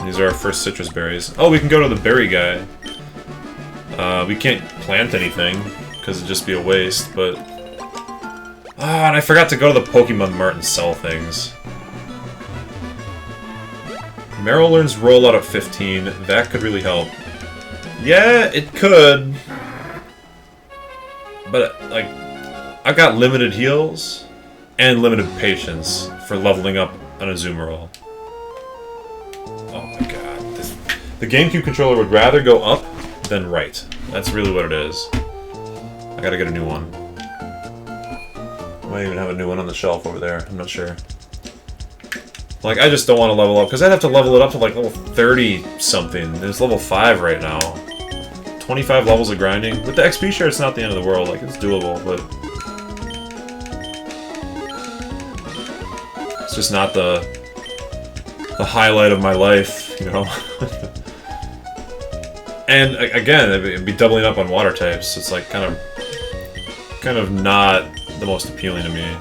These are our first citrus berries. Oh, we can go to the berry guy. We can't plant anything, because it'd just be a waste, but... Ah, and I forgot to go to the Pokemon Mart and sell things. Meryl learns Rollout at 15. That could really help. Yeah, it could. But, like, I've got limited heals and limited patience for leveling up an Azumarill. Oh my god. The GameCube controller would rather go up than right. That's really what it is. I gotta get a new one. I might even have a new one on the shelf over there. I'm not sure. Like, I just don't want to level up, because I'd have to level it up to like level 30-something. It's level 5 right now. 25 levels of grinding. With the XP share, it's not the end of the world. Like, it's doable, but... it's just not the highlight of my life, you know? And again, it'd be doubling up on water types. It's like kind of not the most appealing to me.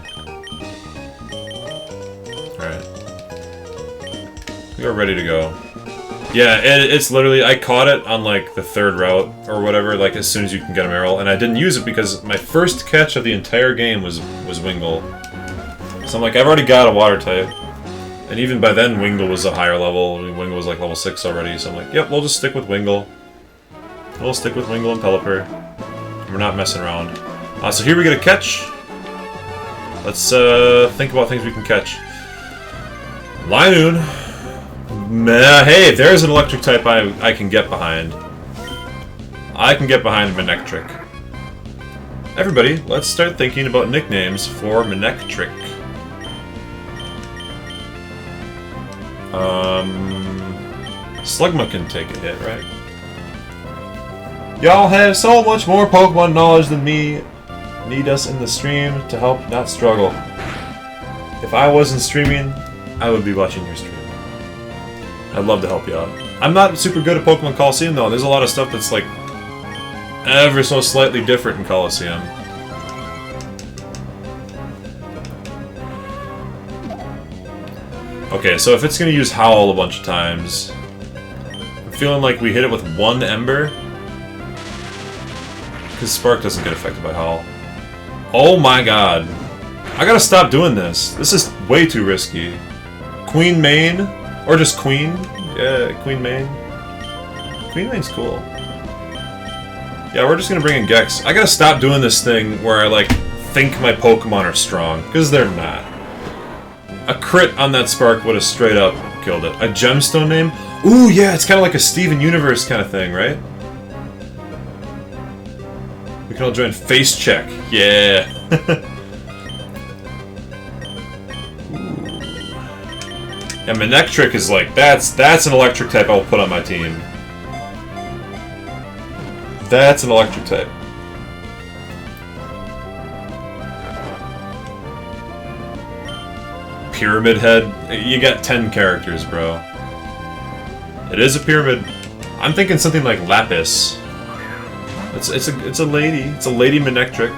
Alright. We're ready to go. Yeah, it's literally, I caught it on like the 3rd route or whatever, like as soon as you can get a Marill, and I didn't use it because my first catch of the entire game was Wingull. So I'm like, I've already got a water type. And even by then, Wingull was a higher level. Wingull was like level 6 already, so I'm like, yep, we'll just stick with Wingull. We'll stick with Wingull and Pelipper. We're not messing around. So here we get a catch. Let's think about things we can catch. Linoon. Hey, there's an electric type I can get behind. I can get behind Manectric. Everybody, let's start thinking about nicknames for Manectric. Slugma can take a hit, right? Y'all have so much more Pokemon knowledge than me. Need us in the stream to help not struggle. If I wasn't streaming, I would be watching your stream. I'd love to help you out. I'm not super good at Pokemon Coliseum though. There's a lot of stuff that's like ever so slightly different in Coliseum. Okay, so if it's gonna use Howl a bunch of times, I'm feeling like we hit it with 1 Ember. Because Spark doesn't get affected by Howl. Oh my god. I gotta stop doing this. This is way too risky. Queen Main? Or just Queen? Yeah, Queen Main. Queen Main's cool. Yeah, we're just gonna bring in Gex. I gotta stop doing this thing where I, like, think my Pokemon are strong. Because they're not. A crit on that Spark would have straight up killed it. A Gemstone name? Ooh, yeah, it's kind of like a Steven Universe kind of thing, right? We can all join Face Check. Yeah. And Manectric is like, that's an electric type I'll put on my team. That's an electric type. Pyramid Head? You got 10 characters, bro. It is a pyramid. I'm thinking something like Lapis. It's a lady. It's a lady Manectric.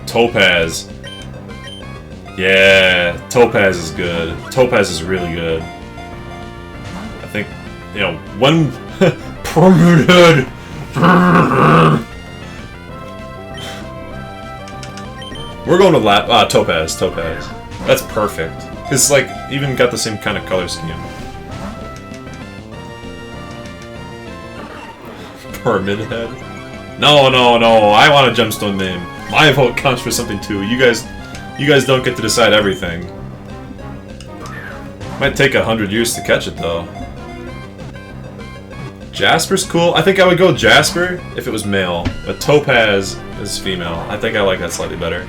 Topaz. Yeah, Topaz is good. Topaz is really good. I think, you know, one permitted. We're going to Topaz. Topaz. That's perfect. It's like even got the same kind of color scheme. Pyramid Head. No, no, no. I want a Gemstone name. My vote counts for something too. You guys don't get to decide everything. Might take 100 years to catch it though. Jasper's cool. I think I would go Jasper if it was male, but Topaz is female. I think I like that slightly better.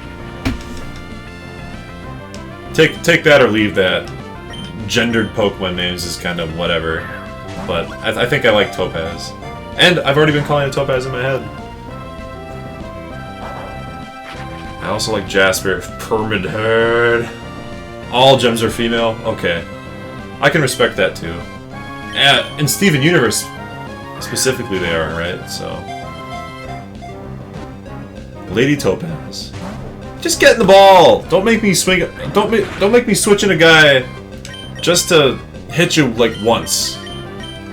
Take that or leave that. Gendered Pokemon names is kind of whatever, but I think I like Topaz. And I've already been calling it Topaz in my head. I also like Jasper. Permid Herd. All gems are female? Okay. I can respect that too. In Steven Universe, specifically they are, right? So... Lady Topaz. Just get in the ball! Don't make me swing... Don't make me switch in a guy just to hit you, like, once.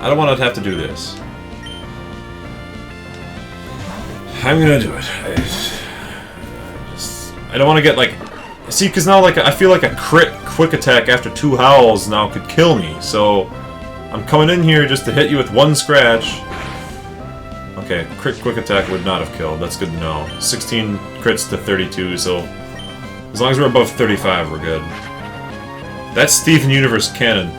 I don't want to have to do this. I'm gonna do it. I don't want to get, like... See, because now, like, I feel like a crit quick attack after 2 howls now could kill me, so... I'm coming in here just to hit you with 1 scratch. Okay, crit quick attack would not have killed. That's good to know. 16 crits to 32, so... As long as we're above 35, we're good. That's Steven Universe canon.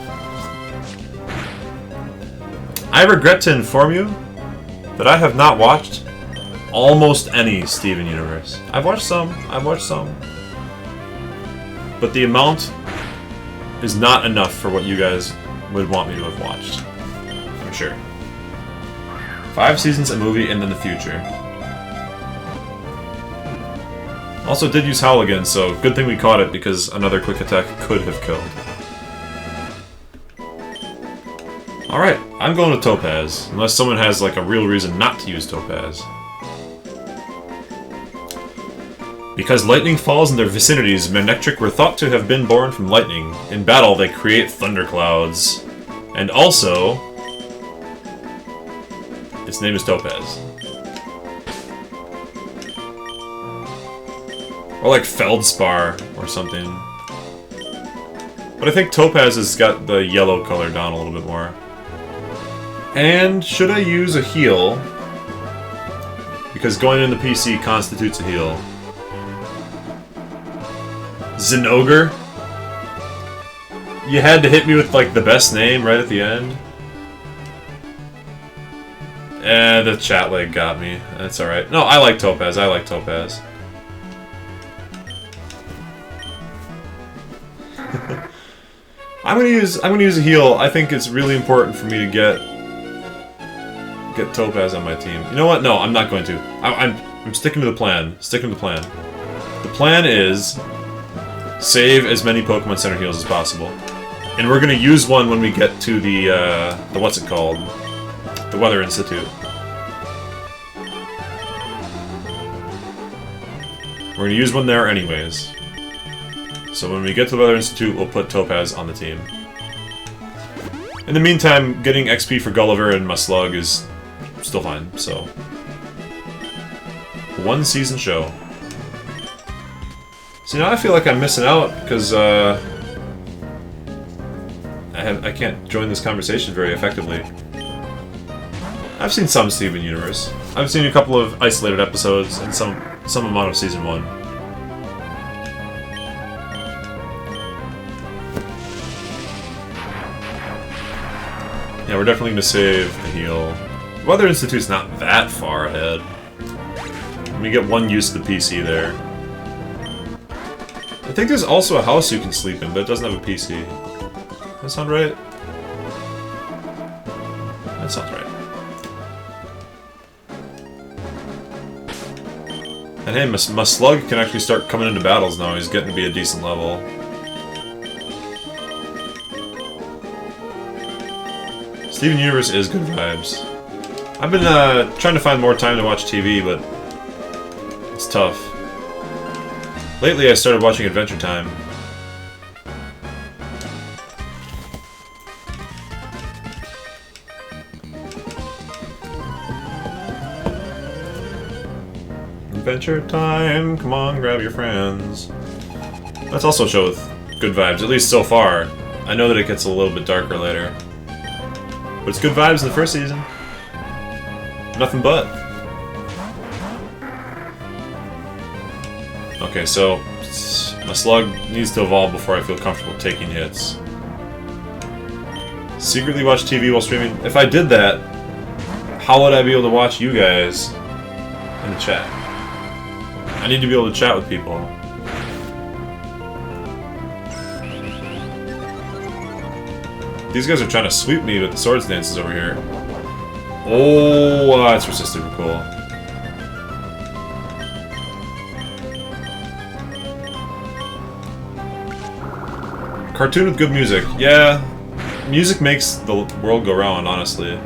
I regret to inform you that I have not watched almost any Steven Universe. I've watched some. But the amount is not enough for what you guys would want me to have watched. For sure. 5 seasons, a movie, and then the future. Also did use Howl again, so good thing we caught it because another quick attack could have killed. Alright, I'm going with Topaz, unless someone has like a real reason not to use Topaz. Because lightning falls in their vicinities, Manectric were thought to have been born from lightning. In battle, they create thunderclouds. And also, its name is Topaz. Or like Feldspar or something. But I think Topaz has got the yellow color down a little bit more. And should I use a heal? Because going in the PC constitutes a heal. Zinogre? You had to hit me with like the best name right at the end. The chat lag got me. That's alright. No, I like Topaz. I like Topaz. I'm gonna use a heal. I think it's really important for me to get Topaz on my team. You know what? No, I'm not going to. I'm sticking to the plan. Sticking to the plan. The plan is save as many Pokemon Center heals as possible. And we're gonna use one when we get to the what's it called? The Weather Institute. We're gonna use one there anyways. So when we get to the Weather Institute, we'll put Topaz on the team. In the meantime, getting XP for Gulliver and Muslug is still fine, so... One season show. See, now I feel like I'm missing out, because, I can't join this conversation very effectively. I've seen some Steven Universe. I've seen a couple of isolated episodes, and some amount of Season 1. Yeah, we're definitely going to save the heal. The Weather Institute's not that far ahead. We get one use of the PC there. I think there's also a house you can sleep in, but it doesn't have a PC. Does that sound right? That sounds right. And hey, my Slug can actually start coming into battles now. He's getting to be a decent level. Steven Universe is good vibes. I've been trying to find more time to watch TV, but it's tough. Lately I started watching Adventure Time. Adventure Time, come on, grab your friends. That's also a show with good vibes, at least so far. I know that it gets a little bit darker later. But it's good vibes in the first season. Nothing but. Okay, so my Slug needs to evolve before I feel comfortable taking hits. Secretly watch TV while streaming. If I did that, how would I be able to watch you guys in the chat? I need to be able to chat with people. These guys are trying to sweep me with the swords dances over here. Oh, that's super cool. Cartoon with good music. Yeah, music makes the world go round, honestly.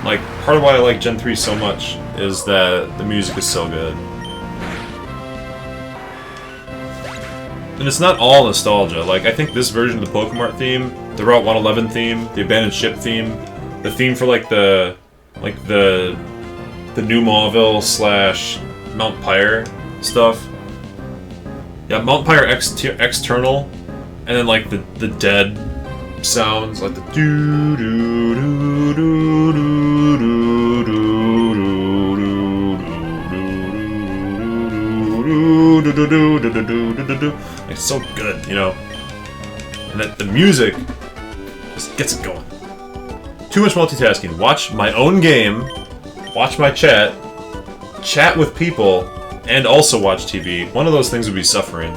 Like, part of why I like Gen 3 so much is that the music is so good. And it's not all nostalgia. Like, I think this version of the Pokemart theme, the Route 111 theme, the Abandoned Ship theme, the theme for like the New Mauville / Mount Pyre stuff. Yeah, Mount Pyre external, and then like the dead sounds, like the doo doo doo doo doo doo doo doo doo. It's so good, you know. And that the music just gets it going. Too much multitasking. Watch my own game, watch my chat, chat with people, and also watch TV. One of those things would be suffering.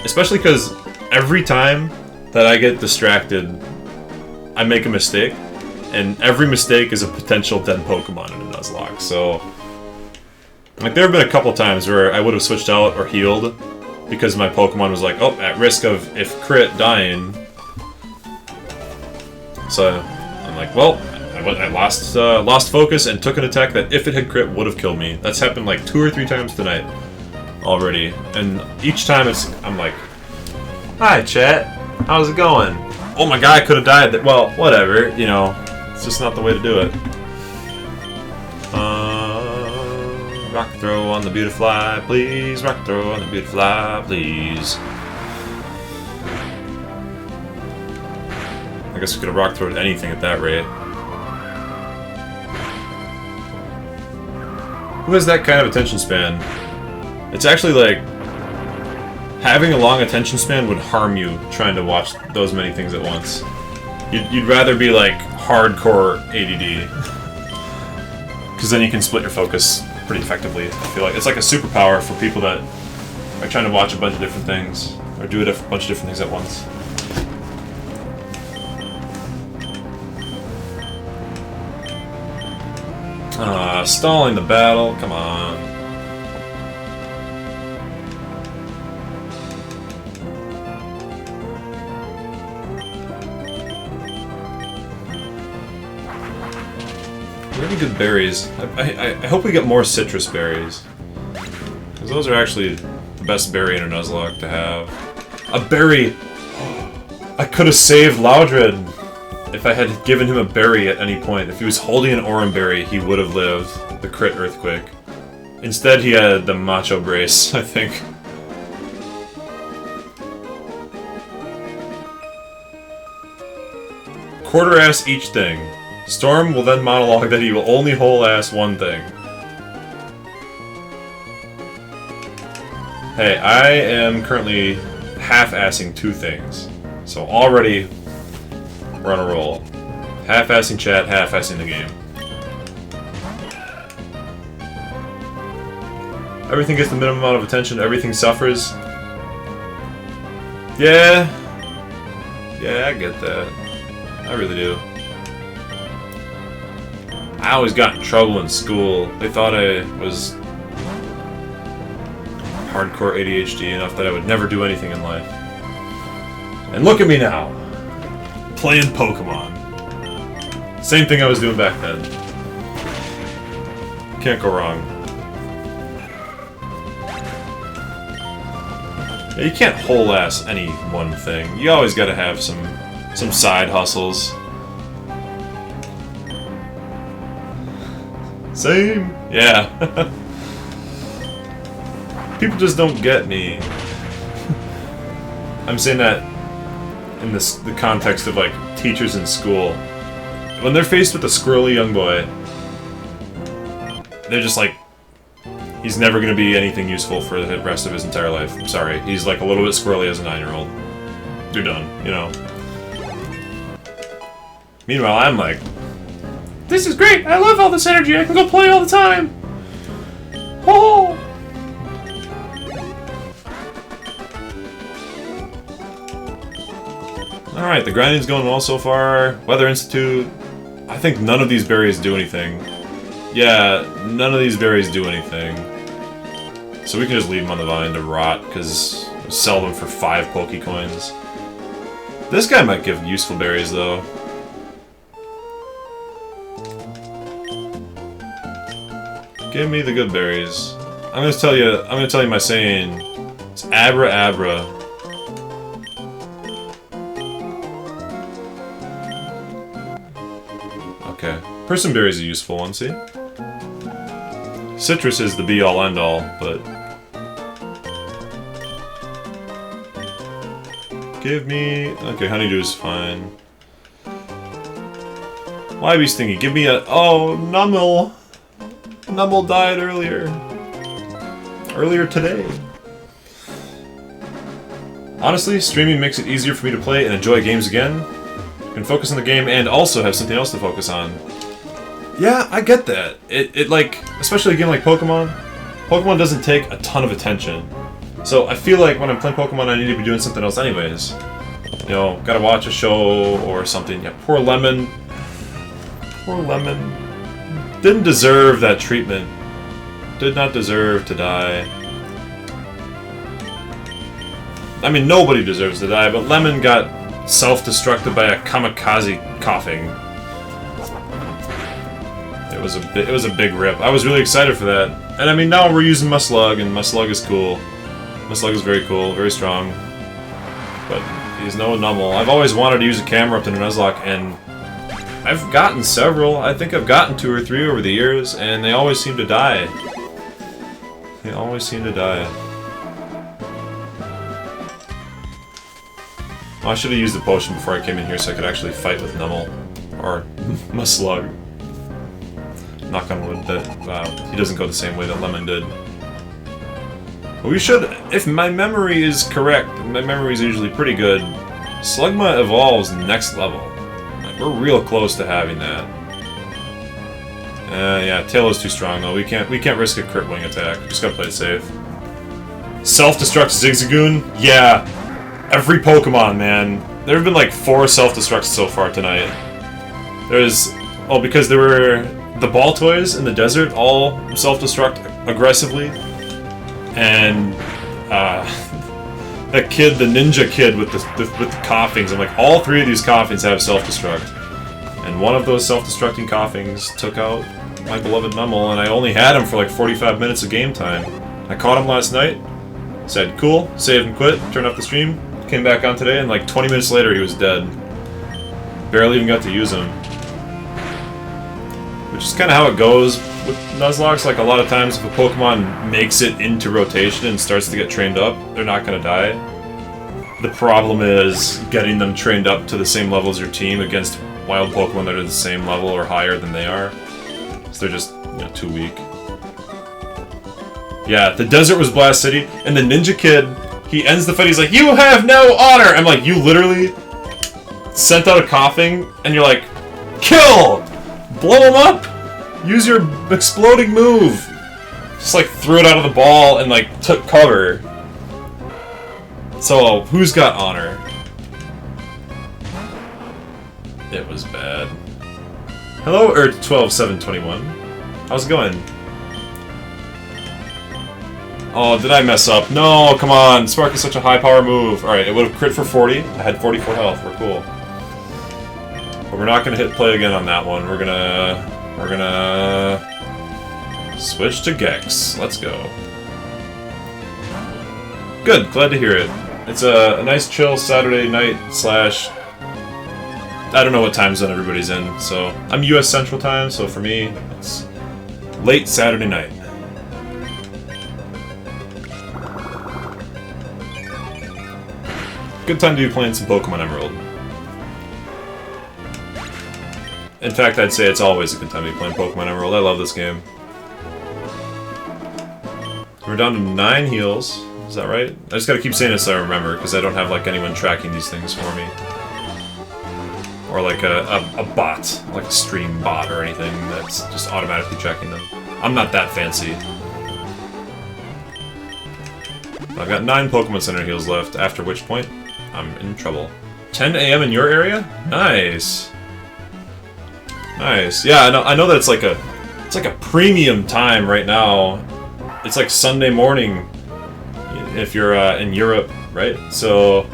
Especially because every time that I get distracted, I make a mistake. And every mistake is a potential dead Pokemon in a Nuzlocke, so... Like, there have been a couple times where I would have switched out or healed because my Pokemon was like, oh, at risk of, if crit, dying. So, I'm like, well, I lost focus and took an attack that, if it had crit, would have killed me. That's happened like 2 or 3 times tonight already. And each time I'm like, hi, chat. How's it going? Oh my god, I could have died. Well, whatever, you know. It's just not the way to do it. Rock throw on the Beautifly, please. Rock throw on the Beautifly, please. I guess we could have rock throwed anything at that rate. Who has that kind of attention span? It's actually like... having a long attention span would harm you trying to watch those many things at once. You'd rather be like hardcore ADD. Because then you can split your focus pretty effectively. I feel like it's like a superpower for people that are trying to watch a bunch of different things. Or do a bunch of different things at once. Stalling the battle, come on. Really good berries. I hope we get more citrus berries. Because those are actually the best berry in a Nuzlocke to have. A berry! I could have saved Loudred if I had given him a berry at any point. If he was holding an Oran berry, he would have lived the crit earthquake. Instead, he had the Macho Brace, I think. Quarter-ass each thing. Storm will then monologue that he will only whole-ass one thing. Hey, I am currently half-assing 2 things. So already, we're on a roll. Half-assing chat, half-assing the game. Everything gets the minimum amount of attention, everything suffers. Yeah. Yeah, I get that. I really do. I always got in trouble in school. They thought I was hardcore ADHD enough that I would never do anything in life. And look at me now! Playing Pokemon. Same thing I was doing back then. Can't go wrong. Yeah, you can't whole-ass any one thing. You always gotta have some side hustles. Same. Yeah. People just don't get me. I'm saying that in the context of like teachers in school. When they're faced with a squirrely young boy, they're just like, he's never going to be anything useful for the rest of his entire life. I'm sorry. He's like a little bit squirrely as a 9-year-old. You're done, you know. Meanwhile, I'm like, this is great! I love all this energy! I can go play all the time! Oh! Alright, the grinding's going well so far. Weather Institute. I think none of these berries do anything. Yeah, none of these berries do anything. So we can just leave them on the vine to rot, because we'll sell them for 5 Pokecoins. This guy might give useful berries, though. Give me the good berries. I'm gonna tell you my saying. It's Abra Abra. Okay. Persim berry is a useful one, see? Citrus is the be-all end-all, but... Give me... Okay, honeydew is fine. Why be stingy? Give me a... Oh, Nummel! Nummel died earlier. Earlier today. Honestly, streaming makes it easier for me to play and enjoy games again. I can focus on the game and also have something else to focus on. Yeah, I get that. It like, especially a game like Pokemon, Pokemon doesn't take a ton of attention. So I feel like when I'm playing Pokemon, I need to be doing something else anyways. You know, gotta watch a show or something. Yeah, poor Lemon. Poor Lemon. Didn't deserve that treatment. did not deserve to die. I mean, nobody deserves to die, but Lemon got self-destructed by a kamikaze coughing. It was a big rip. I was really excited for that. And I mean, now we're using Nuzlocke, and Nuzlocke is cool. Nuzlocke is very cool, very strong. But he's no Nummel. I've always wanted to use a camera up to Nuzlocke, and I've gotten several. I think I've gotten 2 or 3 over the years, and they always seem to die. They always seem to die. Oh, I should have used the potion before I came in here so I could actually fight with Nummel. Or Nuzlocke. Knock on wood that he doesn't go the same way that Lemon did. But we should, if my memory is correct, my memory is usually pretty good, Slugma evolves next level. Like, we're real close to having that. Yeah, Tail is too strong though. We can't risk a crit wing attack. Just gotta play it safe. Self-destruct Zigzagoon? Yeah. Every Pokemon, man. There have been like 4 self-destructs so far tonight. There's... Oh, because there were the ball toys in the desert all self-destruct aggressively. And, that kid, the ninja kid with the coughings, I'm like, all 3 of these coughings have self-destruct. And one of those self-destructing coughings took out my beloved Nummel, and I only had him for like 45 minutes of game time. I caught him last night, said, cool, saved and quit, turned off the stream, came back on today, and like 20 minutes later he was dead. Barely even got to use him. Which is kind of how it goes with Nuzlocke. Like, a lot of times if a Pokemon makes it into rotation and starts to get trained up, they're not going to die. The problem is getting them trained up to the same level as your team against wild Pokemon that are the same level or higher than they are. So they're just, you know, too weak. Yeah, the desert was Blast City, and the ninja kid, he ends the fight, he's like, you have no honor! I'm like, you literally sent out a coughing, and you're like, kill! Blow him up! Use your exploding move! Just like threw it out of the ball and like took cover. So, who's got honor? It was bad. Hello, Earth12721. How's it going? Oh, did I mess up? No, come on. Spark is such a high power move. Alright, it would have crit for 40. I had 44 health. We're cool. But we're not gonna hit play again on that one. We're gonna switch to Gex. Let's go. Good, glad to hear it. It's a nice chill Saturday night slash... I don't know what time zone everybody's in, so... I'm US Central Time, so for me, it's late Saturday night. Good time to be playing some Pokemon Emerald. In fact, I'd say it's always a good time to be playing Pokemon Emerald. I love this game. We're down to 9 heals. Is that right? I just gotta keep saying it so I remember, because I don't have like anyone tracking these things for me. Or like a bot, like a stream bot or anything that's just automatically tracking them. I'm not that fancy. I've got 9 Pokemon Center heals left, after which point I'm in trouble. 10 AM in your area? Nice. Nice. Yeah, I know that it's like a premium time right now. It's like Sunday morning if you're in Europe, right? So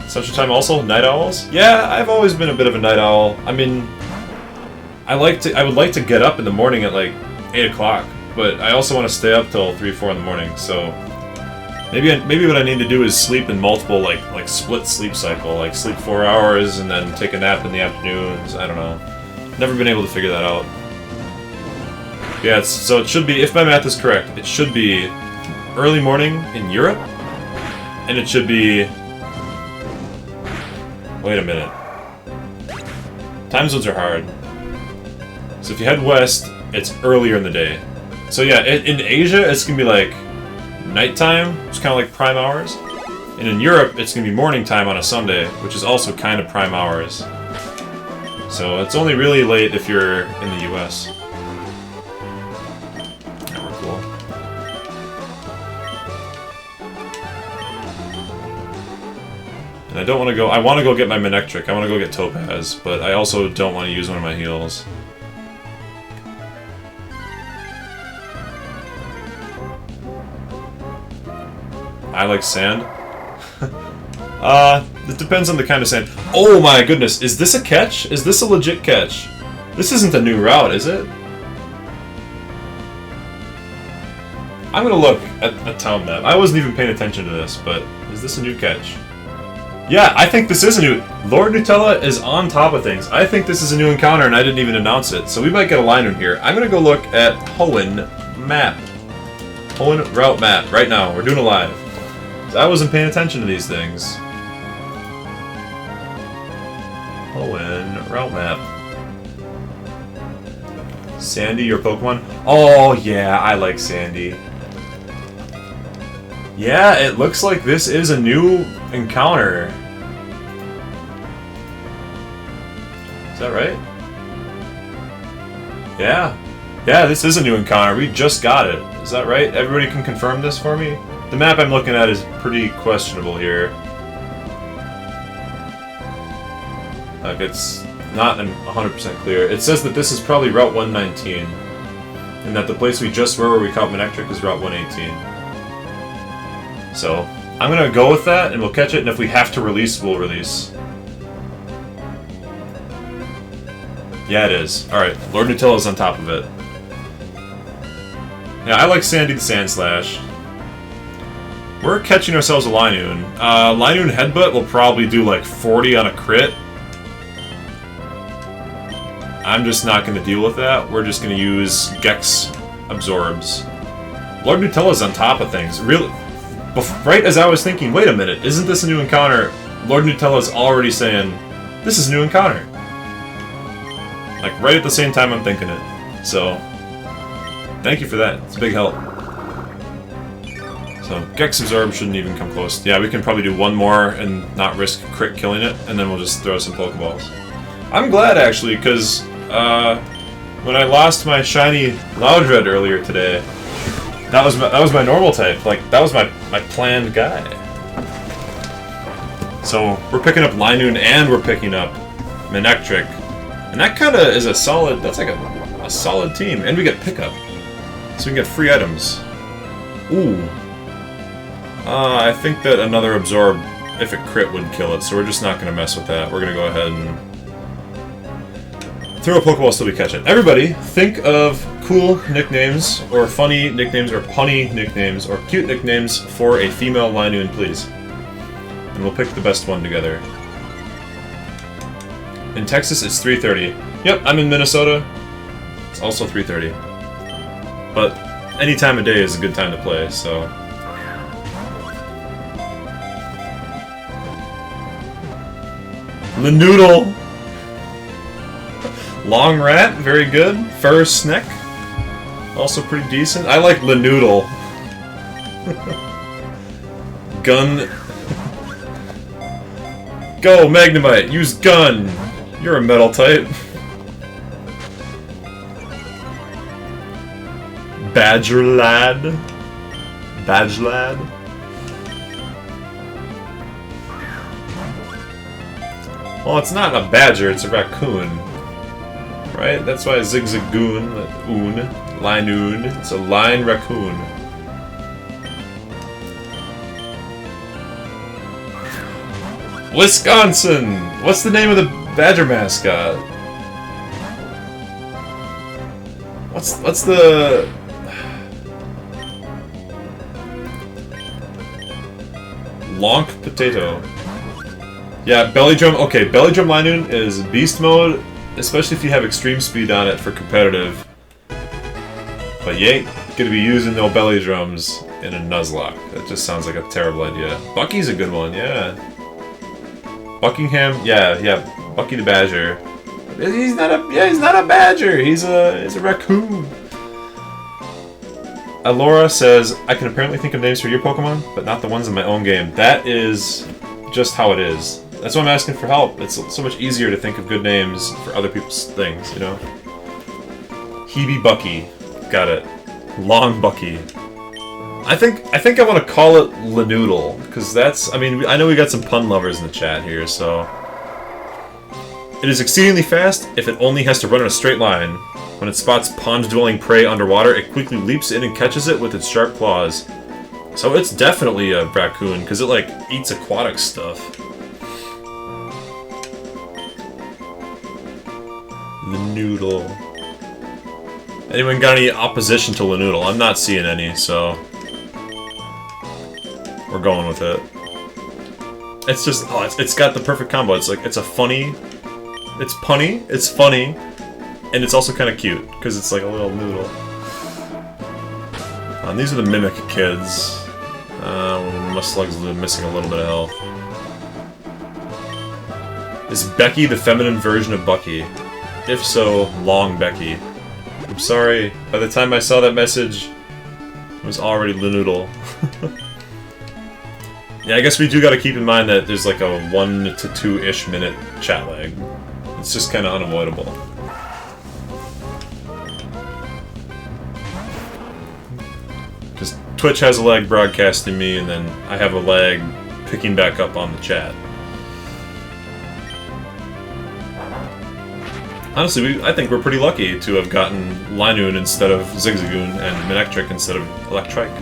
Central Time also? Night owls? Yeah, I've always been a bit of a night owl. I mean, I would like to get up in the morning at like 8 o'clock, but I also want to stay up till 3, 4 in the morning, so maybe what I need to do is sleep in multiple, like split sleep cycle, like sleep 4 hours and then take a nap in the afternoons. I don't know. Never been able to figure that out. Yeah, so it should be, if my math is correct, it should be early morning in Europe, and it should be... Wait a minute. Time zones are hard. So if you head west, it's earlier in the day. So yeah, in Asia, it's gonna be like nighttime, it's kind of like prime hours. And in Europe, it's gonna be morning time on a Sunday, which is also kind of prime hours. So it's only really late if you're in the US. Yeah, we're cool. And I don't want to go... I want to go get my Manectric. I want to go get Topaz, but I also don't want to use one of my heals. I like sand. It depends on the kind of sand. Oh my goodness, is this a catch? Is this a legit catch? This isn't a new route, is it? I'm gonna look at a town map. I wasn't even paying attention to this, but is this a new catch? Yeah, I think this is a new... Lord Nutella is on top of things. I think this is a new encounter and I didn't even announce it, so we might get a line in here. I'm gonna go look at Hoenn map. Hoenn route map, right now. We're doing it live. I wasn't paying attention to these things. Hoenn route map. Sandy, your Pokemon? Oh yeah, I like Sandy. Yeah, it looks like this is a new encounter. Is that right? Yeah. Yeah, this is a new encounter. We just got it. Is that right? Everybody can confirm this for me? The map I'm looking at is pretty questionable here. Like, it's not 100% clear. It says that this is probably Route 119. And that the place we just were where we caught Manectric is Route 118. So, I'm gonna go with that, and we'll catch it, and if we have to release, we'll release. Yeah, it is. Alright, Lord Nutella's on top of it. Yeah, I like Sandy the Sandslash. We're catching ourselves a Linoon. Linoon Headbutt will probably do like 40 on a crit. I'm just not going to deal with that. We're just going to use Gex Absorbs. Lord Nutella's on top of things. Really, right as I was thinking, wait a minute, isn't this a new encounter? Lord Nutella's already saying, this is a new encounter. Like, right at the same time I'm thinking it. So, thank you for that. It's a big help. So, Gex Absorb shouldn't even come close. Yeah, we can probably do one more and not risk crit killing it, and then we'll just throw some Pokeballs. I'm glad, actually, because when I lost my shiny Loudred earlier today, that was my normal type. Like, that was my planned guy. So, we're picking up Linoon and we're picking up Manectric. And that kind of is a solid, that's like a solid team. And we get pickup. So we can get free items. Ooh. I think that another Absorb, if it crit, would kill it. So we're just not going to mess with that. We're going to go ahead and throw a Pokeball till we catch it. Everybody, think of cool nicknames, or funny nicknames, or punny nicknames, or cute nicknames for a female Linoon, please. And we'll pick the best one together. In Texas, it's 3:30. Yep, I'm in Minnesota. It's also 3:30. But any time of day is a good time to play, so... Lanoodle! Long Rat, very good. Fur Sneck, also pretty decent. I like Lanoodle. Gun... Go, Magnemite! Use Gun! You're a metal type. Badger Lad. Badge Lad. Well, it's not a badger, it's a raccoon. Right? That's why Zigzagoon, Linoon. It's a line raccoon. Wisconsin! What's the name of the Badger mascot? What's the... Lonk Potato. Yeah, Belly Drum. Okay, Belly Drum Linoon is Beast Mode, especially if you have Extreme Speed on it for competitive. But you ain't gonna be using no Belly Drums in a Nuzlocke. That just sounds like a terrible idea. Bucky's a good one, yeah. Buckingham, yeah, Bucky the Badger. He's not a badger. He's a raccoon. Alora says, I can apparently think of names for your Pokemon, but not the ones in my own game. That is just how it is. That's why I'm asking for help. It's so much easier to think of good names for other people's things, you know? Hebe Bucky. Got it. Long Bucky. I think I want to call it Lanoodle, because that's, I mean, I know we got some pun lovers in the chat here, so... It is exceedingly fast if it only has to run in a straight line. When it spots pond-dwelling prey underwater, it quickly leaps in and catches it with its sharp claws. So it's definitely a raccoon, because it, like, eats aquatic stuff. Lanoodle. Anyone got any opposition to Lanoodle? I'm not seeing any, so... we're going with it. It's just, oh, it's got the perfect combo. It's like, it's a funny... it's punny, it's funny, and it's also kind of cute, because it's like a little noodle. And these are the Mimic kids. Nuzlocke's missing a little bit of health. Is Becky the feminine version of Bucky? If so, long Becky. I'm sorry, by the time I saw that message, it was already Lanoodle. Yeah, I guess we do gotta keep in mind that there's like a 1 to 2-ish minute chat lag. It's just kinda unavoidable. Because Twitch has a lag broadcasting me, and then I have a lag picking back up on the chat. Honestly, I think we're pretty lucky to have gotten Linoon instead of Zigzagoon and Manectric instead of Electrike.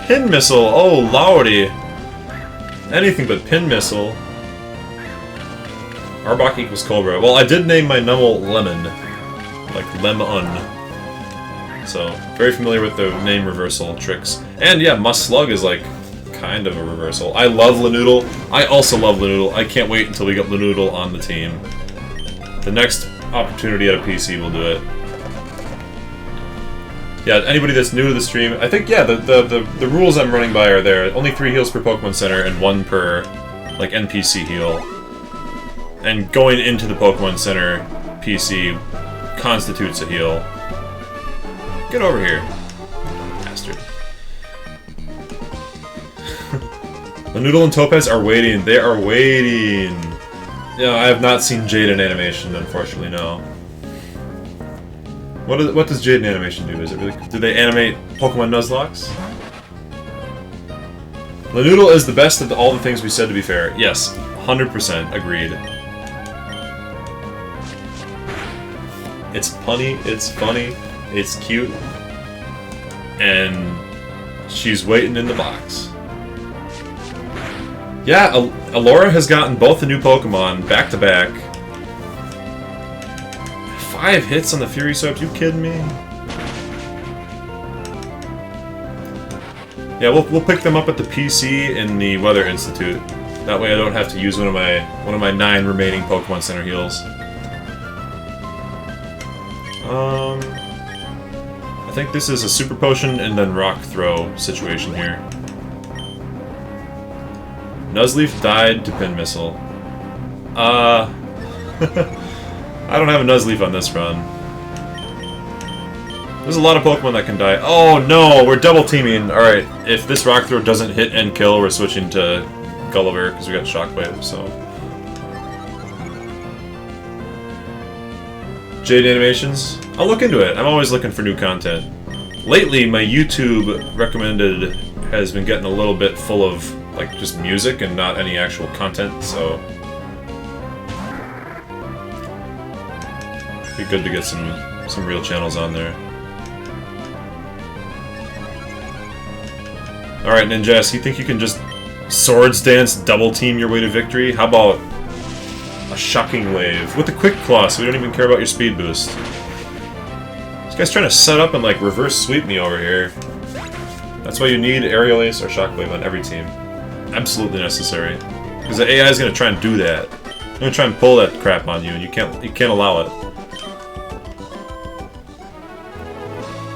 Pin Missile! Oh, lordy! Anything but Pin Missile. Arbok equals Cobra. Well, I did name my Numel Lemon. Like, Lemon. So, very familiar with the name reversal tricks. And yeah, Slug is like, kind of a reversal. I love Lanoodle. I also love Lanoodle. I can't wait until we get Lanoodle on the team. The next opportunity at a PC will do it. Yeah, anybody that's new to the stream, I think, yeah, the rules I'm running by are there. Only 3 heals per Pokemon Center and 1 per, like, NPC heal. And going into the Pokemon Center PC constitutes a heal. Get over here, bastard. Lanoodle and Topaz are waiting. They are waiting. Yeah, I have not seen Jade in animation, unfortunately, no. What does Jade in animation do? Is it really? Do they animate Pokemon Nuzlocks? Lanoodle is the best of all the things we said, to be fair. Yes, 100% agreed. It's punny, it's funny, it's cute, and she's waiting in the box. Yeah, Alora has gotten both the new Pokemon back to back. 5 hits on the Fury Soap, you kidding me? Yeah, we'll pick them up at the PC in the Weather Institute. That way I don't have to use one of my 9 remaining Pokemon Center heals. I think this is a Super Potion and then Rock Throw situation here. Nuzleaf died to Pin Missile. I don't have a Nuzleaf on this run. There's a lot of Pokemon that can die. Oh no, we're double teaming. Alright, if this Rock Throw doesn't hit and kill, we're switching to Gulliver, because we got Shockwave, so... Jade Animations? I'll look into it. I'm always looking for new content. Lately, my YouTube recommended has been getting a little bit full of, like, just music and not any actual content, so... It'd be good to get some real channels on there. Alright, Ninjas, you think you can just Swords Dance double team your way to victory? How about a Shocking Wave with a Quick Claw, so we don't even care about your speed boost. This guy's trying to set up and like reverse sweep me over here. That's why you need Aerial Ace or Shockwave on every team. Absolutely necessary. Because the AI is going to try and do that. They're going to try and pull that crap on you, and you can't allow it.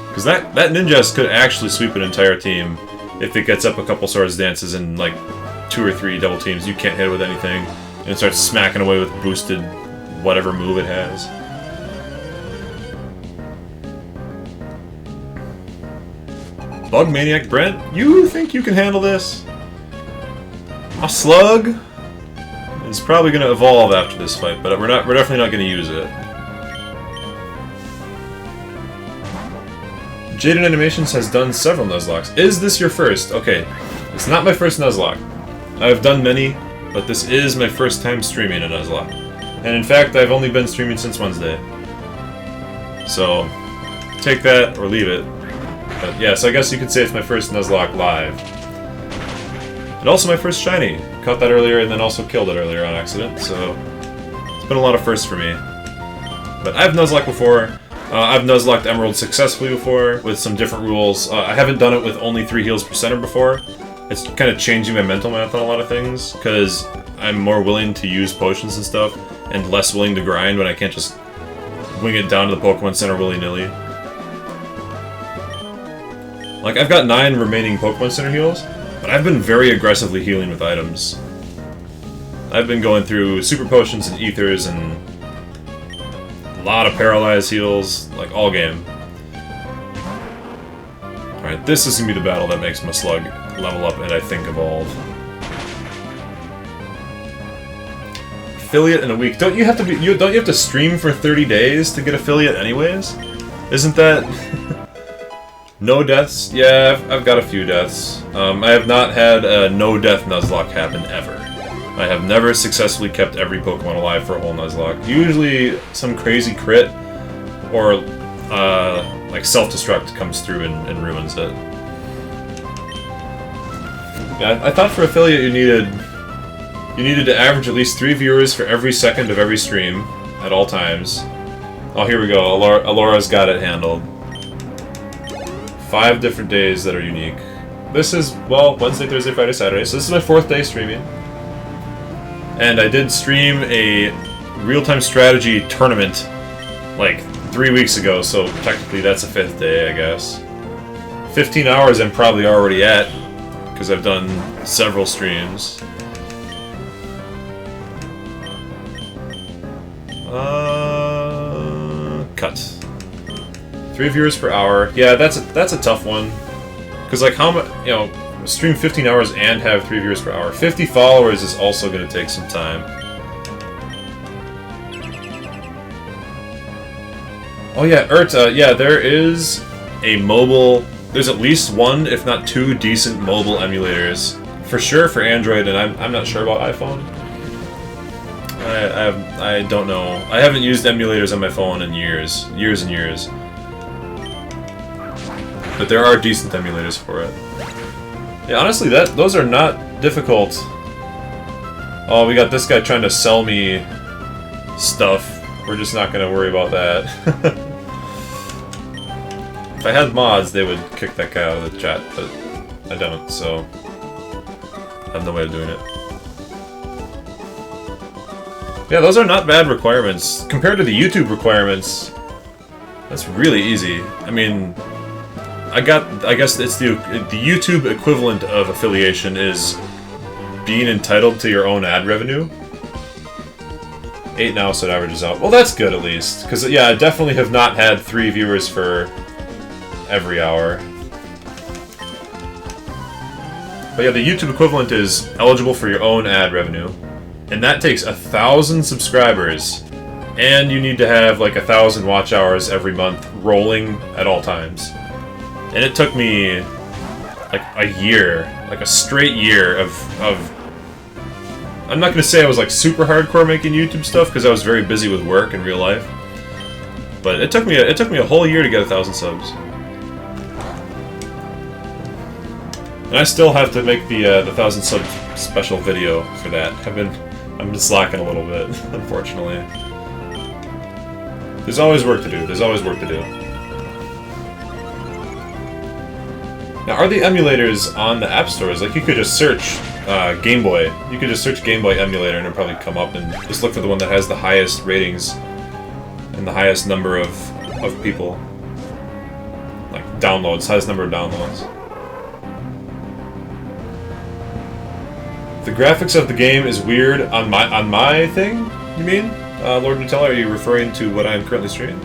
Because that Ninjas could actually sweep an entire team if it gets up a couple Swords Dances and like 2 or 3 double teams. You can't hit it with anything, and it starts smacking away with boosted whatever move it has. Bug Maniac Brent, you think you can handle this? A Slug is probably going to evolve after this fight, but we're definitely not going to use it. Jaden Animations has done several Nuzlocks. Is this your first? Okay, it's not my first Nuzlocke. I've done many, but this is my first time streaming a Nuzlocke. And in fact, I've only been streaming since Wednesday. So, take that or leave it. But yeah, so I guess you could say it's my first Nuzlocke live. And also my first shiny. Caught that earlier and then also killed it earlier on accident, so it's been a lot of firsts for me. But I've Nuzlocked before. I've Nuzlocked Emerald successfully before with some different rules. I haven't done it with only 3 heals per center before. It's kind of changing my mental math on a lot of things, because I'm more willing to use potions and stuff, and less willing to grind when I can't just wing it down to the Pokemon Center willy-nilly. Like, I've got 9 remaining Pokemon Center heals, but I've been very aggressively healing with items. I've been going through Super Potions and Ethers and a lot of Paralyze heals, like, all game. Alright, this is gonna be the battle that makes my Slug level up and I think evolve. Affiliate in a week. Don't you have to stream for 30 days to get affiliate anyways? Isn't that... No deaths? Yeah, I've got a few deaths. I have not had a no-death Nuzlocke happen ever. I have never successfully kept every Pokemon alive for a whole Nuzlocke. Usually some crazy crit or like self-destruct comes through and ruins it. Yeah, I thought for affiliate you needed to average at least 3 viewers for every second of every stream at all times. Oh, here we go. Alora's got it handled. 5 different days that are unique. This is, well, Wednesday, Thursday, Friday, Saturday, so this is my 4th day streaming. And I did stream a real-time strategy tournament like 3 weeks ago, so technically that's a 5th day, I guess. 15 hours I'm probably already at, because I've done several streams. Cut. 3 viewers per hour. Yeah, that's a tough one. Because, like, how much, you know, stream 15 hours and have 3 viewers per hour. 50 followers is also going to take some time. Oh yeah, Urta, yeah, there is a mobile... There's at least 1, if not 2, decent mobile emulators. For sure for Android, and I'm not sure about iPhone. I don't know. I haven't used emulators on my phone in years and years. But there are decent emulators for it. Yeah, honestly, those are not difficult. Oh, we got this guy trying to sell me stuff. We're just not gonna worry about that. If I had mods, they would kick that guy out of the chat, but I don't, so I have no way of doing it. Yeah, those are not bad requirements. Compared to the YouTube requirements, that's really easy. I mean, I guess it's the YouTube equivalent of affiliation is being entitled to your own ad revenue. 8 now, so it averages out. Well, that's good at least. Because, yeah, I definitely have not had 3 viewers for every hour. But yeah, the YouTube equivalent is eligible for your own ad revenue. And that takes 1,000 subscribers. And you need to have like 1,000 watch hours every month rolling at all times. And it took me like a year, like a straight year of I'm not gonna say I was like super hardcore making YouTube stuff because I was very busy with work in real life. But it took me a whole year to get 1,000 subs. And I still have to make the 1,000 sub special video for that. I'm been slacking a little bit, unfortunately. There's always work to do. There's always work to do. Now, are the emulators on the app stores? Like, you could just search Game Boy. You could just search Game Boy emulator and it'll probably come up, and just look for the one that has the highest ratings and the highest number of people. Like, downloads, highest number of downloads. The graphics of the game is weird on my thing, you mean? Lord Nutella, are you referring to what I'm currently streaming?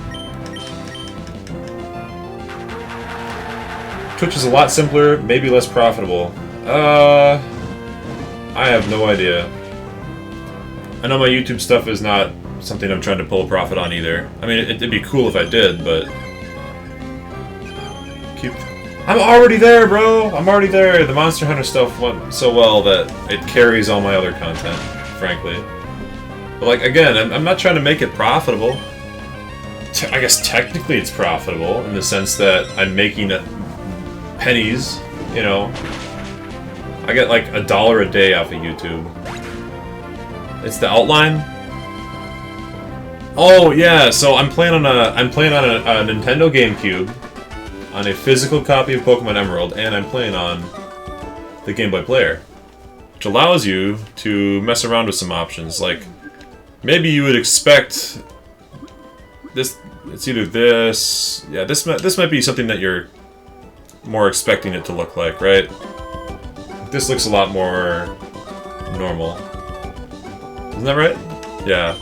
Twitch is a lot simpler, maybe less profitable. I have no idea. I know my YouTube stuff is not something I'm trying to pull a profit on either. I mean, it'd be cool if I did, but... I'm already there, bro! I'm already there! The Monster Hunter stuff went so well that it carries all my other content, frankly. But, like, again, I'm not trying to make it profitable. I guess technically it's profitable, in the sense that I'm making pennies, you know. I get like $1 a day off of YouTube. It's the outline. Oh yeah, so I'm playing on a Nintendo GameCube, on a physical copy of Pokemon Emerald, and I'm playing on the Game Boy Player, which allows you to mess around with some options. Like, maybe you would expect this. It's either this. Yeah, this might be something that you're more expecting it to look like, right? This looks a lot more normal. Isn't that right? Yeah.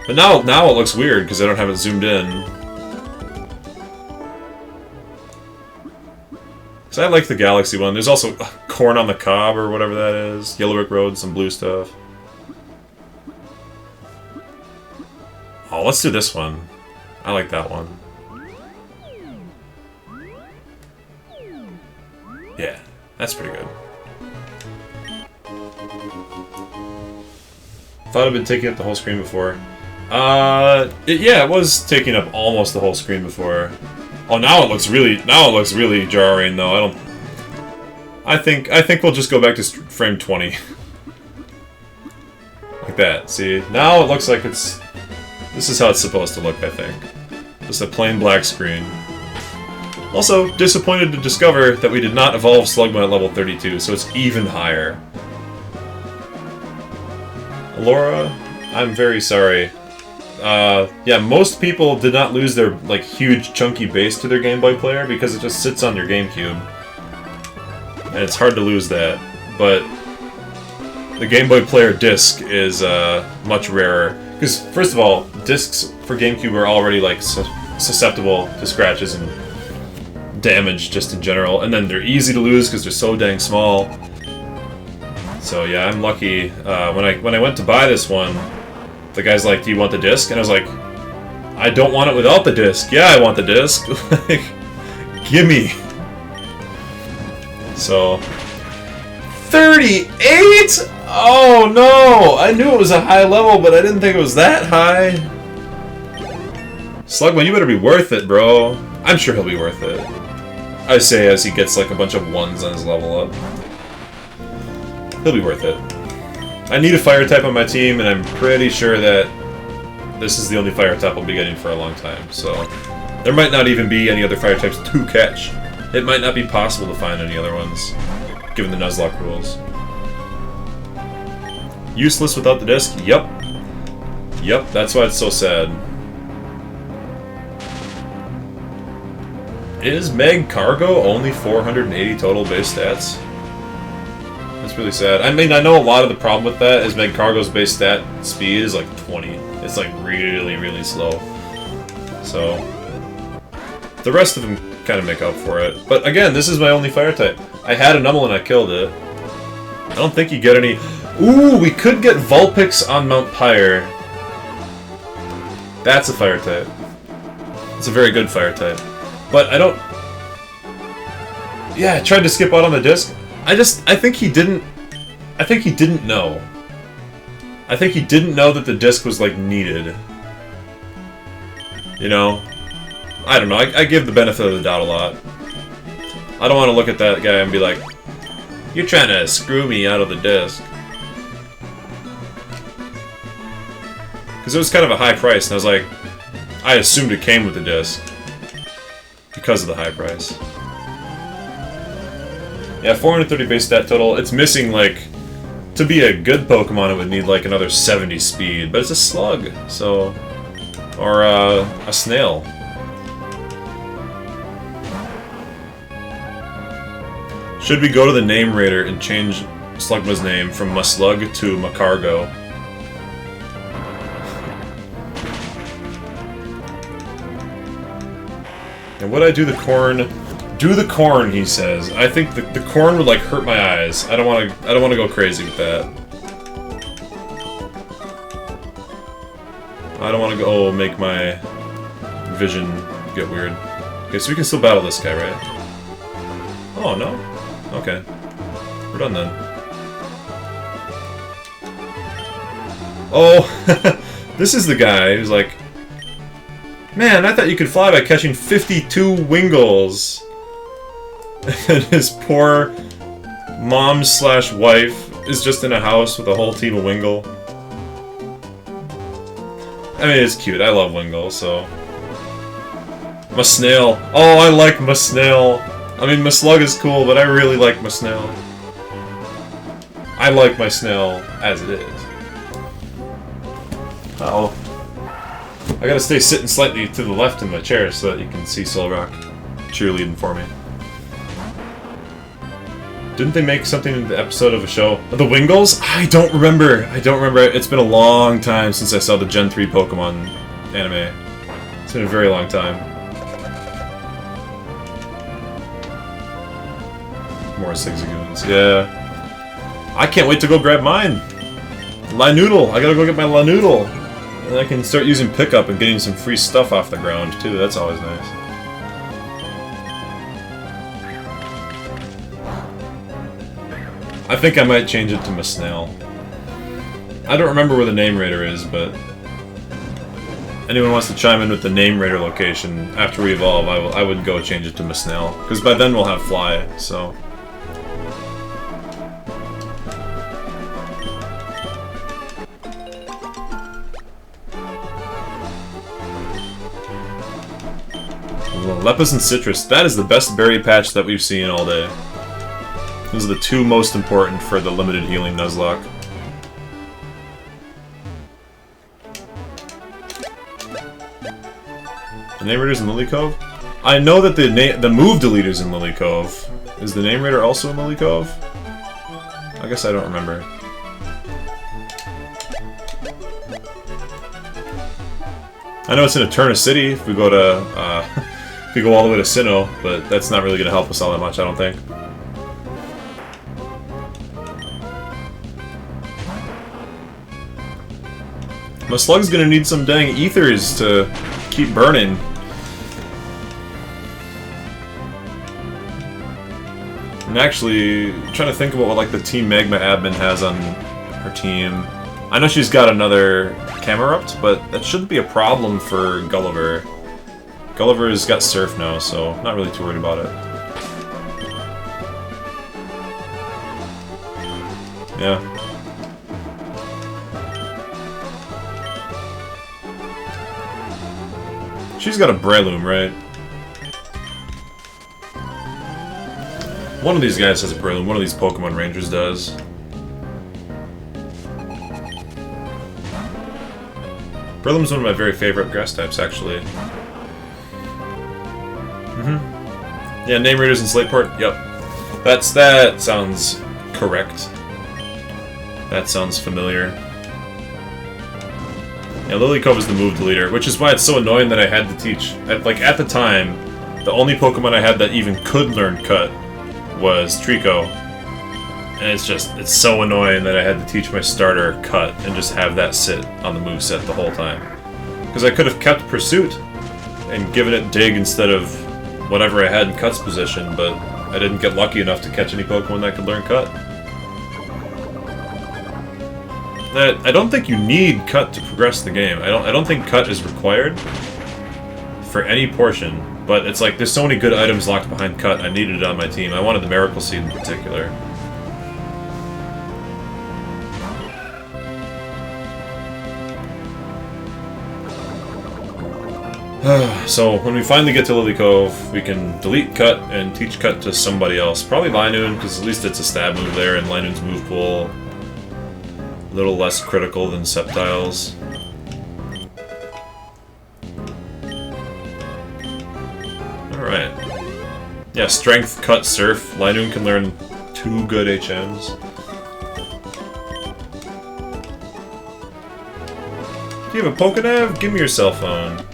But now it looks weird because I don't have it zoomed in. So I like the Galaxy one. There's also corn on the cob or whatever that is. Yellow Brick Road, some blue stuff. Oh, let's do this one. I like that one. Yeah, that's pretty good. Thought I'd been taking up the whole screen before. Yeah, it was taking up almost the whole screen before. Oh, now it looks really jarring though. I think we'll just go back to frame 20. Like that. See, now it looks like this is how it's supposed to look, I think. Just a plain black screen. Also, disappointed to discover that we did not evolve Slugma at level 32, so it's even higher. Laura, I'm very sorry. Yeah, most people did not lose their, like, huge chunky base to their Game Boy player because it just sits on your GameCube. And it's hard to lose that, but the Game Boy player disc is much rarer. Because, first of all, discs for GameCube are already, like, susceptible to scratches and damage just in general, and then they're easy to lose because they're so dang small. So yeah, I'm lucky. When I went to buy this one, the guy's like, "Do you want the disc?" And I was like, "I don't want it without the disc." "Yeah, I want the disc." Like, gimme. So 38? Oh no! I knew it was a high level, but I didn't think it was that high. Slugman, you better be worth it, bro. I'm sure he'll be worth it. I say as he gets like a bunch of ones on his level up. He'll be worth it. I need a fire type on my team, and I'm pretty sure that this is the only fire type I'll be getting for a long time, so there might not even be any other fire types to catch. It might not be possible to find any other ones, given the Nuzlocke rules. Useless without the disc? Yep. Yep, that's why it's so sad. Is Meg Cargo only 480 total base stats? That's really sad. I mean, I know a lot of the problem with that is Meg Cargo's base stat speed is like 20. It's like really, really slow. So the rest of them kind of make up for it. But again, this is my only fire type. I had a Numel and I killed it. I don't think you get any... Ooh, we could get Vulpix on Mount Pyre. That's a fire type. It's a very good fire type. But I don't... Yeah, I tried to skip out on the disc. I think he didn't... I think he didn't know. I think he didn't know that the disc was, like, needed. You know? I don't know. I give the benefit of the doubt a lot. I don't want to look at that guy and be like, "You're trying to screw me out of the disc." Because it was kind of a high price, and I was like... I assumed it came with the disc. Because of the high price. Yeah, 430 base stat total. It's missing, like... To be a good Pokemon, it would need, like, another 70 speed. But it's a slug, so... Or, a snail. Should we go to the name raider and change Slugma's name from Muslug to Macargo? And would I do the corn? Do the corn, he says. I think the corn would like hurt my eyes. I don't want to go crazy with that. I don't want to go make my vision get weird. Okay, so we can still battle this guy, right? Oh no. Okay. We're done then. Oh, this is the guy who's like, "Man, I thought you could fly by catching 52 Wingulls." And his poor mom/wife is just in a house with a whole team of Wingull. I mean, it's cute. I love Wingull, so... Musnail. Oh, I like Musnail. I mean, Muslug is cool, but I really like Musnail. I like my snail as it is. Uh-oh. I gotta stay sitting slightly to the left in my chair so that you can see Solrock cheerleading for me. Didn't they make something in the episode of a show? The Wingulls? I don't remember. I don't remember. It's been a long time since I saw the Gen 3 Pokemon anime. It's been a very long time. More Zigzagoons. Yeah. I can't wait to go grab mine. Linoodle. I gotta go get my Linoodle. And I can start using pickup and getting some free stuff off the ground too. That's always nice. I think I might change it to Musnail. I don't remember where the Name Raider is, but... anyone wants to chime in with the Name Raider location after we evolve, I would go change it to Musnail. Because by then we'll have Fly, so... Lepus and Citrus. That is the best berry patch that we've seen all day. Those are the two most important for the limited healing Nuzlocke. The Name Raider's in Lily Cove? I know that the move deleter's in Lily Cove. Is the Name Raider also in Lily Cove? I guess I don't remember. I know it's in Eterna City if we go to, if we go all the way to Sinnoh, but that's not really going to help us all that much, I don't think. My Slug's going to need some dang ethers to keep burning. I'm actually trying to think about what like the Team Magma admin has on her team. I know she's got another Camerupt, but that shouldn't be a problem for Gulliver. Gulliver's got Surf now, so not really too worried about it. Yeah. She's got a Breloom, right? One of these guys has a Breloom, one of these Pokemon Rangers does. Breloom's one of my very favorite grass types, actually. Yeah, Name Raiders in Slateport? Yep. That sounds correct. That sounds familiar. Yeah, Lily Cove is the move deleter, which is why it's so annoying that I had to teach... Like, at the time, the only Pokemon I had that even could learn Cut was Trico. And it's so annoying that I had to teach my starter Cut and just have that sit on the moveset the whole time. Because I could have kept Pursuit and given it Dig instead of whatever I had in Cut's position, but I didn't get lucky enough to catch any Pokemon that could learn Cut. I don't think you need Cut to progress the game. I don't think Cut is required for any portion, but it's like there's so many good items locked behind Cut, I needed it on my team. I wanted the Miracle Seed in particular. So, when we finally get to Lily Cove, we can delete Cut and teach Cut to somebody else. Probably Linoon, because at least it's a stab move there, and Linoon's move pool a little less critical than Sceptile's. Alright. Yeah, Strength, Cut, Surf. Linoon can learn 2 good HMs. Do you have a Pokédev? Give me your cell phone.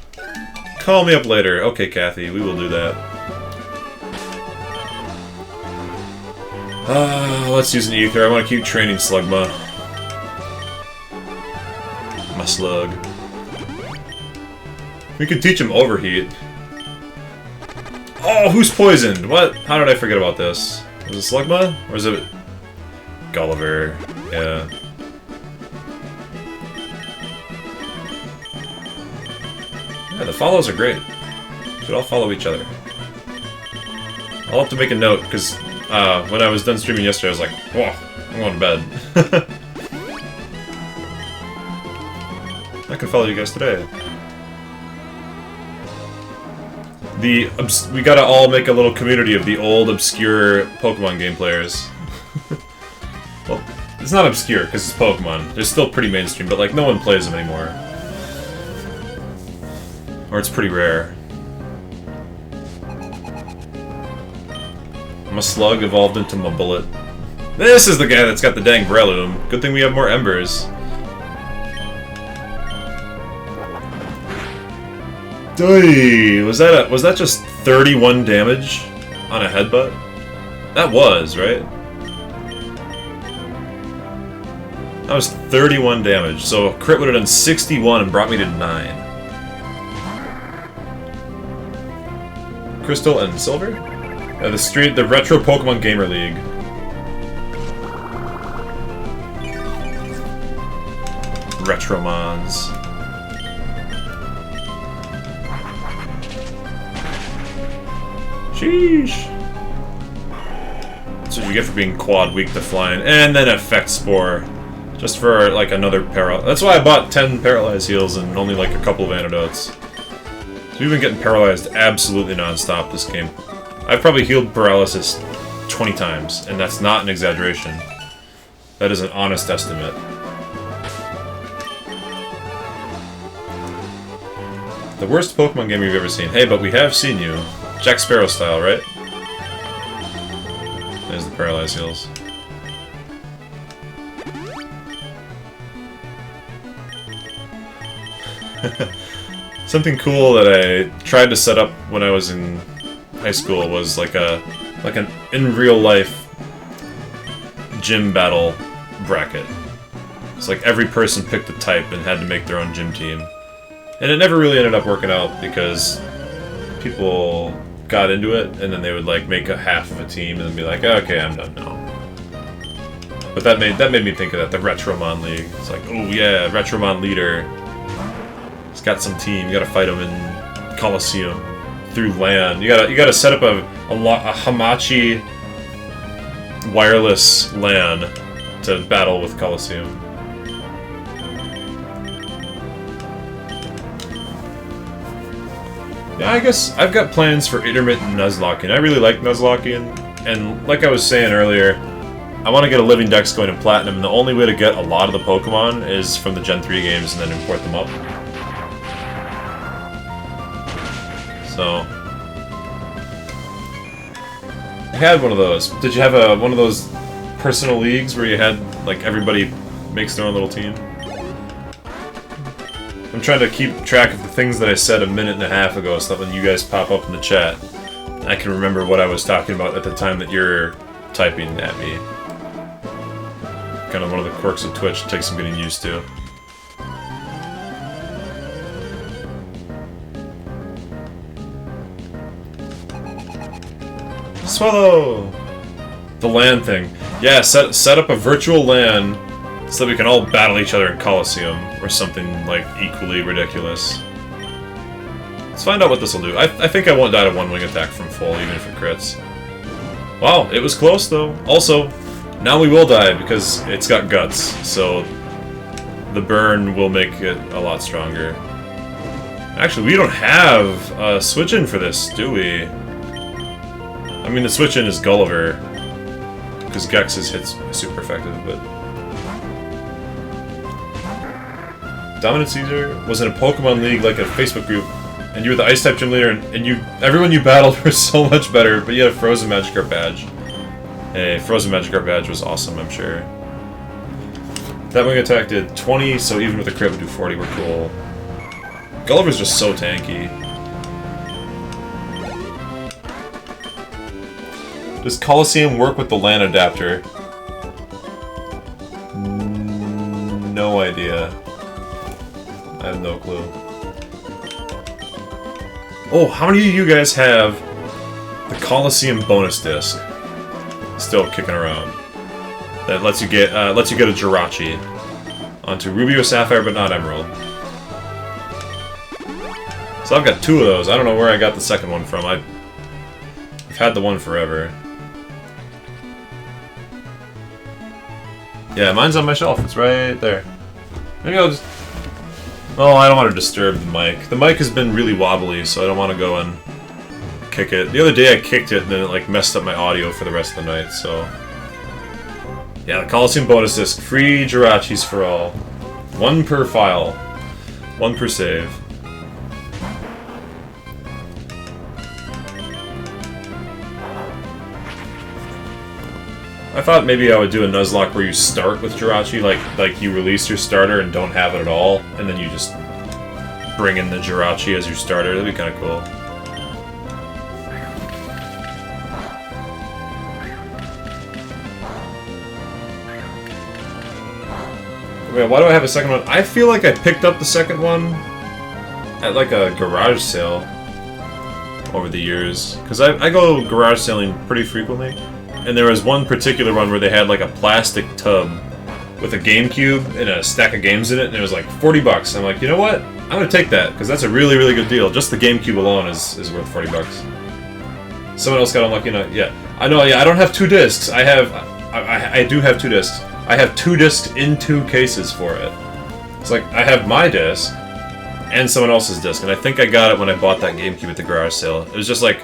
Call me up later. Okay, Kathy, we will do that. Let's use an Ether. I want to keep training Slugma. My Slug. We could teach him Overheat. Oh, who's poisoned? What? How did I forget about this? Was it Slugma? Or is it... Gulliver? Yeah. Yeah, the follows are great. Should all follow each other. I'll have to make a note, because when I was done streaming yesterday, I was like, whoa, I'm going to bed. I can follow you guys today. We gotta all make a little community of the old, obscure Pokemon game players. Well, it's not obscure, because it's Pokemon. They're still pretty mainstream, but like, no one plays them anymore. Or it's pretty rare. My slug evolved into my bullet. This is the guy that's got the dang Breloom. Good thing we have more embers. Doi! Was that just 31 damage on a headbutt? That was, right? That was 31 damage, so crit would have done 61 and brought me to 9. Crystal and Silver? The Retro Pokemon Gamer League. Retromons. Sheesh. That's what you get for being quad weak to flying. And then Effect Spore. Just for, like, another That's why I bought 10 Paralyzed Heals and only, like, a couple of antidotes. So we've been getting paralyzed absolutely non-stop this game. I've probably healed paralysis 20 times, and that's not an exaggeration. That is an honest estimate. The worst Pokemon game you've ever seen. Hey, but we have seen you. Jack Sparrow style, right? There's the Paralyzed Heals. Something cool that I tried to set up when I was in high school was like an in real life gym battle bracket. It's like every person picked a type and had to make their own gym team. And it never really ended up working out because people got into it and then they would like make a half of a team and then be like, oh, okay, I'm done now. But that made me think of that, the Retromon League. It's like, oh yeah, Retromon leader. He's got some team, you gotta fight him in Coliseum through LAN. You gotta set up a Hamachi wireless LAN to battle with Coliseum. Yeah, I guess I've got plans for intermittent Nuzlocking. I really like Nuzlocking, and like I was saying earlier, I want to get a Living Dex going in Platinum, and the only way to get a lot of the Pokemon is from the Gen 3 games and then import them up. So I had one of those. Did you have one of those personal leagues where you had, like, everybody makes their own little team? I'm trying to keep track of the things that I said a minute and a half ago, so that when you guys pop up in the chat, I can remember what I was talking about at the time that you're typing at me. Kind of one of the quirks of Twitch, it takes some getting used to. Swallow! The LAN thing. Yeah, set up a virtual LAN so that we can all battle each other in Coliseum, or something, like, equally ridiculous. Let's find out what this will do. I think I won't die to one wing attack from full, even if it crits. Wow, it was close, though. Also, now we will die, because it's got guts, so the burn will make it a lot stronger. Actually, we don't have a switch-in for this, do we? I mean, the switch-in is Gulliver, because Gex's hits super effective, but... Dominant Caesar was in a Pokemon League, like a Facebook group, and you were the Ice-type gym leader, and everyone you battled was so much better, but you had a Frozen Magikarp badge. Hey, Frozen Magikarp badge was awesome, I'm sure. That wing attack did 20, so even with a crit would do 40, we're cool. Gulliver's just so tanky. Does Coliseum work with the LAN adapter? No idea. I have no clue. Oh, how many of you guys have the Coliseum bonus disc still kicking around? That lets you get a Jirachi onto Ruby or Sapphire, but not Emerald. So I've got 2 of those. I don't know where I got the second one from. I I've had the one forever. Yeah, mine's on my shelf. It's right there. Maybe I'll just... Well, I don't want to disturb the mic. The mic has been really wobbly, so I don't want to go and kick it. The other day I kicked it, and then it like messed up my audio for the rest of the night, so... Yeah, the Coliseum bonus disc. Free Jirachis for all. 1 per file. 1 per save. I thought maybe I would do a Nuzlocke where you start with Jirachi, like you release your starter and don't have it at all, and then you just bring in the Jirachi as your starter. That'd be kind of cool. Wait, why do I have a second one? I feel like I picked up the second one at like a garage sale over the years, because I go garage selling pretty frequently. And there was one particular one where they had like a plastic tub with a GameCube and a stack of games in it, and it was like 40 bucks. I'm like, you know what? I'm gonna take that, because that's a really, really good deal. Just the GameCube alone is worth 40 bucks. Someone else got unlucky enough. Yeah, I know. Yeah, I don't have 2 discs. I do have 2 discs. I have 2 discs in 2 cases for it. It's like I have my disc and someone else's disc, and I think I got it when I bought that GameCube at the garage sale. It was just like,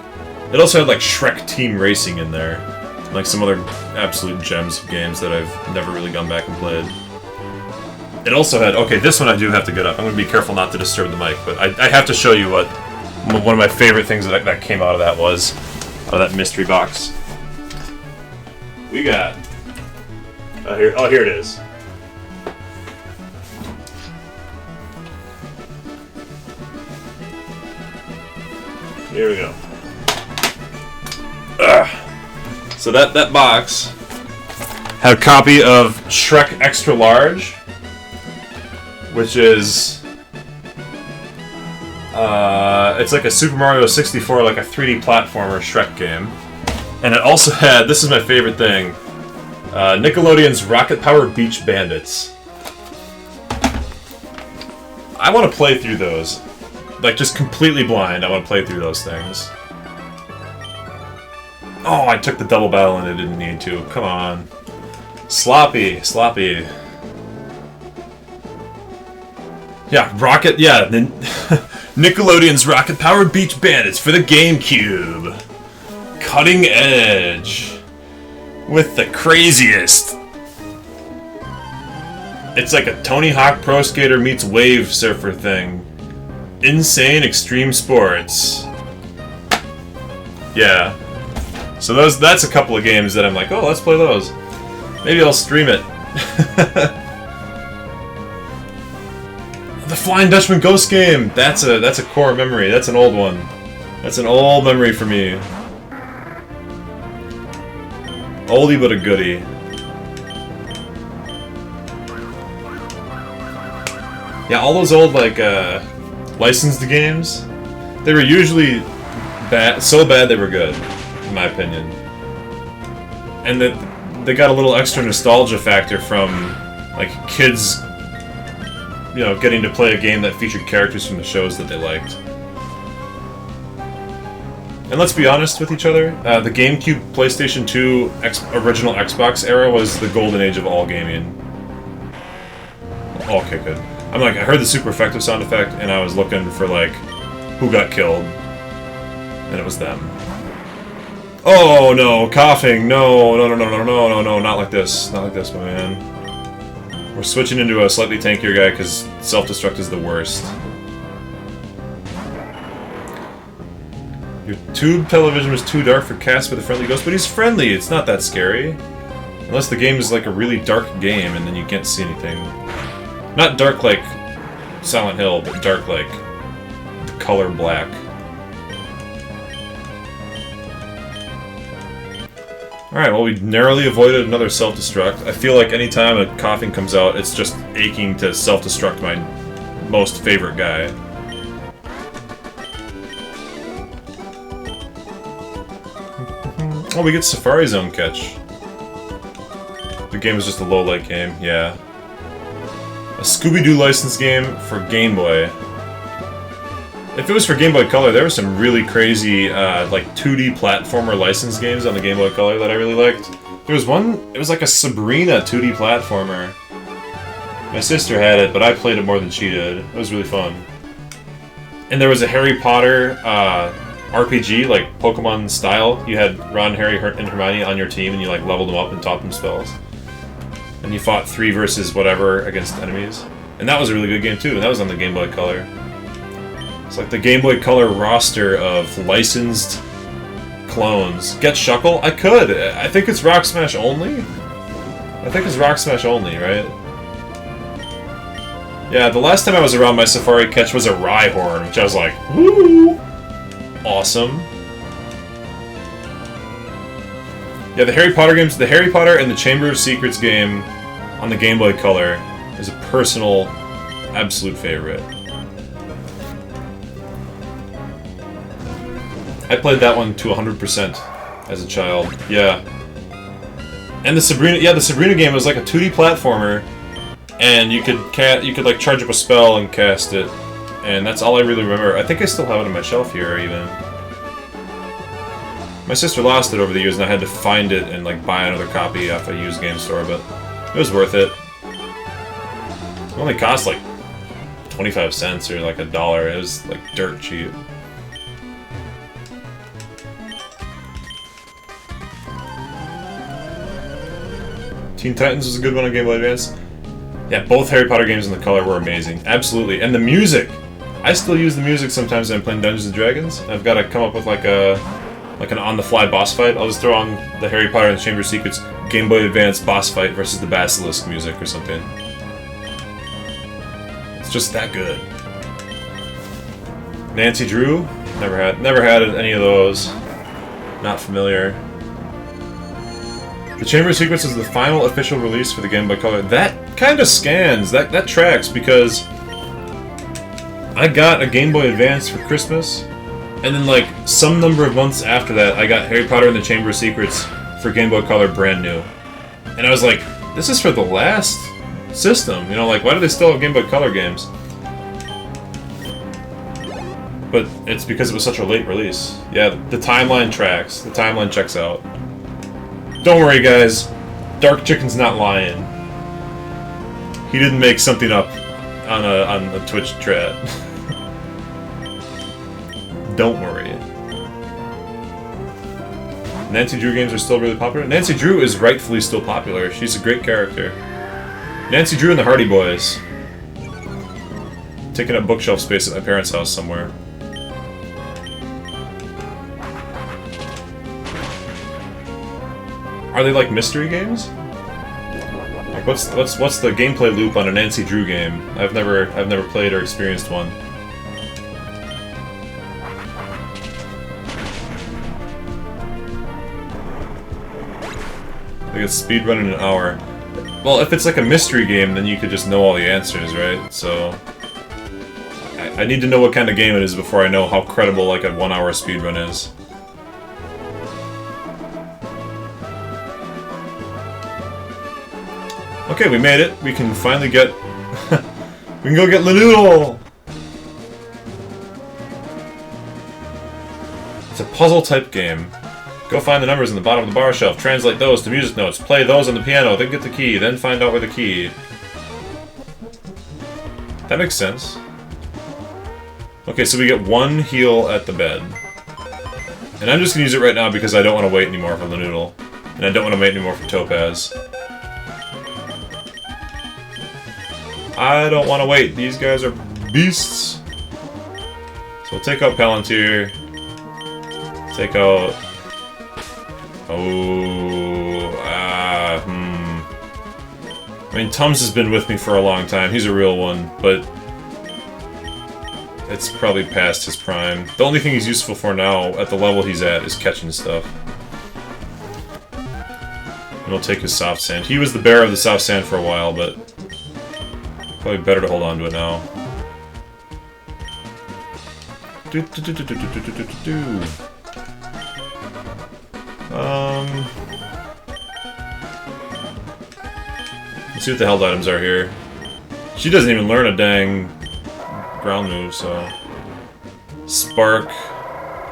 it also had like Shrek Team Racing in there. Like some other absolute gems of games that I've never really gone back and played. It also had... Okay, this one I do have to get up. I'm going to be careful not to disturb the mic, but I have to show you what one of my favorite things that came out of that was. Out of that mystery box. We got... Oh, here it is. Here we go. So that box had a copy of Shrek Extra Large, which is it's like a Super Mario 64, like a 3D platformer Shrek game, and it also had, this is my favorite thing, Nickelodeon's Rocket Power Beach Bandits. I want to play through those, like just completely blind. I want to play through those things. Oh, I took the double battle and I didn't need to. Come on. Sloppy. Yeah, Rocket... Yeah, Nickelodeon's Rocket Powered Beach Bandits for the GameCube. Cutting edge. With the craziest. It's like a Tony Hawk Pro Skater meets Wave Surfer thing. Insane extreme sports. Yeah. So that's a couple of games that I'm like, oh, let's play those. Maybe I'll stream it. The Flying Dutchman Ghost game. That's a core memory. That's an old one. That's an old memory for me. Oldie but a goodie. Yeah, all those old like licensed games, they were usually bad, so bad they were good. In my opinion. And that they got a little extra nostalgia factor from like kids, you know, getting to play a game that featured characters from the shows that they liked. And let's be honest with each other, the GameCube, PlayStation 2, original Xbox era was the golden age of all gaming. Okay, good. I'm like, I heard the super effective sound effect, and I was looking for like, who got killed, and it was them. Oh no, coughing! No, not like this. Not like this, my man. We're switching into a slightly tankier guy because self-destruct is the worst. Your tube television was too dark for Casper the Friendly Ghost, but he's friendly, it's not that scary. Unless the game is like a really dark game and then you can't see anything. Not dark like Silent Hill, but dark like the color black. Alright, well, we narrowly avoided another self-destruct. I feel like anytime a coughing comes out, it's just aching to self-destruct my most favorite guy. Oh, we get Safari Zone catch. The game is just a low-light game, yeah. A Scooby-Doo licensed game for Game Boy. If it was for Game Boy Color, there were some really crazy, like 2D platformer licensed games on the Game Boy Color that I really liked. There was one, it was like a Sabrina 2D platformer. My sister had it, but I played it more than she did. It was really fun. And there was a Harry Potter RPG, like Pokemon style. You had Ron, Harry, and Hermione on your team, and you like leveled them up and taught them spells. And you fought 3 versus whatever against enemies. And that was a really good game too, and that was on the Game Boy Color. It's like the Game Boy Color roster of licensed clones. Get Shuckle? I could! I think it's Rock Smash only? I think it's Rock Smash only, right? Yeah, the last time I was around my Safari catch was a Rhyhorn, which I was like, woo! Awesome. Yeah, the Harry Potter games, the Harry Potter and the Chamber of Secrets game on the Game Boy Color is a personal, absolute favorite. I played that one to 100% as a child. Yeah. And the Sabrina game was like a 2D platformer, and you could like charge up a spell and cast it, and that's all I really remember. I think I still have it on my shelf here even. My sister lost it over the years, and I had to find it and like buy another copy off a used game store, but it was worth it. It only cost like 25 cents or like $1. It was like dirt cheap. Teen Titans was a good one on Game Boy Advance. Yeah, both Harry Potter games in the color were amazing. Absolutely. And the music! I still use the music sometimes when I'm playing Dungeons & Dragons. I've got to come up with like an on-the-fly boss fight. I'll just throw on the Harry Potter and the Chamber of Secrets Game Boy Advance boss fight versus the Basilisk music or something. It's just that good. Nancy Drew? Never had any of those. Not familiar. The Chamber of Secrets is the final official release for the Game Boy Color. That kind of scans. That tracks because I got a Game Boy Advance for Christmas, and then like some number of months after that, I got Harry Potter and the Chamber of Secrets for Game Boy Color brand new. And I was like, this is for the last system. You know, like why do they still have Game Boy Color games? But it's because it was such a late release. Yeah, the timeline tracks. The timeline checks out. Don't worry, guys. Dark Chicken's not lying. He didn't make something up on a Twitch chat. Don't worry. Nancy Drew games are still really popular. Nancy Drew is rightfully still popular. She's a great character. Nancy Drew and the Hardy Boys. Taking up bookshelf space at my parents' house somewhere. Are they like mystery games? Like what's the gameplay loop on a Nancy Drew game? I've never played or experienced one. I guess speedrun in an hour. Well, if it's like a mystery game, then you could just know all the answers, right? So I need to know what kind of game it is before I know how credible like a 1-hour speedrun is. Okay, we made it. We can finally get... we can go get Lanoodle! It's a puzzle-type game. Go find the numbers in the bottom of the bar shelf, translate those to music notes, play those on the piano, then get the key, then find out where the key... That makes sense. Okay, so we get 1 heal at the bed. And I'm just gonna use it right now because I don't want to wait anymore for Lanoodle. And I don't want to wait anymore for Topaz. I don't want to wait. These guys are beasts. So we'll take out Palantir. Take out... I mean, Tums has been with me for a long time. He's a real one, but... it's probably past his prime. The only thing he's useful for now, at the level he's at, is catching stuff. And we'll take his soft sand. He was the bearer of the soft sand for a while, but... probably better to hold on to it now. Let's see what the held items are here. She doesn't even learn a dang ground move, so... Spark,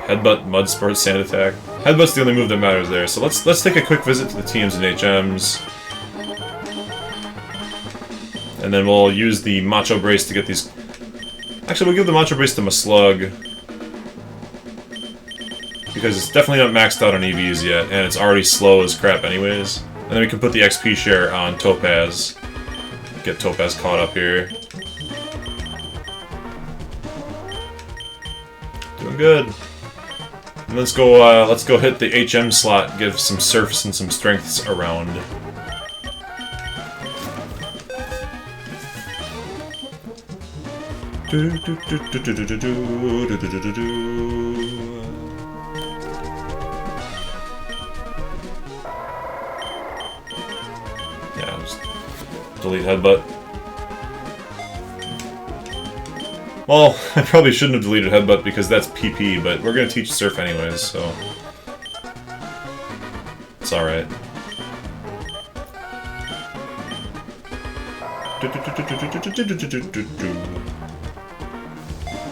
Headbutt, Mudsport, Sand Attack. Headbutt's the only move that matters there, so let's take a quick visit to the teams and HMs. And then we'll use the Macho Brace to get these... Actually, we'll give the Macho Brace to Maslug. Because it's definitely not maxed out on EVs yet, and it's already slow as crap anyways. And then we can put the XP share on Topaz. Get Topaz caught up here. Doing good. And let's go hit the HM slot, give some surfs and some strengths around. Yeah, just delete Headbutt. Well, I probably shouldn't have deleted Headbutt because that's PP, but we're gonna teach Surf anyways, so... It's alright.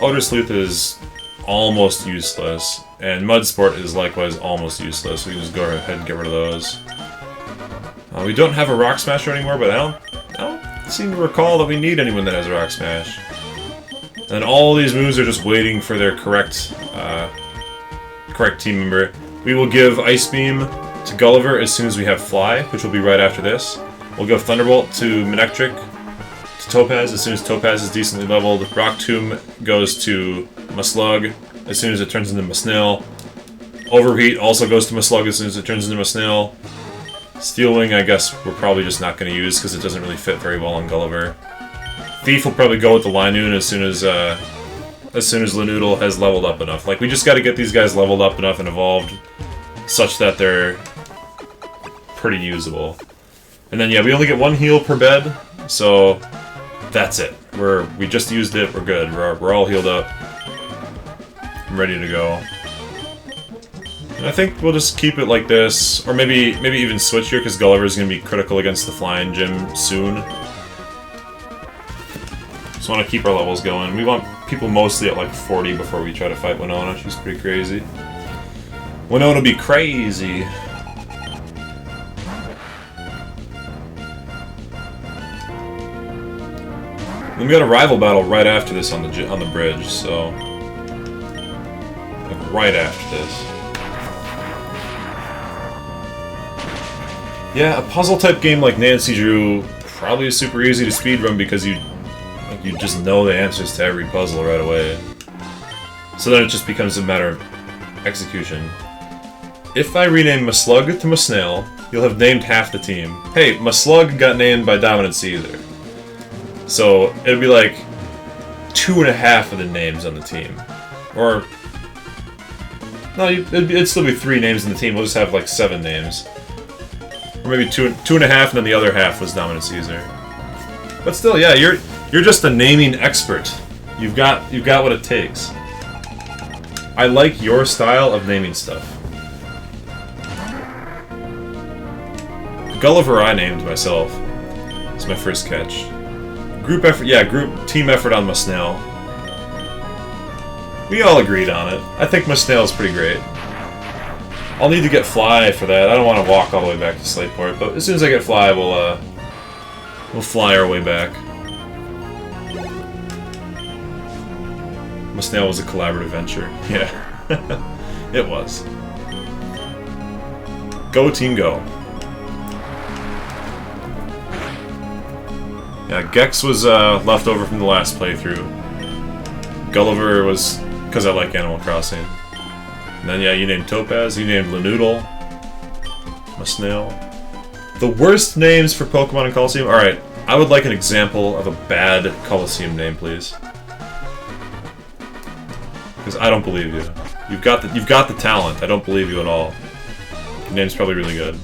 Odor Sleuth is almost useless, and Mudsport is likewise almost useless, so we can just go ahead and get rid of those. We don't have a Rock Smasher anymore, but I don't seem to recall that we need anyone that has a Rock Smash. And all these moves are just waiting for their correct team member. We will give Ice Beam to Gulliver as soon as we have Fly, which will be right after this. We'll give Thunderbolt to Manectric, to Topaz as soon as Topaz is decently leveled. Rock Tomb goes to Maslug as soon as it turns into Masnail. Overheat also goes to Maslug as soon as it turns into Masnail. Steel Wing, I guess we're probably just not going to use because it doesn't really fit very well on Gulliver. Thief will probably go with the Linoon as soon as Lanoodle has leveled up enough. Like, we just got to get these guys leveled up enough and evolved such that they're pretty usable. And then, yeah, we only get one heal per bed, so that's it. We just used it, we're good. We're all healed up. I'm ready to go. And I think we'll just keep it like this, or maybe even switch here, because Gulliver's going to be critical against the Flying Gym soon. Just want to keep our levels going. We want people mostly at like 40 before we try to fight Winona. She's pretty crazy. Winona be crazy. And we got a rival battle right after this on the bridge, so like right after this. Yeah, a puzzle type game like Nancy Drew probably is super easy to speedrun because you just know the answers to every puzzle right away. So then it just becomes a matter of execution. If I rename Maslug to Masnail, you'll have named half the team. Hey, Maslug got named by Dominant Caesar. So it'll be like 2.5 of the names on the team. Or... no, it'd still be 3 names in the team, we'll just have like 7 names. Or maybe 2.5 and then the other half was Dominant Caesar. But still, yeah, you're just a naming expert. You've got what it takes. I like your style of naming stuff. Gulliver I named myself. It's my first catch. Group effort, yeah, team effort on Masnail. We all agreed on it. I think Masnail is pretty great. I'll need to get Fly for that. I don't want to walk all the way back to Slateport, but as soon as I get Fly, we'll fly our way back. Masnail was a collaborative venture. Yeah, it was. Go team go. Yeah, Gex was left over from the last playthrough. Gulliver was because I like Animal Crossing. And then, yeah, you named Topaz, you named Lanoodle, Masnail. The worst names for Pokemon in Coliseum? Alright, I would like an example of a bad Coliseum name, please. Because I don't believe you. You've got the talent, I don't believe you at all. Your name's probably really good.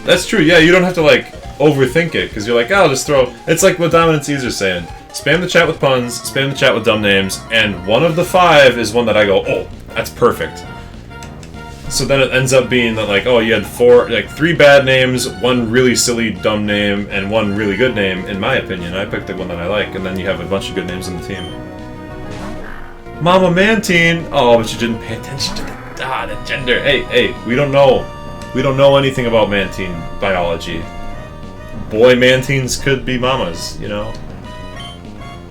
That's true, yeah, you don't have to, like, overthink it, because you're like, oh, I'll just throw... It's like what Dominant Caesar's saying. Spam the chat with puns, spam the chat with dumb names, and one of the 5 is one that I go, oh, that's perfect. So then it ends up being that, like, oh, you had three bad names, one really silly, dumb name, and one really good name, in my opinion. I picked the one that I like, and then you have a bunch of good names on the team. Mama Mantine! Oh, but you didn't pay attention to the gender. Hey, we don't know. We don't know anything about Mantine biology. Boy Mantines could be mamas, you know?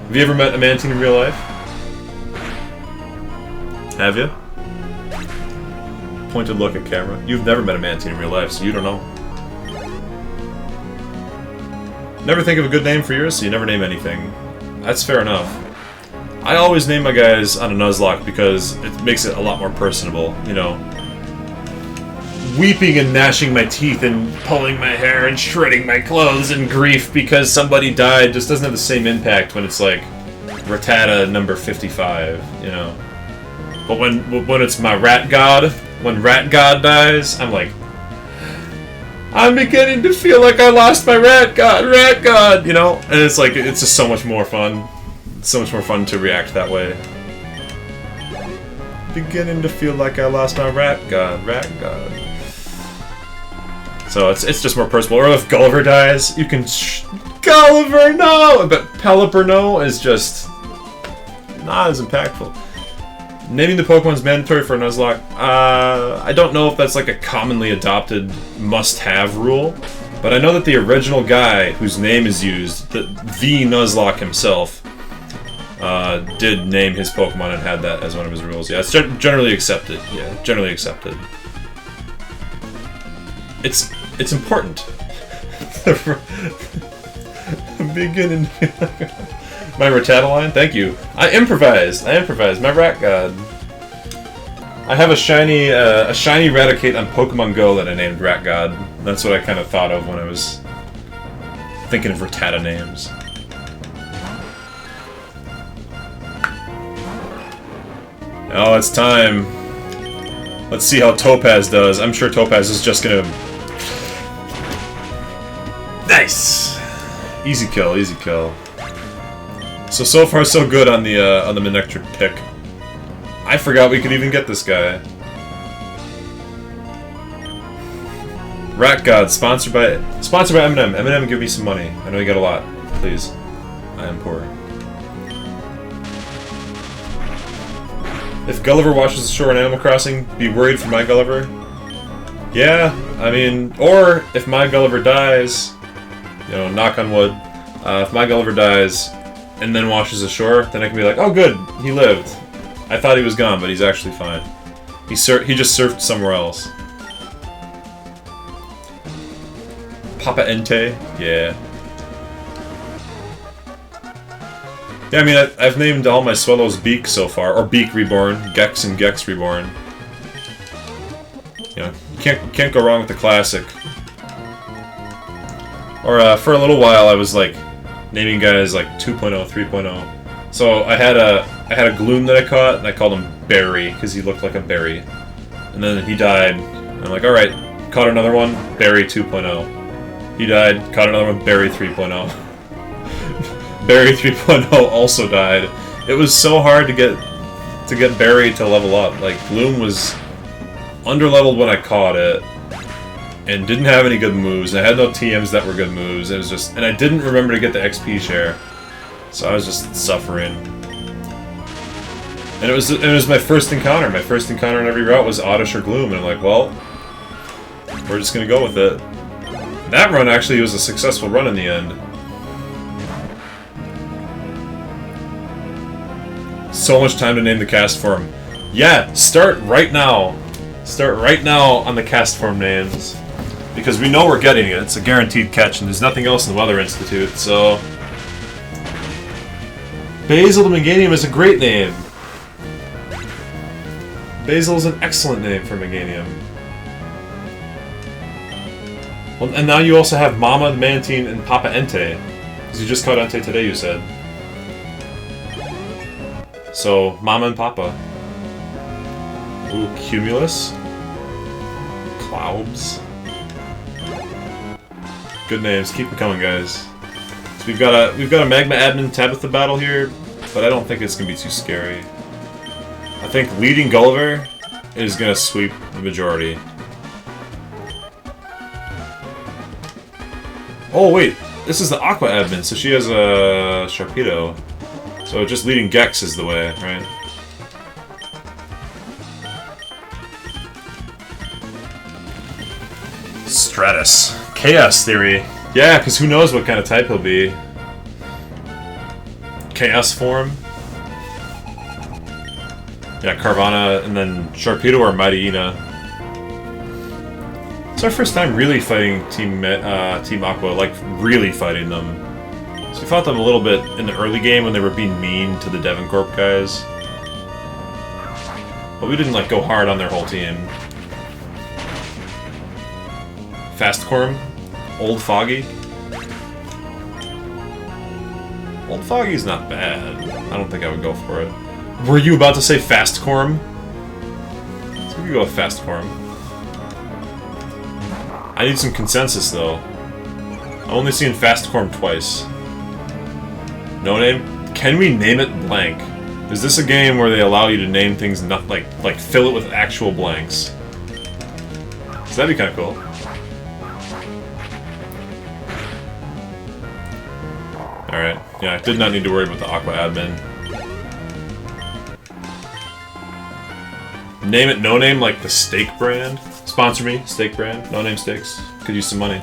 Have you ever met a Mantine in real life? Have you? Pointed look at camera. You've never met a Mantine in real life, so you don't know. Never think of a good name for yours, so you never name anything. That's fair enough. I always name my guys on a Nuzlocke because it makes it a lot more personable, you know. Weeping and gnashing my teeth and pulling my hair and shredding my clothes in grief because somebody died just doesn't have the same impact when it's like Rattata number 55, you know. But when it's my Rat God, when Rat God dies, I'm like, I'm beginning to feel like I lost my Rat God, you know? And it's like, it's just so much more fun. It's so much more fun to react that way. Beginning to feel like I lost my Rat God. So it's just more personal. Or if Gulliver dies, you can Gulliver, no! But Pelipper, no, is just not as impactful. Naming the Pokemon is mandatory for a Nuzlocke. I don't know if that's like a commonly adopted must-have rule, but I know that the original guy whose name is used, the Nuzlocke himself, did name his Pokemon and had that as one of his rules. Yeah, it's generally accepted. Yeah, generally accepted. It's important. Beginning. My Rattata line? Thank you. I improvised. My Rat God. I have a shiny Raticate on Pokemon Go that I named Rat God. That's what I kind of thought of when I was thinking of Rattata names. Oh, it's time. Let's see how Topaz does. I'm sure Topaz is just gonna... Nice! Easy kill, easy kill. So far so good on the Manectric pick. I forgot we could even get this guy. Rat God, sponsored by Eminem. Eminem, give me some money. I know you got a lot. Please. I am poor. If Gulliver watches the shore in Animal Crossing, be worried for my Gulliver? Yeah, I mean, or if my Gulliver dies, you know, knock on wood, if my Gulliver dies and then washes ashore, then I can be like, oh good, he lived. I thought he was gone, but he's actually fine. He just surfed somewhere else. Papa Entei? Yeah. Yeah, I mean, I've named all my Swallows Beak so far, or Beak Reborn, Gex and Gex Reborn. You know, can't go wrong with the classic. Or for a little while, I was like naming guys like 2.0, 3.0. So I had a Gloom that I caught, and I called him Barry because he looked like a berry. And then he died. And I'm like, all right, caught another one, Barry 2.0. He died, caught another one, Barry 3.0. Barry 3.0 also died. It was so hard to get Barry to level up. Like, Gloom was underleveled when I caught it, and didn't have any good moves. I had no TMs that were good moves. It was just, and I didn't remember to get the XP share, so I was just suffering. And it was my first encounter. My first encounter in every route was Oddish or Gloom, and I'm like, well, we're just gonna go with it. That run actually was a successful run in the end. So much time to name the cast form. Yeah, start right now. Start right now on the cast form names. Because we know we're getting it. It's a guaranteed catch, and there's nothing else in the Weather Institute, so... Basil the Meganium is a great name. Basil is an excellent name for Meganium. Well, and now you also have Mama the Mantine and Papa Entei. Because you just caught Entei today, you said. So, Mama and Papa. Ooh, Cumulus. Cloubs. Good names. Keep them coming, guys. So we've got a Magma Admin Tabitha battle here, but I don't think it's gonna be too scary. I think leading Gulliver is gonna sweep the majority. Oh wait, this is the Aqua admin, so she has a Sharpedo. So just leading Gex is the way, right? Stratus. Chaos Theory. Yeah, because who knows what kind of type he'll be. Chaos form. Yeah, Carvana, and then Sharpedo or Mighty Ina. It's our first time really fighting Team Aqua, like really fighting them. So we fought them a little bit in the early game when they were being mean to the Devincorp guys. But we didn't like go hard on their whole team. Fastcorm? Old Foggy? Old Foggy's not bad. I don't think I would go for it. Were you about to say Fastcorm? So we could go with Fastcorm. I need some consensus though. I'm only seeing Fastcorm twice. No name? Can we name it blank? Is this a game where they allow you to name things not like fill it with actual blanks? So that'd be kind of cool. Alright, yeah, I did not need to worry about the Aqua admin. Name it no name like the steak brand. Sponsor me, steak brand. No name steaks. Could use some money.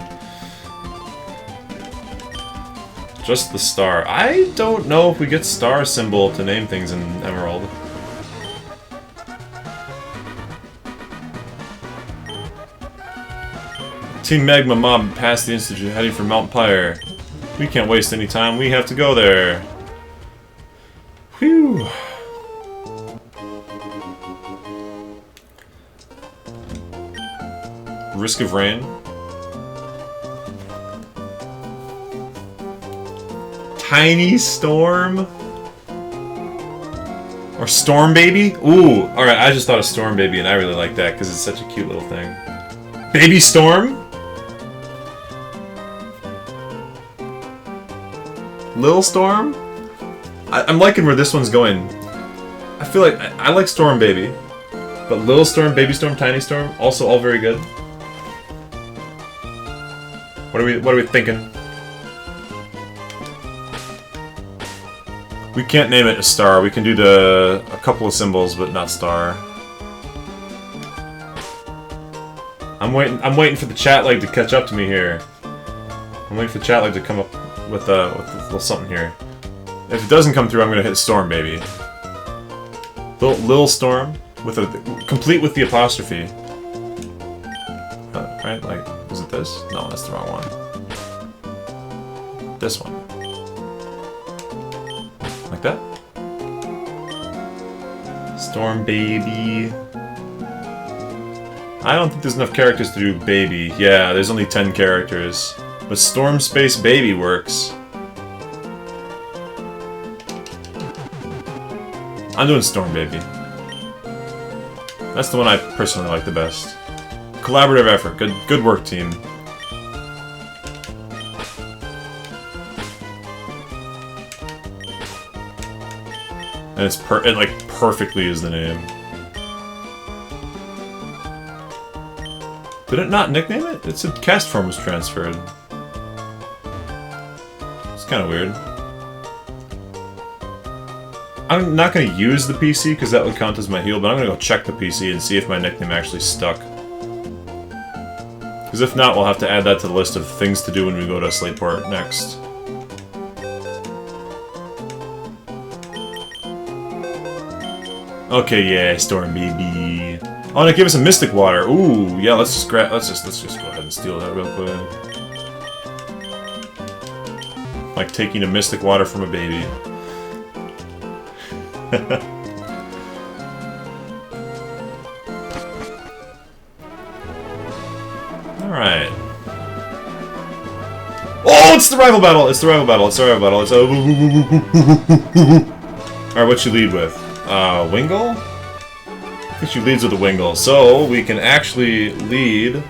Just the star. I don't know if we get star symbol to name things in Emerald. Team Magma Mob passed the Institute heading for Mount Pyre. We can't waste any time, we have to go there. Whew. Risk of rain. Tiny Storm? Or Storm Baby? Ooh, alright, I just thought of Storm Baby and I really like that because it's such a cute little thing. Baby Storm? Lil Storm? I'm liking where this one's going. I feel like I like Storm Baby, but Lil Storm, Baby Storm, Tiny Storm, also all very good. What are we thinking? We can't name it a star. We can do a couple of symbols, but not star. I'm waiting for the chat lag to catch up to me here. I'm waiting for the chat lag to come up with a little something here. If it doesn't come through, I'm gonna hit Storm Baby. Lil Storm with complete with the apostrophe. Right? Like, is it this? No, that's the wrong one. This one. Like that? Storm Baby. I don't think there's enough characters to do Baby. Yeah, there's only 10 characters. But Storm Space Baby works. I'm doing Storm Baby. That's the one I personally like the best. Collaborative effort. Good work, team. And it like perfectly is the name. Did it not nickname it? It said cast form was transferred. It's kind of weird. I'm not going to use the PC because that would count as my heal, but I'm going to go check the PC and see if my nickname actually stuck. Because if not, we'll have to add that to the list of things to do when we go to Slateport next. Okay, yeah, Storm Baby. Oh, and it gave us a Mystic Water. Ooh, yeah. Let's just go ahead and steal that real quick. Like taking a Mystic Water from a baby. Alright. Oh, it's the rival battle! It's the rival battle, it's the rival battle, it's Alright, what you lead with? Wingull? I think she leads with a Wingull, so we can actually lead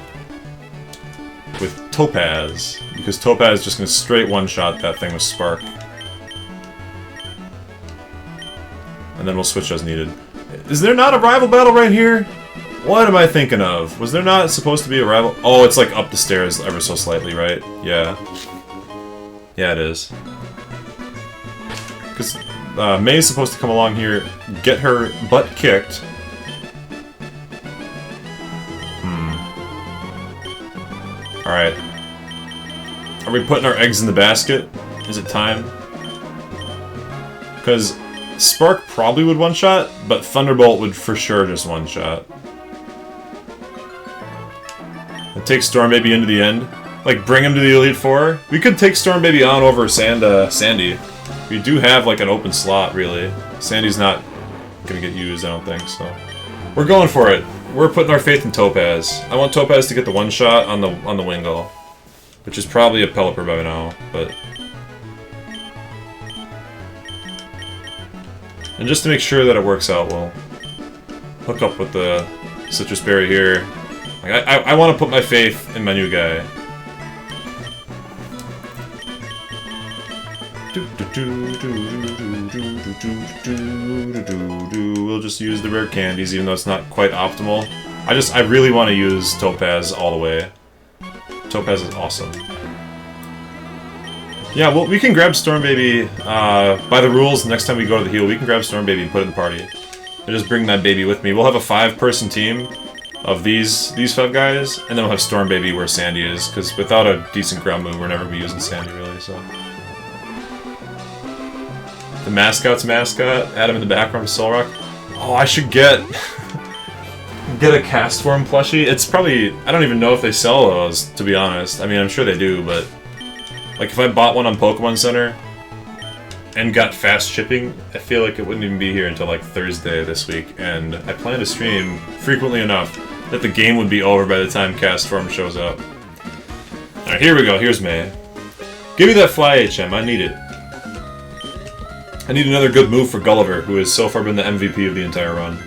with Topaz. Because Topaz is just gonna straight one-shot that thing with Spark. And then we'll switch as needed. Is there not a rival battle right here? What am I thinking of? Was there not supposed to be a rival? Oh, it's like up the stairs ever so slightly, right? Yeah. Yeah, it is. Because May's supposed to come along here, get her butt kicked. Alright. Are we putting our eggs in the basket? Is it time? Because Spark probably would one-shot, but Thunderbolt would for sure just one-shot. And take Storm Baby into the end. Like, bring him to the Elite Four. We could take Storm Baby on over Sandy. We do have, like, an open slot, really. Sandy's not gonna get used, I don't think, so... We're going for it. We're putting our faith in Topaz. I want Topaz to get the one-shot on the Wingull. Which is probably a Pelipper by now, but... And just to make sure that it works out, we'll hook up with the Citrus Berry here. Like, I want to put my faith in my new guy. We'll just use the rare candies, even though it's not quite optimal. I really want to use Topaz all the way. Topaz is awesome. Yeah, well, we can grab Storm Baby, by the rules, next time we go to the heal, we can grab Storm Baby and put it in the party. And just bring that baby with me. We'll have a 5-person team of these 5 guys, and then we'll have Storm Baby where Sandy is, because without a decent ground move, we're never going to be using Sandy, really, so... The mascot's mascot, add him in the background of Solrock. Oh, I should get a cast form plushie. It's probably... I don't even know if they sell those, to be honest. I mean, I'm sure they do, but... Like, if I bought one on Pokemon Center and got fast shipping, I feel like it wouldn't even be here until, like, Thursday this week. And I plan to stream frequently enough that the game would be over by the time cast form shows up. Alright, here we go. Here's May. Give me that Fly HM. I need it. I need another good move for Gulliver, who has so far been the MVP of the entire run.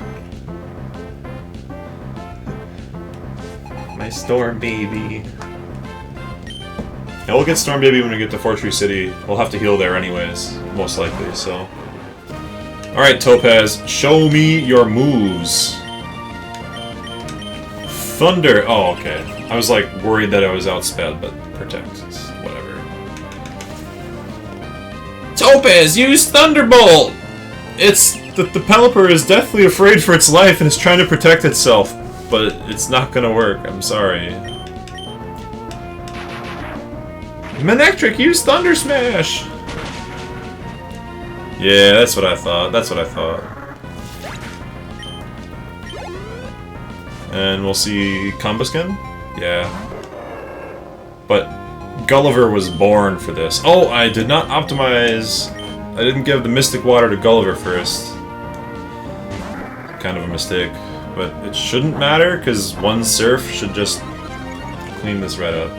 My Storm Baby. Yeah, we'll get Storm Baby when we get to Fortree City. We'll have to heal there anyways, most likely, so... Alright, Topaz, show me your moves. Thunder... Oh, okay. I was, like, worried that I was outsped, but Protect. It's whatever. Topaz, use Thunderbolt! It's... The Pelipper is deathly afraid for its life and is trying to protect itself, but it's not gonna work. I'm sorry. Manectric, use Thunder Smash! Yeah, that's what I thought. That's what I thought. And we'll see Combusken? Yeah. But Gulliver was born for this. Oh, I did not optimize... I didn't give the Mystic Water to Gulliver first. Kind of a mistake. But it shouldn't matter, because one Surf should just clean this right up.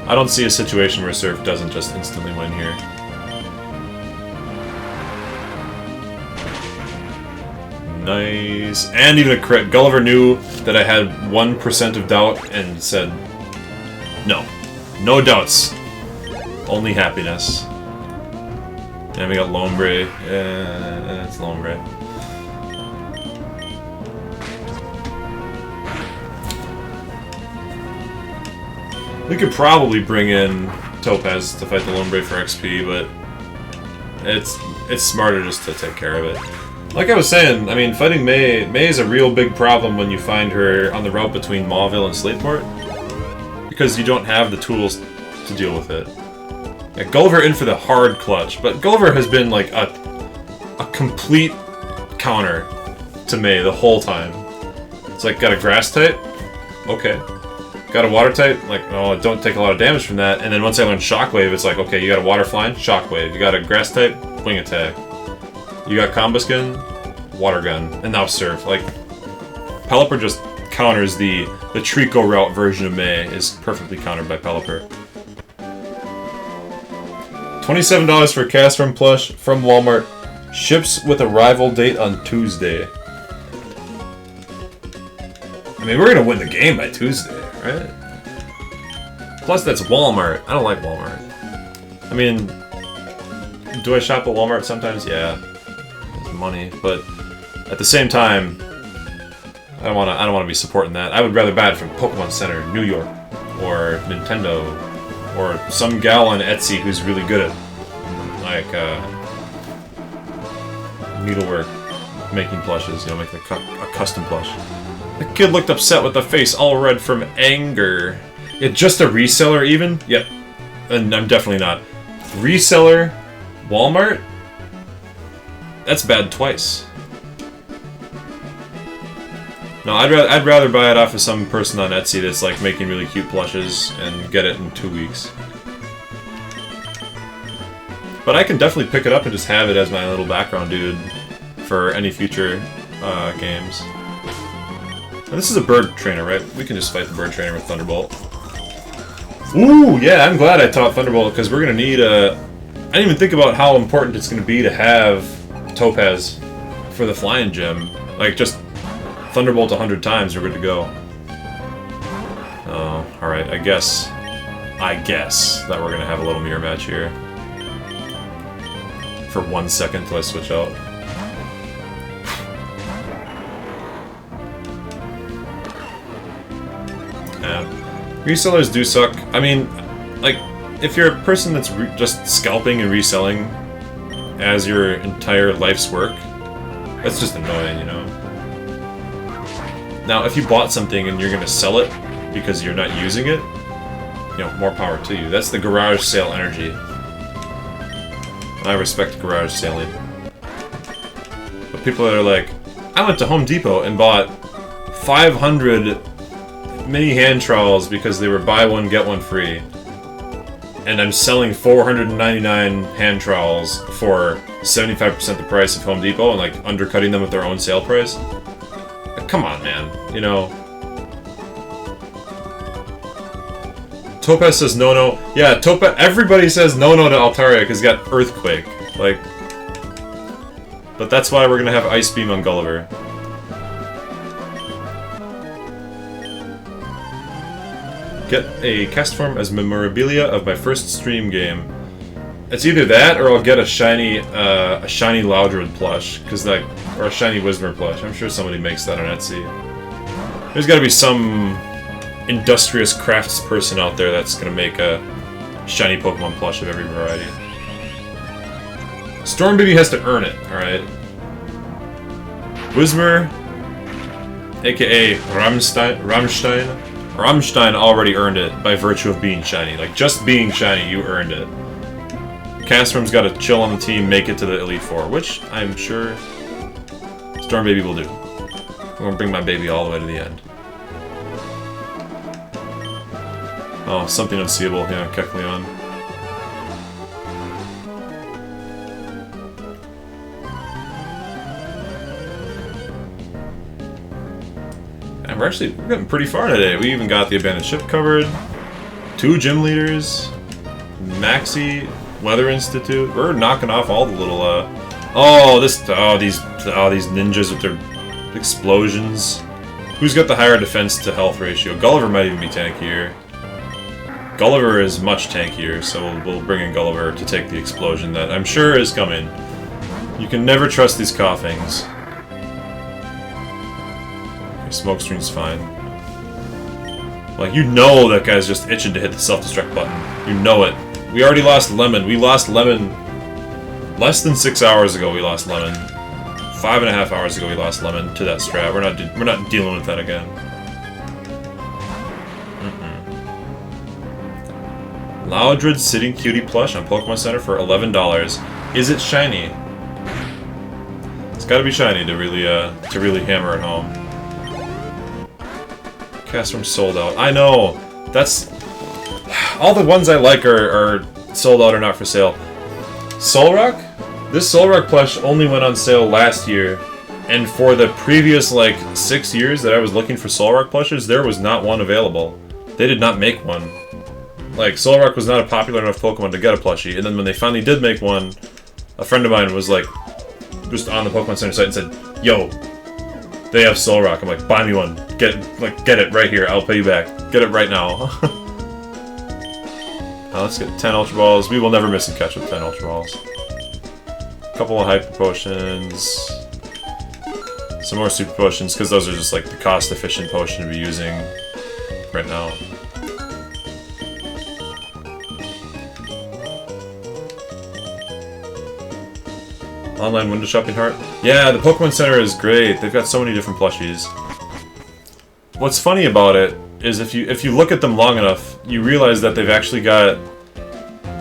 I don't see a situation where Surf doesn't just instantly win here. Nice. And even a crit. Gulliver knew that I had 1% of doubt and said, no. No doubts. Only happiness. And we got Lombre. Yeah, it's Lombre. We could probably bring in Topaz to fight the Lombre for XP, but it's smarter just to take care of it. Like I was saying, I mean, fighting May is a real big problem when you find her on the route between Mauville and Slateport, because you don't have the tools to deal with it. Yeah, Gulliver in for the hard clutch, but Gulliver has been like a complete counter to May the whole time. It's like, got a grass type? Okay. Got a water type? Like, oh, don't take a lot of damage from that. And then once I learned Shockwave, it's like, okay, you got a water flying? Shockwave. You got a grass type? Wing attack. You got Combusken? Water gun. And now Surf. Like, Pelipper just counters the Trico route version of May is perfectly countered by Pelipper. $27 for a Castform plush from Walmart. Ships with arrival date on Tuesday. I mean, we're gonna win the game by Tuesday, right? Plus, that's Walmart. I don't like Walmart. I mean, do I shop at Walmart sometimes? Yeah. It's money. But at the same time, I don't wanna be supporting that. I would rather buy it from Pokemon Center, New York, or Nintendo, or some gal on Etsy who's really good at like needlework, making plushes. You know, making a custom plush. The kid looked upset with the face all red from anger. Yeah, just a reseller even? Yep. And I'm definitely not. Reseller, Walmart? That's bad twice. No, I'd rather buy it off of some person on Etsy that's like making really cute plushes and get it in 2 weeks. But I can definitely pick it up and just have it as my little background dude for any future games. And this is a bird trainer, right? We can just fight the bird trainer with Thunderbolt. Ooh, yeah, I'm glad I taught Thunderbolt, because we're going to need a... I didn't even think about how important it's going to be to have Topaz for the flying gym. Like, just Thunderbolt 100 times, we're good to go. Oh, alright, I guess that we're going to have a little mirror match here. For 1 second till I switch out. Resellers do suck. I mean, like, if you're a person that's just scalping and reselling as your entire life's work, that's just annoying, you know? Now, if you bought something and you're gonna sell it because you're not using it, you know, more power to you. That's the garage sale energy. I respect garage selling. But people that are like, I went to Home Depot and bought 500 mini hand trowels because they were buy one get one free, and I'm selling 499 hand trowels for 75% the price of Home Depot and like undercutting them with their own sale price. Come on, man, you know. Topaz says no. Yeah, Topaz. Everybody says no to Altaria because he got Earthquake. Like, but that's why we're gonna have Ice Beam on Gulliver. Get a cast form as memorabilia of my first stream game. It's either that or I'll get a shiny Loudred plush, cause like, or a shiny Whismur plush. I'm sure somebody makes that on Etsy. There's got to be some industrious crafts person out there that's gonna make a shiny Pokemon plush of every variety. Storm Baby has to earn it. All right. Whismur, aka Rammstein already earned it by virtue of being shiny. Like, just being shiny, you earned it. Castrum's got to chill on the team, make it to the Elite Four, which I'm sure Storm Baby will do. I'm gonna bring my baby all the way to the end. Oh, something unseeable. Yeah, Kecleon. And we're getting pretty far today. We even got the abandoned ship covered, 2 gym leaders, Maxi, Weather Institute. We're knocking off all the little these ninjas with their explosions. Who's got the higher defense to health ratio? Gulliver might even be tankier. Gulliver is much tankier, so we'll bring in Gulliver to take the explosion that I'm sure is coming. You can never trust these coughings. Smokescreen's fine. Like, you know that guy's just itching to hit the self-destruct button. You know it. We already lost Lemon. We lost Lemon less than 6 hours ago. We lost Lemon. 5.5 hours ago we lost Lemon to that strat. We're not dealing with that again. Loudred Sitting Cutie plush on Pokemon Center for $11. Is it shiny? It's got to be shiny to really hammer it home. Castrum sold out. I know! That's... all the ones I like are sold out or not for sale. Solrock? This Solrock plush only went on sale last year, and for the previous, like, 6 years that I was looking for Solrock plushes, there was not one available. They did not make one. Like, Solrock was not a popular enough Pokemon to get a plushie, and then when they finally did make one, a friend of mine was, like, just on the Pokemon Center site and said, yo, they have Solrock. I'm like, buy me one. Get it right here. I'll pay you back. Get it right now. Let's get 10 Ultra Balls. We will never miss a catch with 10 Ultra Balls. A couple of Hyper Potions. some more super potions, because those are just like the cost-efficient potion to be using right now. Online window shopping heart? Yeah, the Pokemon Center is great. They've got so many different plushies. What's funny about it is if you look at them long enough, you realize that they've actually got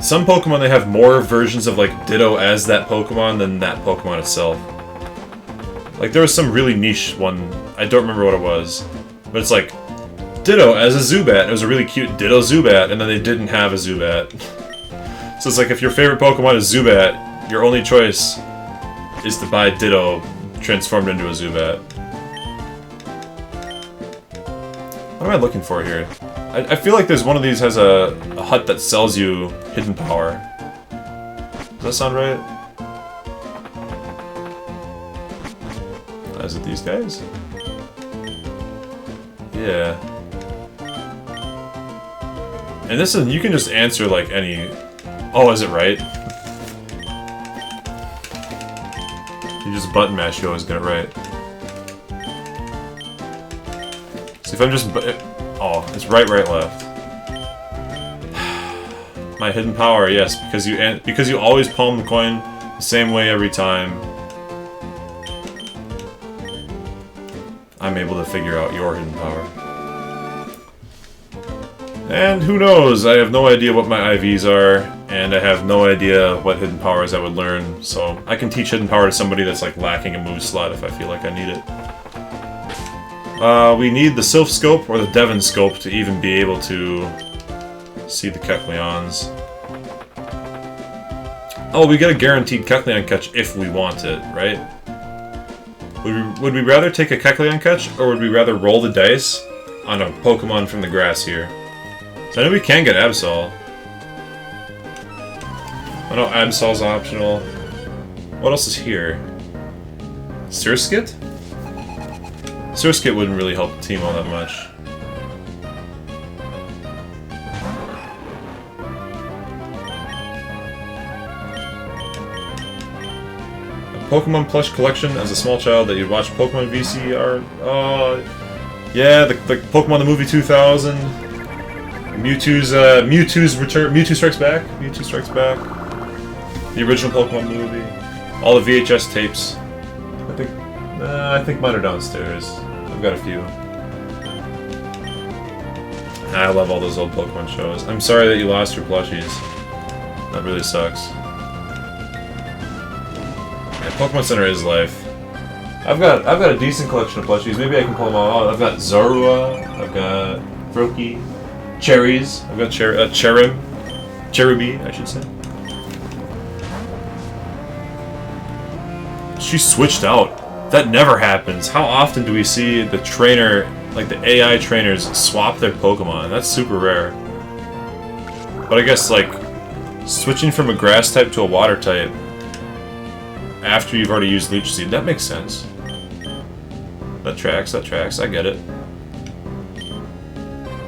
some Pokemon. They have more versions of like Ditto as that Pokemon than that Pokemon itself. Like there was some really niche one. I don't remember what it was, but it's like Ditto as a Zubat. It was a really cute Ditto Zubat, and then they didn't have a Zubat. So it's like if your favorite Pokemon is Zubat, your only choice is to buy Ditto transformed into a Zubat. What am I looking for here? I feel like there's one of these has a hut that sells you hidden power. Does that sound right? Is it these guys? Yeah. And this is, you can just answer like any... Oh, is it right? You just button mash, you always get it right. See if I'm just... Oh, it's right, left. My hidden power, yes, because you always palm the coin the same way every time. I'm able to figure out your hidden power. And who knows? I have no idea what my IVs are, and I have no idea what hidden powers I would learn, so I can teach hidden power to somebody that's like lacking a move slot if I feel like I need it. We need the Sylph Scope or the Devon Scope to even be able to see the Kecleons. Oh, we get a guaranteed Kecleon catch if we want it, right? Would we rather take a Kecleon catch, or would we rather roll the dice on a Pokemon from the grass here? So I know we can get Absol. I know Absol's optional. What else is here? Surskit? Surskit wouldn't really help the team all that much. Pokemon plush collection as a small child that you'd watch Pokemon VCR. Yeah, the Pokemon the movie 2000. Mewtwo's return. Mewtwo Strikes Back. Mewtwo Strikes Back. The original Pokemon movie. All the VHS tapes. I think mine are downstairs. I've got a few. I love all those old Pokemon shows. I'm sorry that you lost your plushies. That really sucks. Yeah, Pokemon Center is life. I've got a decent collection of plushies. Maybe I can pull them all out. I've got Zorua. I've got Froakie. Cherries. I've got Cherubi, I should say. She switched out. That never happens. How often do we see the trainer, like the AI trainers, swap their Pokemon? That's super rare. But I guess, like, switching from a grass type to a water type after you've already used Leech Seed, that makes sense. That tracks, I get it.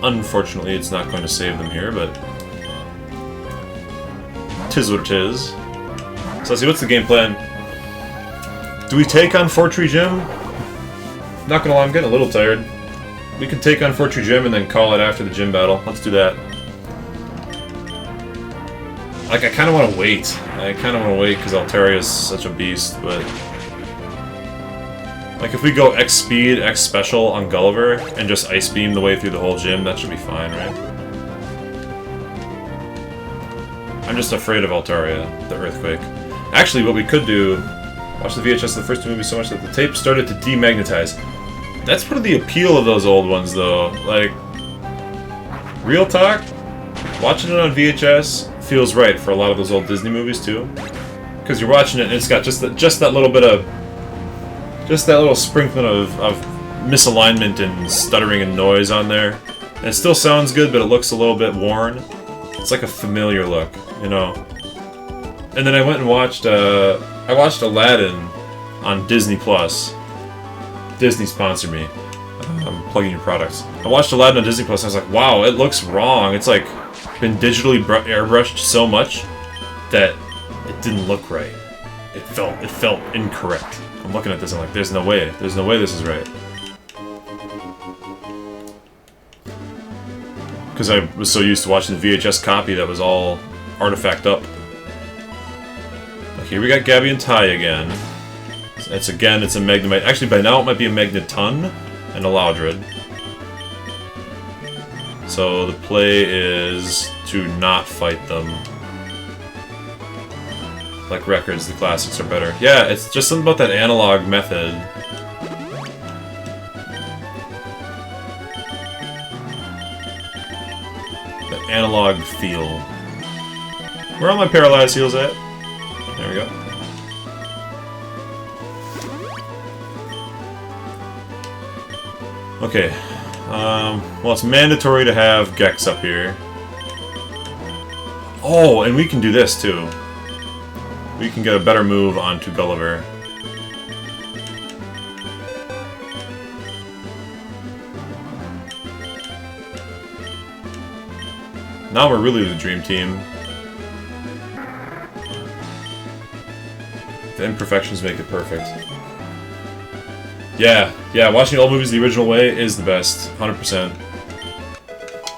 Unfortunately, it's not going to save them here, but... tis what it is. So let's see, what's the game plan? Do we take on Fortree Gym? Not gonna lie, I'm getting a little tired. We can take on Fortree Gym and then call it after the gym battle. Let's do that. Like, I kind of want to wait. Because Altaria is such a beast, but... like, if we go X Speed, X Special on Gulliver, and just Ice Beam the way through the whole gym, that should be fine, right? I'm just afraid of Altaria, the Earthquake. Actually, what we could do... watch the VHS of the first two movies so much that the tape started to demagnetize. That's part of the appeal of those old ones, though. Like, real talk, watching it on VHS feels right for a lot of those old Disney movies, too. Because you're watching it and it's got just that little bit of... just that little sprinkling of misalignment and stuttering and noise on there. And it still sounds good, but it looks a little bit worn. It's like a familiar look, you know. And then I went and watched, I watched Aladdin on Disney+. Disney sponsored me. I'm plugging your products. I watched Aladdin on Disney+, and I was like, wow, it looks wrong. It's like been digitally airbrushed so much that it didn't look right. It felt incorrect. I'm looking at this, I'm like, there's no way. There's no way this is right. Because I was so used to watching the VHS copy that was all artifact up. Like, here we got Gabby and Ty again. It's a Magnemite. Actually, by now it might be a Magneton and a Loudred. So the play is to not fight them. Like records, the classics are better. Yeah, it's just something about that analog method. That analog feel. Where are all my paralyzed heals at? There we go. Okay. Well, it's mandatory to have Gex up here. Oh, and we can do this too. We can get a better move onto Gulliver. Now we're really the dream team. The imperfections make it perfect. Yeah, watching all movies the original way is the best, 100%.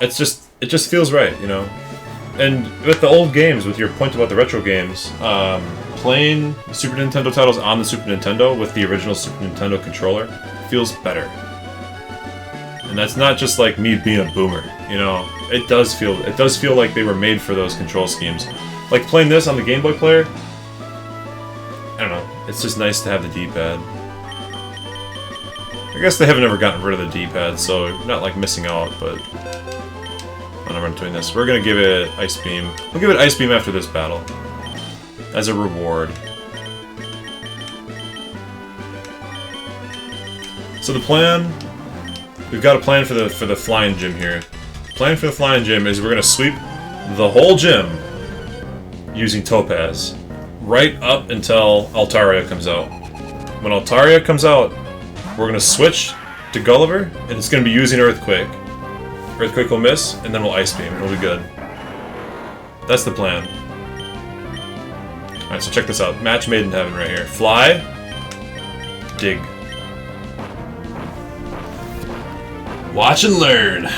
It just feels right, you know? And with the old games, with your point about the retro games, playing Super Nintendo titles on the Super Nintendo with the original Super Nintendo controller feels better. And that's not just like me being a boomer, you know? It does feel like they were made for those control schemes. Like playing this on the Game Boy player, I don't know, it's just nice to have the D-pad. I guess they haven't ever gotten rid of the D-pad, so you're not like missing out, but whenever I'm doing this, we're gonna give it Ice Beam. We'll give it Ice Beam after this battle, as a reward. So the plan, we've got a plan for the flying gym here. The plan for the flying gym is we're gonna sweep the whole gym using Topaz, right up until Altaria comes out. When Altaria comes out, we're gonna switch to Gulliver, and it's gonna be using Earthquake. Earthquake will miss, and then we'll Ice Beam, and we'll be good. That's the plan. Alright, so check this out. Match made in heaven right here. Fly. Dig. Watch and learn.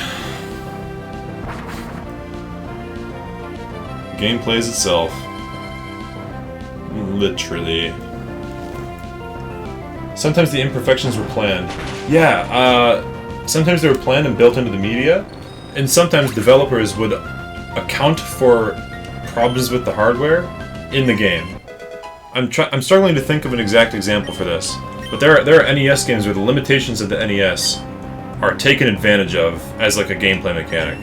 The game plays itself. Literally. Sometimes the imperfections were planned. Yeah, sometimes they were planned and built into the media, and sometimes developers would account for problems with the hardware in the game. I'm struggling to think of an exact example for this, but there are NES games where the limitations of the NES are taken advantage of as like a gameplay mechanic.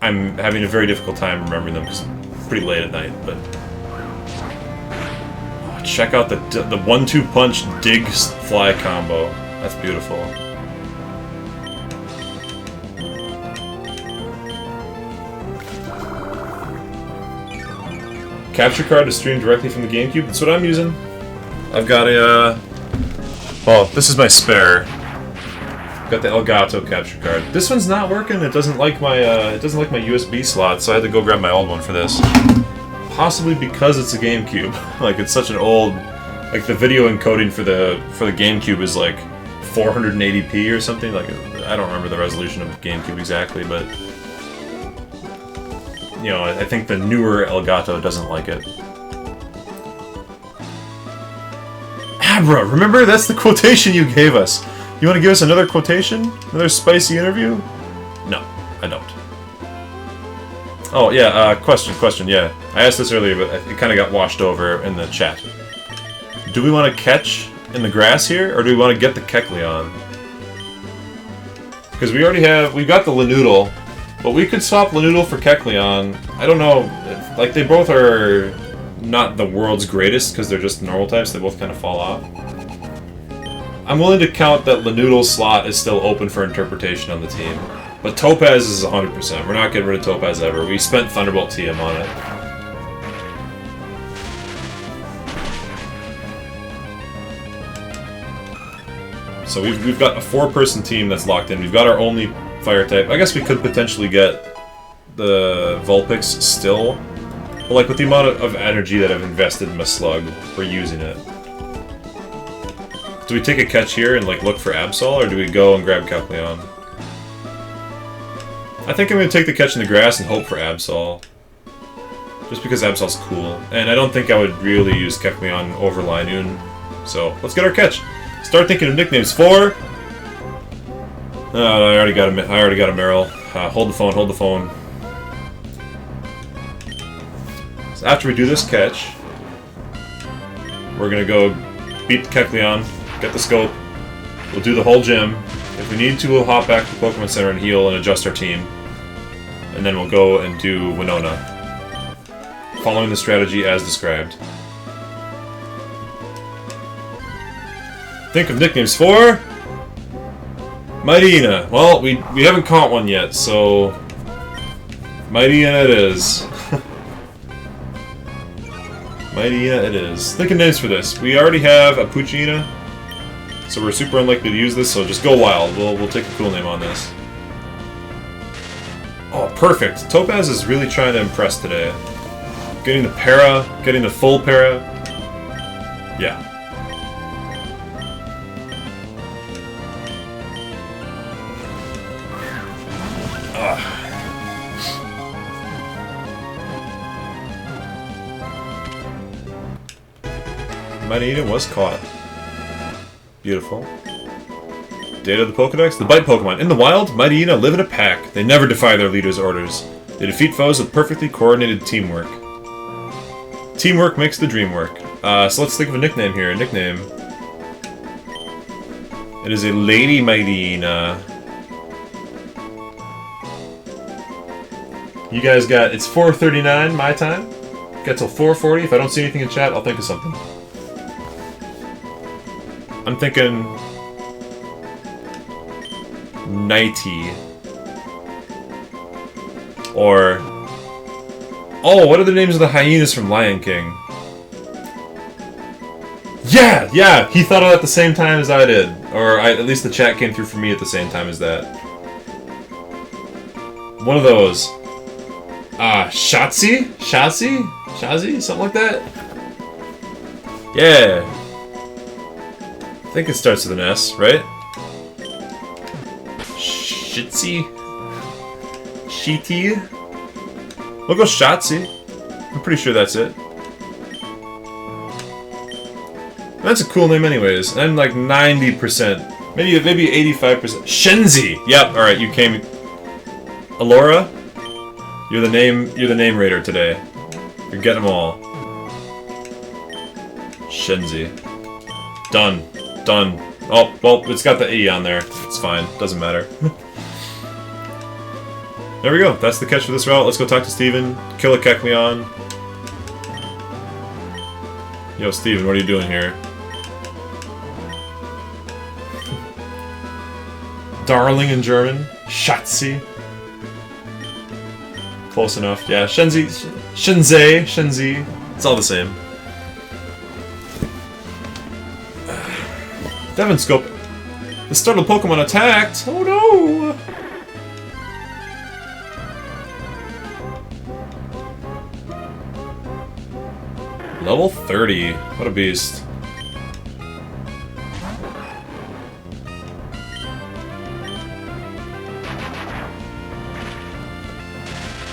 I'm having a very difficult time remembering them because it's pretty late at night, but check out the 1-2 punch dig fly combo. That's beautiful. Capture card to stream directly from the GameCube. That's what I'm using. I've got a well, this is my spare. Got the Elgato capture card. This one's not working. It doesn't like my USB slot, so I had to go grab my old one for this. Possibly because it's a GameCube. Like it's such an old, like the video encoding for the GameCube is like 480p or something. Like I don't remember the resolution of the GameCube exactly, but you know, I think the newer Elgato doesn't like it. Abra, remember that's the quotation you gave us. You want to give us another quotation? Another spicy interview? No, I don't. Oh, yeah, question, yeah. I asked this earlier, but it kind of got washed over in the chat. Do we want to catch in the grass here, or do we want to get the Kecleon? Because we've got the Lanoodle, but we could swap Lanoodle for Kecleon. I don't know, like they both are not the world's greatest, because they're just normal types, they both kind of fall off. I'm willing to count that Lanoodle's slot is still open for interpretation on the team. But Topaz is 100%. We're not getting rid of Topaz ever. We spent Thunderbolt TM on it. So we've got a 4-person team that's locked in. We've got our only fire type. I guess we could potentially get the Vulpix still. But like with the amount of energy that I've invested in my Slug, we're using it. Do we take a catch here and like look for Absol, or do we go and grab Kecleon? I think I'm gonna take the catch in the grass and hope for Absol. Just because Absol's cool. And I don't think I would really use Kecleon over Linoon. So, let's get our catch. Start thinking of nicknames for... Oh, I already got a Meryl. Hold the phone, hold the phone. So after we do this catch, we're gonna go beat the Kecleon, get the scope, we'll do the whole gym. If we need to, we'll hop back to the Pokemon Center and heal and adjust our team. And then we'll go and do Winona, following the strategy as described. Think of nicknames for... Mightyena. Well, we haven't caught one yet, so... Mightyena it is. Mightyena it is. Think of names for this. We already have a Poochyena, so we're super unlikely to use this, so just go wild. We'll take a cool name on this. Oh, perfect. Topaz is really trying to impress today. Getting the para, getting the full para. Yeah. Mightyena was caught. Beautiful. Data of the Pokedex. The bite Pokemon. In the wild, Mightyena live in a pack. They never defy their leader's orders. They defeat foes with perfectly coordinated teamwork. Teamwork makes the dream work. So let's think of a nickname here. A nickname. It is a Lady Mightyena. You guys got... It's 4:39 my time. Got till 4:40. If I don't see anything in chat, I'll think of something. I'm thinking... Nighty. Or... Oh, what are the names of the hyenas from Lion King? Yeah! Yeah! He thought of it at the same time as I did. Or at least the chat came through for me at the same time as that. One of those. Shotzi? Shotzi? Shazi? Something like that? Yeah. I think it starts with an S, right? Shitzy? Sheety? We'll go Shotzi. I'm pretty sure that's it. That's a cool name anyways. And I'm like 90%. Maybe 85%. Shenzi! Yep, alright, you came... Alora? You're the name raider today. You're getting them all. Shenzi. Done. Done. Oh, well, it's got the E on there. It's fine. Doesn't matter. There we go. That's the catch for this route. Let's go talk to Steven. Kill a Kecleon. Yo, Steven, what are you doing here? Darling in German. Schatzi. Close enough. Yeah, Shenzi. Shenzi. It's all the same. Devon Scope. The startled Pokemon attacked! Oh no! Level 30. What a beast.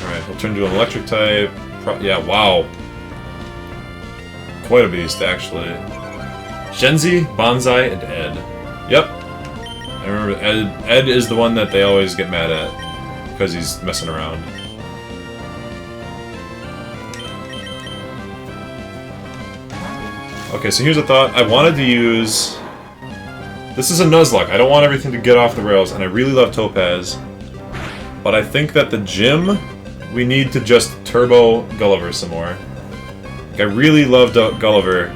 Alright, he'll turn to an electric type. Yeah, wow. Quite a beast, actually. Shenzi, Bonsai, and Ed. Yep. I remember Ed is the one that they always get mad at. Because he's messing around. Okay, so here's a thought. I wanted to use... This is a Nuzlocke. I don't want everything to get off the rails, and I really love Topaz. But I think that the gym, we need to just turbo Gulliver some more. Like, I really love Gulliver,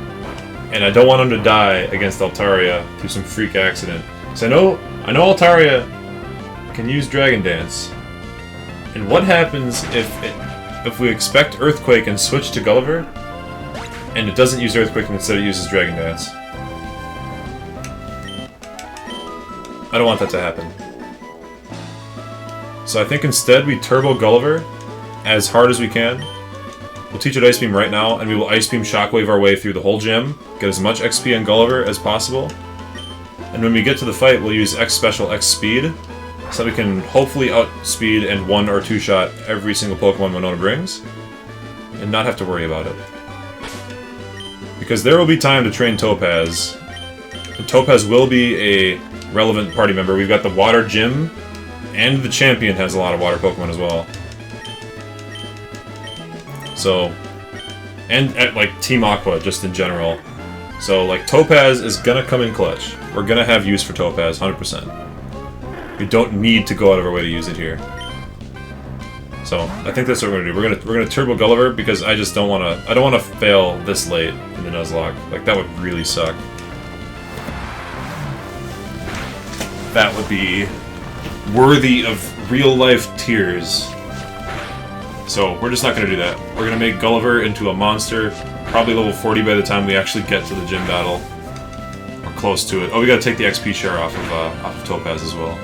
and I don't want him to die against Altaria through some freak accident. Because I know Altaria can use Dragon Dance. And what happens if we expect Earthquake and switch to Gulliver, and it doesn't use Earthquake and instead it uses Dragon Dance? I don't want that to happen. So I think instead we turbo Gulliver as hard as we can. We'll teach it Ice Beam right now, and we will Ice Beam Shockwave our way through the whole gym, get as much XP on Gulliver as possible, And when we get to the fight, we'll use X special, X speed, so that we can hopefully outspeed and 1 or 2 shot every single Pokemon Winona brings, and not have to worry about it. Because there will be time to train Topaz. And Topaz will be a relevant party member. We've got the Water Gym, and the Champion has a lot of water Pokemon as well. So, and like Team Aqua, just in general. So, like, Topaz is gonna come in clutch. We're gonna have use for Topaz, 100%. We don't need to go out of our way to use it here. So, I think that's what we're gonna do. We're gonna Turbo Gulliver because I just don't wanna fail this late in the Nuzlocke. Like, that would really suck. That would be worthy of real-life tears. So, we're just not gonna do that. We're gonna make Gulliver into a monster, probably level 40 by the time we actually get to the gym battle. Or close to it. Oh, we gotta take the XP share off of Topaz as well.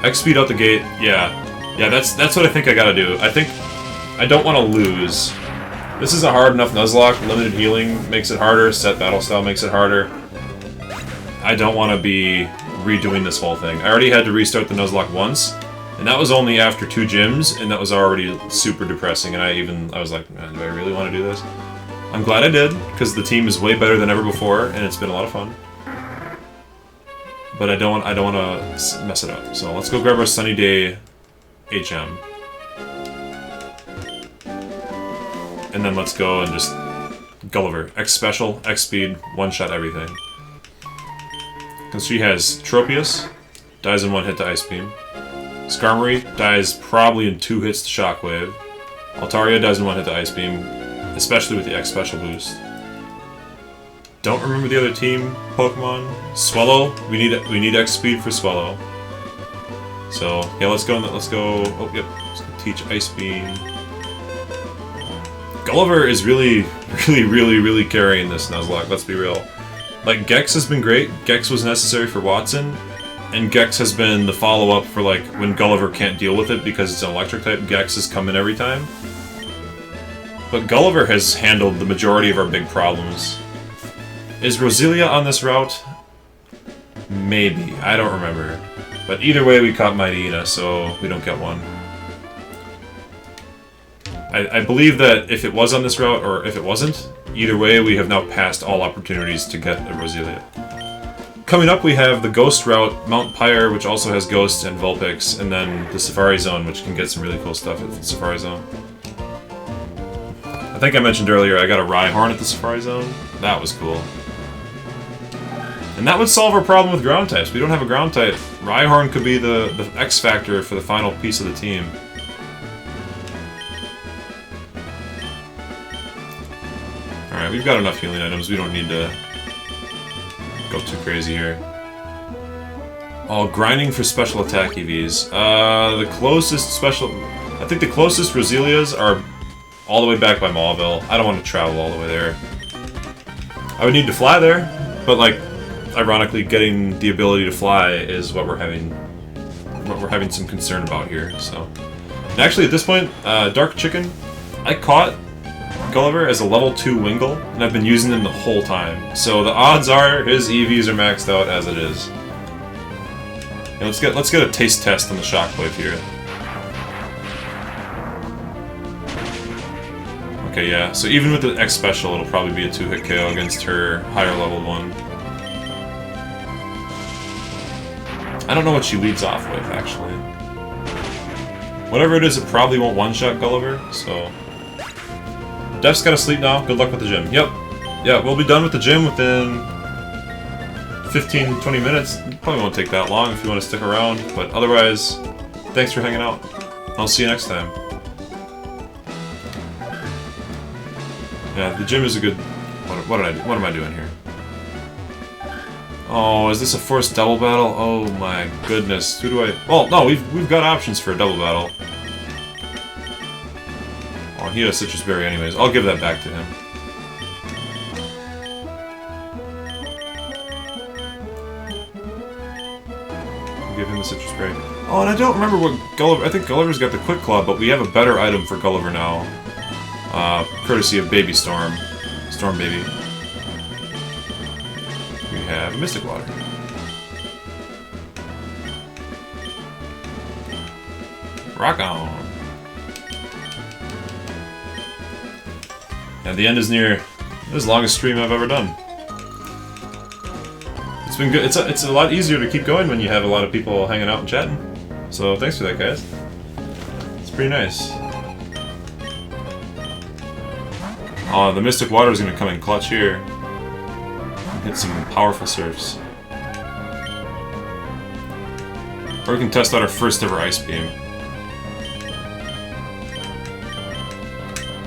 X speed out the gate, yeah. Yeah, that's what I think I gotta do. I think I don't want to lose. This is a hard enough Nuzlocke. Limited healing makes it harder. Set battle style makes it harder. I don't want to be redoing this whole thing. I already had to restart the Nuzlocke once, and that was only after 2 gyms, and that was already super depressing. And I was like, man, do I really want to do this? I'm glad I did, because the team is way better than ever before, and it's been a lot of fun. But I don't want to mess it up. So let's go grab our Sunny Day HM. And then let's go and just Gulliver. X special, X speed, 1-shot everything. Because she has Tropius, dies in 1 hit to Ice Beam. Skarmory dies probably in 2 hits to Shockwave. Altaria dies in 1 hit to Ice Beam, especially with the X special boost. Don't remember the other team Pokemon. Swellow, we need X speed for Swellow. So yeah, let's go. Oh yep, let's go teach Ice Beam. Gulliver is really carrying this Nuzlocke. Let's be real. Like, Gex has been great. Gex was necessary for Watson, and Gex has been the follow-up for like when Gulliver can't deal with it because it's an electric type. Gex has come in every time. But Gulliver has handled the majority of our big problems. Is Roselia on this route? Maybe. I don't remember. But either way, we caught Mightyena, so we don't get one. I believe that if it was on this route, or if it wasn't, either way, we have now passed all opportunities to get a Roselia. Coming up, we have the Ghost route, Mount Pyre, which also has Ghost and Vulpix, and then the Safari Zone, which can get some really cool stuff at the Safari Zone. I think I mentioned earlier I got a Rhyhorn at the Safari Zone. That was cool. And that would solve our problem with ground types. We don't have a ground type. Rhyhorn could be the X factor for the final piece of the team. Alright, we've got enough healing items. We don't need to go too crazy here. Oh, grinding for special attack EVs. The closest special... I think the closest Roselias are all the way back by Mauville. I don't want to travel all the way there. I would need to fly there, but like... Ironically, getting the ability to fly is what we're having some concern about here. So, and actually, at this point, Dark Chicken, I caught Gulliver as a level 2 Wingull, and I've been using them the whole time. So the odds are his EVs are maxed out as it is. And let's get a taste test on the Shockwave here. Okay, yeah. So even with the X special, it'll probably be a 2-hit KO against her higher level one. I don't know what she leads off with, actually. Whatever it is, it probably won't one-shot Gulliver, so... Def's gotta sleep now. Good luck with the gym. Yep. Yeah, we'll be done with the gym within 15-20 minutes. Probably won't take that long if you want to stick around, but otherwise, thanks for hanging out. I'll see you next time. Yeah, the gym is a good... What am I doing here? Oh, is this a forced double battle? Oh my goodness. Who do I... Well, no, we've got options for a double battle. Oh, he had a Citrus Berry anyways. I'll give that back to him. I'll give him the Citrus Berry. Oh, and I don't remember what Gulliver... I think Gulliver's got the Quick Claw, but we have a better item for Gulliver now. Courtesy of Baby Storm. Storm Baby. have a Mystic Water. Rock on. And the end is near. This is the longest stream I've ever done. It's been good. It's a lot easier to keep going when you have a lot of people hanging out and chatting. So thanks for that, guys. It's pretty nice. Oh, the Mystic Water is going to come in clutch here. Hit some powerful surfs. Or we can test out our first ever Ice Beam.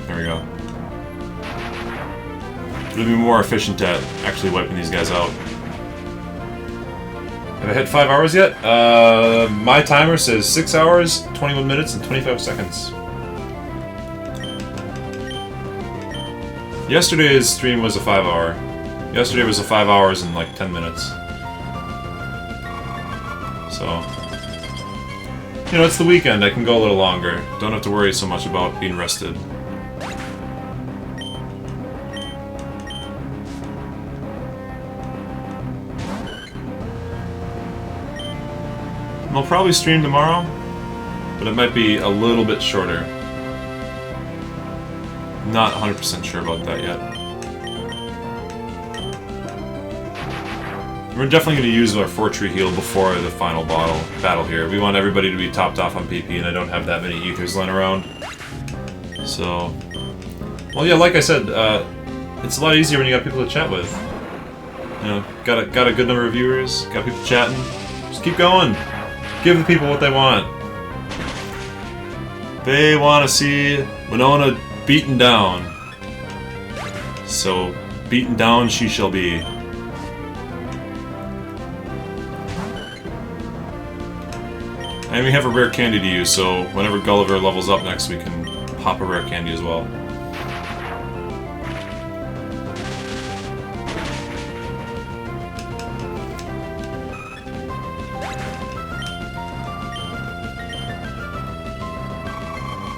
There we go. It'll be more efficient at actually wiping these guys out. Have I hit 5 hours yet? My timer says 6 hours, 21 minutes, and 25 seconds. Yesterday's stream was a 5 hour. Yesterday was a 5 hours and like 10 minutes. So, you know, it's the weekend. I can go a little longer. Don't have to worry so much about being rested. I'll probably stream tomorrow, but it might be a little bit shorter. Not 100% sure about that yet. We're definitely going to use our 4-tree heal before the final battle here. We want everybody to be topped off on PP, and I don't have that many ethers laying around. So, well, yeah, like I said, it's a lot easier when you got people to chat with. You know, got a good number of viewers, got people chatting. Just keep going. Give the people what they want. They want to see Winona beaten down. So, beaten down she shall be. And we have a rare candy to use, so whenever Gulliver levels up next, we can pop a rare candy as well.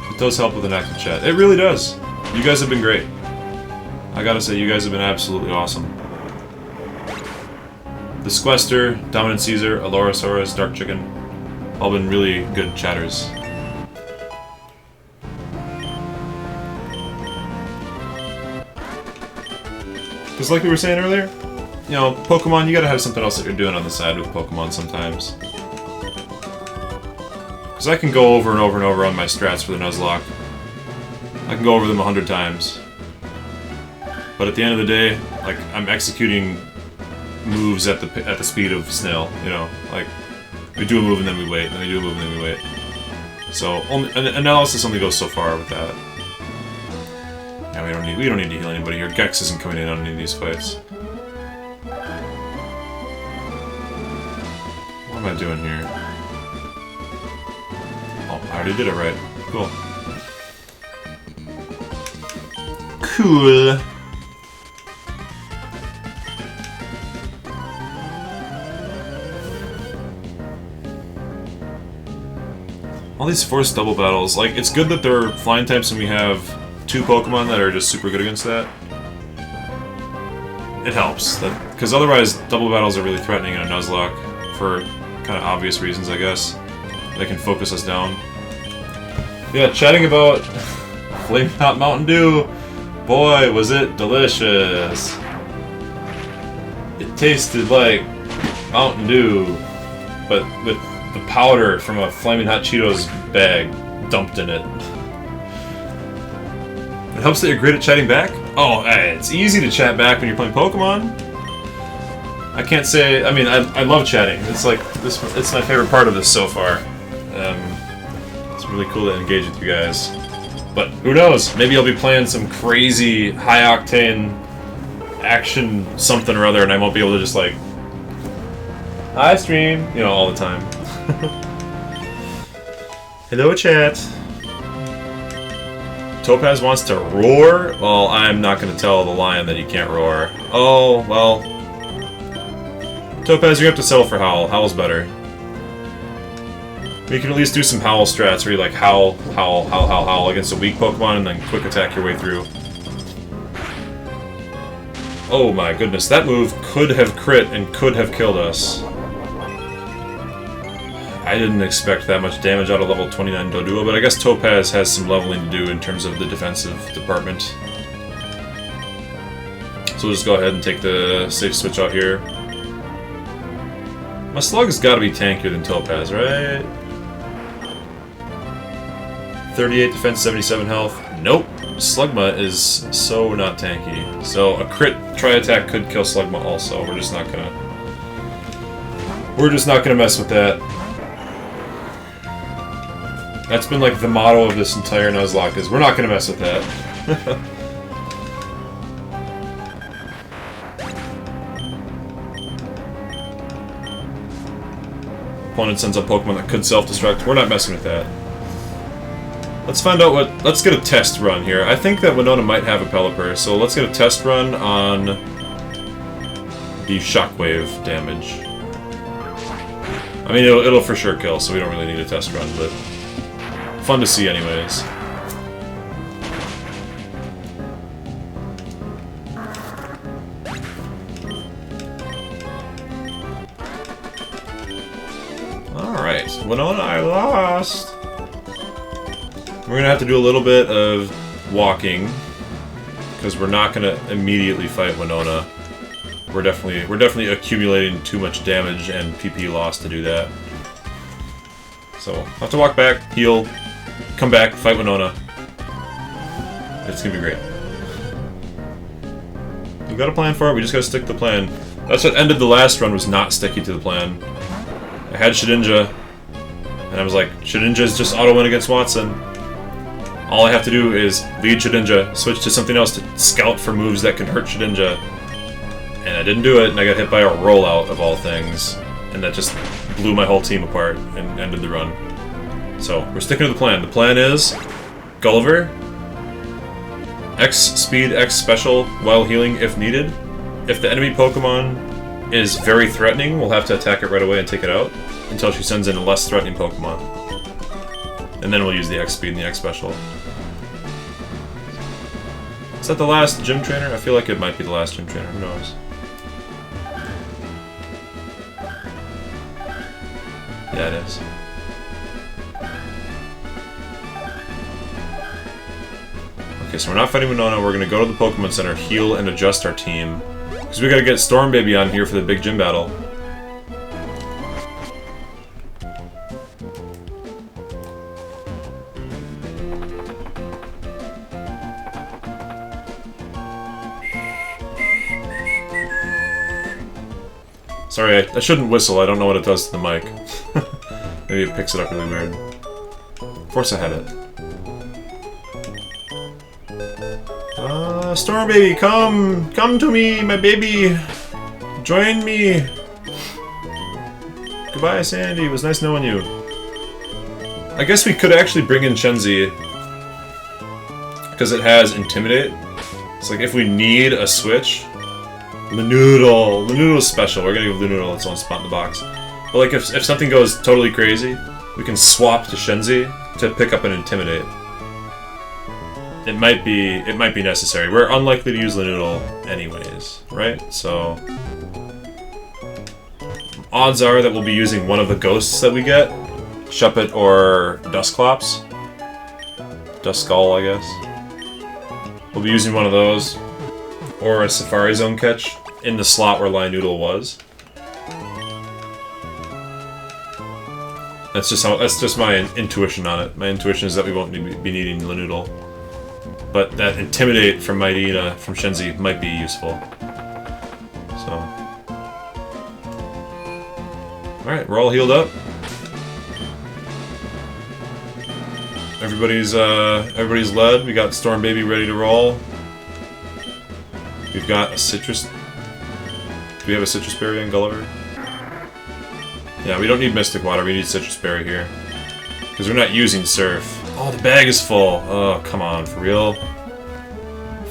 It does help with an active chat. It really does. You guys have been great. I gotta say, you guys have been absolutely awesome. The Squester, Dominant Caesar, Allorasaurus, Dark Chicken, all been really good chatters. Because like we were saying earlier, you know, Pokemon, you gotta have something else that you're doing on the side with Pokemon sometimes. Because I can go over and over and over on my strats for the Nuzlocke. I can go over them 100 times. But at the end of the day, like, I'm executing moves at the speed of snail, you know? Like, we do a move and then we wait, and then we do a move and then we wait. So, analysis only goes so far with that. Yeah, we don't need to heal anybody here. Gex isn't coming in on any of these fights. What am I doing here? Oh, I already did it right. Cool. Cool. All these forced double battles, like, it's good that there are flying types and we have 2 Pokemon that are just super good against that. It helps, because otherwise double battles are really threatening in a Nuzlocke for kind of obvious reasons, I guess. They can focus us down. Yeah, chatting about Flame Hot Mountain Dew. Boy, was it delicious. It tasted like Mountain Dew, but with the powder from a Flaming Hot Cheetos bag dumped in it. It helps that you're great at chatting back? Oh, hey, it's easy to chat back when you're playing Pokemon. I can't say... I mean, I love chatting. It's like... it's my favorite part of this so far. It's really cool to engage with you guys. But who knows? Maybe I'll be playing some crazy, high-octane action something or other and I won't be able to just, like... Hi, stream! You know, all the time. Hello, chat! Topaz wants to roar? Well, I'm not going to tell the lion that he can't roar. Oh, well... Topaz, you have to settle for Howl. Howl's better. You can at least do some Howl strats where you like howl, howl, howl, howl, howl against a weak Pokemon and then quick attack your way through. Oh my goodness, that move could have crit and could have killed us. I didn't expect that much damage out of level 29 Doduo, but I guess Topaz has some leveling to do in terms of the defensive department. So we'll just go ahead and take the safe switch out here. My Slug's gotta be tankier than Topaz, right? 38 defense, 77 health. Nope. Slugma is so not tanky. So a crit tri-attack could kill Slugma also. We're just not gonna mess with that. That's been like the motto of this entire Nuzlocke, is we're not gonna mess with that. Opponent sends a Pokemon that could self-destruct. We're not messing with that. Let's find out what... Let's get a test run here. I think that Winona might have a Pelipper, so let's get a test run on the Shockwave damage. I mean, it'll for sure kill, so we don't really need a test run, but fun to see anyways. Alright, Winona, I lost. We're gonna have to do a little bit of walking, because we're not gonna immediately fight Winona. We're definitely accumulating too much damage and PP loss to do that. So I'll have to walk back, heal, come back, fight Winona. It's gonna be great. We got a plan for it, we just gotta stick to the plan. That's what ended the last run, was not sticking to the plan. I had Shedinja, and I was like, Shedinja's just auto-win against Watson. All I have to do is lead Shedinja, switch to something else to scout for moves that can hurt Shedinja. And I didn't do it, and I got hit by a rollout of all things. And that just blew my whole team apart and ended the run. So, we're sticking to the plan. The plan is Gulliver, X speed, X special while healing if needed. If the enemy Pokemon is very threatening, we'll have to attack it right away and take it out until she sends in a less threatening Pokemon. And then we'll use the X speed and the X special. Is that the last gym trainer? I feel like it might be the last gym trainer, who knows? Yeah, it is. Okay, so we're not fighting Winona, we're gonna go to the Pokemon Center, heal, and adjust our team. Because we gotta get Storm Baby on here for the big gym battle. Sorry, I shouldn't whistle, I don't know what it does to the mic. Maybe it picks it up really weird. Of course I had it. Storm Baby, come! Come to me, my baby! Join me! Goodbye, Sandy, it was nice knowing you. I guess we could actually bring in Shenzi, because it has Intimidate. It's like if we need a switch... Lanoodle! Lanoodle's special, we're gonna give Lanoodle its own spot in the box. But like if something goes totally crazy, we can swap to Shenzi to pick up an Intimidate. It might be necessary. We're unlikely to use Lanoodle anyways, right? So odds are that we'll be using one of the ghosts that we get. Shuppet or Dusclops. Duskull, I guess. We'll be using one of those. Or a Safari Zone catch in the slot where Linoodle was. That's just my intuition on it. My intuition is that we won't be needing Linoodle. But that Intimidate from Mightyena, from Shenzi, might be useful. So. Alright, we're all healed up. Everybody's led. We got Storm Baby ready to roll. We've got a citrus... Do we have a citrus berry in Gulliver? Yeah, we don't need Mystic Water, we need citrus berry here. Because we're not using Surf. Oh, the bag is full! Oh, come on, for real?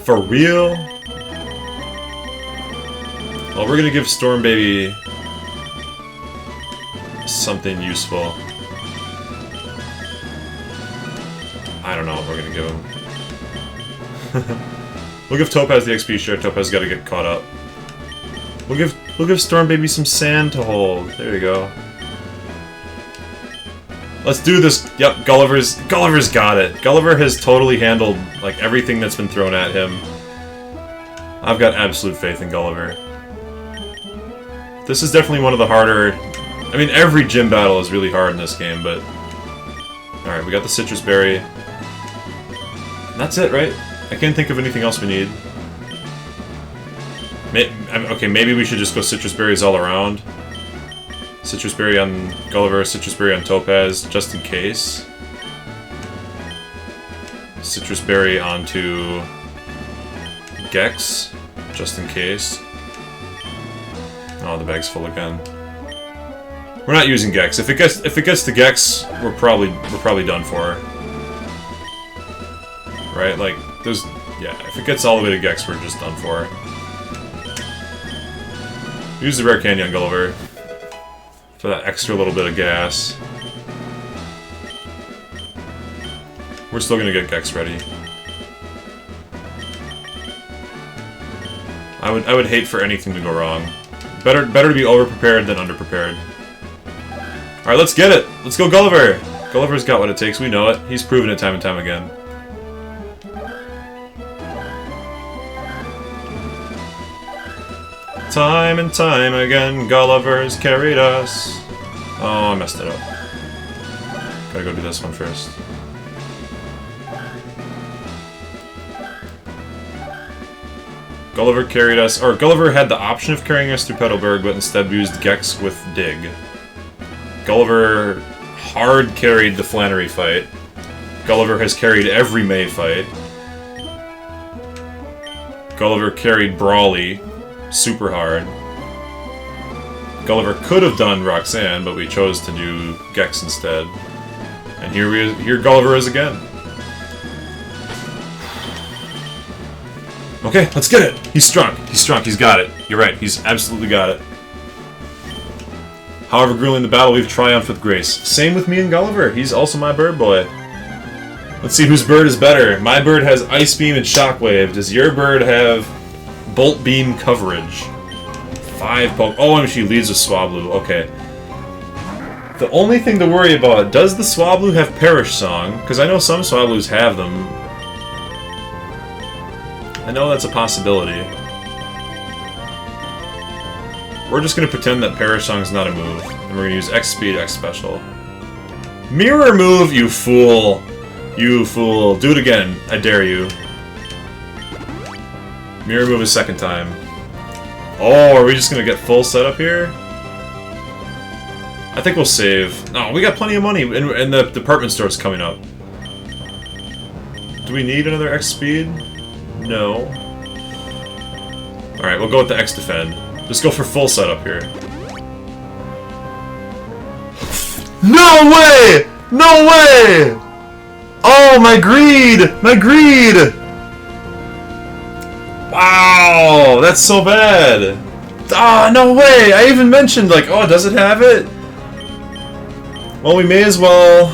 For real? Well, we're gonna give Storm Baby... something useful. I don't know what we're gonna give him. We'll give Topaz the XP share. Topaz got to get caught up. We'll give Storm Baby some sand to hold. There you go. Let's do this. Yep, Gulliver's got it. Gulliver has totally handled like everything that's been thrown at him. I've got absolute faith in Gulliver. This is definitely one of the harder... I mean, every gym battle is really hard in this game, but... Alright, we got the Citrus Berry. And that's it, right? I can't think of anything else we need. Okay, maybe we should just go Citrus Berries all around. Citrus Berry on Gulliver, Citrus Berry on Topaz, just in case. Citrus Berry onto Gex, just in case. Oh, the bag's full again. We're not using Gex. If it gets to Gex, we're probably done for. Right? Like there's if it gets all the way to Gex, we're just done for. Use the rare candy on Gulliver for that extra little bit of gas. We're still gonna get Gex ready. I would hate for anything to go wrong. Better to be over-prepared than under-prepared. Alright, let's get it! Let's go Gulliver! Gulliver's got what it takes, we know it. He's proven it time and time again. Time and time again, Gulliver's carried us. Oh, I messed it up. Gotta go do this one first. Gulliver carried us, or Gulliver had the option of carrying us through Petalburg, but instead used Gex with Dig. Gulliver hard carried the Flannery fight. Gulliver has carried every May fight. Gulliver carried Brawly super hard. Gulliver could have done Roxanne, but we chose to do Gex instead. And here Gulliver is again. Okay, let's get it! He's strong. He's strong. He's got it. You're right. He's absolutely got it. However grueling the battle, we've triumphed with grace. Same with me and Gulliver. He's also my bird boy. Let's see whose bird is better. My bird has Ice Beam and Shockwave. Does your bird have Bolt Beam coverage? 5 poke. Oh, and she leads with Swablu. Okay. The only thing to worry about, does the Swablu have Perish Song? Because I know some Swablus have them. I know that's a possibility. We're just going to pretend that Perish Song's not a move. And we're going to use X Speed, X Special. Mirror move, you fool! You fool. Do it again. I dare you. Mirror move a second time. Oh, are we just going to get full setup here? I think we'll save. No, we got plenty of money, and the department store's coming up. Do we need another X Speed? No. Alright, we'll go with the X Defend. Just go for full setup here. No way! No way! Oh, my greed! My greed! Wow, that's so bad! Ah, no way! I even mentioned, like, oh, does it have it? Well, we may as well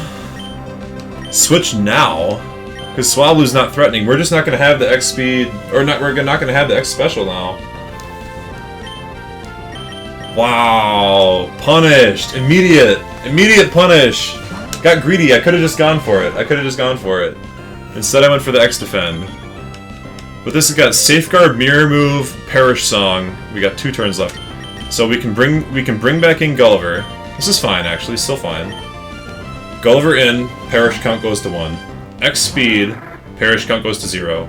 switch now. Because Swablu's not threatening. We're just not going to have the X speed, or not. We're not going to have the X special now. Wow, punished, immediate punish. Got greedy. I could have just gone for it. Instead, I went for the X defend. But this has got Safeguard, Mirror Move, Perish Song. We got 2 turns left, so we can bring back in Gulliver. This is fine, actually, still fine. Gulliver in, Perish count goes to 1. X speed, Perish count goes to 0.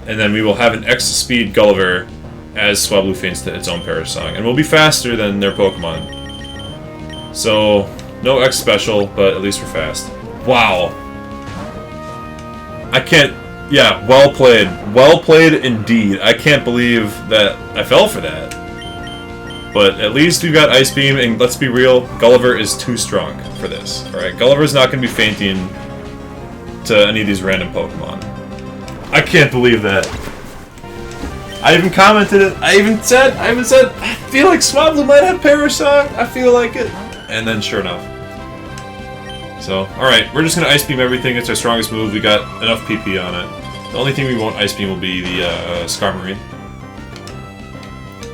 And then we will have an X speed Gulliver as Swablu faints its own Perish Song. And we'll be faster than their Pokemon. So, no X special, but at least we're fast. Wow. I can't... Yeah, well played. Well played indeed. I can't believe that I fell for that. But at least we've got Ice Beam, and let's be real, Gulliver is too strong for this. Alright, Gulliver's not going to be fainting to any of these random Pokemon. I can't believe that. I even commented it. I even said, I feel like Swablu might have Perish Song. I feel like it. And then sure enough. So, alright, we're just going to Ice Beam everything. It's our strongest move. We got enough PP on it. The only thing we won't Ice Beam will be the Skarmory.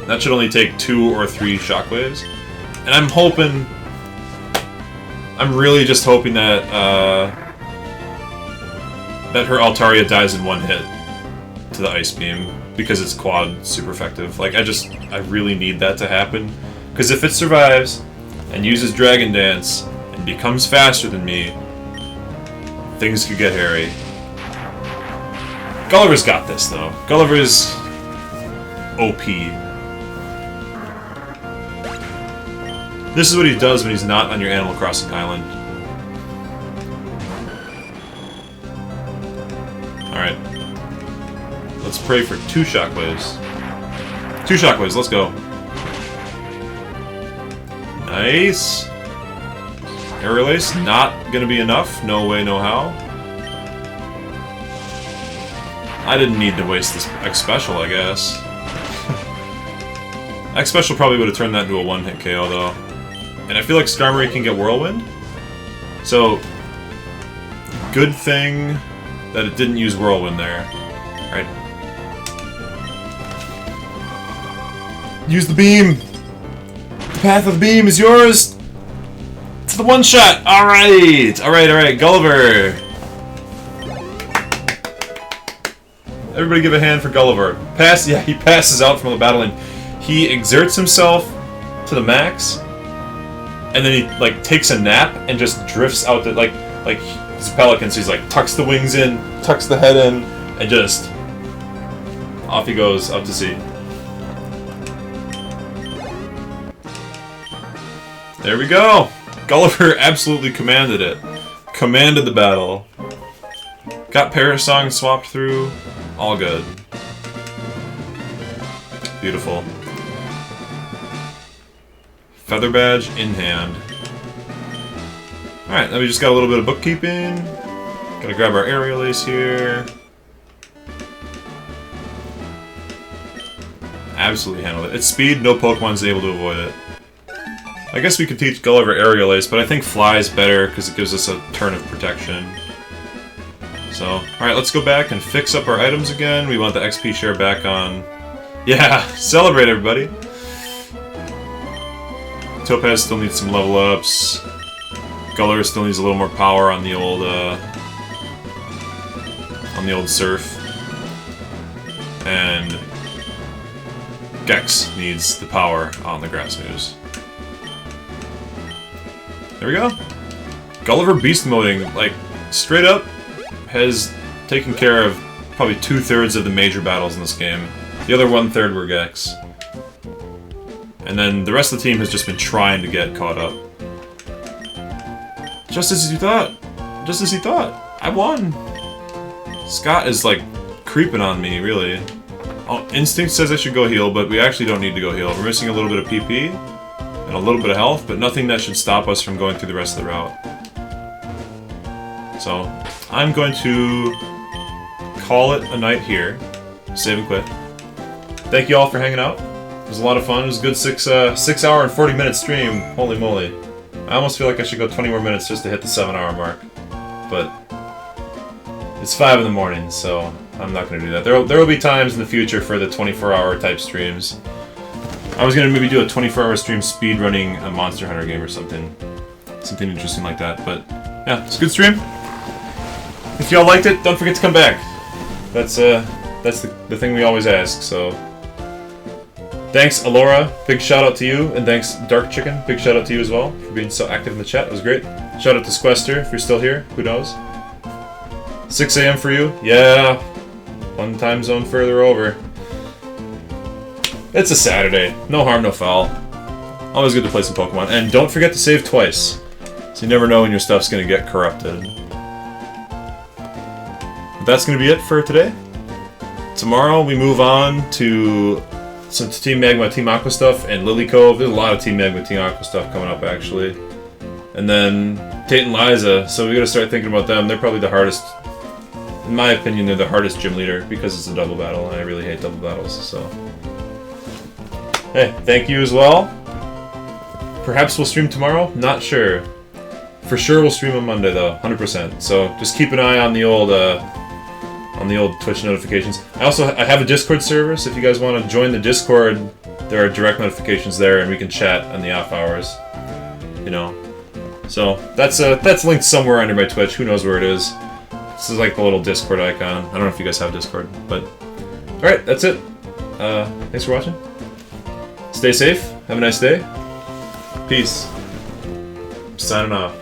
That should only take 2 or 3 Shockwaves. And I'm hoping... I'm really just hoping that that her Altaria dies in 1 hit to the Ice Beam, because it's quad super effective. Like, I really need that to happen. Because if it survives, and uses Dragon Dance, and becomes faster than me, things could get hairy. Gulliver's got this, though. Gulliver's OP. This is what he does when he's not on your Animal Crossing island. Alright. Let's pray for 2 Shockwaves. 2 Shockwaves, let's go. Nice. Aerial Ace, not gonna be enough. No way, no how. I didn't need to waste this X Special, I guess. X Special probably would have turned that into a 1-hit KO, though. And I feel like Skarmory can get Whirlwind. So, good thing that it didn't use Whirlwind there. Alright. Use the beam! The path of the beam is yours! It's the 1-shot! Alright! Alright, Gulliver! Everybody give a hand for Gulliver. Yeah, he passes out from the battle and he exerts himself to the max. And then he, like, takes a nap and just drifts out the, like his pelicans, he's like, tucks the wings in, tucks the head in, and just off he goes up to sea. There we go! Gulliver absolutely commanded it. Commanded the battle. Got Parasong swapped through. All good. Beautiful. Feather Badge in hand. Alright, now we just got a little bit of bookkeeping. Gotta grab our Aerial Ace here. Absolutely handled it. Its speed, no Pokemon's able to avoid it. I guess we could teach Gulliver Aerial Ace, but I think Fly's better because it gives us a turn of protection. So, alright, let's go back and fix up our items again. We want the XP share back on. Yeah, celebrate everybody! Topaz still needs some level ups. Gulliver still needs a little more power on the old Surf. And Gex needs the power on the Grass Moose. There we go. Gulliver beast moding, like, straight up, has taken care of probably 2/3 of the major battles in this game. The other 1/3 were Gex. And then the rest of the team has just been trying to get caught up. Just as you thought. Just as he thought. I won. Scott is, like, creeping on me, really. Oh, Instinct says I should go heal, but we actually don't need to go heal. We're missing a little bit of PP and a little bit of health, but nothing that should stop us from going through the rest of the route. So, I'm going to call it a night here. Save and quit. Thank you all for hanging out. It was a lot of fun. It was a good 6 hour and 40-minute stream. Holy moly. I almost feel like I should go 20 more minutes just to hit the 7-hour mark. But it's 5 in the morning, so I'm not going to do that. There will be times in the future for the 24-hour type streams. I was going to maybe do a 24-hour stream speedrunning a Monster Hunter game or something. Something interesting like that. But yeah, it's a good stream. If y'all liked it, don't forget to come back. That's the thing we always ask, so... Thanks, Alora. Big shout out to you. And thanks, Dark Chicken. Big shout out to you as well for being so active in the chat. It was great. Shout out to Squester if you're still here. Who knows? 6 AM for you? Yeah. One time zone further over. It's a Saturday. No harm, no foul. Always good to play some Pokemon. And don't forget to save twice. So you never know when your stuff's going to get corrupted. But that's going to be it for today. Tomorrow we move on to some Team Magma, Team Aqua stuff, and Lily Cove. There's a lot of Team Magma, Team Aqua stuff coming up, actually. And then Tate and Liza, so we gotta start thinking about them. They're probably the hardest, in my opinion, they're the hardest gym leader because it's a double battle, and I really hate double battles, so. Hey, thank you as well. Perhaps we'll stream tomorrow? Not sure. For sure we'll stream on Monday, though, 100%. So just keep an eye on the old on the old Twitch notifications. I have a Discord server, so if you guys want to join the Discord, there are direct notifications there, and we can chat on the off hours. You know, so that's linked somewhere under my Twitch. Who knows where it is? This is like the little Discord icon. I don't know if you guys have Discord, but all right, that's it. Thanks for watching. Stay safe. Have a nice day. Peace. Signing off.